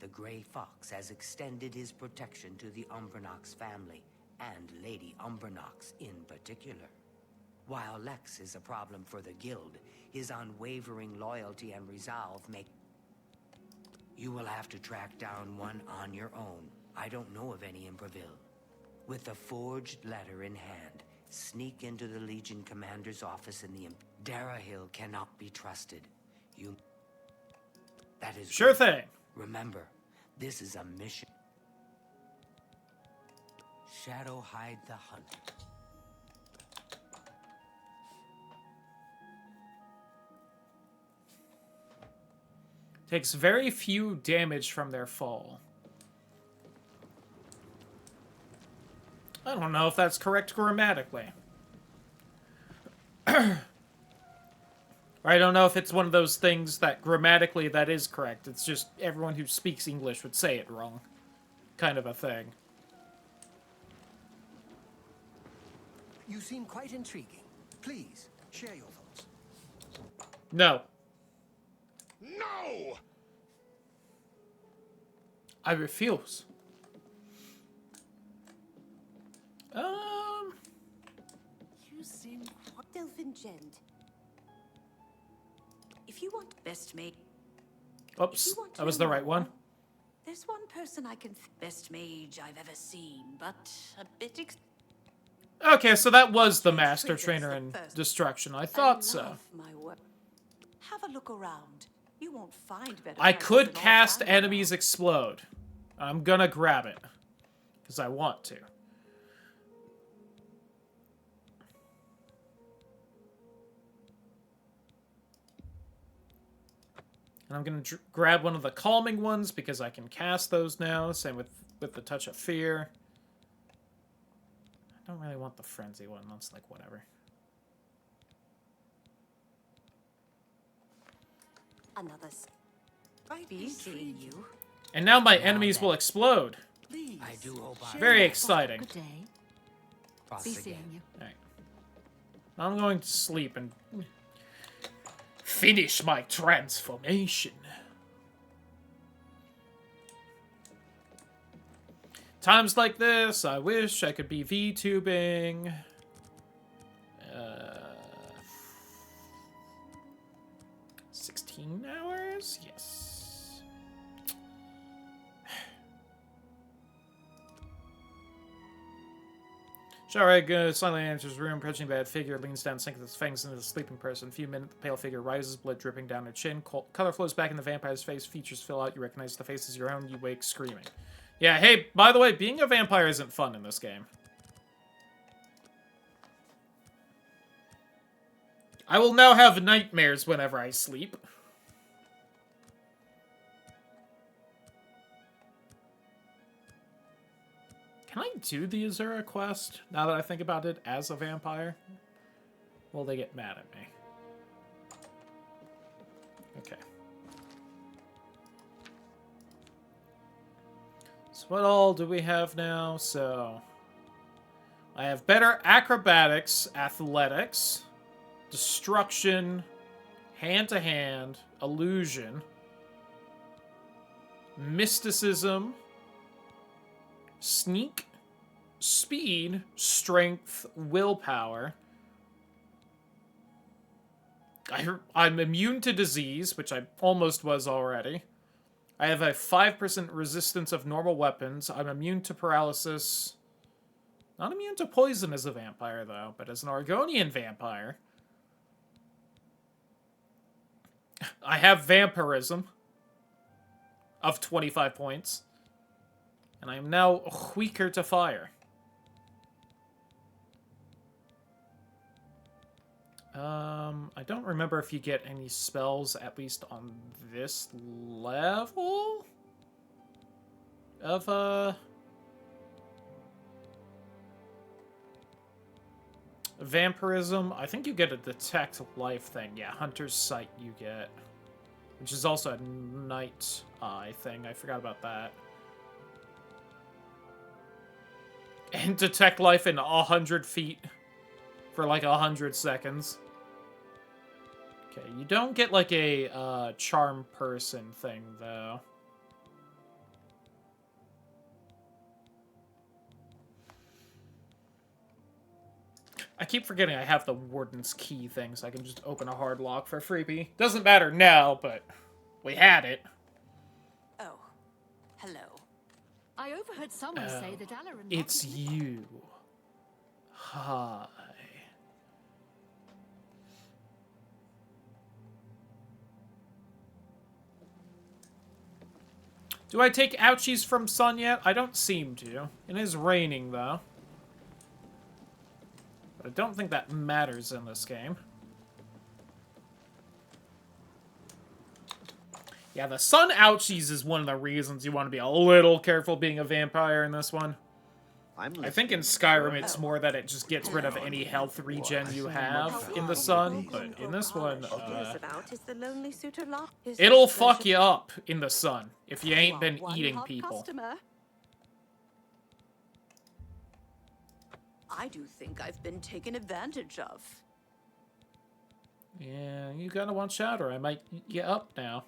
The Gray Fox has extended his protection to the Umbranox family, and Lady Umbranox in particular. While Lex is a problem for the Guild, his unwavering loyalty and resolve make... You will have to track down one on your own. I don't know of any in Breville. With the forged letter in hand, sneak into the Legion commander's office in the... Darahill cannot be trusted. You... That is... Sure good. thing. Remember, this is a mission. Shadow hide the hunt. Takes very few damage from their fall. I don't know if that's correct grammatically. I don't know if it's one of those things that grammatically that is correct. It's just everyone who speaks English would say it wrong. Kind of a thing. You seem quite intriguing. Please, share your thoughts. No. No! I refuse. You seem quite self-ingent. If you want best made... Oops, that was the right one. There's one person I can... Best mage I've ever seen, but a bit... Okay, so that was the Master Trainer in Destruction. I thought so. love my work. Have a look around. You won't find better I places could than cast Old Town. enemies explode. I'm gonna grab it. Because I want to. And I'm gonna grab one of the calming ones because I can cast those now. Same with the Touch of Fear. I don't really want the Frenzy one. That's like whatever. Another... Be seeing you. And now my enemies will explode. I do hope I... Very exciting. Good day. Cross Be again. seeing you. Alright. I'm going to sleep and finish my transformation. Times like this, I wish I could be VTubing. 16 hours? Yes. Shara silently enters his room, approaching a bad figure, leans down, sinks his fangs into the sleeping person. A few minutes, the pale figure rises, blood dripping down her chin. Color flows back in the vampire's face, features fill out. You recognize the face as your own. You wake screaming. Yeah, hey, by the way, being a vampire isn't fun in this game. I will now have nightmares whenever I sleep. Can I do the Azura quest, now that I think about it, as a vampire? Will they get mad at me? Okay. So what all do we have now? So, I have better acrobatics, athletics, destruction, hand-to-hand, illusion, mysticism, sneak, speed, strength, willpower. I'm immune to disease, which I almost was already. I have a 5% resistance of normal weapons. I'm immune to paralysis. Not immune to poison as a vampire, though, but as an Argonian vampire. I have vampirism of 25 points. And I am now weaker to fire. I don't remember if you get any spells, at least on this level of, vampirism. I think you get a detect life thing. Yeah, Hunter's Sight you get. Which is also a night eye thing. I forgot about that. And detect life in 100 feet for like 100 seconds. Okay, you don't get like a charm person thing though. I keep forgetting I have the Warden's Key thing, so I can just open a hard lock for freebie. Doesn't matter now, but we had it. Oh, hello. I overheard someone say that Alarin... It's you. Hi. Do I take ouchies from Sun yet? I don't seem to. It is raining, though. But I don't think that matters in this game. Yeah, the sun ouchies is one of the reasons you want to be a little careful being a vampire in this one. I think in Skyrim it's more that it just gets rid of any health regen you have in the sun, but in this one, it'll fuck you up in the sun if you ain't been eating people. I do think I've been taken advantage of. Yeah, you gotta watch out or I might get up now.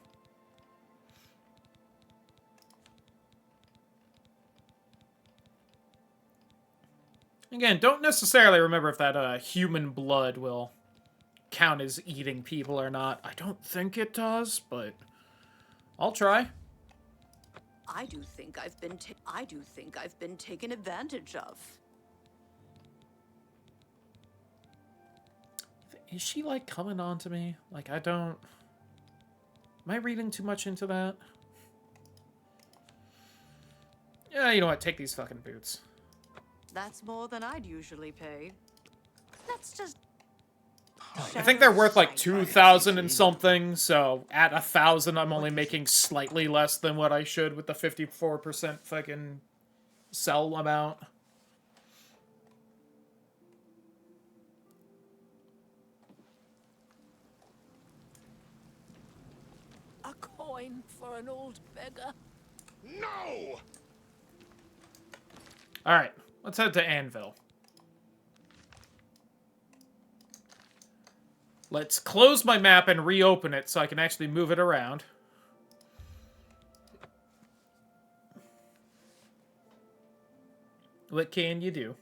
Again, don't necessarily remember if that human blood will count as eating people or not. I don't think it does, but I'll try. I do think I've been taken advantage of. Is she, like, coming on to me? Like, I don't... Am I reading too much into that? Yeah, you know what? Take these fucking boots. That's more than I'd usually pay. Let's just... I think they're worth, like, 2,000 and something, so at 1,000, I'm only making slightly less than what I should with the 54% fucking sell amount. A coin for an old beggar? No! Alright, let's head to Anvil. Let's close my map and reopen it so I can actually move it around. What can you do?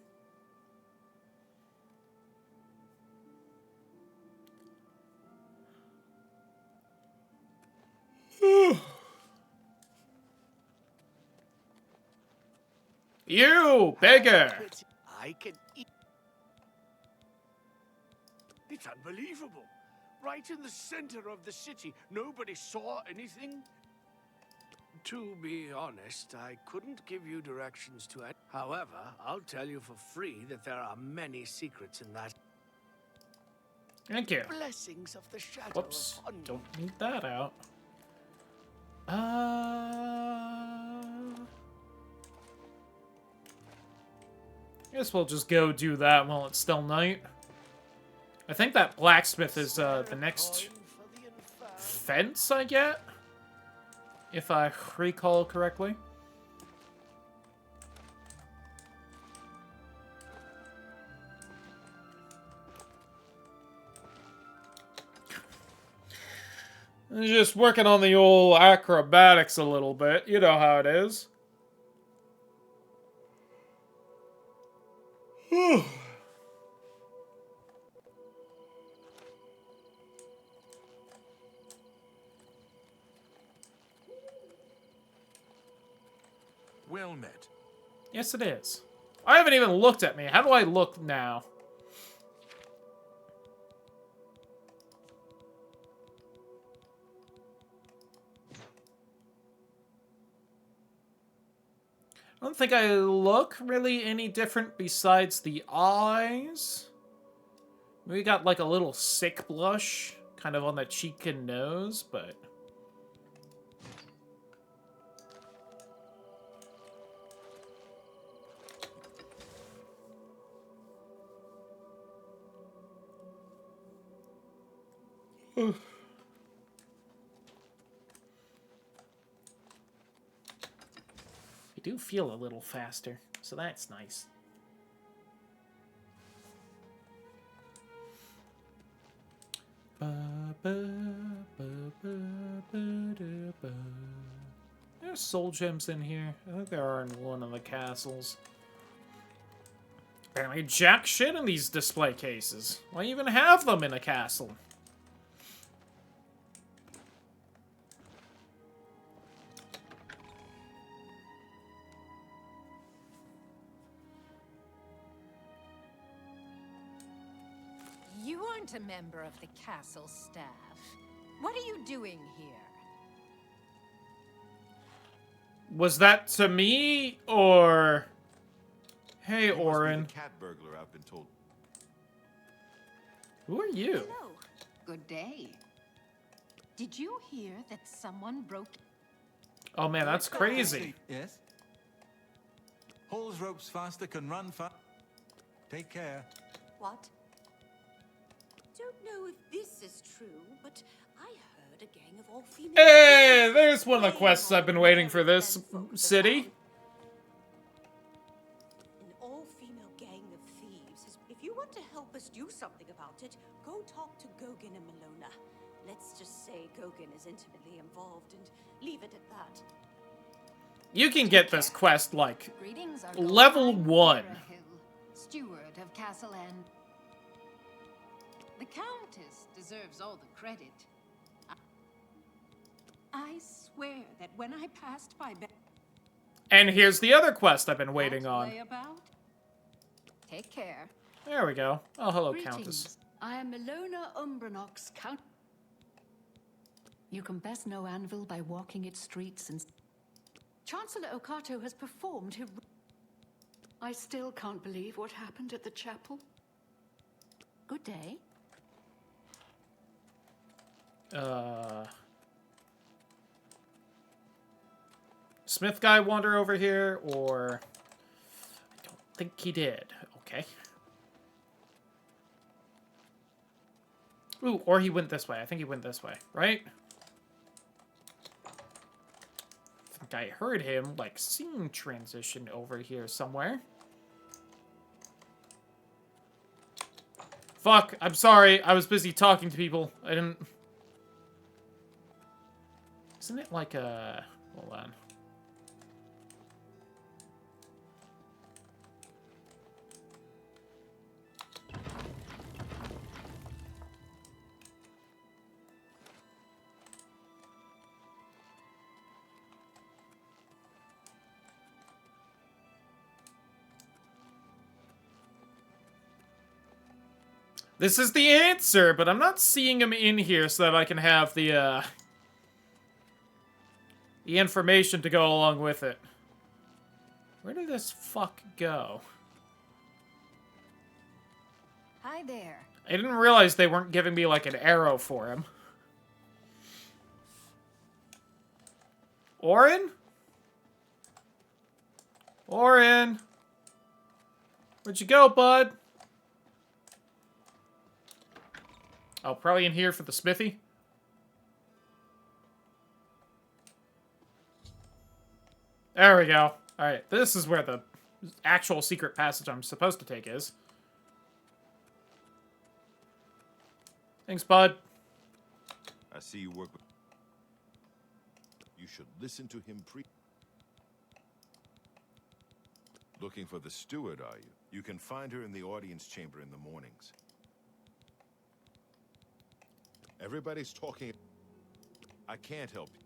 You, beggar! I can eat. It's unbelievable. Right in the center of the city. Nobody saw anything. To be honest, I couldn't give you directions to it. However, I'll tell you for free that there are many secrets in that. Thank you. Blessings of the shadow. Whoops. Don't need that out. Guess we'll just go do that while it's still night. I think that blacksmith is the next fence I get, if I recall correctly. I'm just working on the old acrobatics a little bit. You know how it is. Well met. Yes, it is. I haven't even looked at me. How do I look now? I don't think I look really any different besides the eyes. We got like a little sick blush kind of on the cheek and nose, but... You do feel a little faster, so that's nice. There's soul gems in here. I think there are in one of the castles. Apparently jack shit in these display cases. Why even have them in a castle? You aren't a member of the castle staff. What are you doing here? Was that to me, or... Hey, Orin. Cat burglar, I've been told. Who are you? Hello. Good day. Did you hear that someone broke... Oh man, that's crazy. Yes? Hauls ropes faster, can run fast. Take care. What? Don't know if this is true, but I heard a gang of all-female... Hey, there's one of the quests I've been waiting for this city. An all-female gang of thieves want to help us do something about it, go talk to Gogin and Malona. Let's just say Gogin is intimately involved and leave it at that. You can get this quest, like, Greetings, our level 1. Steward of Castle End. The Countess deserves all the credit. I swear that when I passed by And here's the other quest I've been waiting on. about. Take care. There we go. Oh, hello, Greetings. Countess. I am Malona Umbranox, Count. You can best know Anvil by walking its streets and... Chancellor Okato has performed her... I still can't believe what happened at the chapel. Good day. Smith guy wander over here, or... I don't think he did. Okay. Ooh, or he went this way. I think he went this way, right? I think I heard him, like, scene transition over here somewhere. Fuck, I'm sorry. I was busy talking to people. I didn't... Isn't it like a... Hold on. This is the answer, but I'm not seeing him in here so that I can have the information to go along with it. Where did this fuck go? Hi there. I didn't realize they weren't giving me, like, an arrow for him. Orin? Orin? Where'd you go, bud? Oh, probably in here for the smithy? There we go. Alright, this is where the actual secret passage I'm supposed to take is. Thanks, bud. I see you work with... You should listen to him Looking for the steward, are you? You can find her in the audience chamber in the mornings. Everybody's talking... I can't help you.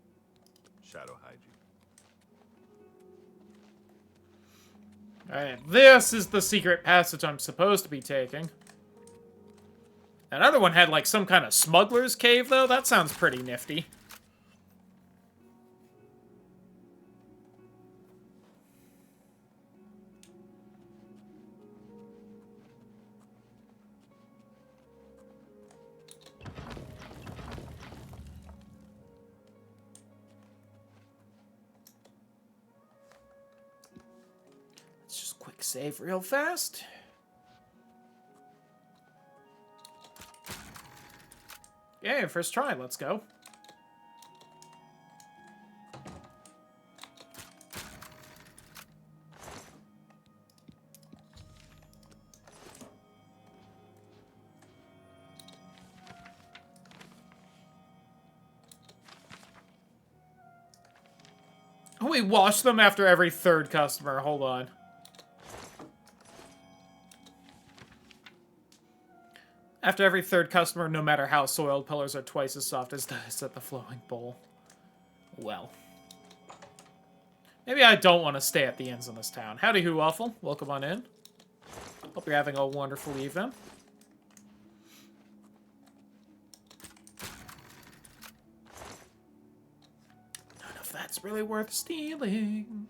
Shadow hide you. Alright, this is the secret passage I'm supposed to be taking. That other one had, like, some kind of smuggler's cave, though. That sounds pretty nifty. Let's just quick save real fast. Yeah, first try, let's go. We wash them after every third customer, hold on. After every third customer, no matter how soiled, pillars are twice as soft as the ice at the flowing bowl. Well. Maybe I don't want to stay at the inns in this town. Howdy, Who Waffle. Welcome on in. Hope you're having a wonderful evening. None of that's really worth stealing.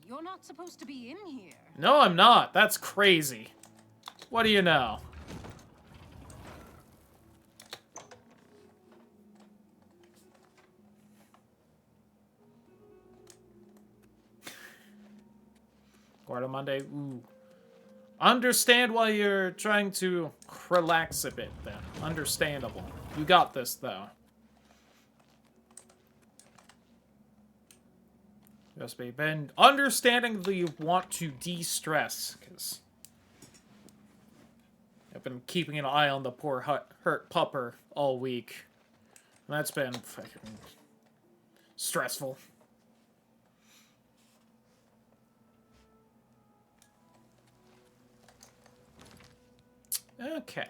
You're not supposed to be in here. No, I'm not. That's crazy. What do you know? Guarda Monday. Ooh. Understand why you're trying to relax a bit, then. Understandable. You got this, though. Just me. Been understandingly want to de-stress, because I've been keeping an eye on the poor hurt pupper all week. And that's been fucking stressful. Okay.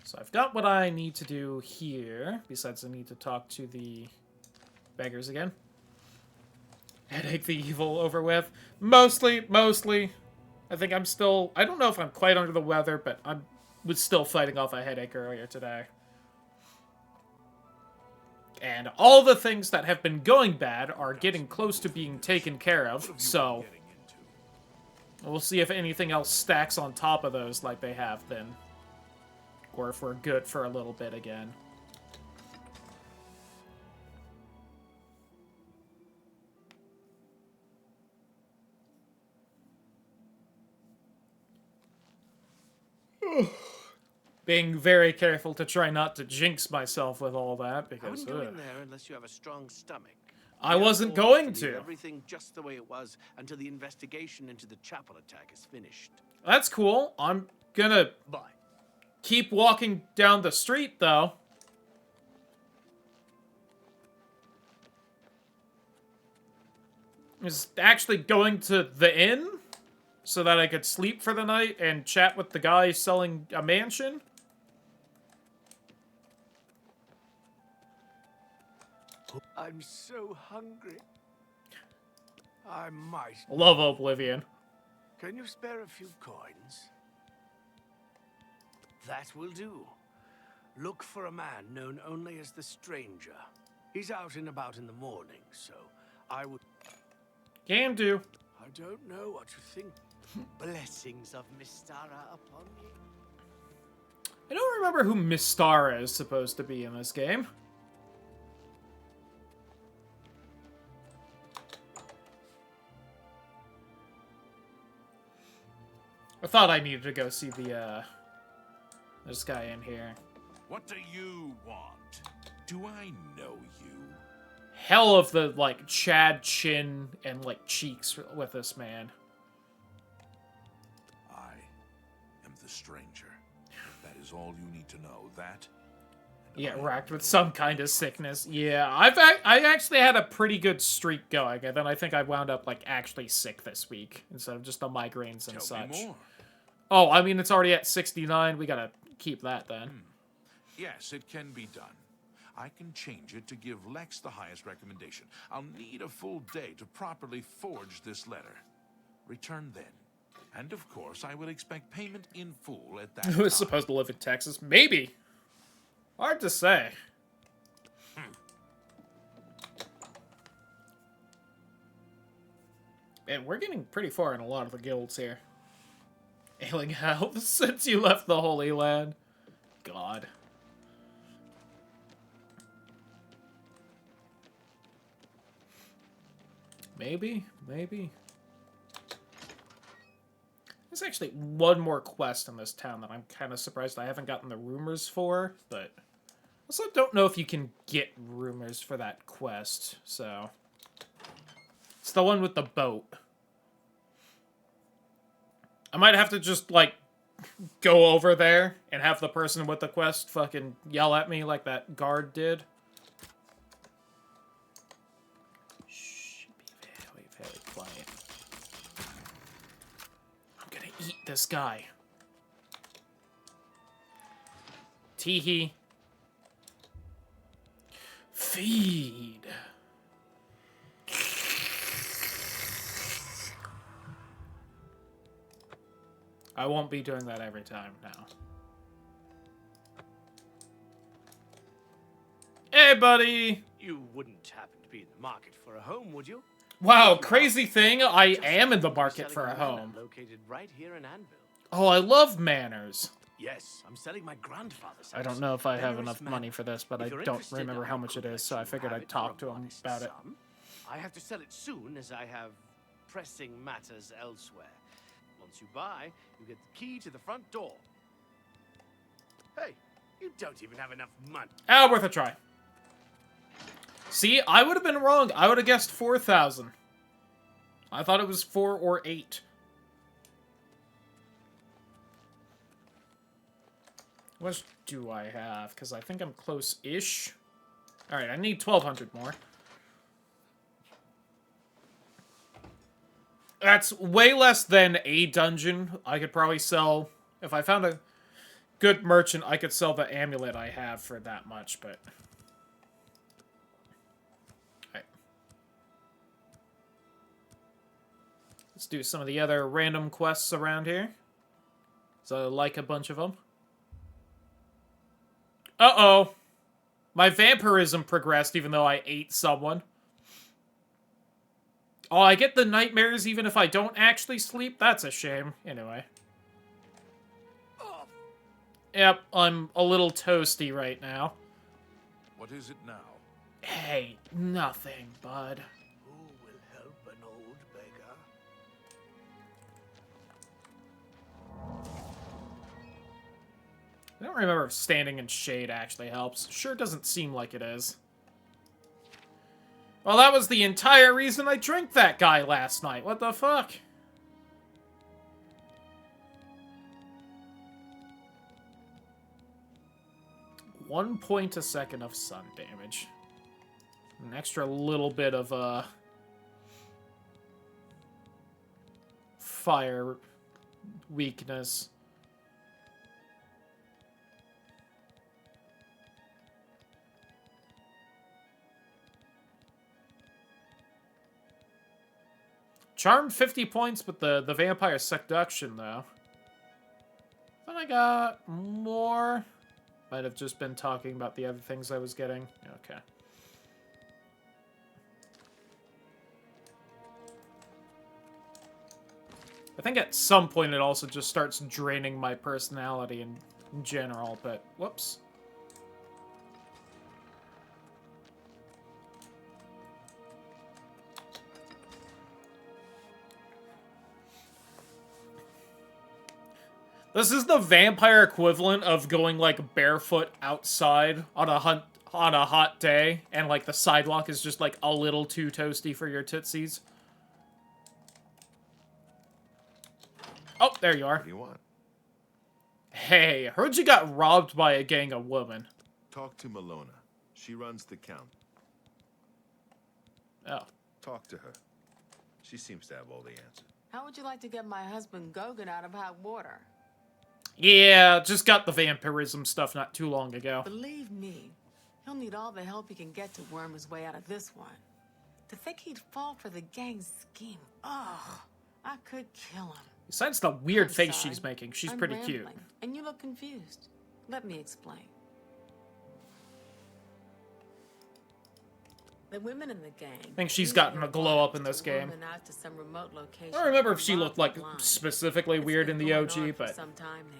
So I've got what I need to do here, besides I need to talk to the beggars again. Headache the evil over with. Mostly. I think I'm still... I don't know if I'm quite under the weather, but I was still fighting off a headache earlier today. And all the things that have been going bad are getting close to being taken care of, so... We'll see if anything else stacks on top of those like they have been. Or if we're good for a little bit again. Being very careful to try not to jinx myself with all that, because... I wouldn't go in there unless you have a strong stomach. I wasn't going to. Leave everything just the way it was until the investigation into the chapel attack is finished. That's cool. I'm gonna keep walking down the street, though. Is actually going to the inn so that I could sleep for the night and chat with the guy selling a mansion. I'm so hungry. I might. Love Oblivion. Can you spare a few coins? That will do. Look for a man known only as the Stranger. He's out and about in the morning, so I would... Can do. I don't know what you think. Blessings of Mystara upon you. I don't remember who Mystara is supposed to be in this game. I thought I needed to go see the, this guy in here. What do you want? Do I know you? Hell of the, like, Chad chin and, like, cheeks with this man. I am the Stranger. That is all you need to know. That... Yeah, racked with some kind of sickness. Yeah, I actually had a pretty good streak going, and then I think I wound up, like, actually sick this week, instead of just the migraines and Tell me such. more. Oh, I mean, it's already at 69. We gotta keep that, then. Yes, it can be done. I can change it to give Lex the highest recommendation. I'll need a full day to properly forge this letter. Return then. And of course, I will expect payment in full at that Who is supposed to live in Texas? Maybe. Hard to say. Man, we're getting pretty far in a lot of the guilds here. Ailing health since you left the Holy Land. God. Maybe. There's actually one more quest in this town that I'm kind of surprised I haven't gotten the rumors for, but also don't know if you can get rumors for that quest, so... It's the one with the boat. I might have to just, like, go over there and have the person with the quest fucking yell at me like that guard did. Shh, be very, very quiet. I'm gonna eat this guy. Teehee. Feed. I won't be doing that every time now. Hey, buddy! You wouldn't happen to be in the market for a home, would you? Wow, crazy thing, I am in the market for a home. Located right here in Anvil. Oh, I love manors. Yes, I'm selling my grandfather's house. I don't know if I have Venerous enough Manor. money for this, but If I you're don't interested, remember how I much it could is, so I let you figured have I'd it talk for to a him modest about it. sum. I have to sell it soon, as I have pressing matters elsewhere. Once you buy, you get the key to the front door. Hey, you don't even have enough money. Worth a try. See, I would have been wrong. I would have guessed 4,000. I thought it was 4 or 8. What do I have? Because I think I'm close-ish. Alright, I need 1,200 more. That's way less than a dungeon. I could probably sell... If I found a good merchant, I could sell the amulet I have for that much, but... Alright. Let's do some of the other random quests around here. So I like a bunch of them. Uh-oh. My vampirism progressed even though I ate someone. Oh, I get the nightmares even if I don't actually sleep? That's a shame. Anyway. Yep, I'm a little toasty right now. What is it now? Hey, nothing, bud. Who will help an old beggar? I don't remember if standing in shade actually helps. Sure doesn't seem like it is. Well, that was the entire reason I drank that guy last night. What the fuck? One point a second of sun damage. An extra little bit of, fire weakness. Charm 50 points, but the vampire seduction, though. Then I got more. Might have just been talking about the other things I was getting. Okay. I think at some point it also just starts draining my personality in general, but whoops. This is the vampire equivalent of going, like, barefoot outside on a hot day, and, like, the sidewalk is just, like, a little too toasty for your tootsies. Oh, there you are. What do you want? Hey, heard you got robbed by a gang of women. Talk to Malona. She runs the count. Oh. Talk to her. She seems to have all the answers. How would you like to get my husband Gogan out of hot water? Yeah, just got the vampirism stuff not too long ago. Believe me, he'll need all the help he can get to worm his way out of this one. To think he'd fall for the gang's scheme. Oh, I could kill him. Besides the weird I'm face sorry. she's making, she's I'm pretty rambling, cute. And you look confused. Let me explain. The women in the gang... I think she's gotten a glow up in this game. Out to some remote location I don't remember if she looked, like, along the line. specifically It's weird been in the going OG, on for but... some time now.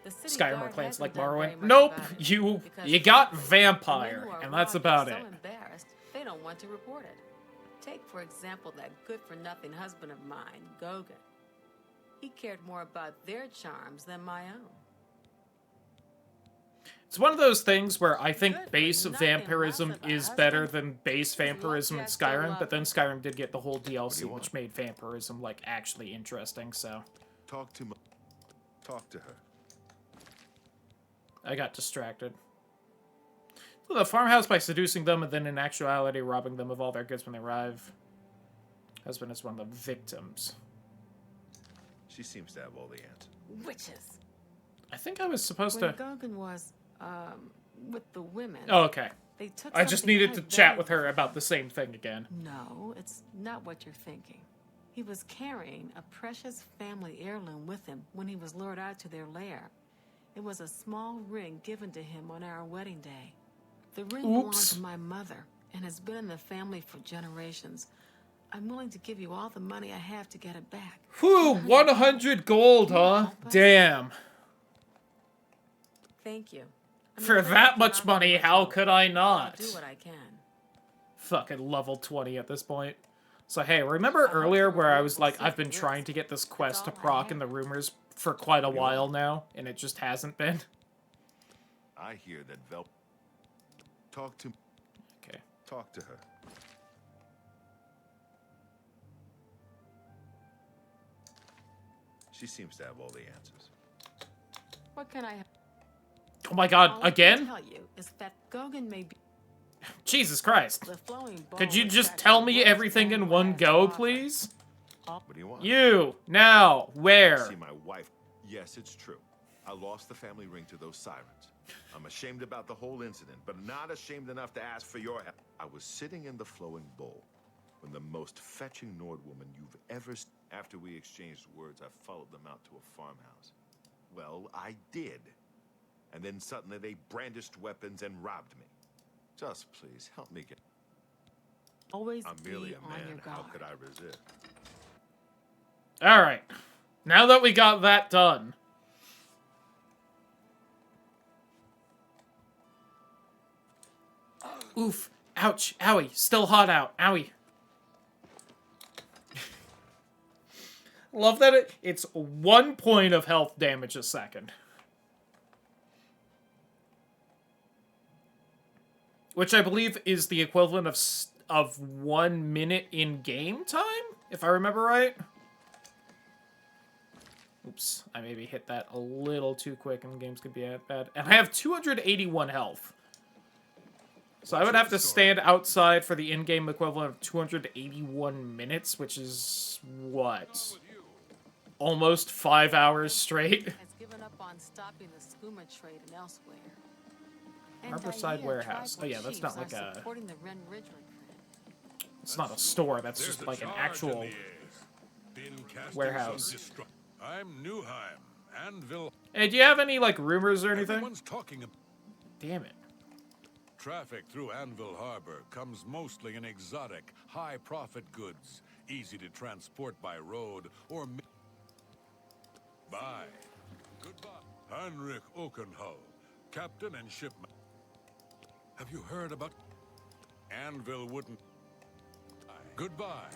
The city Skyrim guard claims like hasn't done very Morrowind. much Nope, about it you because got frankly, vampire, the men who are and that's robbed about are it. so embarrassed, they don't want to report it. Take, for example, that good-for-nothing husband of mine, Gogan. He cared more about their charms than my own. It's one of those things where I think Good for base nothing vampirism less of a is husband. better than base vampirism in lucky I still Skyrim, love but then Skyrim did get the whole What do you DLC, want? which made vampirism, like, actually interesting, so... Talk to her. I got distracted. To the farmhouse by seducing them, and then in actuality robbing them of all their goods when they arrive. Husband is one of the victims. She seems to have all the answers. Witches. I think I was supposed When to... Gogan was, with the women... Oh, okay. They took I just something needed to quite chat with valuable. her about the same thing again. No, it's not what you're thinking. He was carrying a precious family heirloom with him when he was lured out to their lair. It was a small ring given to him on our wedding day. The ring belonged to my mother and has been in the family for generations. I'm willing to give you all the money I have to get it back. Whew, 100 gold, huh? Damn. Thank you. I'm For afraid I that much cannot money, much how help, could I but not? I'll do what I can. Fucking level 20 at this point. So hey, remember earlier where I was like, I've been trying to get this quest to proc in the rumors for quite a while now, and it just hasn't been? I hear that Talk to... Okay. talk to her. She seems to have all the answers. What can I... Oh my god, All I can again? tell you is that Gogan may be... Jesus Christ. The flowing Could you ball just attracts tell the me worst everything in one bandwagon go, offer. please? What do you want? You, now, where? See my wife. Yes, it's true. I lost the family ring to those sirens. I'm ashamed about the whole incident, but not ashamed enough to ask for your help. I was sitting in the flowing bowl when the most fetching Nord woman you've ever seen. After we exchanged words, I followed them out to a farmhouse. Well, I did. And then suddenly they brandished weapons and robbed me. Just please, help me get... Always I'm merely be a on man. your How guard. could I resist? Alright. Now that we got that done. Oof. Ouch. Owie. Still hot out. Owie. Love that it's 1 point of health damage a second. Which I believe is the equivalent of 1 minute in game time, if I remember right. Oops, I maybe hit that a little too quick and games could be bad. And I have 281 health. So I would have to stand outside for the in-game equivalent of 281 minutes, which is, what? Almost 5 hours straight? Has given up on stopping the skooma trade and elsewhere. And Harborside Daia Warehouse. tribal Oh yeah, that's not chiefs like are a... supporting the Ren Ridge recruit. It's not a store, that's just like an actual warehouse. I'm Newheim, Anvil. Hey, do you have any, like, rumors or anything? Everyone's talking about... Damn it. Traffic through Anvil Harbor comes mostly in exotic, high-profit goods, easy to transport by road or... Bye. Goodbye. Heinrich Okenhull, captain and shipman. Have you heard about... Anvil wouldn't... Goodbye.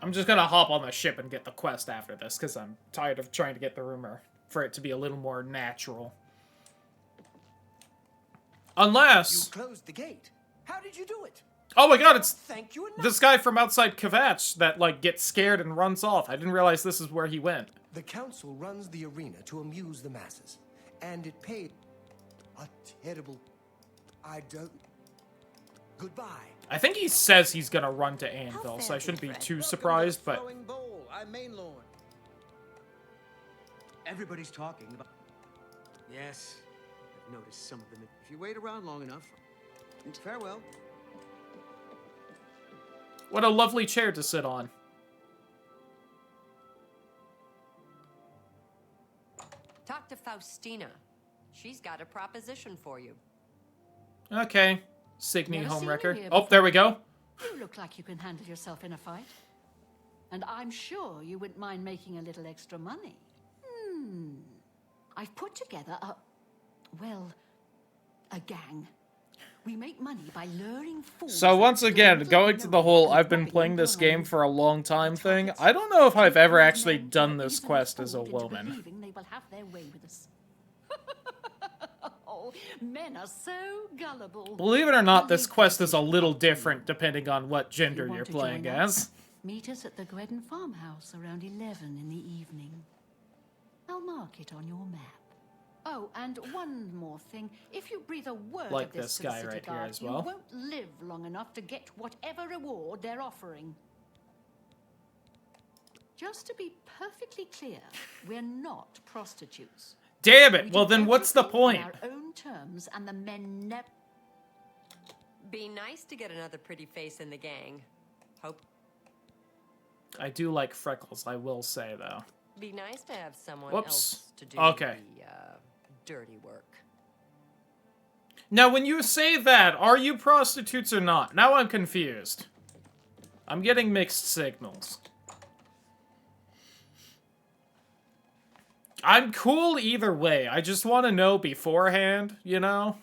I'm just gonna hop on the ship and get the quest after this, because I'm tired of trying to get the rumor, for it to be a little more natural. Unless... You closed the gate. How did you do it? Oh my god, it's Thank you enough. this guy from outside Kvatch that, like, gets scared and runs off. I didn't realize this is where he went. The council runs the arena to amuse the masses, and it paid a terrible... I don't... Goodbye. I think he says he's gonna run to Anvil, so I shouldn't be too surprised, but... Flowing Bowl. I'm Mainlord. Everybody's talking about... Yes, I've noticed some of them. If you wait around long enough... Farewell. What a lovely chair to sit on. Talk to Faustina. She's got a proposition for you. Okay. Signy Never seen you homewrecker. here Oh, before. there we go. You look like you can handle yourself in a fight. And I'm sure you wouldn't mind making a little extra money. I've put together a gang. We make money by luring fools. So once again, going to the whole I've been playing this game for a long time thing, I don't know if I've ever actually done this quest as a woman. Believing they will have their way with us. Oh, men are so gullible. Believe it or not, this quest is a little different depending on what gender Want you're to playing join us? as. Meet us at the Gredden farmhouse around 11 in the evening. I'll mark it on your map. Oh, and one more thing. If you breathe a word Like of this, this to the guy city right here guard, as well. you won't live long enough to get whatever reward they're offering. Just to be perfectly clear, we're not prostitutes. Damn it! We Well, do then what's the everything on point? our own terms, and the men never. Be nice to get another pretty face in the gang. Hope. I do like freckles, I will say, though. Be nice to have someone Whoops. else to do Okay. the dirty work. Now, when you say that, are you prostitutes or not? Now I'm confused. I'm getting mixed signals. I'm cool either way. I just want to know beforehand, you know?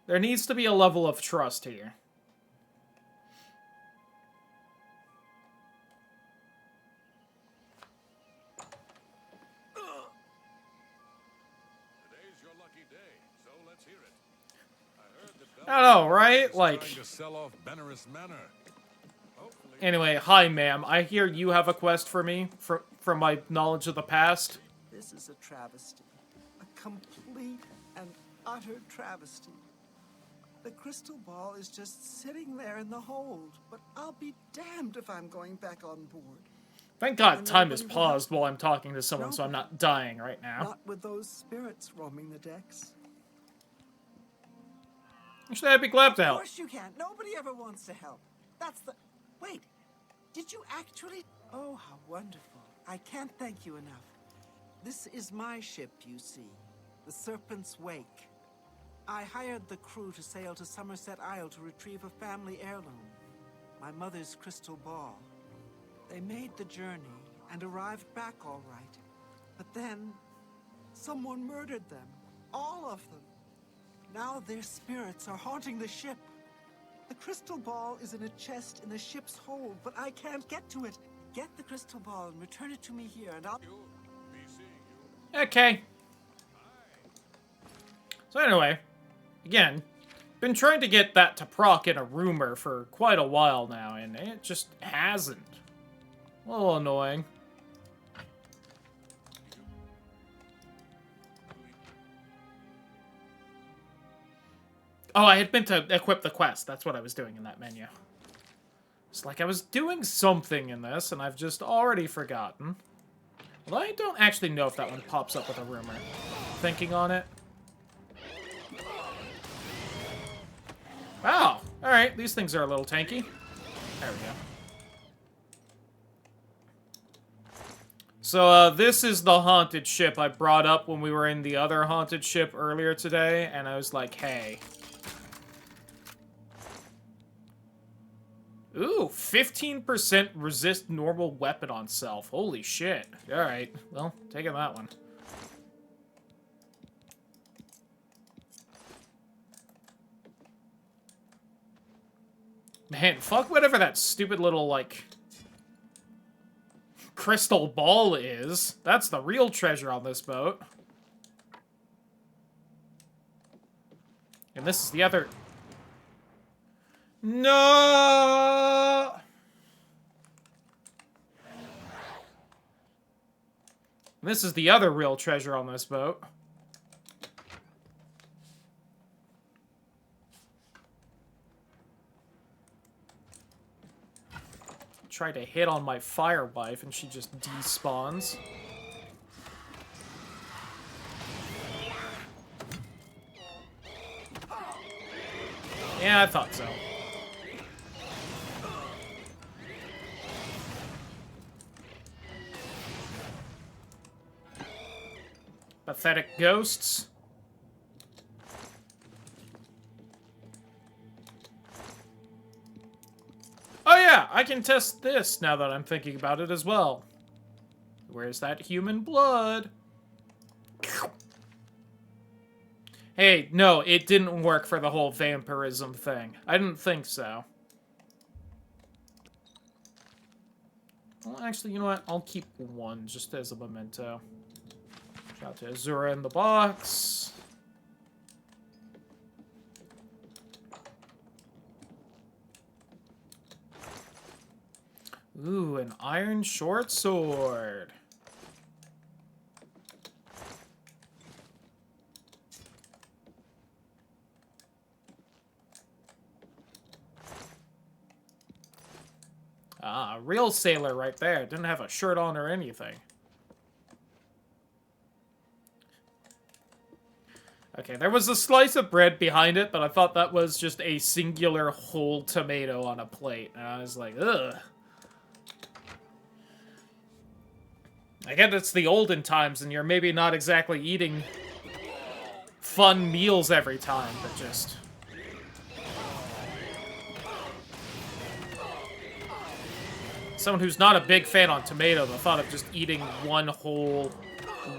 There needs to be a level of trust here. I don't know, right? Like... Trying to sell off Benaris Manor. Anyway, hi, ma'am. I hear you have a quest for me, from my knowledge of the past. This is a travesty. A complete and utter travesty. The crystal ball is just sitting there in the hold, but I'll be damned if I'm going back on board. Thank God time is paused while I'm talking to someone, so I'm not dying right now. Not with those spirits roaming the decks. Actually, I'd be glad to help. Of course you can. Nobody ever wants to help. That's the... Wait, did you actually... Oh, how wonderful. I can't thank you enough. This is my ship, you see. The Serpent's Wake. I hired the crew to sail to Somerset Isle to retrieve a family heirloom. My mother's crystal ball. They made the journey and arrived back all right. But then, someone murdered them. All of them. Now their spirits are haunting the ship. The crystal ball is in a chest in the ship's hold, but I can't get to it. Get the crystal ball and return it to me here, and I'll... Okay. So anyway, again, been trying to get that to proc in a rumor for quite a while now, and it just hasn't. A little annoying. Oh, I had meant to equip the quest. That's what I was doing in that menu. It's like I was doing something in this, and I've just already forgotten. Well, I don't actually know if that one pops up with a rumor. Thinking on it. Wow. Alright, these things are a little tanky. There we go. So, this is the haunted ship I brought up when we were in the other haunted ship earlier today, and I was like, hey. Ooh, 15% resist normal weapon on self. Holy shit. Alright, well, taking that one. Man, fuck whatever that stupid little, like, crystal ball is. That's the real treasure on this boat. And this is the other... No! This is the other real treasure on this boat. Tried to hit on my fire wife and she just despawns. Yeah, I thought so. Pathetic ghosts. Oh yeah, I can test this now that I'm thinking about it as well. Where's that human blood? Hey, no, it didn't work for the whole vampirism thing. I didn't think so. Well, actually, you know what? I'll keep one just as a memento. Shout out to Azura in the box. Ooh, an iron short sword. Ah, a real sailor right there. Didn't have a shirt on or anything. Okay, there was a slice of bread behind it, but I thought that was just a singular whole tomato on a plate. And I was like, ugh. I guess it's the olden times, and you're maybe not exactly eating fun meals every time, but just... Someone who's not a big fan on tomato, the thought of just eating one whole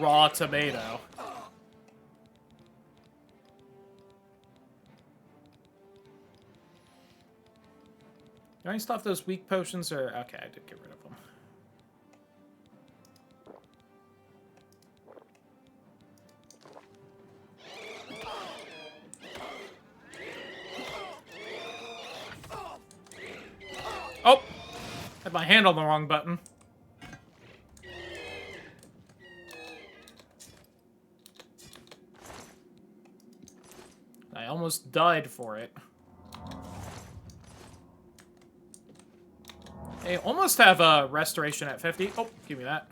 raw tomato. Do I still have those weak potions, or... Okay, I did get rid of them. Oh! Had my hand on the wrong button. I almost died for it. I almost have a restoration at 50. Oh, give me that.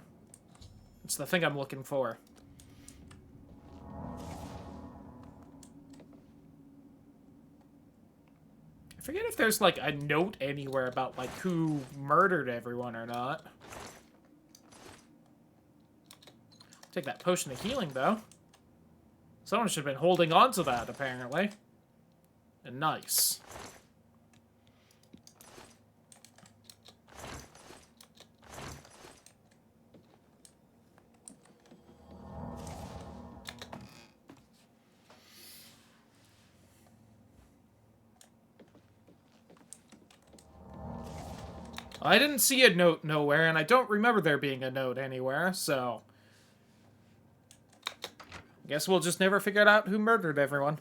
It's the thing I'm looking for. I forget if there's, like, a note anywhere about, like, who murdered everyone or not. Take that potion of healing, though. Someone should have been holding on to that, apparently. And nice. I didn't see a note nowhere, and I don't remember there being a note anywhere, so... I guess we'll just never figure out who murdered everyone.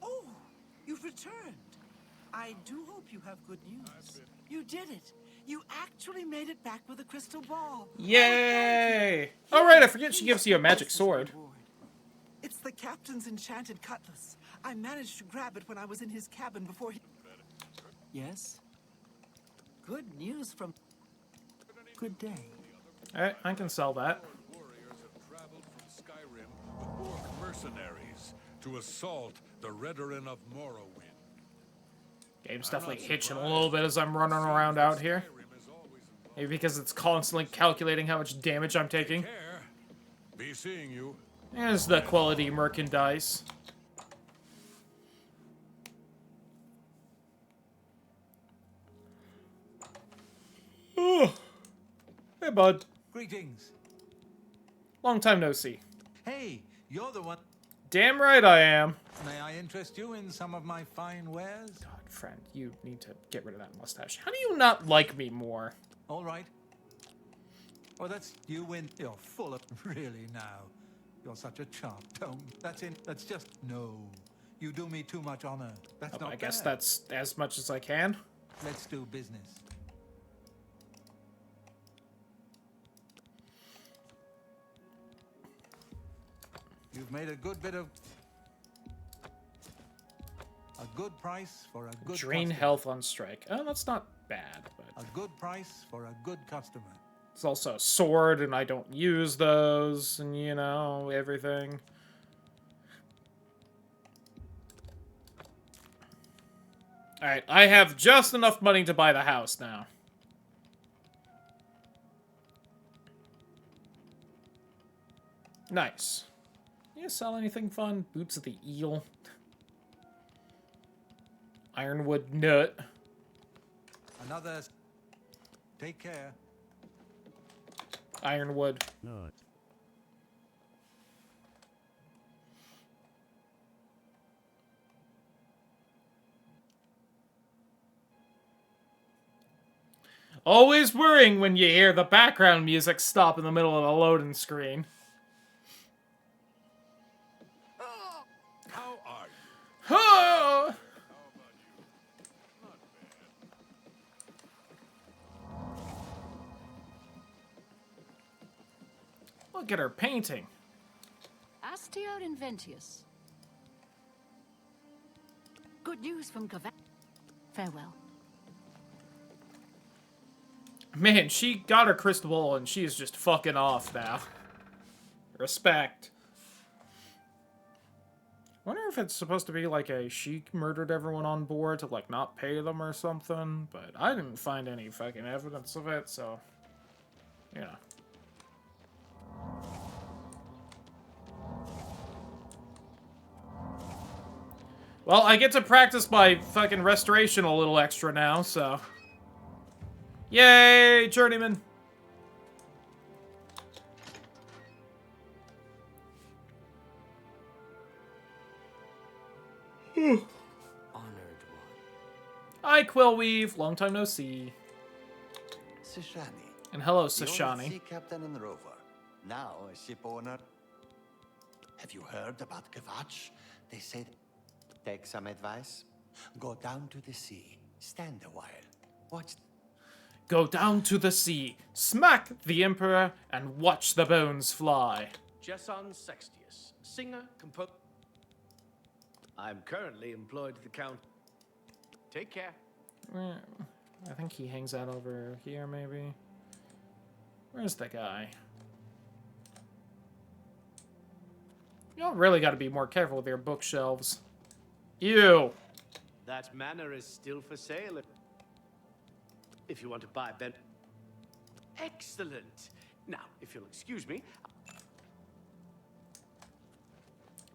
Oh, you've returned. I do hope you have good news. You did it. You actually made it back with a crystal ball. Yay! Oh, right, I forget she gives you a magic sword. It's the captain's enchanted cutlass. I managed to grab it when I was in his cabin before he... Yes? Good news from... Good day. Alright, I can sell that. Warriors have traveled from Skyrim with orc mercenaries to assault the Redoran of Morrowind. Game's definitely hitching a little bit as I'm running around out here. Maybe because it's constantly calculating how much damage I'm taking. Be seeing you. There's the quality merchandise. Oh. Hey, bud. Greetings. Long time no see. Hey, you're the one. Damn right I am. May I interest you in some of my fine wares? God, friend, you need to get rid of that mustache. How do you not like me more? All right. Oh, that's you win. You're full of really now. You're such a chump. Don't. That's just no. You do me too much honor. That's not I guess fair. that's as much as I can. Let's do business. You've made a good bit of... A good price for a good Drain customer. health on strike. Oh, that's not bad, but... A good price for a good customer. It's also a sword, and I don't use those, and, you know, everything. Alright, I have just enough money to buy the house now. Nice. You sell anything fun? Boots of the eel. Ironwood nut. Another... Take care. Ironwood. No. Always worrying when you hear the background music stop in the middle of a loading screen. How are you? Oh! Look at her painting. Astio Inventius. Good news from Gavan. Farewell. Man, she got her crystal ball and she is just fucking off now. Respect. Wonder if it's supposed to be like a she murdered everyone on board to like not pay them or something, but I didn't find any fucking evidence of it, so yeah. Well, I get to practice my fucking restoration a little extra now, so. Yay, journeyman! Honored Hi, Quillweave. Long time no see. Sishani. And hello, The old Sashani. sea captain and rover. Now a ship owner. Have you heard about Kvatch? They say take some advice. Go down to the sea. Stand a while. Watch. Go down to the sea, smack the Emperor, and watch the bones fly. Jesson Sextius, singer, composer. I'm currently employed to the Count. Take care. I think he hangs out over here, maybe. Where's the guy? You really got to be more careful with your bookshelves. Ew. That manor is still for sale. If you want to buy Ben. Excellent. Now, if you'll excuse me.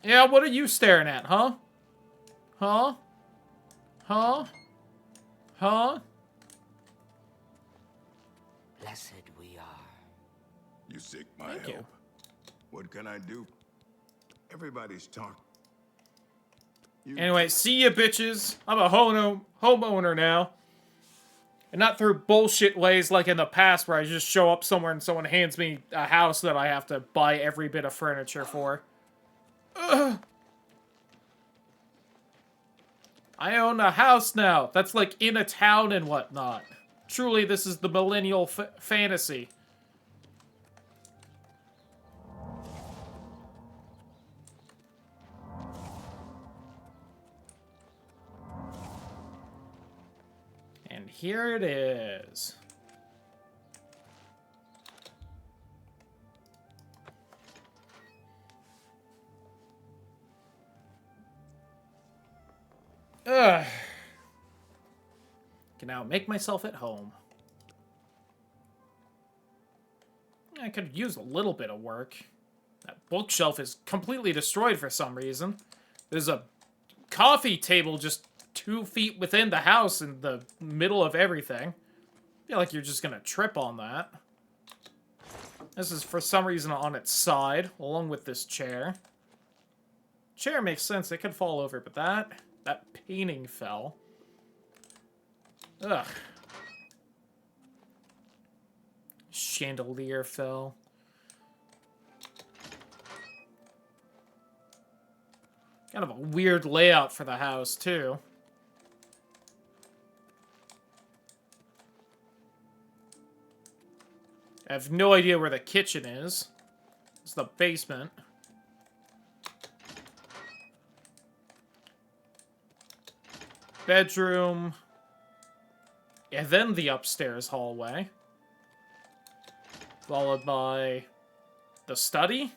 Yeah, what are you staring at, huh? Huh? Huh? Huh? Blessed we are. You seek my Thank help. you. What can I do? Everybody's talking. Anyway, see ya, bitches. I'm a homeowner now. And not through bullshit ways like in the past where I just show up somewhere and someone hands me a house that I have to buy every bit of furniture for. Ugh. I own a house now. That's like in a town and whatnot. Truly, this is the millennial fantasy. And here it is. Ugh. Can now make myself at home. I could use a little bit of work. That bookshelf is completely destroyed for some reason. There's a coffee table just 2 feet within the house in the middle of everything. I feel like you're just gonna trip on that. This is for some reason on its side, along with this chair. Chair makes sense, it could fall over, but that painting fell. Ugh. Chandelier fell. Kind of a weird layout for the house, too. I have no idea where the kitchen is. It's the basement. Bedroom. And then the upstairs hallway. Followed by the study.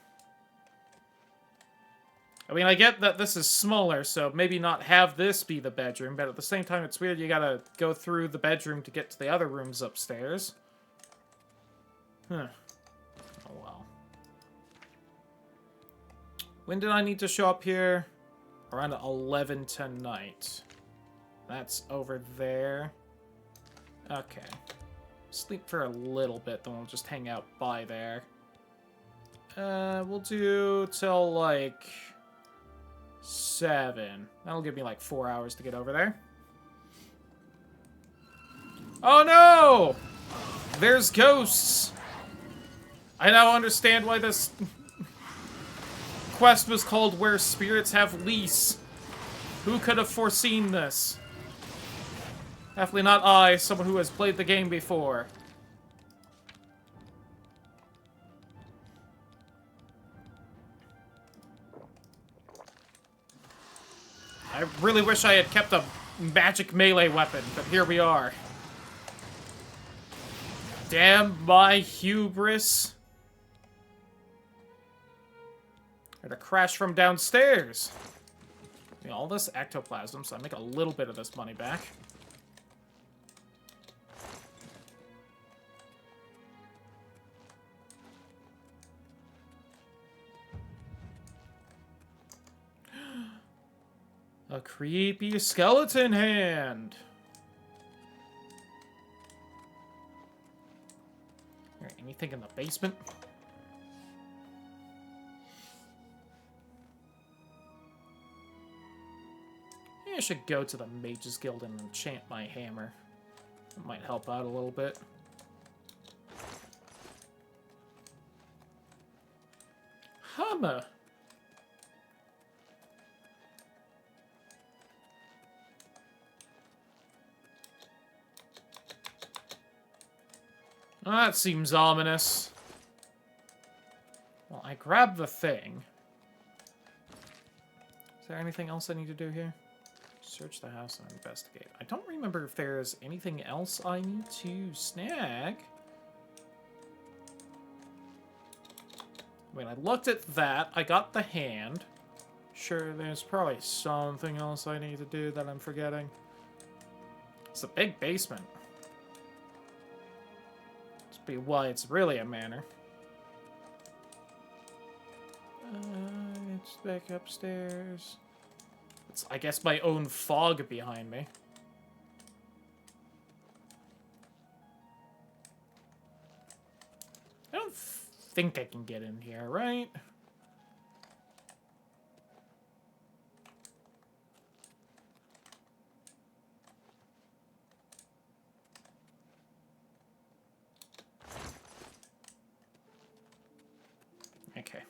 I mean, I get that this is smaller, so maybe not have this be the bedroom, but at the same time, it's weird you gotta go through the bedroom to get to the other rooms upstairs. Huh. Oh, well. When did I need to show up here? Around 11 tonight. That's over there. Okay. Sleep for a little bit, then we'll just hang out by there. We'll do till, like, 7. That'll give me, like, 4 hours to get over there. Oh, no! There's ghosts! I now understand why this quest was called Where Spirits Have Lease. Who could have foreseen this? Definitely not I, someone who has played the game before. I really wish I had kept a magic melee weapon, but here we are. Damn my hubris. Or to crash from downstairs. You know, all this ectoplasm, so I make a little bit of this money back. A creepy skeleton hand. Anything in the basement? Maybe I should go to the Mages Guild and enchant my hammer. That might help out a little bit. Hammer. That seems ominous. Well, I grabbed the thing. Is there anything else I need to do here? Search the house and investigate. I don't remember if there's anything else I need to snag. Wait, I looked at that. I got the hand. Sure, there's probably something else I need to do that I'm forgetting. It's a big basement. Must be why it's really a manor. It's back upstairs. It's, I guess, my own fog behind me. I don't think I can get in here, right? Okay.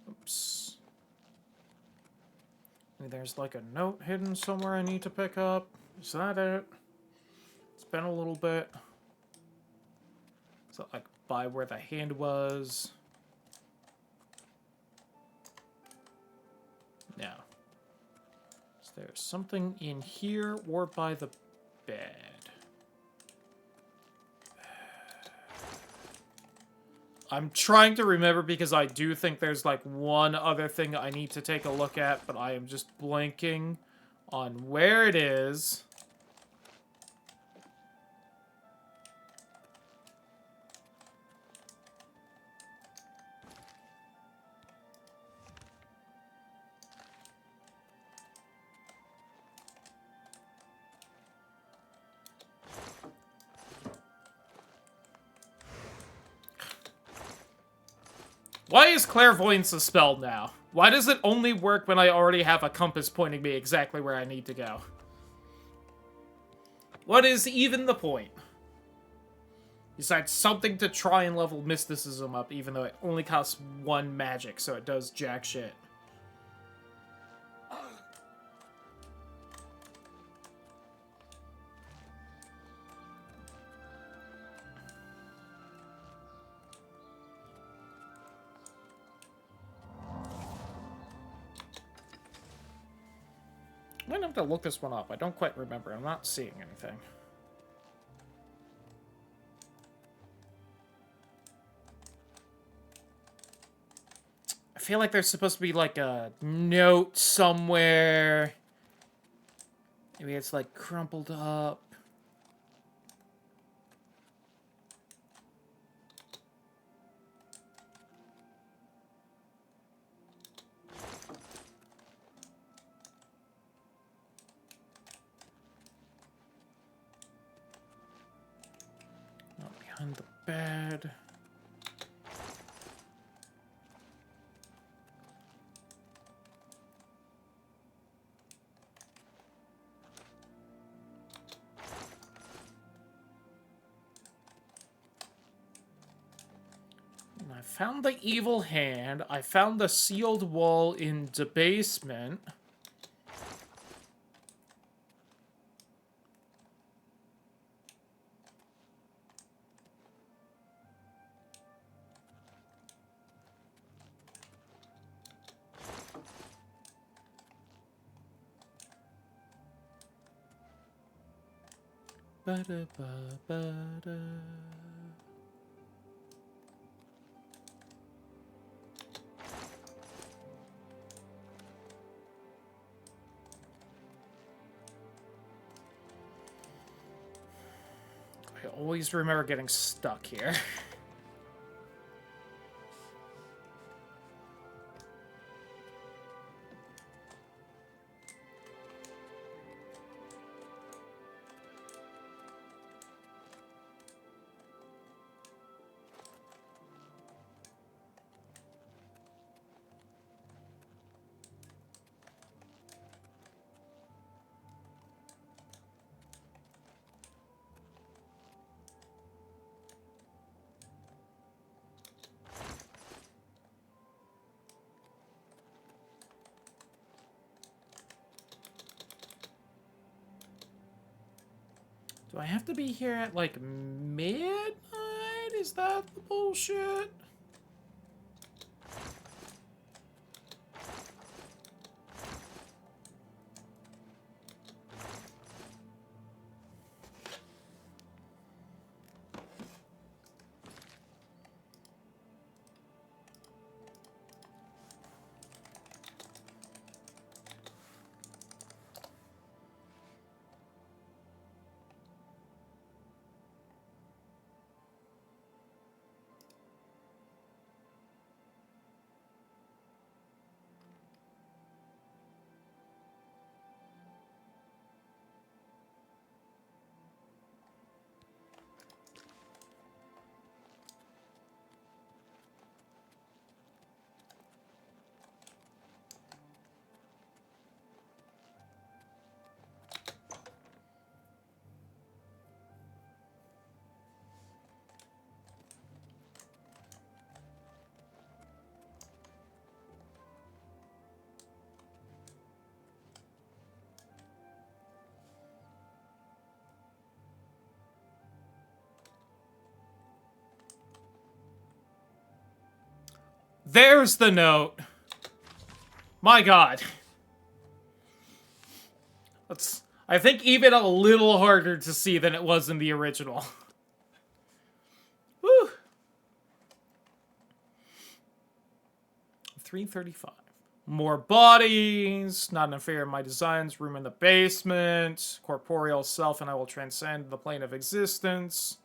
Oops. Maybe there's like a note hidden somewhere I need to pick up. Is that it? It's been a little bit. Is that like by where the hand was? No. Is there something in here or by the bed? I'm trying to remember because I do think there's like one other thing I need to take a look at, but I am just blanking on where it is. Why is clairvoyance a spell now? Why does it only work when I already have a compass pointing me exactly where I need to go? What is even the point? Besides something to try and level mysticism up, even though it only costs 1 magic, so it does jack shit. I might have to look this one up. I don't quite remember. I'm not seeing anything. I feel like there's supposed to be like a note somewhere. Maybe it's like crumpled up. Not behind the bed. I found the evil hand. I found the sealed wall in the basement. Ba-da-ba-ba-da. I always remember getting stuck here. Do I have to be here at, like, midnight? Is that the bullshit? There's the note. My god. That's, I think, even a little harder to see than it was in the original. Woo! 335. More bodies. Not enough air in my designs. Room in the basement. Corporeal self and I will transcend the plane of existence.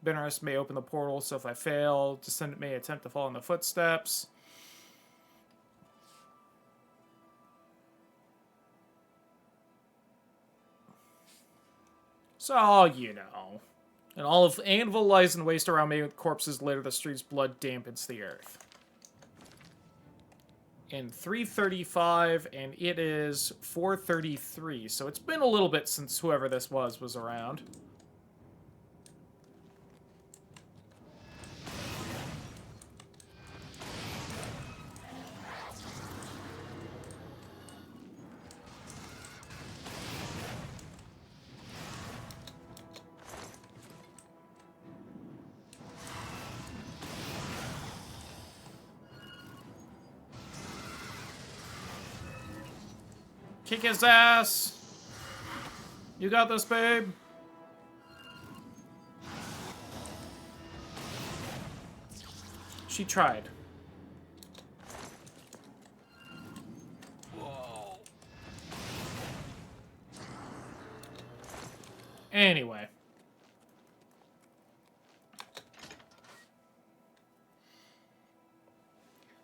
Bitterness may open the portal, so if I fail, Descendant may attempt to follow in the footsteps. So, you know. And all of anvil lies and waste around me with corpses litter the streets, blood dampens the earth. In 335, and it is 433, so it's been a little bit since whoever this was around. Kick his ass! You got this, babe! She tried. Whoa. Anyway.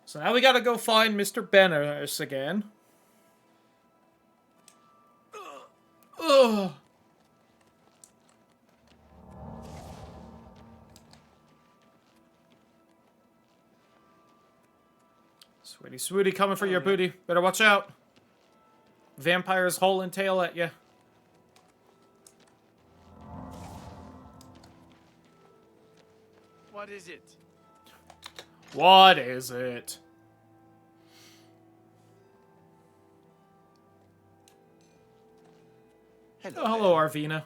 So now we gotta go find Mr. Benners again. Ugh. Sweetie, sweetie, coming for your booty. Better watch out. Vampires hole and tail at you. What is it? What is it? Hello, Arvina.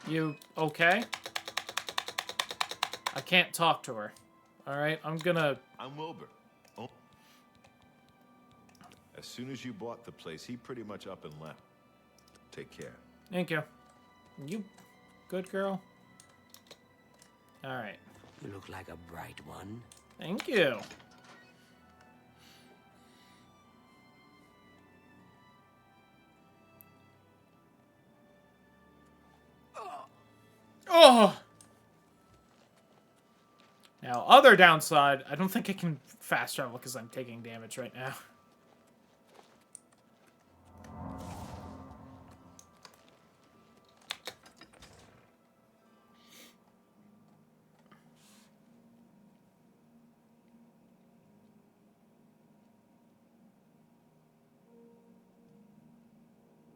You okay? I can't talk to her. Alright, I'm Wilbur. Oh. As soon as you bought the place, he pretty much up and left. Take care. Thank you. You good girl? Alright. You look like a bright one. Thank you. Oh! Now, other downside, I don't think I can fast travel because I'm taking damage right now.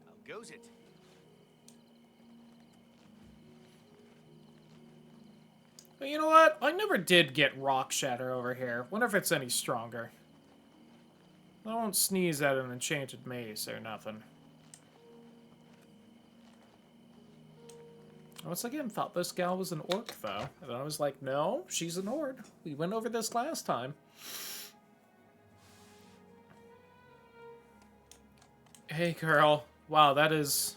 How goes it? But you know what? I never did get Rock Shatter over here. Wonder if it's any stronger. I won't sneeze at an enchanted mace or nothing. Once again, thought this gal was an orc, though. And I was like, no, she's an Ord. We went over this last time. Hey, girl. Wow, that is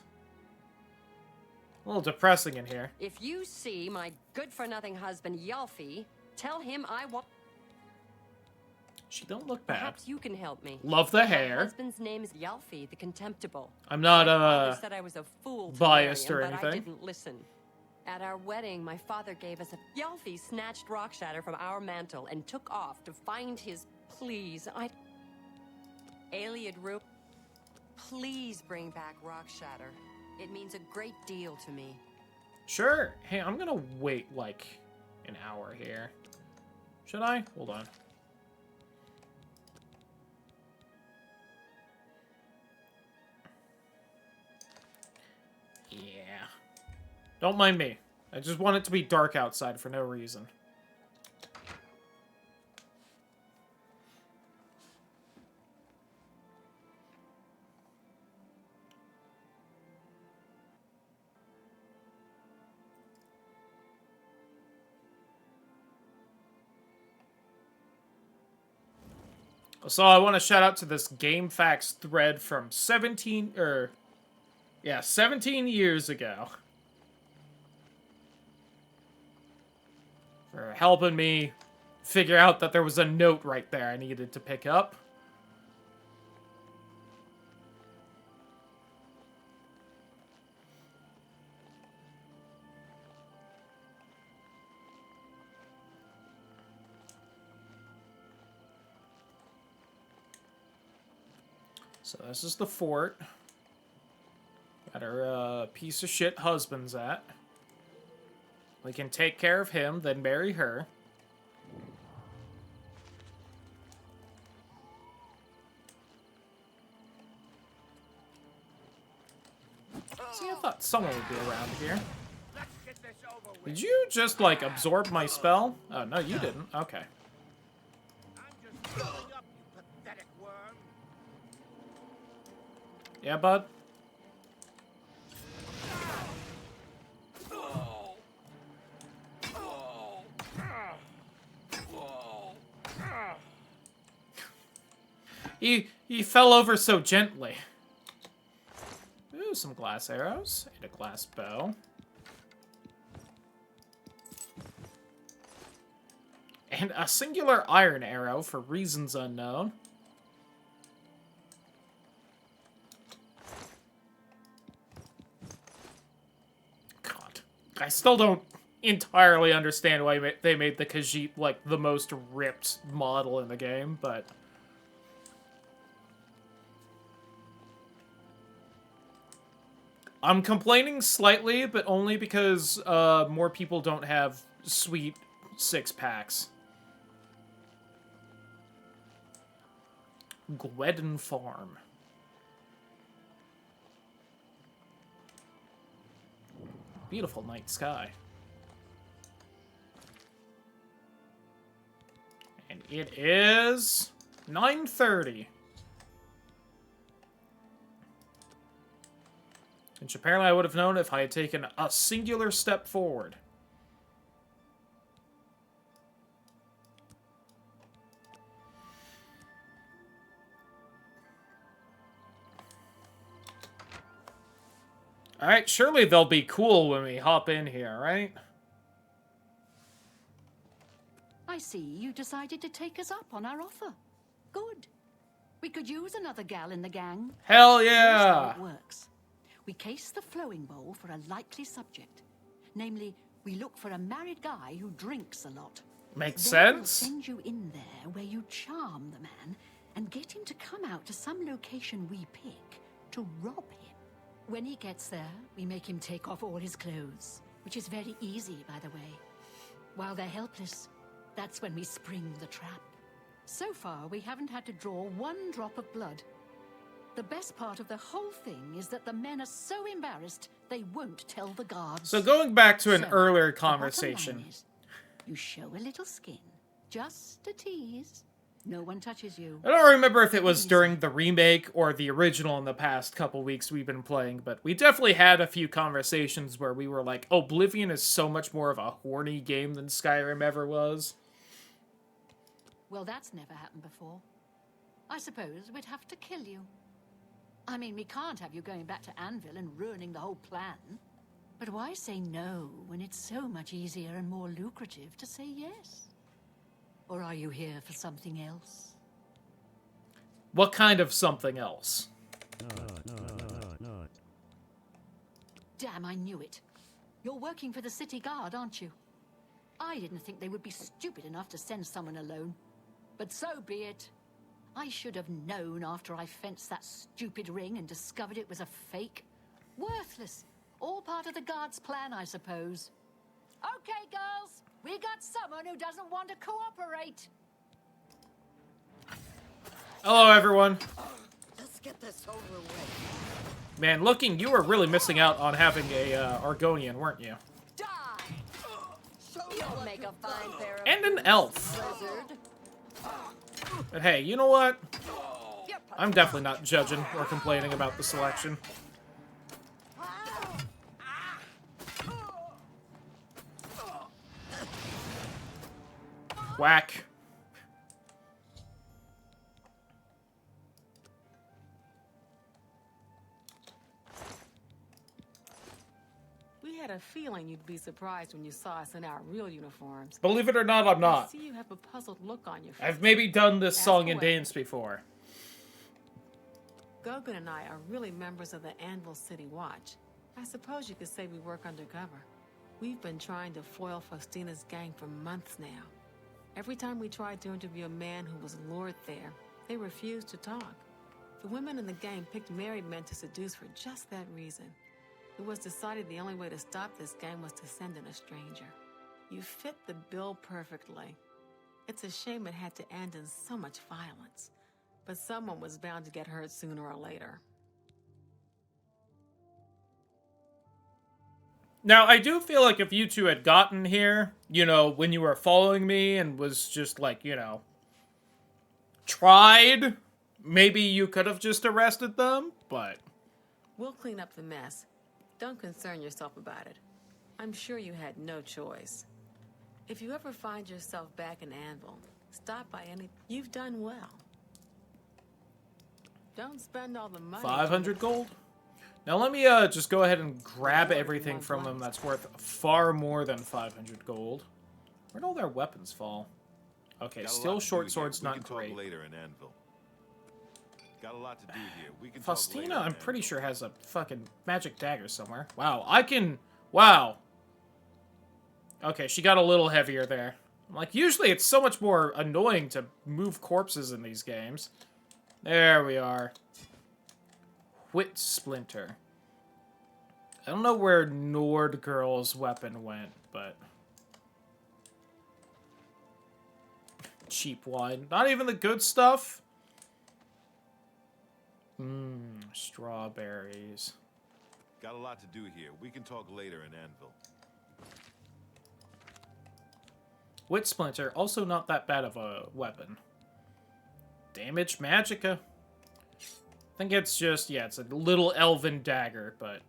a little depressing in here. If you see my good-for-nothing husband, Yalfi, tell him I want... She don't look bad. Perhaps you can help me. Love the hair. My husband's name is Yalfi, the Contemptible. I'm not, My father said I was a fool to biased marry or him, but I anything. didn't listen. At our wedding, my father gave us a... Yalfi snatched rock shatter from our mantle and took off to find his... Please, Aliad Roop, please bring back rock shatter. It means a great deal to me. Sure. Hey, I'm gonna wait, like, an hour here. Should I? Hold on. Yeah. Don't mind me. I just want it to be dark outside for no reason. So I want to shout out to this GameFAQs thread from 17 years ago. For helping me figure out that there was a note right there I needed to pick up. So this is the fort that our piece of shit husband's at. We can take care of him, then marry her. See, I thought someone would be around here. Did you just, like, absorb my spell? Oh, no, you didn't. Okay. Yeah, bud? He fell over so gently. Ooh, some glass arrows and a glass bow. And a singular iron arrow for reasons unknown. God, I still don't entirely understand why they made the Khajiit, like, the most ripped model in the game, but... I'm complaining slightly, but only because more people don't have sweet six-packs. Gwedden Farm. Beautiful night sky. And it is 9:30. Which apparently I would have known if I had taken a singular step forward. Alright, surely they'll be cool when we hop in here, right? I see you decided to take us up on our offer. Good. We could use another gal in the gang. Hell Here's yeah! how it works. We case the flowing bowl for a likely subject. Namely, we look for a married guy who drinks a lot. Makes Then we'll sense. send you in there where you charm the man and get him to come out to some location we pick to rob him. When he gets there, we make him take off all his clothes, which is very easy, by the way. While they're helpless, that's when we spring the trap. So far, we haven't had to draw one drop of blood. The best part of the whole thing is that the men are so embarrassed they won't tell the guards. So going back to an So, earlier the bottom conversation. line is, you show a little skin, just a tease, No one touches you. I don't remember if it was during the remake or the original in the past couple weeks we've been playing, but we definitely had a few conversations where we were like, Oblivion is so much more of a horny game than Skyrim ever was. Well, that's never happened before. I suppose we'd have to kill you. I mean, we can't have you going back to Anvil and ruining the whole plan. But why say no when it's so much easier and more lucrative to say yes? Or are you here for something else? What kind of something else? Damn, I knew it. You're working for the city guard, aren't you? I didn't think they would be stupid enough to send someone alone. But so be it. I should have known after I fenced that stupid ring and discovered it was a fake. Worthless. All part of the guard's plan, I suppose. Okay, girls. We got someone who doesn't want to cooperate. Hello, everyone. Let's get this over with. Man, looking, you were really missing out on having a Argonian, weren't you? You'll make a fine pair of And an boots, elf. Lizard. But hey, you know what? I'm definitely not judging or complaining about the selection. Whack. We had a feeling you'd be surprised when you saw us in our real uniforms. Believe it or not, I'm I not. see you have a puzzled look on your face. I've maybe done this Ask song and away. dance before. Gogan and I are really members of the Anvil City Watch. I suppose you could say we work undercover. We've been trying to foil Faustina's gang for months now. Every time we tried to interview a man who was lured there, they refused to talk. The women in the gang picked married men to seduce for just that reason. It was decided the only way to stop this gang was to send in a stranger. You fit the bill perfectly. It's a shame it had to end in so much violence. But someone was bound to get hurt sooner or later. Now, I do feel like if you two had gotten here, you know, when you were following me and was just like, you know, tried, maybe you could have just arrested them, but... We'll clean up the mess. Don't concern yourself about it. I'm sure you had no choice. If you ever find yourself back in Anvil, stop by any... You've done well. Don't spend all the money... 500 gold? Now let me just go ahead and grab everything from them that's worth far more than 500 gold. Where'd all their weapons fall? Okay, still short swords, not great. Talk later in Anvil. Got a lot to do here. We can Faustina, I'm pretty sure, has a fucking magic dagger somewhere. Wow, I can... Wow. Okay, she got a little heavier there. Like, usually it's so much more annoying to move corpses in these games. There we are. Wit Splinter. I don't know where Nord Girl's weapon went, but... Cheap wine. Not even the good stuff? Strawberries. Got a lot to do here. We can talk later in Anvil. Wit Splinter, also not that bad of a weapon. Damage Magica. I think it's just, yeah, it's a little elven dagger, but...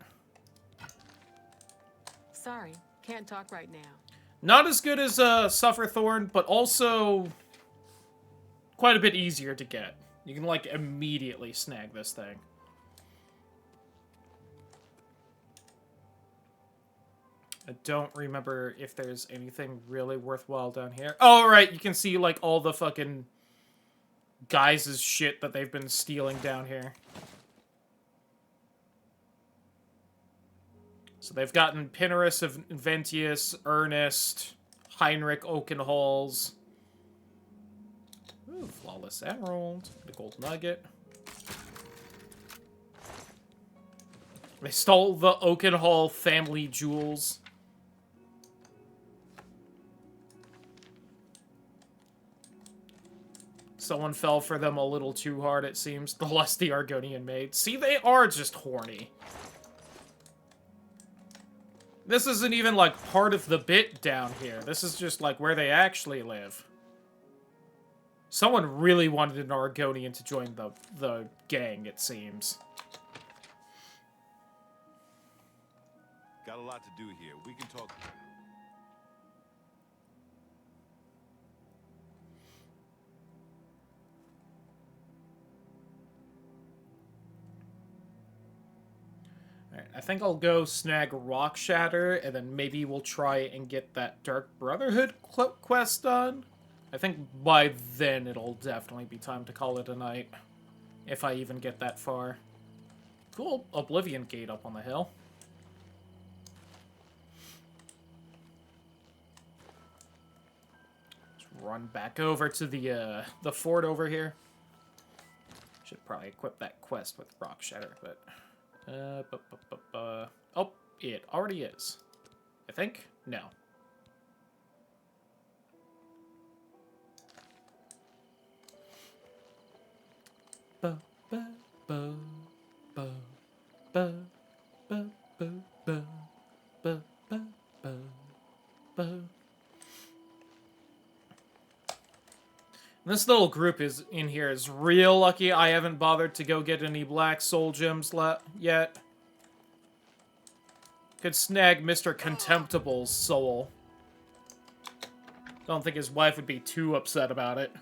Sorry, can't talk right now. Not as good as Sufferthorn, but also quite a bit easier to get. You can, like, immediately snag this thing. I don't remember if there's anything really worthwhile down here. Oh, right, you can see, like, all the fucking guys' shit that they've been stealing down here. So they've gotten Pinarus of Ventius, Ernest, Heinrich Oakenhalls. Ooh, Flawless Emerald. The Gold Nugget. They stole the Oakenhall family jewels. Someone fell for them a little too hard, it seems. The lusty Argonian maid. See, they are just horny. This isn't even, like, part of the bit down here. This is just, like, where they actually live. Someone really wanted an Argonian to join the gang, it seems. Got a lot to do here. We can talk. Alright, I think I'll go snag Rock Shatter, and then maybe we'll try and get that Dark Brotherhood quest done. I think by then it'll definitely be time to call it a night. If I even get that far. Cool Oblivion gate up on the hill. Just run back over to the fort over here. Should probably equip that quest with Rock Shatter, but... oh, it already is. I think? No. Ba, ba, ba, ba, ba, ba, ba, ba, ba, ba, ba, ba. This little group is in here is real lucky I haven't bothered to go get any black soul gems yet. Could snag Mr. Contemptible's soul. Don't think his wife would be too upset about it.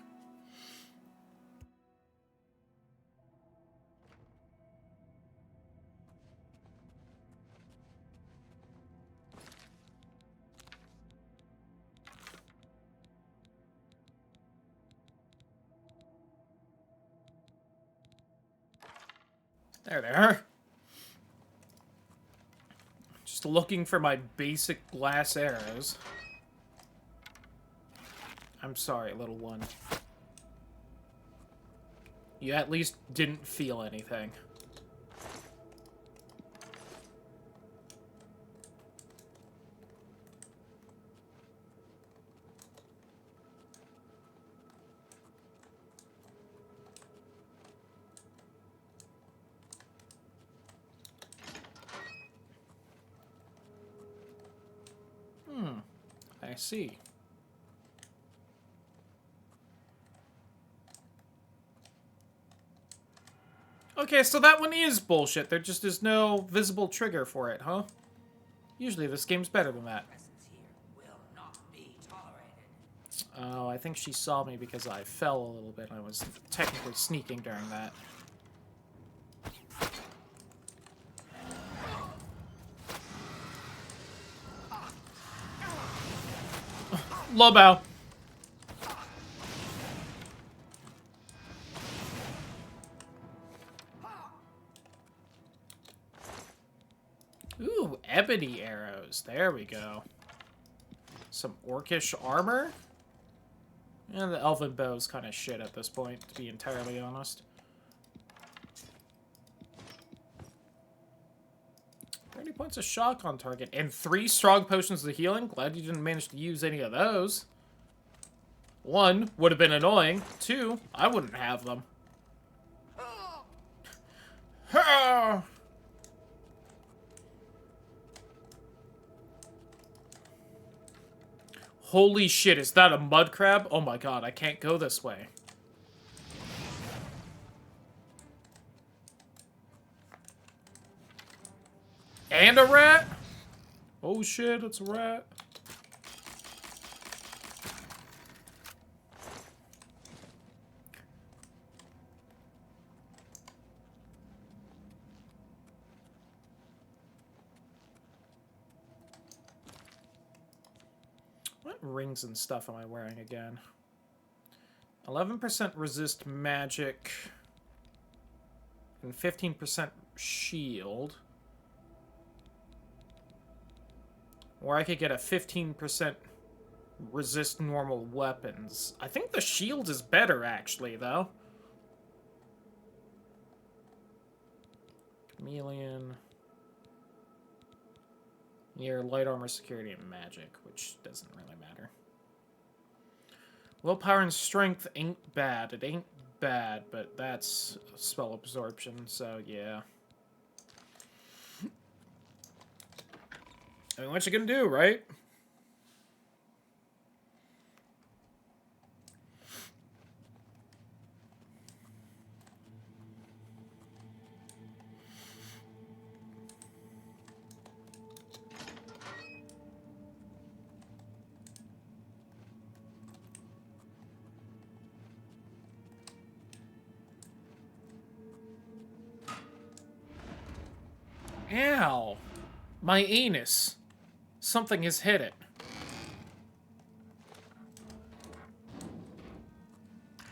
There they are. Just looking for my basic glass arrows. I'm sorry, little one. You at least didn't feel anything. I see. Okay, so that one is bullshit. There just is no visible trigger for it, huh? Usually this game's better than that. Oh, I think she saw me because I fell a little bit. I was technically sneaking during that. Lobo. Ooh, ebony arrows. There we go. Some orcish armor. And the elven bow's kind of shit at this point, to be entirely honest. 30 points of shock on target. And 3 strong potions of healing. Glad you didn't manage to use any of those. 1, would have been annoying. 2, I wouldn't have them. Holy shit, is that a mud crab? Oh my god, I can't go this way. And a rat? Oh shit, it's a rat. What rings and stuff am I wearing again? 11% resist magic. And 15% shield. Or I could get a 15% resist normal weapons. I think the shield is better, actually, though. Chameleon. Near light armor, security, and magic, which doesn't really matter. Willpower and strength ain't bad. It ain't bad, but that's spell absorption, so yeah. I mean, what you gonna do, right? Ow. My anus. Something has hit it.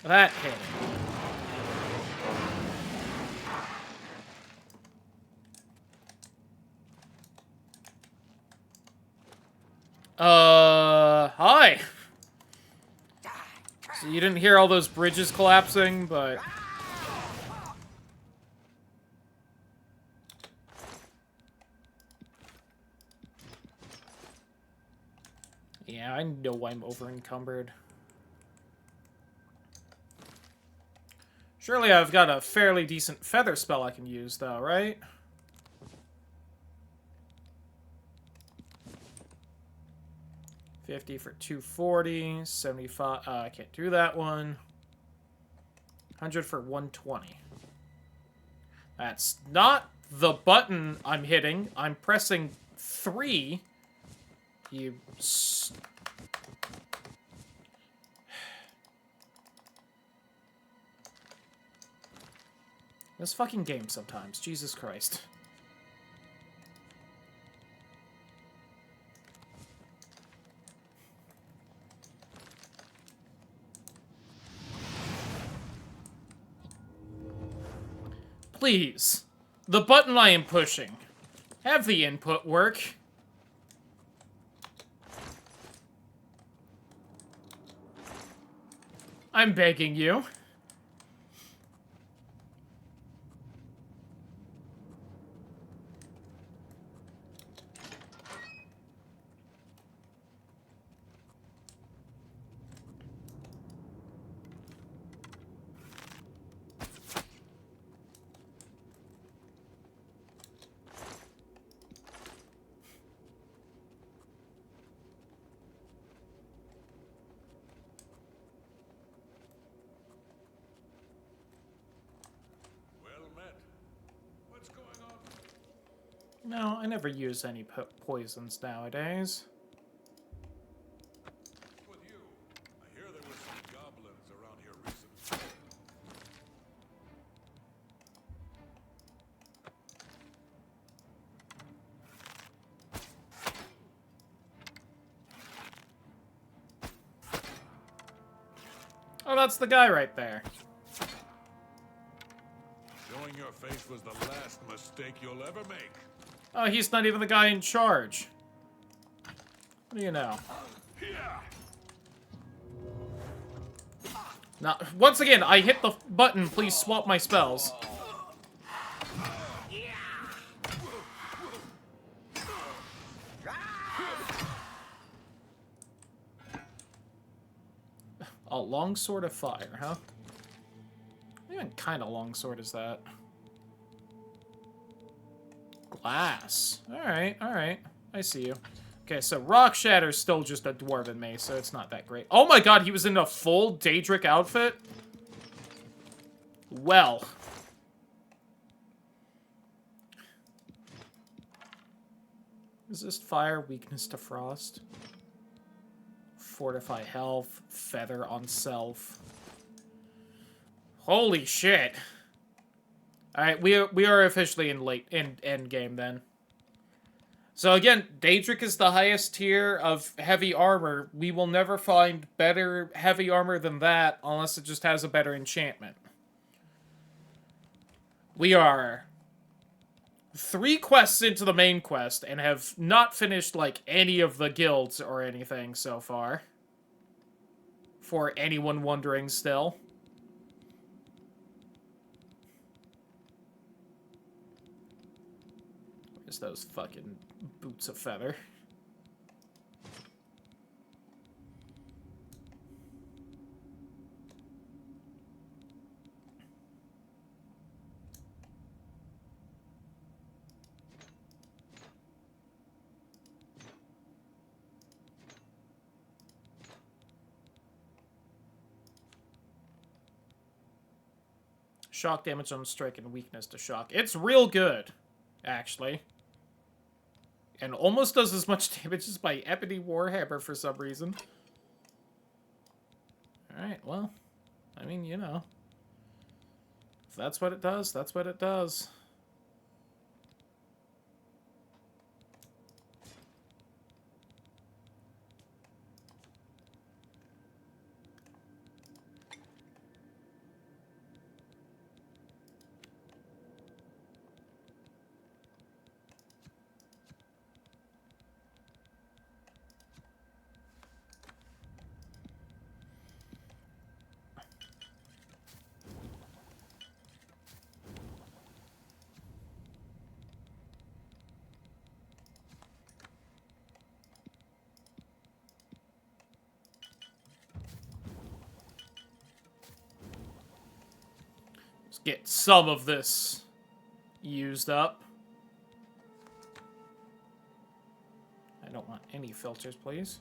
That hit it. Hi. So you didn't hear all those bridges collapsing, but... Yeah, I know I'm over-encumbered. Surely I've got a fairly decent feather spell I can use, though, right? $50 for 240, 75. I can't do that one. 100 for 120. That's not the button I'm hitting. I'm pressing 3. You. This fucking game sometimes. Jesus Christ. Please. The button I am pushing. Have the input work. I'm begging you. No, I never use any poisons nowadays. With you, I hear there were some goblins around here recently. Oh, that's the guy right there. Showing your face was the last mistake you'll ever make. Oh, he's not even the guy in charge. What do you know? Now, once again, I hit the button. Please swap my spells. A long sword of fire, huh? What even kind of long sword is that? Glass. Alright, alright. I see you. Okay, so Rock Shatter's still just a dwarven mace, so it's not that great. Oh my god, he was in a full Daedric outfit? Well. Resist fire, weakness to frost. Fortify health, feather on self. Holy shit. Alright, we are officially in end game then. So again, Daedric is the highest tier of heavy armor. We will never find better heavy armor than that unless it just has a better enchantment. We are 3 quests into the main quest and have not finished like any of the guilds or anything so far. For anyone wondering still. Where's those fucking boots of feather? Shock damage on strike and weakness to shock. It's real good, actually. And almost does as much damage as my Ebony Warhammer for some reason. Alright, well, I mean, you know. If that's what it does, that's what it does. get some of this used up. I don't want any filters, please.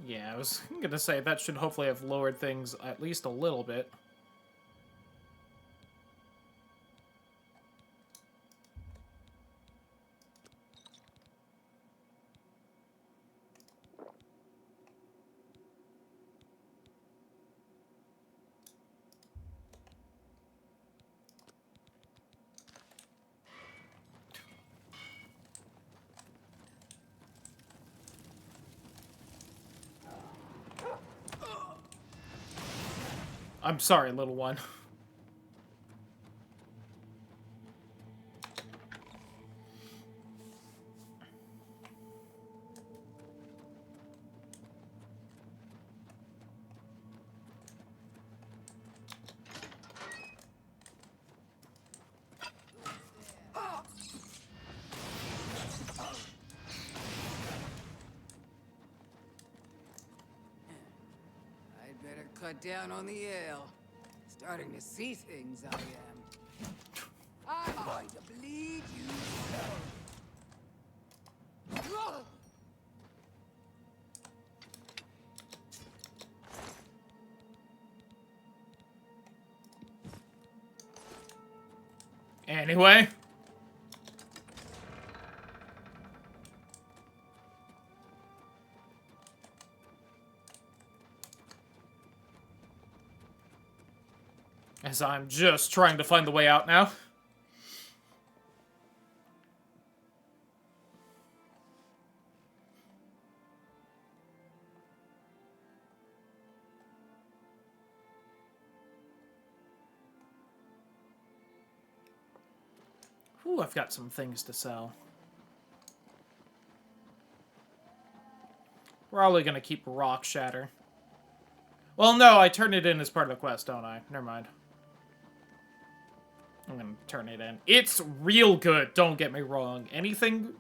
Yeah, I was gonna say that should hopefully have lowered things at least a little bit. I'm sorry, little one. I'd better cut down on the ale. Starting to see things, I am. I'm going to bleed you so. Anyway. As I'm just trying to find the way out now. Ooh, I've got some things to sell. Probably gonna keep Rock Shatter. Well, no, I turned it in as part of the quest, don't I? Never mind. I'm gonna turn it in. It's real good, don't get me wrong. Anything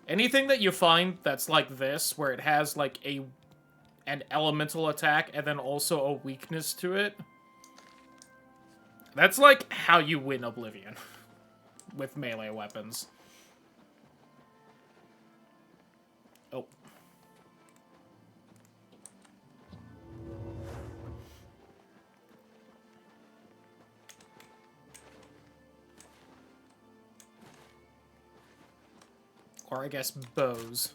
that you find that's like this, where it has like an elemental attack and then also a weakness to it, that's like how you win Oblivion with melee weapons. Oh. Or I guess bows.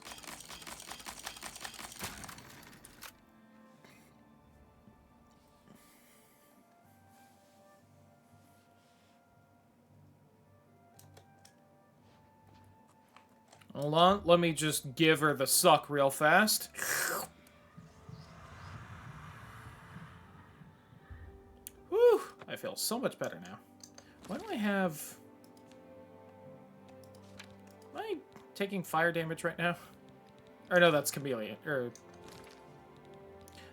Hold on, let me just give her the suck real fast. Whew, I feel so much better now. Why do I have... Am I taking fire damage right now? Or no, that's Chameleon.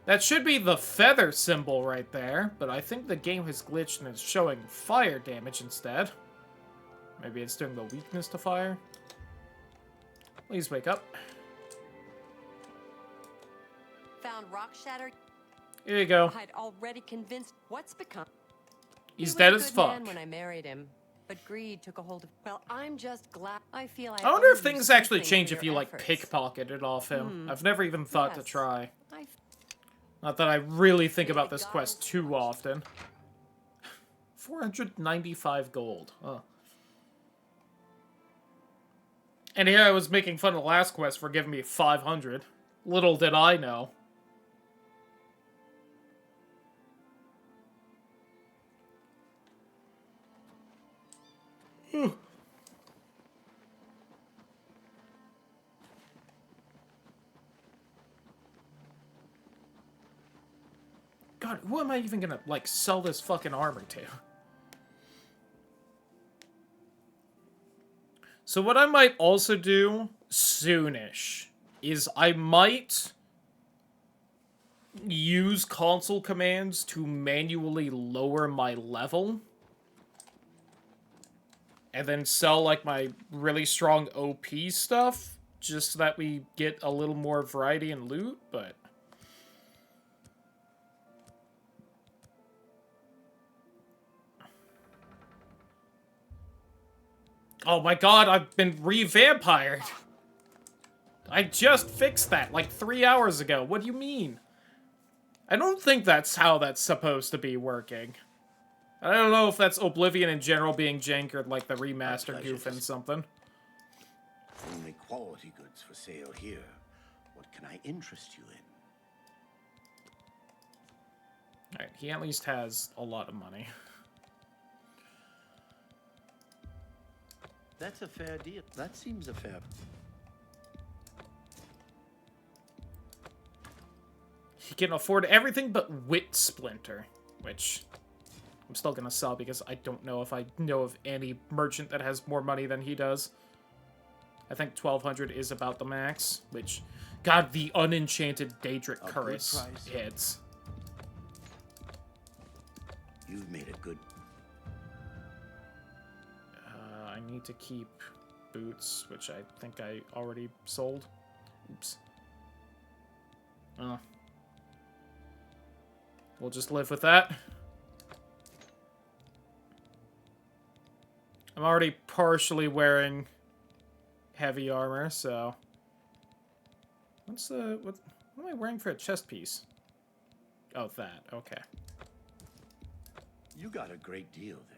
That should be the feather symbol right there, but I think the game has glitched and it's showing fire damage instead. Maybe it's doing the weakness to fire. Please wake up. Found Rock Shatter. Here you go. I'd already convinced what's become. He's dead as He was a good fuck. man when I married him, but greed took a hold of. Well, I'm just glad. I feel I wonder owe if you things actually something change for if your you, like, efforts. pickpocket it off him. I've never even thought to Yes. try. I Not that I really think about this quest too often. 495 gold. Huh. And here I was making fun of the last quest for giving me 500. Little did I know. God, who am I even gonna, like, sell this fucking armor to? So what I might also do, soonish, is I might use console commands to manually lower my level. And then sell, like, my really strong OP stuff, just so that we get a little more variety in loot, but... Oh my god, I've been re-vampired! I just fixed that, like, 3 hours ago. What do you mean? I don't think that's how that's supposed to be working. I don't know if that's Oblivion in general being jankered like the remastered goof and something. Only quality goods for sale here. What can I interest you in? Alright, he at least has a lot of money. That's a fair deal. That seems a fair... He can afford everything but Wit Splinter, which I'm still gonna sell because I don't know if I know of any merchant that has more money than he does. I think 1,200 is about the max, which... God, the unenchanted Daedric Curse hits. You've made a good... I need to keep boots, which I think I already sold. Oops. Oh. We'll just live with that. I'm already partially wearing heavy armor, so... What am I wearing for a chest piece? Oh, that. Okay. You got a great deal there.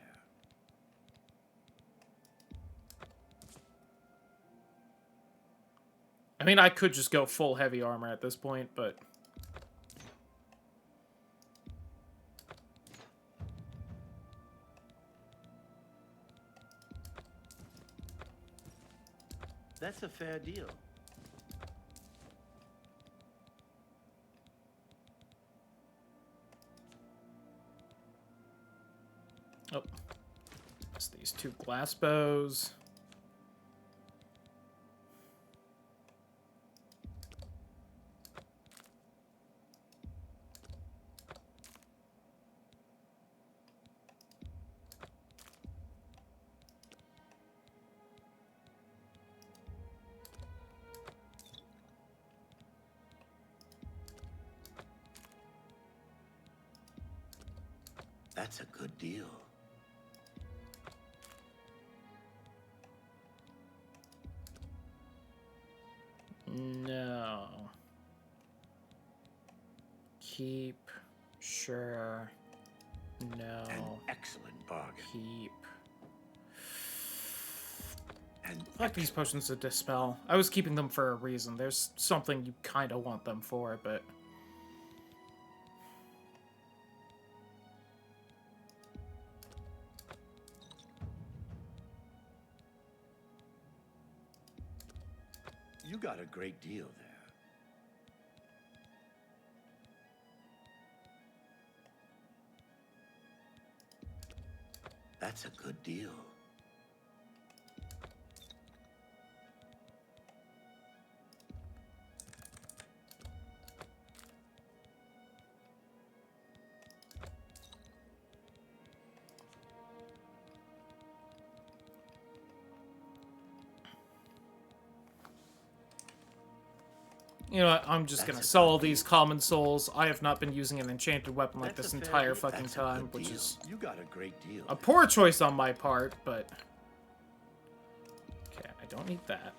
I mean, I could just go full heavy armor at this point, but... That's a fair deal. Oh. It's these two glass bows. That's a good deal. No. Keep. Sure. No. An excellent bargain. Keep. And I like these potions of Dispel. I was keeping them for a reason. There's something you kind of want them for, but... You got a great deal there. That's a good deal. You know what, I'm just gonna sell all these common souls. I have not been using an enchanted weapon like this entire fucking time, which is You got a great deal. a poor choice on my part, but... Okay, I don't need that.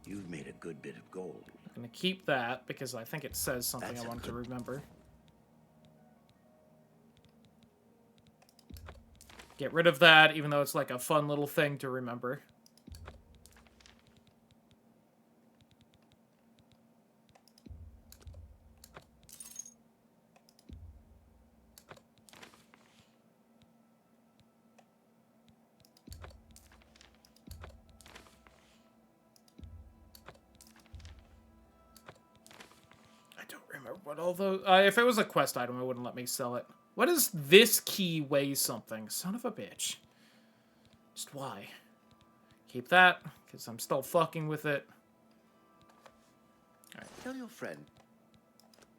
You've made a good bit of gold. I'm gonna keep that, because I think it says something That's I want to remember. Get rid of that, even though it's like a fun little thing to remember. I don't remember what all those... if it was a quest item, it wouldn't let me sell it. What does this key weigh something? Son of a bitch. Just why? Keep that, because I'm still fucking with it. Tell your friend.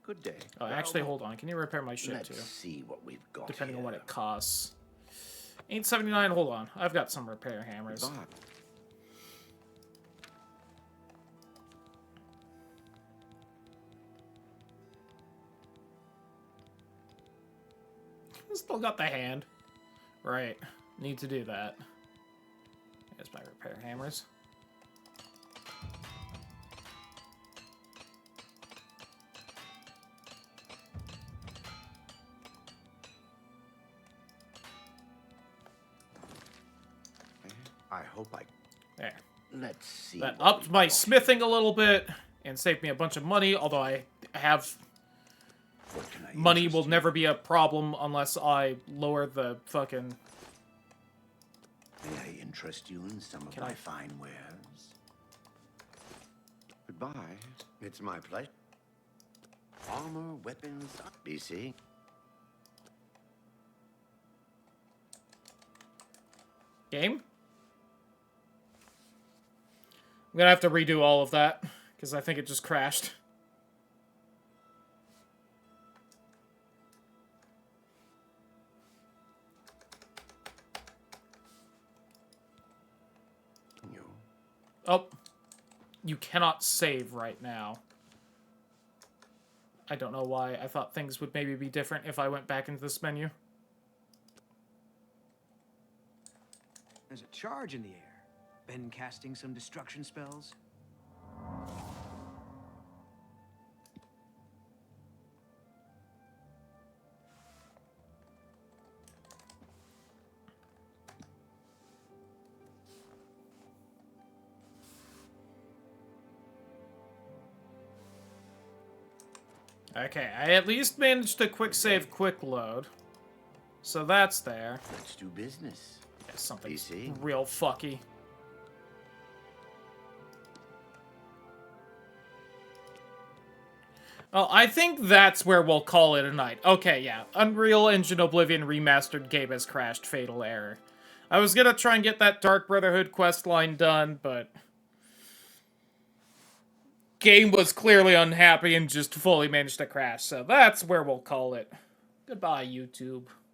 Good day. Oh, actually, hold on. Can you repair my shit, Let's too? see what we've got Depending on here. what it costs. 879, hold on. I've got some repair hammers. Still got the hand. Right. Need to do that. There's my repair hammers. I hope I... There. Let's see. That upped my smithing a little bit and saved me a bunch of money, although I have... Money will never be a problem unless I lower the fucking... May I interest you in some of my fine wares? Goodbye. It's my pleasure. Armor, weapons, BC. Game? I'm gonna have to redo all of that, because I think it just crashed. Oh, you cannot save right now. I don't know why. I thought things would maybe be different if I went back into this menu. There's a charge in the air. Been casting some destruction spells? Okay, I at least managed to quick save, quick load. So that's there. Let's do business. Yeah, something's real fucky. Well, I think that's where we'll call it a night. Okay, yeah. Unreal Engine Oblivion Remastered game has crashed. Fatal error. I was gonna try and get that Dark Brotherhood quest line done, but... game was clearly unhappy and just fully managed to crash, so that's where we'll call it. Goodbye, YouTube.